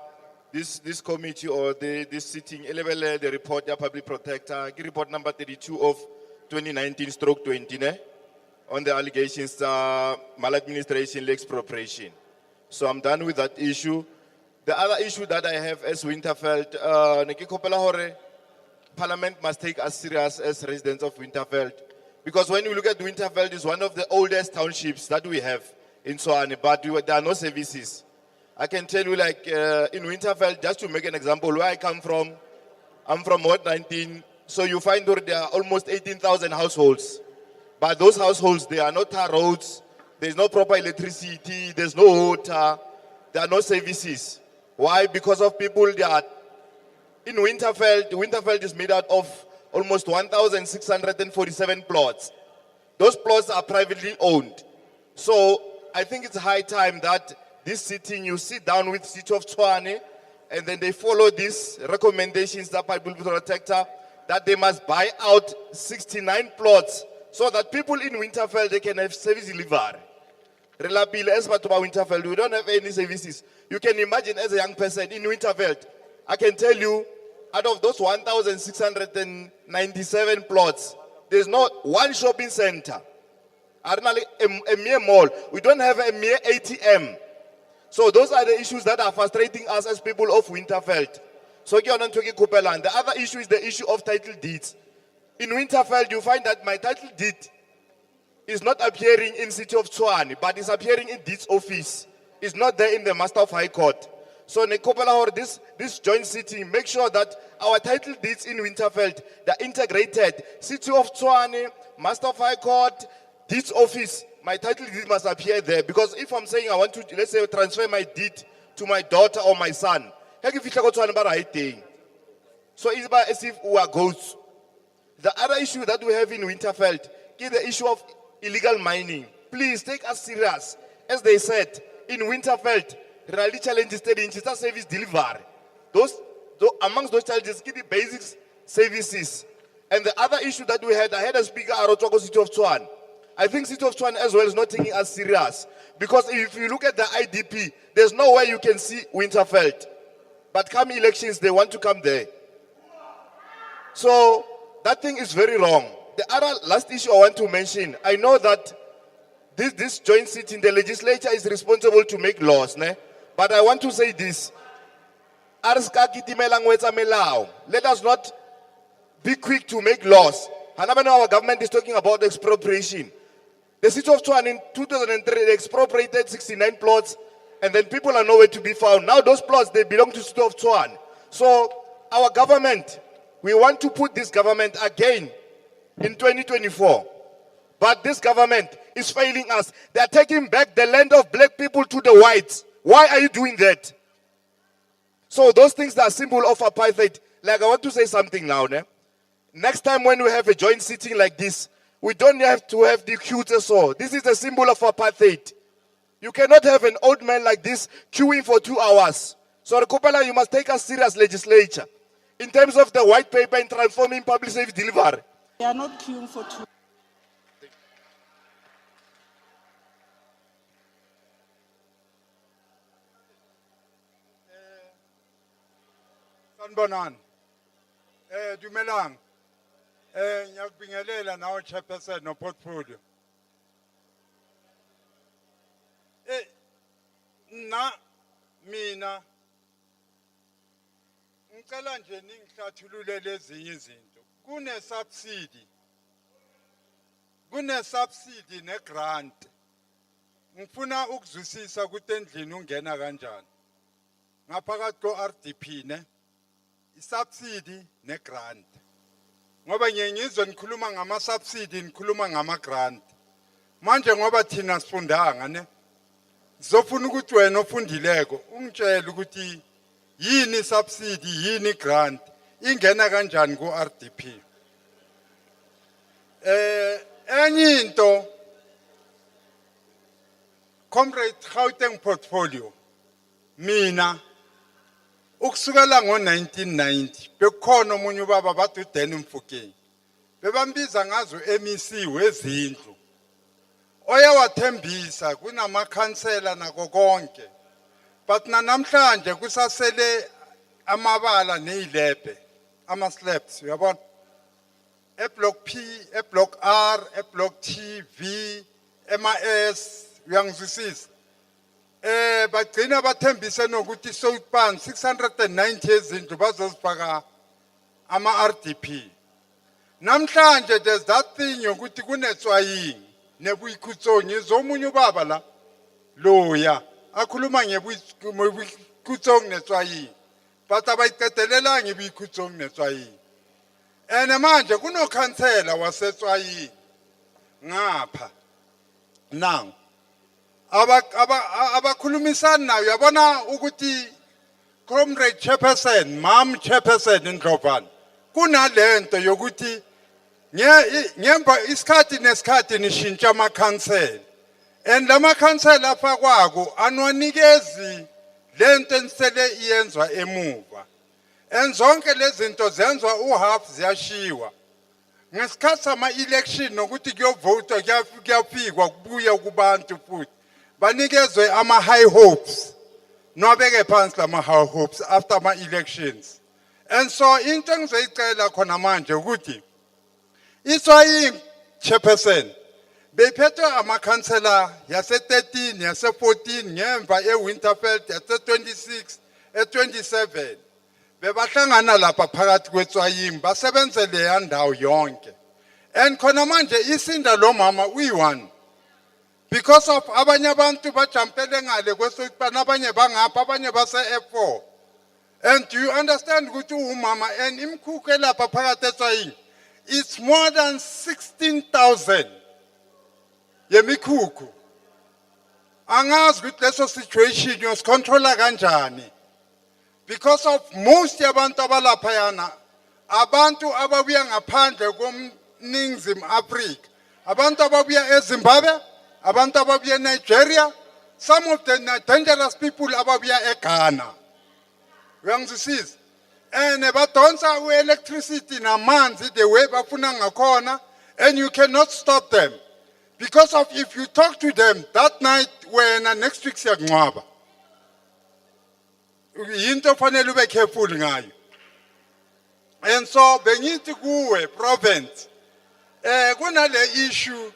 this committee or this sitting, the report, the public protector, report number 32 of 2019/20, ne? On the allegations, maladministration, expropriation. So I'm done with that issue. The other issue that I have as Winterveldt, Parliament must take us serious as residents of Winterveldt. Because when you look at Winterveldt, it's one of the oldest townships that we have in Tshwane, but there are no services. I can tell you like in Winterveldt, just to make an example, where I come from, I'm from Ward 19, so you find there are almost 18,000 households. But those households, there are no tar roads, there's no proper electricity, there's no water, there are no services. Why? Because of people that in Winterveldt is made out of almost 1,647 plots. Those plots are privately owned. So I think it's high time that this sitting, you sit down with City of Tshwane, and then they follow these recommendations that public protector, that they must buy out 69 plots so that people in Winterveldt, they can have service delivery. Relapile as Winterveldt, we don't have any services. You can imagine as a young person in Winterveldt, I can tell you, out of those 1,697 plots, there's not one shopping center. A mere mall. We don't have a mere ATM. So those are the issues that are frustrating us as people of Winterveldt. So the other issue is the issue of title deeds. In Winterveldt, you find that my title deed is not appearing in City of Tshwane, but is appearing in deeds office. It's not there in the Master of High Court. So this joint sitting, make sure that our title deeds in Winterveldt, they're integrated. City of Tshwane, Master of High Court, deeds office, my title deed must appear there. Because if I'm saying I want to, let's say, transfer my deed to my daughter or my son, so it's as if we are ghosts. The other issue that we have in Winterveldt is the issue of illegal mining. Please take us serious. As they said, in Winterveldt, really challenges the service delivery. Amongst those challenges, the basic services. And the other issue that we had, I had a speaker at City of Tshwane. I think City of Tshwane as well is not taking us serious. Because if you look at the IDP, there's no way you can see Winterveldt. but come elections, they want to come there. So that thing is very wrong. The other last issue I want to mention, I know that this joint sitting, the legislature is responsible to make laws, ne? But I want to say this. Let us not be quick to make laws. Our government is talking about expropriation. The city of Tshwane in 2003, they expropriated 69 plots, and then people are nowhere to be found. Now those plots, they belong to the city of Tshwane. So our government, we want to put this government again in 2024. But this government is failing us. They are taking back the land of black people to the whites. Why are you doing that? So those things that are symbol of apartheid, like I want to say something now. Ne? Next time when we have a joint sitting like this, we don't have to have the queues or so. This is a symbol of apartheid. You cannot have an old man like this queuing for 2 hours. So Rekopela, you must take a serious legislature in terms of the white paper and transforming public service delivery. They are not queuing for 2. Sanbonan. Dumelang. Ngiyakubingelela nawe chairperson no portfolio. Mina ngicela nje ningihlathulule lezi izinto. Kune subsidy ne grant. Ngifuna ukuzwisisa ukuthi endlini ungena kanjani. Ngaphakathi ko RDP ne subsidy ne grant. Ngoba ngiyengizwe nikhuluma ngama subsidy nikhuluma ngama grant. Manje ngoba thina sifundanga ne zofuna ukuthi wena ofundileko ungitshela ukuthi yini subsidy yini grant ingena kanjani ku RDP. Enye into Comrade Gauteng portfolio mina ukusukela ngo1990 bekukhona omunye ubaba bathi uDen Mfokeng bebambiza ngazo MEC wezindlu oyawathembisa kunamakhansela nako konke but namhlanje kusasele amabala nezilebhe ama slabs uyabona eblock P eblock R eblock T V MS uyangizwisisa bagcina bathembise nokuthi sokupan 690 ezindlu bazozifaka ama RDP. Namhlanje there's that thing yokuthi kunetswayini nebuyikhutsonyi zomunye ubaba la loya akhuluma ngebuyikhutsonyi netswayini but abayiqedelela ngebuyikhutsonyi netswayini. Manje kunokhansela wasetswayini ngapha now abakhulumisana nayo yabona ukuthi Comrade Chairperson Chairperson Ndlovana kunalento yokuthi ngemva isikhathi nesikhathi nishintsha amakhansela and lama khansela afakwako anwanikezi lento enisele iyenzwa emuva and zonke lezi zinto zenzwa uhalf ziyashiwa ngesikhathi sama election nokuthi kuyovote kuyafikwa kubuya kubantu futhi banikezwe ama high hopes nobeke phansi lama high hopes after ama elections. And so into engizoyicela khona manje ukuthi iswayini chairperson bephethwe amakhansela yase 13 yase 14 ngemva eWinterveldt yase 26 e27 bebahlangana lapha phakathi kwetswayini basebenzele yandawo yonke and khona manje isinda lo mama uyi1 because of abanye abantu bajampele ngale kwesokupana abanye bangapha abanye base F4. And do you understand ukuthi umama and imkhukhu elapha phakathi etswayini it's more than 16,000 yemikhukhu. Angazi ukuthi leso situation yosicontrola kanjani because of most yabantu abalapha yana abantu ababuya ngaphandle komningizimu Africa, abantu ababuya eZimbabwe, abantu ababuya Nigeria, some of the dangerous people ababuya eGhana. Uyangizwisisa? And badonsa electricity namanzi the way bafuna ngakhona and you cannot stop them because of if you talk to them that night when next week siyangcwaba. yinto fanele ube careful ngayo. And so bengithi kuwe province kunale issue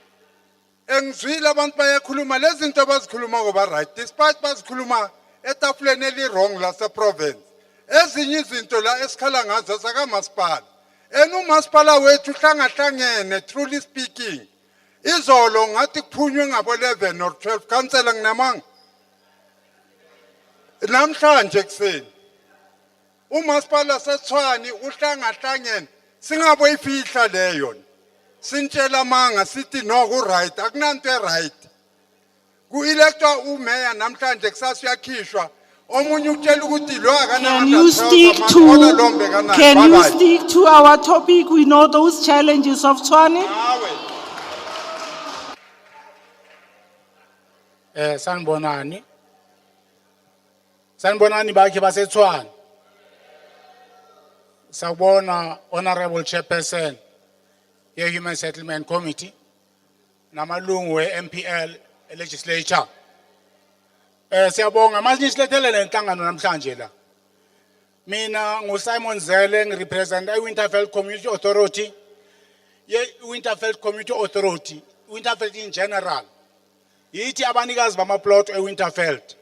engizwile abantu bayakhuluma lezi zinto abazikhuluma ngoba right despite bazikhuluma etafuleni eli wrong lase province ezinye izinto la esikhala ngazo sakamasipala umasipala wethu hlangahlangene truly speaking izolo ngathi kuphunywe ngabo 11 or 12 councillor nginamanga namhlanje kuseni umasipala seTshwane uhlangahlangene singaboyifihla leyo sintshela manga sithi no ku right akunanto right ku electwa umayor namhlanje kusasa uyakhishwa omunye ukutshela ukuthi lo Can you stick to our topic? We know those challenges of Tshwane. Sanibonani bakhe baseTshwane. Sawubona Honorable Chairperson ye Human Settlement Committee namalungu we-MPL legislature. Siyabonga manje silethele lenhlangano namhlanje la. Mina nguSimon Zele ngirepresent iWinterveldt Community Authority. Winterveldt Community Authority, Winterveldt in general. Yithi abanikazi bamaplot eWinterveldt.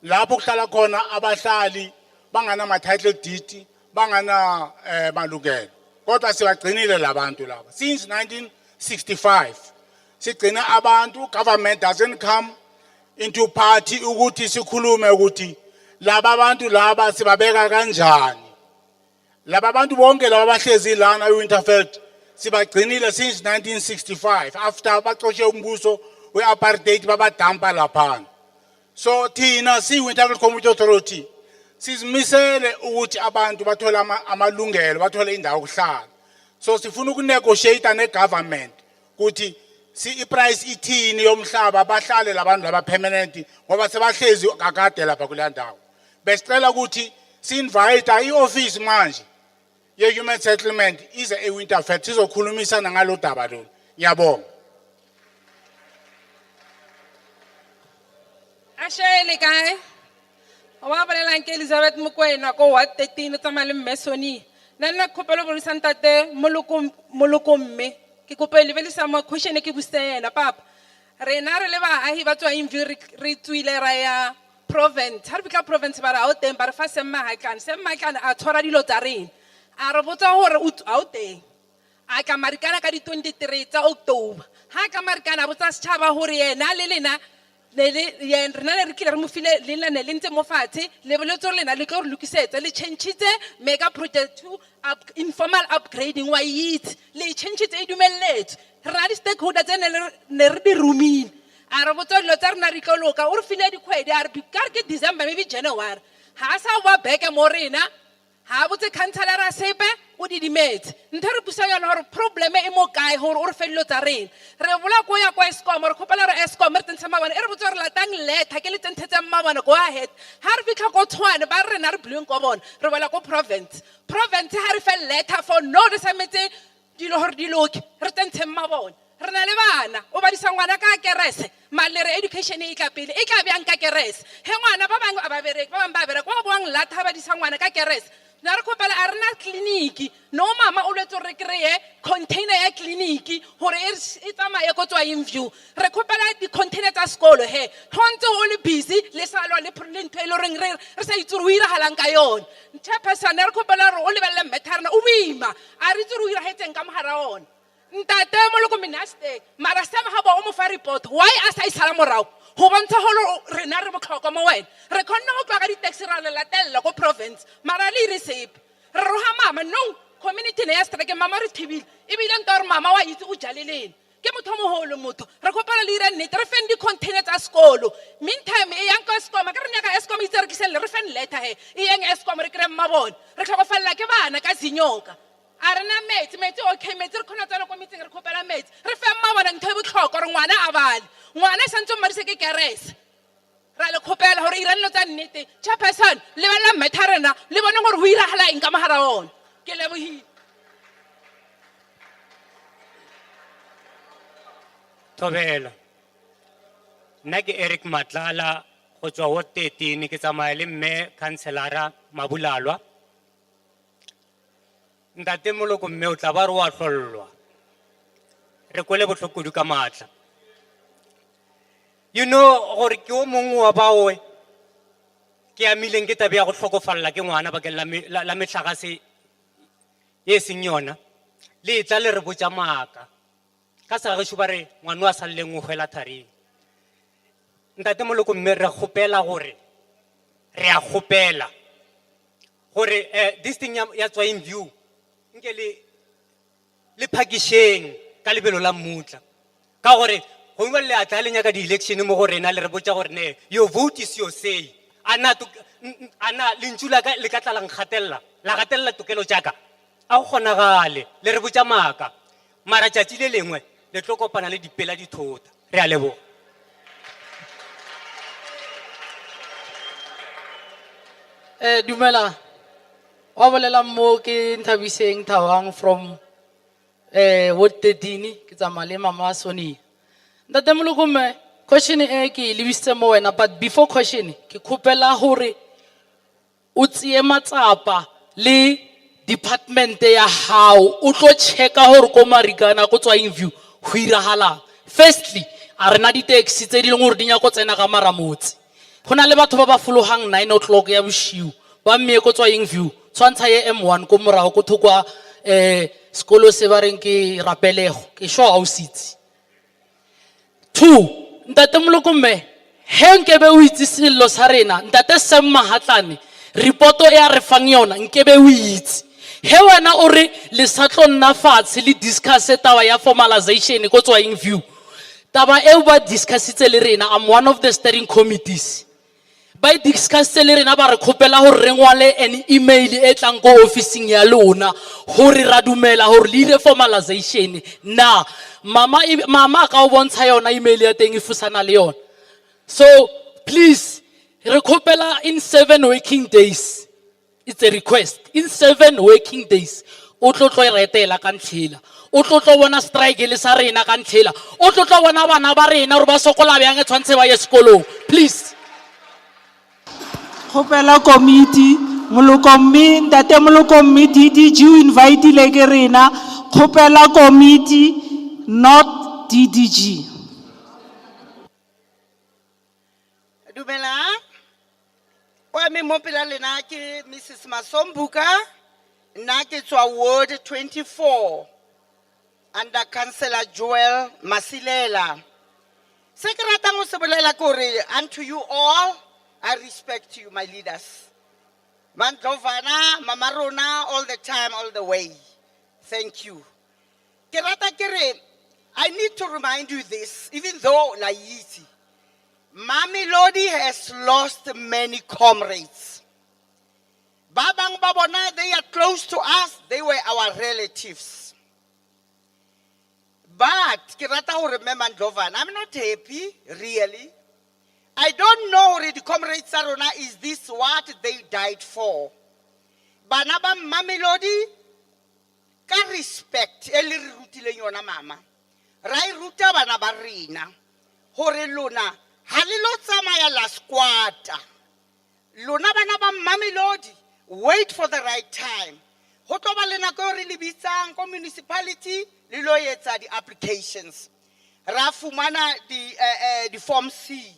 Lapho kuhlala khona abahlali bangana ama title deed, bangana malungelo. Kodwa sibagcinile labantu laba. Since 1965, sigcina abantu, government doesn't come into party ukuthi sikhulume ukuthi laba abantu laba sibabeka kanjani. Laba bantu bonke laba bahlezi lana eWinterveldt sibagcinile since 1965 after baxotshe umbuso we-apartheid babadampa laphana. So thina si-Winterveldt Community Authority sizimisele ukuthi abantu bathole amalungelo bathole indawo yokuhlala. So sifuna ukunegotiate ne-government ukuthi i-price ithini yomhlaba bahlale labantu laba permanent ngoba sebahlezi kakade lapha kule ndawo. Besicela ukuthi si-invite i-office manje ye-human settlement ize eWinterveldt sizokhulumisana ngalo daba lolu. Ngiyabonga. Ashele kae. Wa bolela nke Elizabeth Mokoena ko wa 13 tsamale Mmesoni. Nna khopelo bo santate moloko mme. Ke kopele le sa mo question ke busela papa. Rena re le ba ahi ba tswa invi re tswile ra ya province. Ha re bika province ba ra o teng ba re fa semma a tshwara dilo tsa rena. A re botsa hore o teng. A ka marikana ka di 23 tsa October. Ha ka marikana botsa setšhaba hore yena le lena rena re kile re mo file le lena le ntse mo fatshe le boletso lena le go re lokisetsa le change-itse mega project to informal upgrading wa it le change-itse e dumelletse rena di stakeholder tse ne re di rumile a re botsa dilo tsa rena re ikoloka o re file dikgwedi a re ka ke December maybe January ha sa wa back mo rena ha botse councillor a sepe o di dimetse nthe re pusa yona hore problem e mo kae hore o re fello tsa rena re bola ko ya kwa Eskom re khopela re Eskom re tsentsha mabana e re botse re latang letter ke le tsentshetsa mabana go ahead ha re fitla ko Tshwane ba rena re bleng ko bona re bola ko province ha re fel letter for no re sametse dilo hore diloki re tsentshe mabona re na le bana o ba disangwana ka kerese malere education e ka pele e ka bjang ka kerese he ngwana ba bang ba bereke ba bang ba bereke go boang latha ba disangwana ka kerese na re kopela a rena kliniki no mama o letso re kreye container ya kliniki hore e tsamaye go tswa in view re kopela di container tsa sekolo he hontse o le busy le salwa le ntho e le reng re sa itsuru ira halang ka yona Chairperson re kopela re o lebelle metharna o boima a re itsuru ira hetseng ka mohara ona ntate mo lo ko minaste mara sama ha ba o mo fa report why a sa isala morao ho bontsha holo rena re botlhokwa mo wena re khonna go tla ka di taxi ra le latella go province mara le receipt re roha mama no community ne ya strike mama re thibile e bile ntor mama wa itse o jaleleng ke motho mo holo motho re kopela le ira nnete re fen di container tsa sekolo meantime e yang ka Eskom ka re nyaka Eskom itse re kiselle re fen letter he e yang Eskom re kre mmabona re tlhokofalla ke bana ka zinyoka a rena metsi okay metsi re khona tsana ko meeting re khopela metsi re fe mmabona ntho e botlhokwa re ngwana a bale ngwana santse mo rise ke kerese ra le khopela hore ira nno tsa nnete Chairperson le bala metharena le bone gore ho ira hala eng ka mahara ona ke lebohile Thobela nna ke Eric Matlala go tswa Ward 13 ke tsamaya le mme councilora Mabulalwa. Ntate Moloko mme o tla ba re wa hlollwa. Re kwele botlhoko ka matla. You know gore ke o mongwe wa baoe ke amileng ke tabe ya go tlhokofalla ke ngwana bakeng la metlhagase ye seng yona le tla le re botsa maaka ka sa ge ba re ngwana wa salleng o hwela tharing. Ntate Moloko mme re kgopela gore re a kgopela gore this thing ya tswa in view nke le phakisheng ka lebelo la mmutla ka gore go ngwe le atla le nyaka di election mo go rena le re botsa gore ne your vote is your say ana le ntshula ka le ka tla lang gatella la gatella tokelo jaka a go gonagale le re botsa maaka mara tšatši le lengwe le tlo kopana le dipela di thota re a leboga. Dumela wa bolela mo ke Nthabiseng Thawang from Ward 13 ke tsamaya le mama Soni. Ntate Moloko mme question e ke lebisitse mo wena but before question ke khopela hore o tsie matsapa le department ya hao o tlo checka hore ko marikana go tswa in view go iragalang. Firstly a rena di taxi tse di leng gore di nya go tsena ka maramotse gona le batho ba ba fologang 9 o'clock ya boshiu ba mme go tswa in view tshwantsha ye M1 ko morago go thokwa sekolo se ba reng ke rapelego ke sure au sitse. 2 ntate Moloko mme he nkebe o itse sello sa rena ntate Sam Mahatlane reporto ya re fang yona nkebe o itse he wena o re le sa tlo nna fatshe le discuss taba ya formalization go tswa in view taba e ba discussitse le rena. I'm one of the steering committees ba discussitse le rena ba re khopela hore re ngwale an email e tlang go officing ya lona hore ra dumela hore le ile formalization na mama ka o bontsha yona email ya teng e fusana le yona. So please re khopela in 7 working days, it's a request, in 7 working days o tlo tlo retela ka ntlhela o tlo tlo bona strike le sa rena ka ntlhela o tlo tlo bona bana ba rena re ba sokola bjang e tshwantse ba ye sekolong please. Kgopela committee Moloko mme ntate Moloko mme DDG o invite le ke rena kgopela committee not DDG. Dumela wa me mo pela lena ke Mrs. Masombuka nna ke tswa Ward 24 under Councillor Joel Masilela. Se ke ratang go se bolela ke gore unto you all I respect you, my leaders. Ndlovana, Mama Rona, all the time, all the way. Thank you. Kerata kere, I need to remind you this, even though Laiti, Mamelodi has lost many comrades. Babang Babona, they are close to us, they were our relatives. But, Kerata will remember Ndlovana, I'm not happy, really. I don't know the comrades Sarona is this what they died for. Banaba Mamelodi can respect eli rutile yona mama. Rai ruta banaba rina. Hore luna halilo samaya la squata. Luna banaba Mamelodi wait for the right time. Hotoba lena ko rilibitsang ko municipality liloyetsa the applications. Rafumana the form C.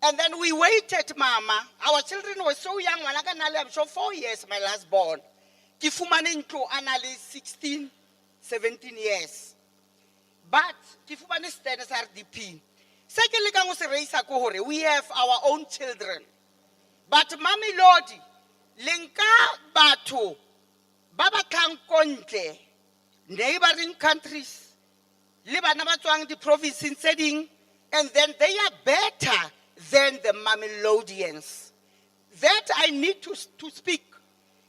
And then we waited, Mama. Our children were so young. I'm sure 4 years, my last born. Kifumane into anali 16, 17 years. But Kifumane stands RDP. Secondly, we have our own children. But Mamelodi, Lenka Batu, Baba Kankonte, neighboring countries, Libanabatwang, the province in setting, and then they are better than the Mamelodians. That I need to speak.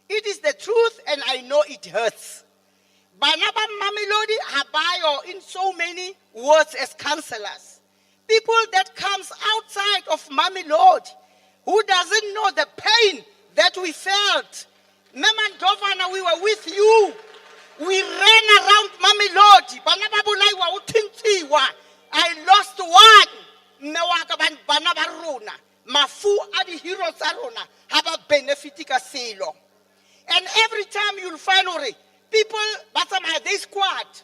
It is the truth and I know it hurts. Banaba Mamelodi Habayo in so many words as councillors. People that comes outside of Mamelodi who doesn't know the pain that we felt. Mama Ndlovana, we were with you. We ran around Mamelodi. Banaba Bulaiwa Utintiwa. I lost one. mafu a di heroes tsa rona ha ba benefit ka selo. And every time you'll find people they squat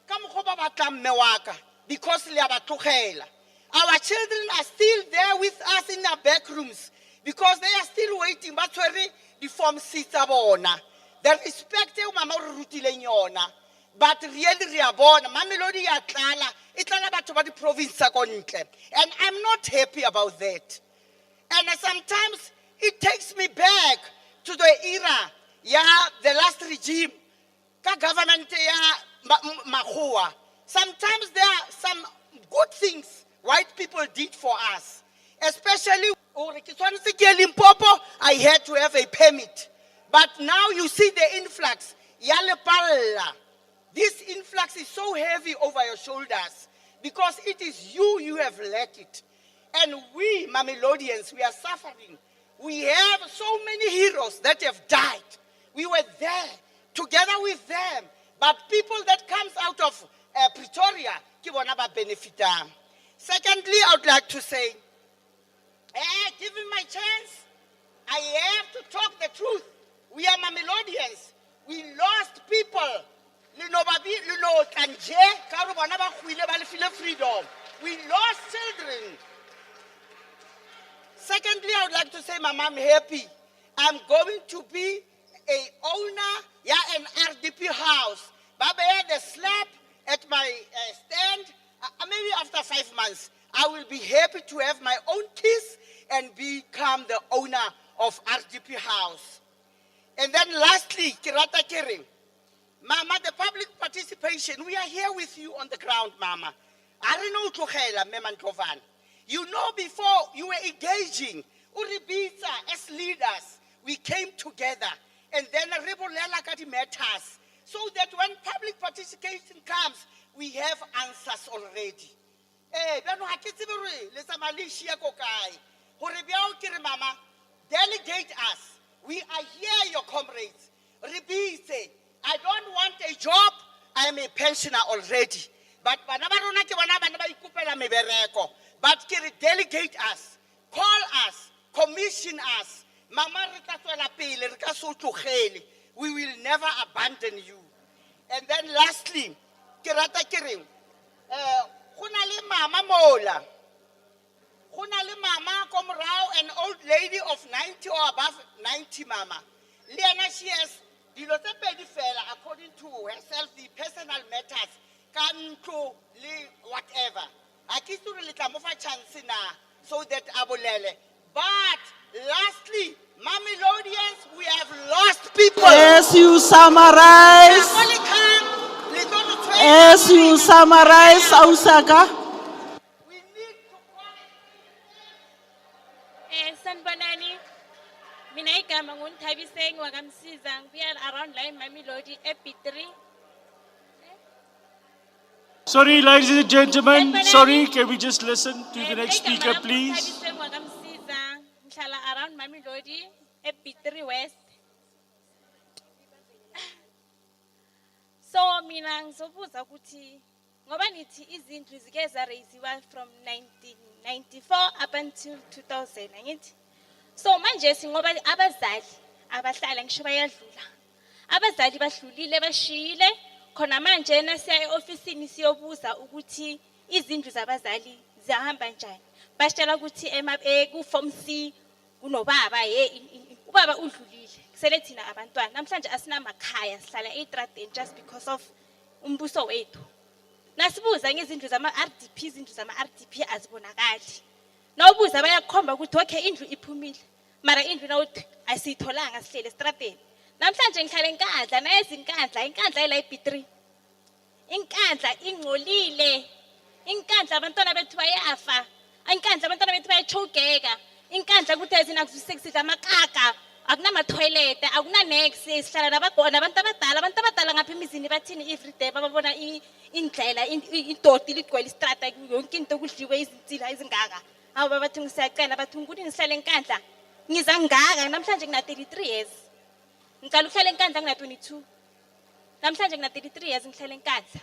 ka mokgwa ba batlang mme wa ka, because le a ba tlogela. Our children are still there with us in our back rooms because they are still waiting. Ba tshwere di form seats tsa bona. The respect eo mama o re rutileng yona. But really re a bona Mamelodi ya tlala, e tlala batho ba di province tsa ko ntle. And I'm not happy about that. And sometimes it takes me back to the era, the last regime, ka government ya Makgowa. Sometimes there are some good things white people did for us. Especially, I had to have a permit. But now you see the influx. This influx is so heavy over your shoulders because it is you have let it. And we, Mamelodians, we are suffering. We have so many heroes that have died. We were there together with them. But people that comes out of Pretoria, benefit. Secondly, I would like to say, given my chance, I have to talk the truth. We are Mamelodians. We lost people. Freedom. We lost children. Secondly, I would like to say, Mama, I'm happy. I'm going to be a owner, an RDP house. Baba had a slap at my stand. Maybe after 5 months, I will be happy to have my own keys and become the owner of RDP house. And then lastly, Kirata Kering. Mama, the public participation, we are here with you on the ground, Mama. You know, before you were engaging, Uribita, as leaders, we came together and then matters so that when public participation comes, we have answers already. Mama, delegate us. We are here, your comrades. I don't want a job. I am a pensioner already. But delegate us, call us, commission us. We will never abandon you. And then lastly, Mama Mola. An old lady of 90 or above 90, Mama. Liana, she has according to herself, the personal matters, whatever. I kiss to really come over chance so that Abolele. But lastly, Mamelodians, we have lost people. As you summarize, Ausaka. Sanbanani, Minaika Mangun Tabi saying Wagamsizang, we are around line Mamelodi EP3. Sorry, ladies and gentlemen. Sorry, can we just listen to the next speaker, please? Around Mamelodi EP3 West. So, Minang Sobuza Kuti, Ngobaniti is increased from 1994 up until 2000. So, manje singoba abazali abahlala ngisho bayadlula. Abazali badlulile bashile khona manje nasiya eofisini siyobuza ukuthi izindlu zabazali zihamba njani. Basitshela ukuthi ku form C kunobaba ubaba udlulile. Kusele thina abantwana. Namhlanje asinamakhaya sihlala eTradeni just because of umbuso wethu. Nasibuza ngezindlu zama RDP, izindlu zama RDP azibonakali. Nawubuza bayakhomba ukuthi okay indlu iphumile. Mara indlu nawuthi asitholanga sihlele eStrateni. Namhlanje ngihlala enkandla nayezinkandla, inkandla ela IP3. Inkandla ingcolile. Inkandla abantwana bethu bayafa. Inkandla abantwana bethu bayachogeka. Inkandla ukuthi ezinakuzisekisa amakaka. Akunama toilet, akuna next, sihlala nabagona abantu abadala ngapha emizini bathini every day babona indlela idoti ligcwele istrata yonke into kudliwe izinsila ezingaka. Aba bathi ngisiyacela bathi ngikuthi ngihlale enkandla. Ngiza ngaka namhlanje ngina 33 years. Ngicela ukuhlala enkandla ngina 22. Namhlanje ngina 33 years ngihlala enkandla.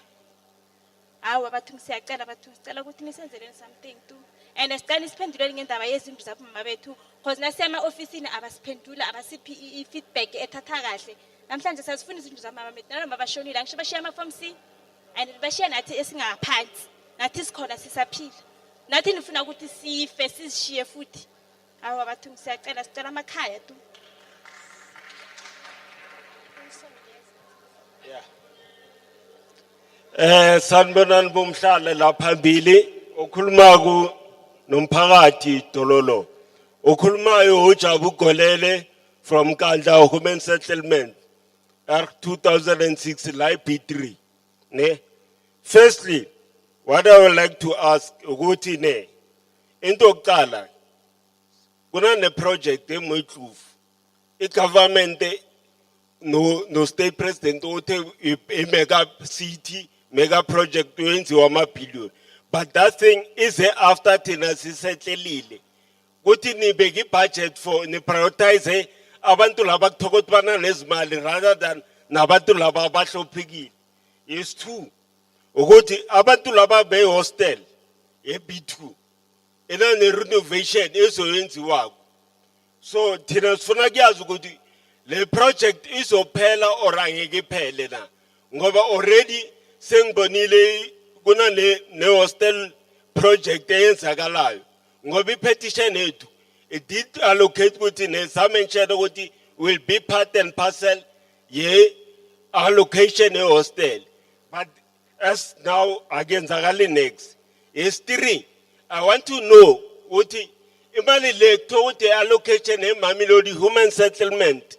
Hawu bathi ngisiyacela bathi sicela ukuthi nisenzele something too. And sicela isiphenduleni ngendaba yezindlu zapho mama bethu because nasema ofisini abasiphendula abasiphi feedback ethatha kahle. Namhlanje sasifuna izindlu zamama bethu noma bashonile angisho bashiya ama form C and bashiya nathi esingaphansi nathi sikhona sisaphila. Nathi nifuna ukuthi sife sishiye futhi. Awu bathu siyacela sicela amakhaya tu. Sanibonani bomhlalo la phambili okhuluma ku nomphakathi Dololo. Okhulumayo uJabu Golele from Kandla Human Settlement R2006 Live B3 ne. Firstly, what I would like to ask ukuthi ne into yokuqala kuna project eMoyitlufu igovernment no state president othe mega city mega project wenziwa ama-billion, but that thing is after thina sisetlelile kuthi nibeke budget for ni prioritize abantu laba kuthokothi bana nezimali rather than nabantu laba abahlophekile. Is two ukuthi abantu laba be hostel B2 ena ne renovation ezoyenziwako, so thina sifuna kuyazi ukuthi le project izophela or angeke iphele na, ngoba already sengibonile kuna ne hostel project eyenzakalayo ngoba ipetition ethu it did allocate ukuthi ne mention ukuthi will be part and parcel ye allocation e hostel, but as now agenzakali next is 3. I want to know ukuthi imali le ukuthi allocation e Mamelodi human settlement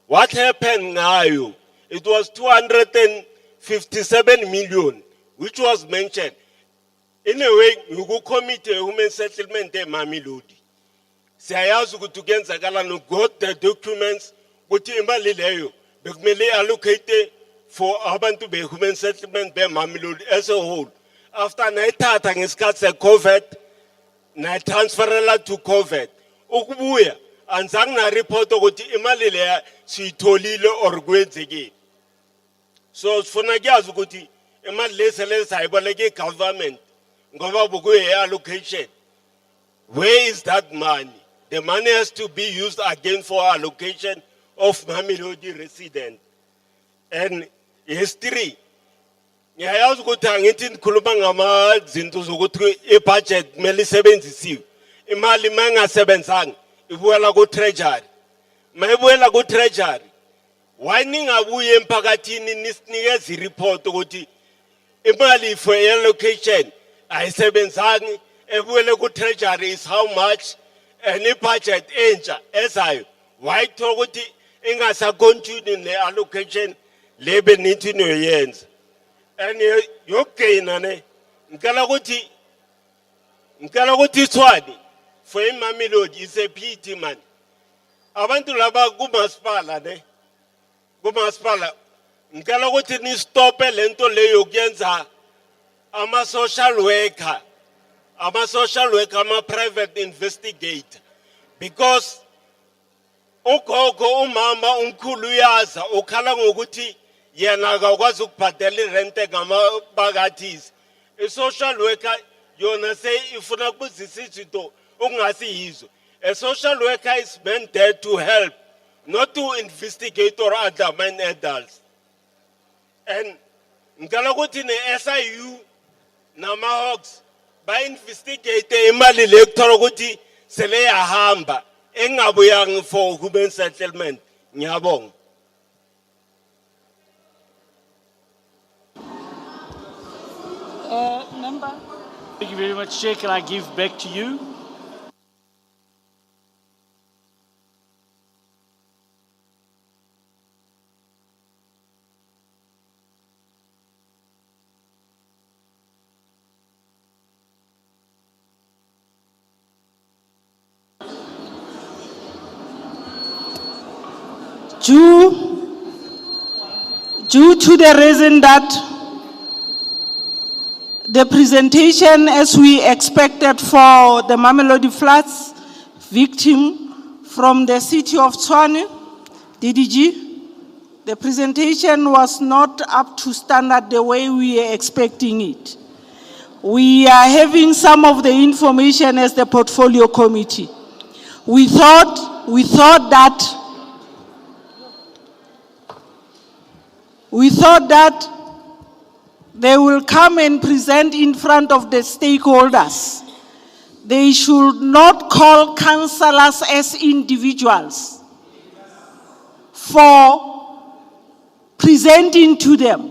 what happened ngayo. It was 257 million which was mentioned. In a way, you go committee human settlement e Mamelodi. Siyayazi ukuthi kuyenzakala no got the documents ukuthi imali leyo bekumele allocate for abantu be human settlement be Mamelodi as a whole. After nayithatha ngesikhathi se-COVID na transferela to COVID ukubuya anzange na report ukuthi imali leya siyitholile or kwenzekile. So sifuna kuyazi ukuthi imali lesele sayiboleke government ngoba bukuye allocation. Where is that money? The money has to be used again for allocation of Mamelodi resident. And history. Ngiyayazi ukuthi angithi nikhuluma ngama zinto zokuthi i-budget kumele isebenzisiwe. Imali mangasebenzanga ibuela ku treasury. Mayibuela ku treasury. Why ningabuye emphakathini nisinikeze report ukuthi imali for allocation ayisebenzanga ebuele ku treasury is how much, and i-budget entsha ezayo why ukuthi ingasa continue ne allocation lebe nithi noyenza. And yogaina ne ngicela ukuthi Tshwane for iMamelodi is a pity man. Abantu laba kumasipala ne kumasipala ngicela ukuthi ni stop lento leyo kuyenza ama social worker ama private investigator, because ugogo umama umkhulu uyaza ukhala ngokuthi yena akakwazi ukubhadela irente ngamabhakathisi. I-social worker yona ifuna kubuzisa izinto ongasi yizo. A social worker is meant there to help, not to investigate or undermine adults. And ngicela ukuthi ne-SIU nama-Hawks ba-investigate imali le kuthola ukuthi sele yahamba engabuyanga for human settlement. Ngiyabonga. Member. Thank you very much, Chair. Can I give back to you? Due to the reason that the presentation as we expected for the Mamelodi Floods victim from the city of Tshwane, DDG, the presentation was not up to standard the way we were expecting it. we are having some of the information as the portfolio committee. We thought that they will come and present in front of the stakeholders. They should not call councillors as individuals for presenting to them.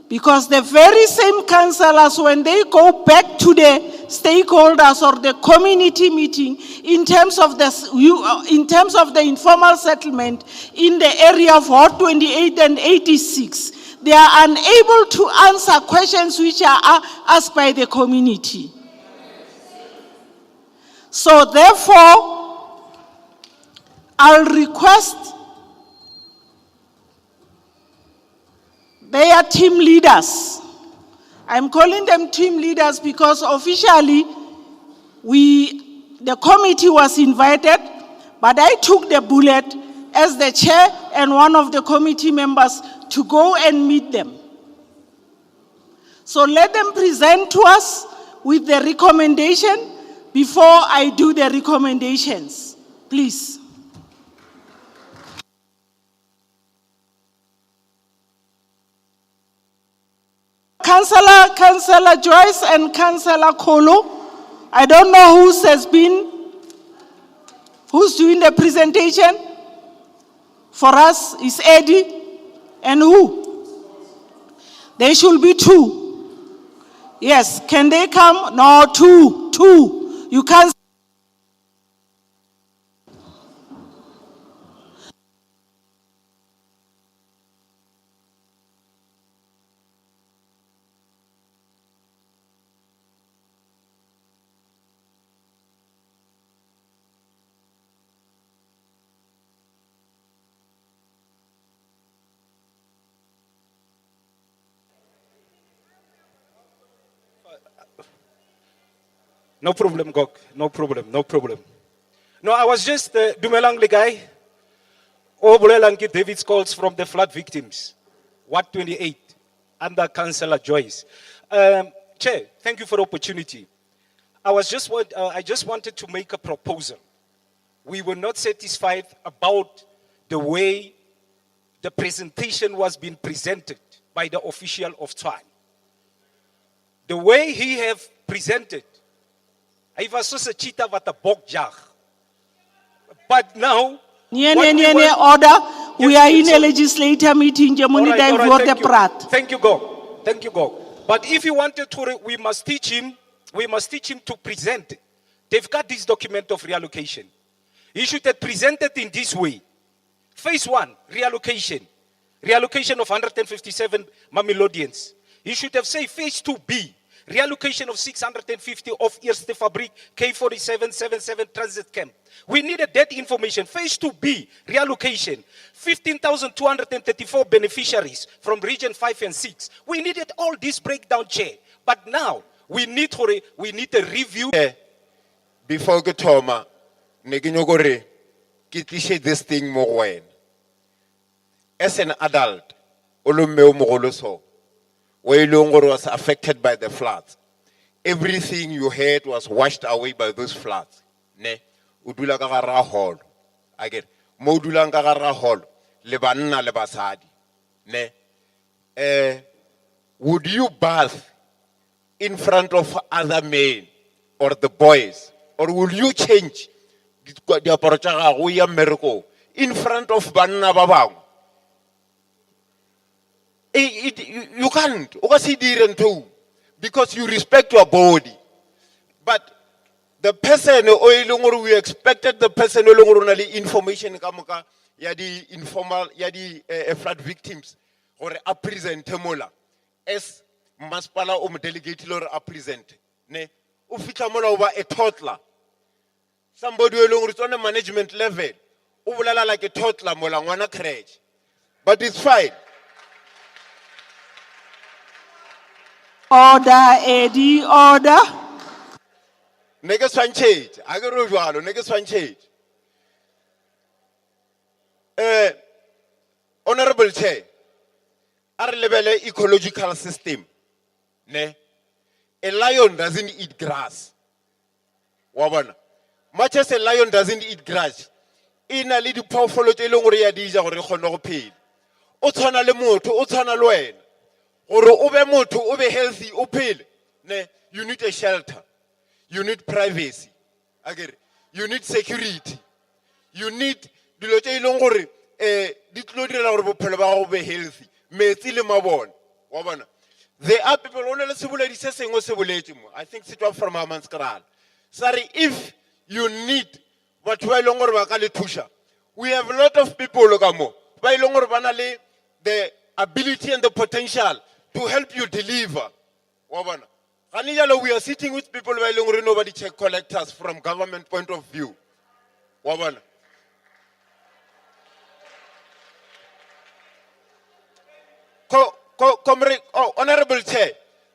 Because the very same councillors, when they go back to the stakeholders or the community meeting, in terms of the informal settlement in the area of Ward 28 and 86, they are unable to answer questions which are asked by the community. So therefore, I'll request their team leaders. I'm calling them team leaders because officially the committee was invited, but I took the bullet as the chair and one of the committee members to go and meet them. So let them present to us with the recommendation before I do the recommendations, please. Councillor Joyce and Councillor Kolo, I don't know who's doing the presentation. For us, is Eddie and who? There should be two. Yes, can they come? No, two. You can't. No problem, Gok. No problem. No, I was just Dumelang le guy. Obolelanki David's calls from the flood victims. Ward 28, under Councillor Joyce. Chair, thank you for the opportunity. I just wanted to make a proposal. We were not satisfied about the way the presentation was being presented by the official of Tshwane. The way he have presented, I was so a cheetah with a bog jar. But now, order. We are in a legislature meeting. Thank you, God. But if you wanted to, we must teach him to present. They've got this document of reallocation. He should have presented in this way. Phase 1, reallocation of 157 Mamelodians. He should have said phase 2B, reallocation of 650 of Eerste Fabriek K4777 transit camp. We needed that information. Phase 2B, reallocation, 15,234 beneficiaries from region 5 and 6. We needed all this breakdown, Chair. But now, we need a review. Before Gotoma, Neginogore, Kitishe this thing more when. As an adult, Olumeo Mogoloso, Wailongor was affected by the floods. Everything you heard was washed away by those floods. Ne, Udula Gagara Hall. Again, Modula Gagara Hall, Lebanna Lebasadi. Ne, would you bath in front of other men or the boys? Or will you change the approach miracle in front of Banna Babang? You can't. Because you respect your body. But the person, we expected the person information yadi informal yadi flood victims or a present as maspala delegate or a present. Ne ufitamola over a toddler. Somebody is on a management level. Ubulala like a toddler mola crèche. But it's fine. Order, Eddie, order. Negas Fanchage, Agaruano, Negas Fanchage. Honorable Chair, our level ecological system, ne, a lion doesn't eat grass. Wabana. Much as a lion doesn't eat grass, in a little powerful rea dija or honopil. Otana le moto, otana loen. Or ube moto, ube healthy, upil. Ne, you need a shelter. You need privacy. Again, you need security. You need the lote longore, ditlodira or pelaba ube healthy. Metile mabon. Wabana. There are people only I think sit up from Amanskral. Sorry, if you need what we longer tusha, we have a lot of people logamo. By longer banale the ability and the potential to help you deliver. Wabana. We are sitting with people by longer nobody check collectors from government point of view. Wabana. Honorable Chair,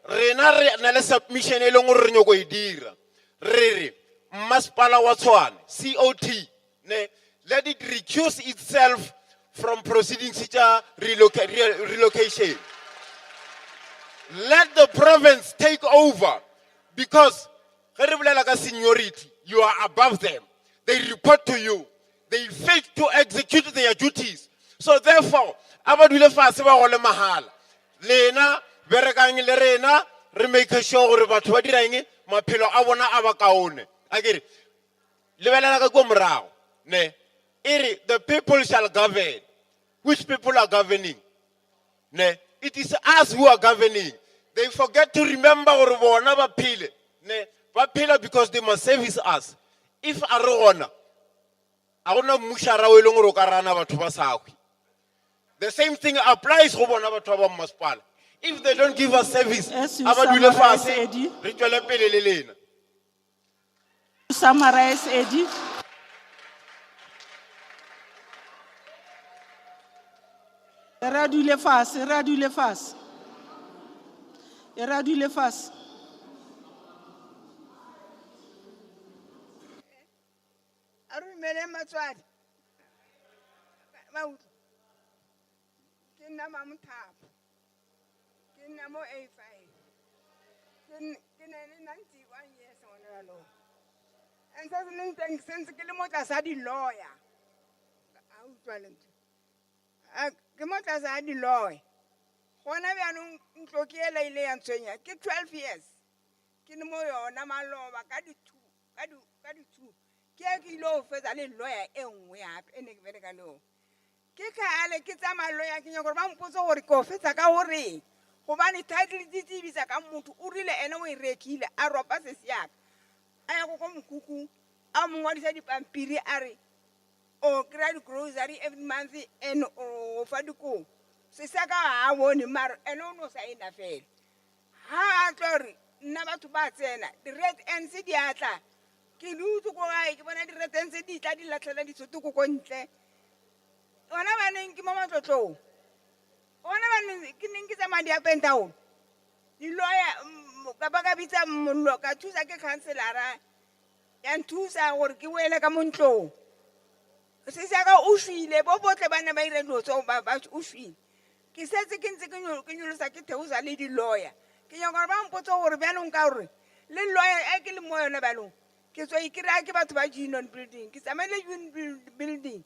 Renare nale submission elongor nyoko idira. Rere, Maspala wa Tshwane, COT, ne, let it recuse itself from proceeding such a relocation. Let the province take over because seniority, you are above them. They report to you. They fail to execute their duties. So therefore, abadule fasiba wale mahala. Lena, berekangi lerena, remake sure batho ba dirang maphelo a bona a ba kaone. Agere. Lebelela ka go mrao. Ne. Iri, the people shall govern. Which people are governing? Ne. It is us who are governing. They forget to remember or bona ba phile. Ne. Ba phila because they must service us. If arona, arona mushara we longoro karana batho ba sakwi. The same thing applies to Bonabatoba Maspal. If they don't give us service, summarize, Eddie. Radule fast. Kinna mam tap. Kinna mo A5. Kinna 91 years on the law. And says nothing since Kilomotas had the lawyer. Kilomotas had the lawyer. Whenever I don't Tokiela and Sonia, 12 years. Kinamoyo, Namalo, Kadu. Kiaki law for the lawyer, and we have any very low. Kika ale kita maloya kinyokorba mposo woriko feta ka hore go bane title DTV sa ka motho o rile ene o irekile a ropa se siaka aya go go mkuku a mongwadisa dipampiri are o credit grocery every month and o faduko se saka ha bone mar ene o no sa ina fela ha tlori nna batho ba tsena di red NC di atla ke lutu go ga ke bona di red NC di tla di latlhela di tsotoko go ntle. Ona bana nki mama tlotlo. Ona bana ke neng ke tsa madi a pentao. Di lawyer ka ba ka bitsa mollo ka thusa ke councilora ya nthusa gore ke wele ka montlo. Se se ka o shile bo botle bana ba ire lotso ba o shile. Ke setse ke ntse ke nyolosa ke theusa le di lawyer. Ke nyaka ba mpotso gore bjalong ka gore le lawyer e ke le mo yona balong. Ke tswa ikira ke batho ba Union building. Ke tsamele Union building.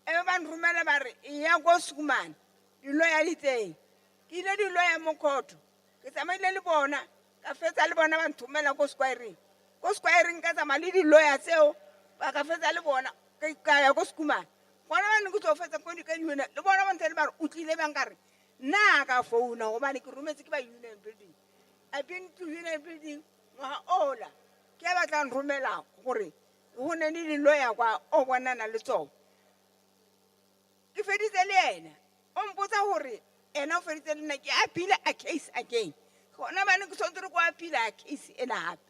Everyone rumela bare ya go skumana di lawyer teng ke ile di lawyer mo court ke tsamaile le bona ka fetsa le bona ba nthumela go squaring ka tsamale di lawyer tseo ba ka fetsa le bona ka ya go skumana bona ba ne go tso fetsa ko di ka yona le bona ba ntele bare o tlile bang kare na ka founa go bane ke rumetse ke ba Union building I've been to Union building wa ola ke ba tla nrumela gore go ne le lawyer kwa o bonana le tsona. Ke feditse le ena o mpotsa gore ena o feditse le nna ke appeal a case again gona bana ke tshwanetse go appeal a case ena hape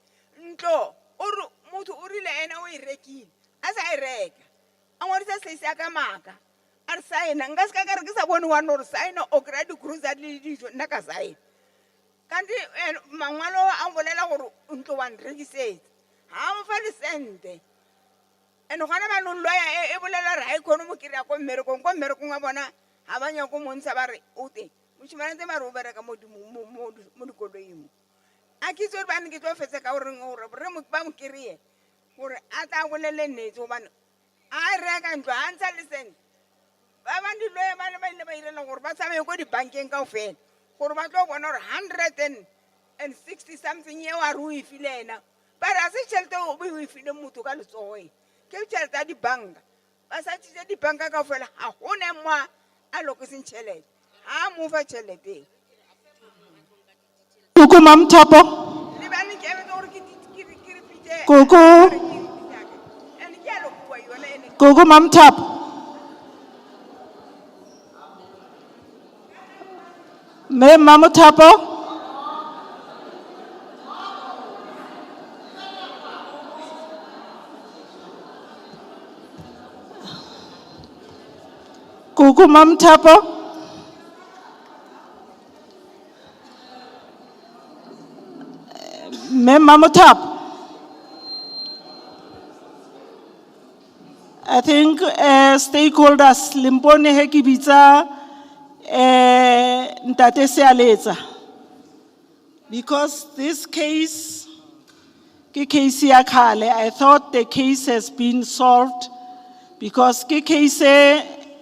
ntlo o re motho o rile ena o irekile a sa ireka a ngwadisa se ya ka maka a re signa nka se ka re ke sa bone wa no re signa o credit cruiser le dijo nna ka signa kanti mangwalo a bolela gore ntlo wa nrekisetsa ha mo fa le sente. And when I'm not lawyer, I economy ko American wa bona ha ba nya go montsha ba re ote mo tshimana tse ba re o bereka mo mo ko loimo a ke itse ba ne ke tlo fetsa ka gore re mo ba mo kry-e gore a tla bolele nnete gobane a reka ntlo a ntsha lesente ba bang diloye ba ne ba ile ba irela gore ba tsamaye ko dibankeng kaofela gore ba tlo bona gore 160 something eo a re o e file ena but a se tšhelete o be o e file motho ka letsogoe ke tšhelete ya dibanka ba sa tšitse dibanka kaofela ga gone moa a lokeseng tšhelete ga mo fa tšhelete Kuku Mamtapo. le bane ke ebe gore ke repeat-e Kuku. and ke a lokua yona ene Kuku Mamtapo. Me Mamtapo. Kuku Mamtapo. Me Mamtapo. I think stakeholders limpone he ke bitsa ntate Sealetsa because this case ke case ya khale. I thought the case has been solved because ke case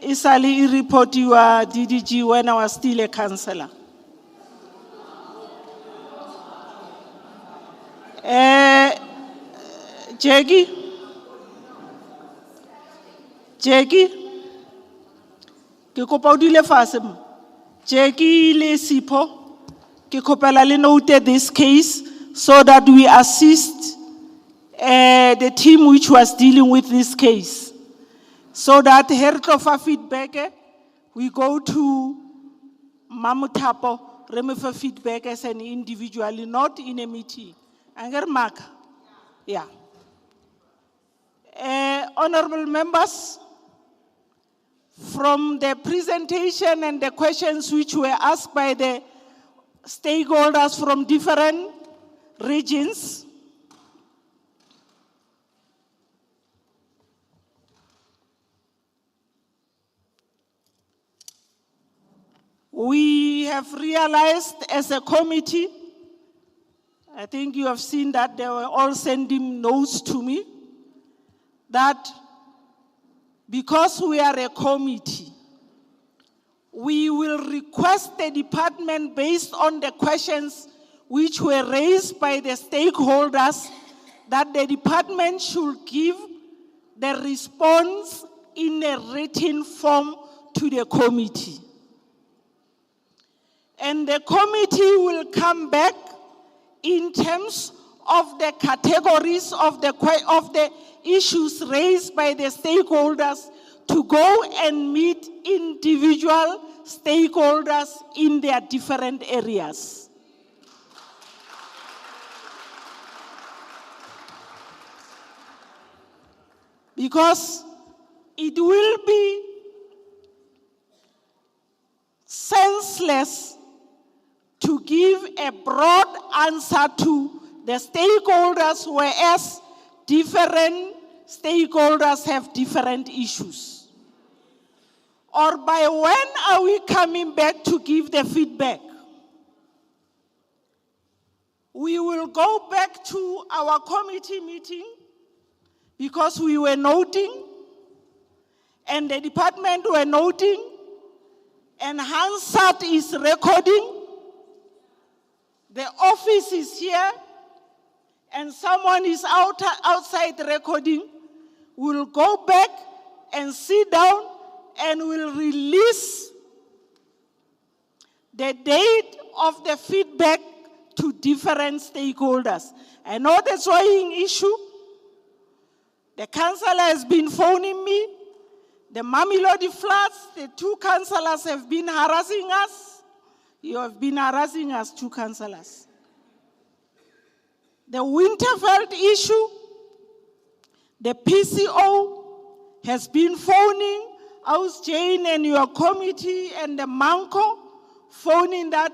isali reportiwa DDG when I was still a councillor. Jackie, ke kopa o dule fatshe mo. Jackie le Sipho, ke kopela le note this case so that we assist the team which was dealing with this case. So that here to fa feedback, we go to Mamutapo, remove feedback as an individual, not in a meeting. Anger mark. Yeah. Honorable members, from the presentation and the questions which were asked by the stakeholders from different regions, we have realized as a committee, I think you have seen that they were all sending notes to me, that because we are a committee, we will request the department based on the questions which were raised by the stakeholders that the department should give the response in a written form to the committee. And the committee will come back in terms of the categories of the issues raised by the stakeholders to go and meet individual stakeholders in their different areas. Because it will be senseless to give a broad answer to the stakeholders, whereas different stakeholders have different issues. Or by when are we coming back to give the feedback? We will go back to our committee meeting because we were noting and the department were noting and Hansard is recording. The office is here and someone is outside recording. We'll go back and sit down and we'll release the date of the feedback to different stakeholders. I know that's why an issue. The councillor has been phoning me. The Mamelodi Floods, the two councillors have been harassing us. You have been harassing us, two councillors. The Winterveldt issue, the PCO has been phoning us, Jane and your committee and the Manco, phoning that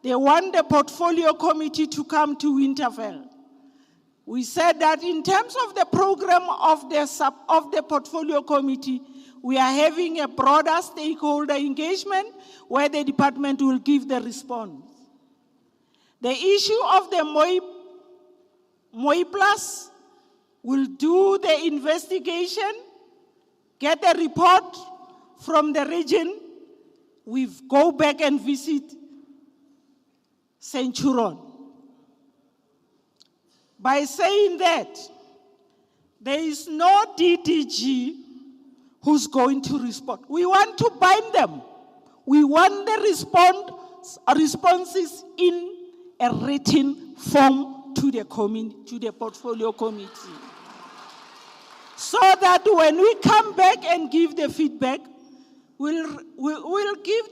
they want the portfolio committee to come to Winterveldt. We said that in terms of the program of the portfolio committee, we are having a broader stakeholder engagement where the department will give the response. The issue of the Moi Plus will do the investigation, get a report from the region. We go back and visit Centurion. By saying that, there is no DDG who's going to respond. We want to bind them. We want the responses in a written form to the portfolio committee. So that when we come back and give the feedback, we'll give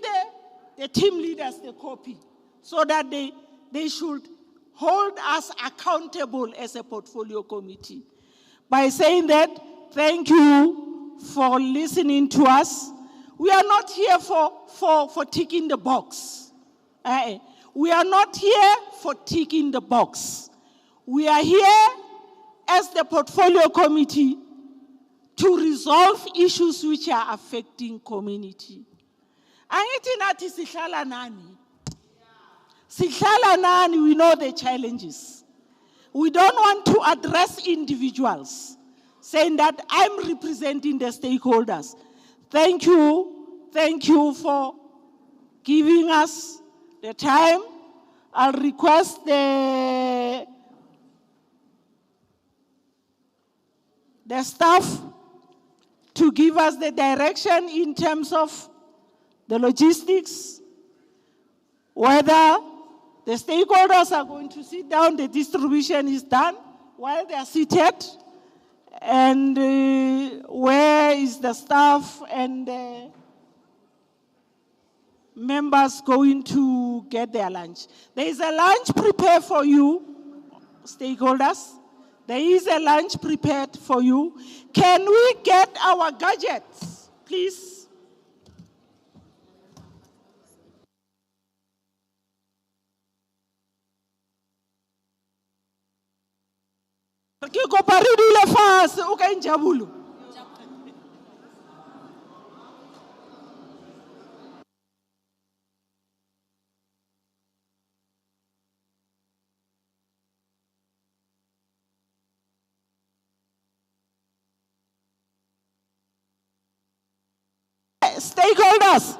the team leaders the copy so that they should hold us accountable as a portfolio committee. By saying that, thank you for listening to us. We are not here for ticking the box. We are not here for ticking the box. We are here as the portfolio committee to resolve issues which are affecting community. Angithi nathi sihlala nani? Sihlala nani, we know the challenges. We don't want to address individuals, saying that I'm representing the stakeholders. Thank you for giving us the time. I'll request the staff to give us the direction in terms of the logistics, whether the stakeholders are going to sit down, the distribution is done while they are seated, and where is the staff and the members going to get their lunch. There is a lunch prepared for you, stakeholders. There is a lunch prepared for you. Can we get our gadgets, please? Ke kopa re dule fatshe, o ka njabulu. Stakeholders,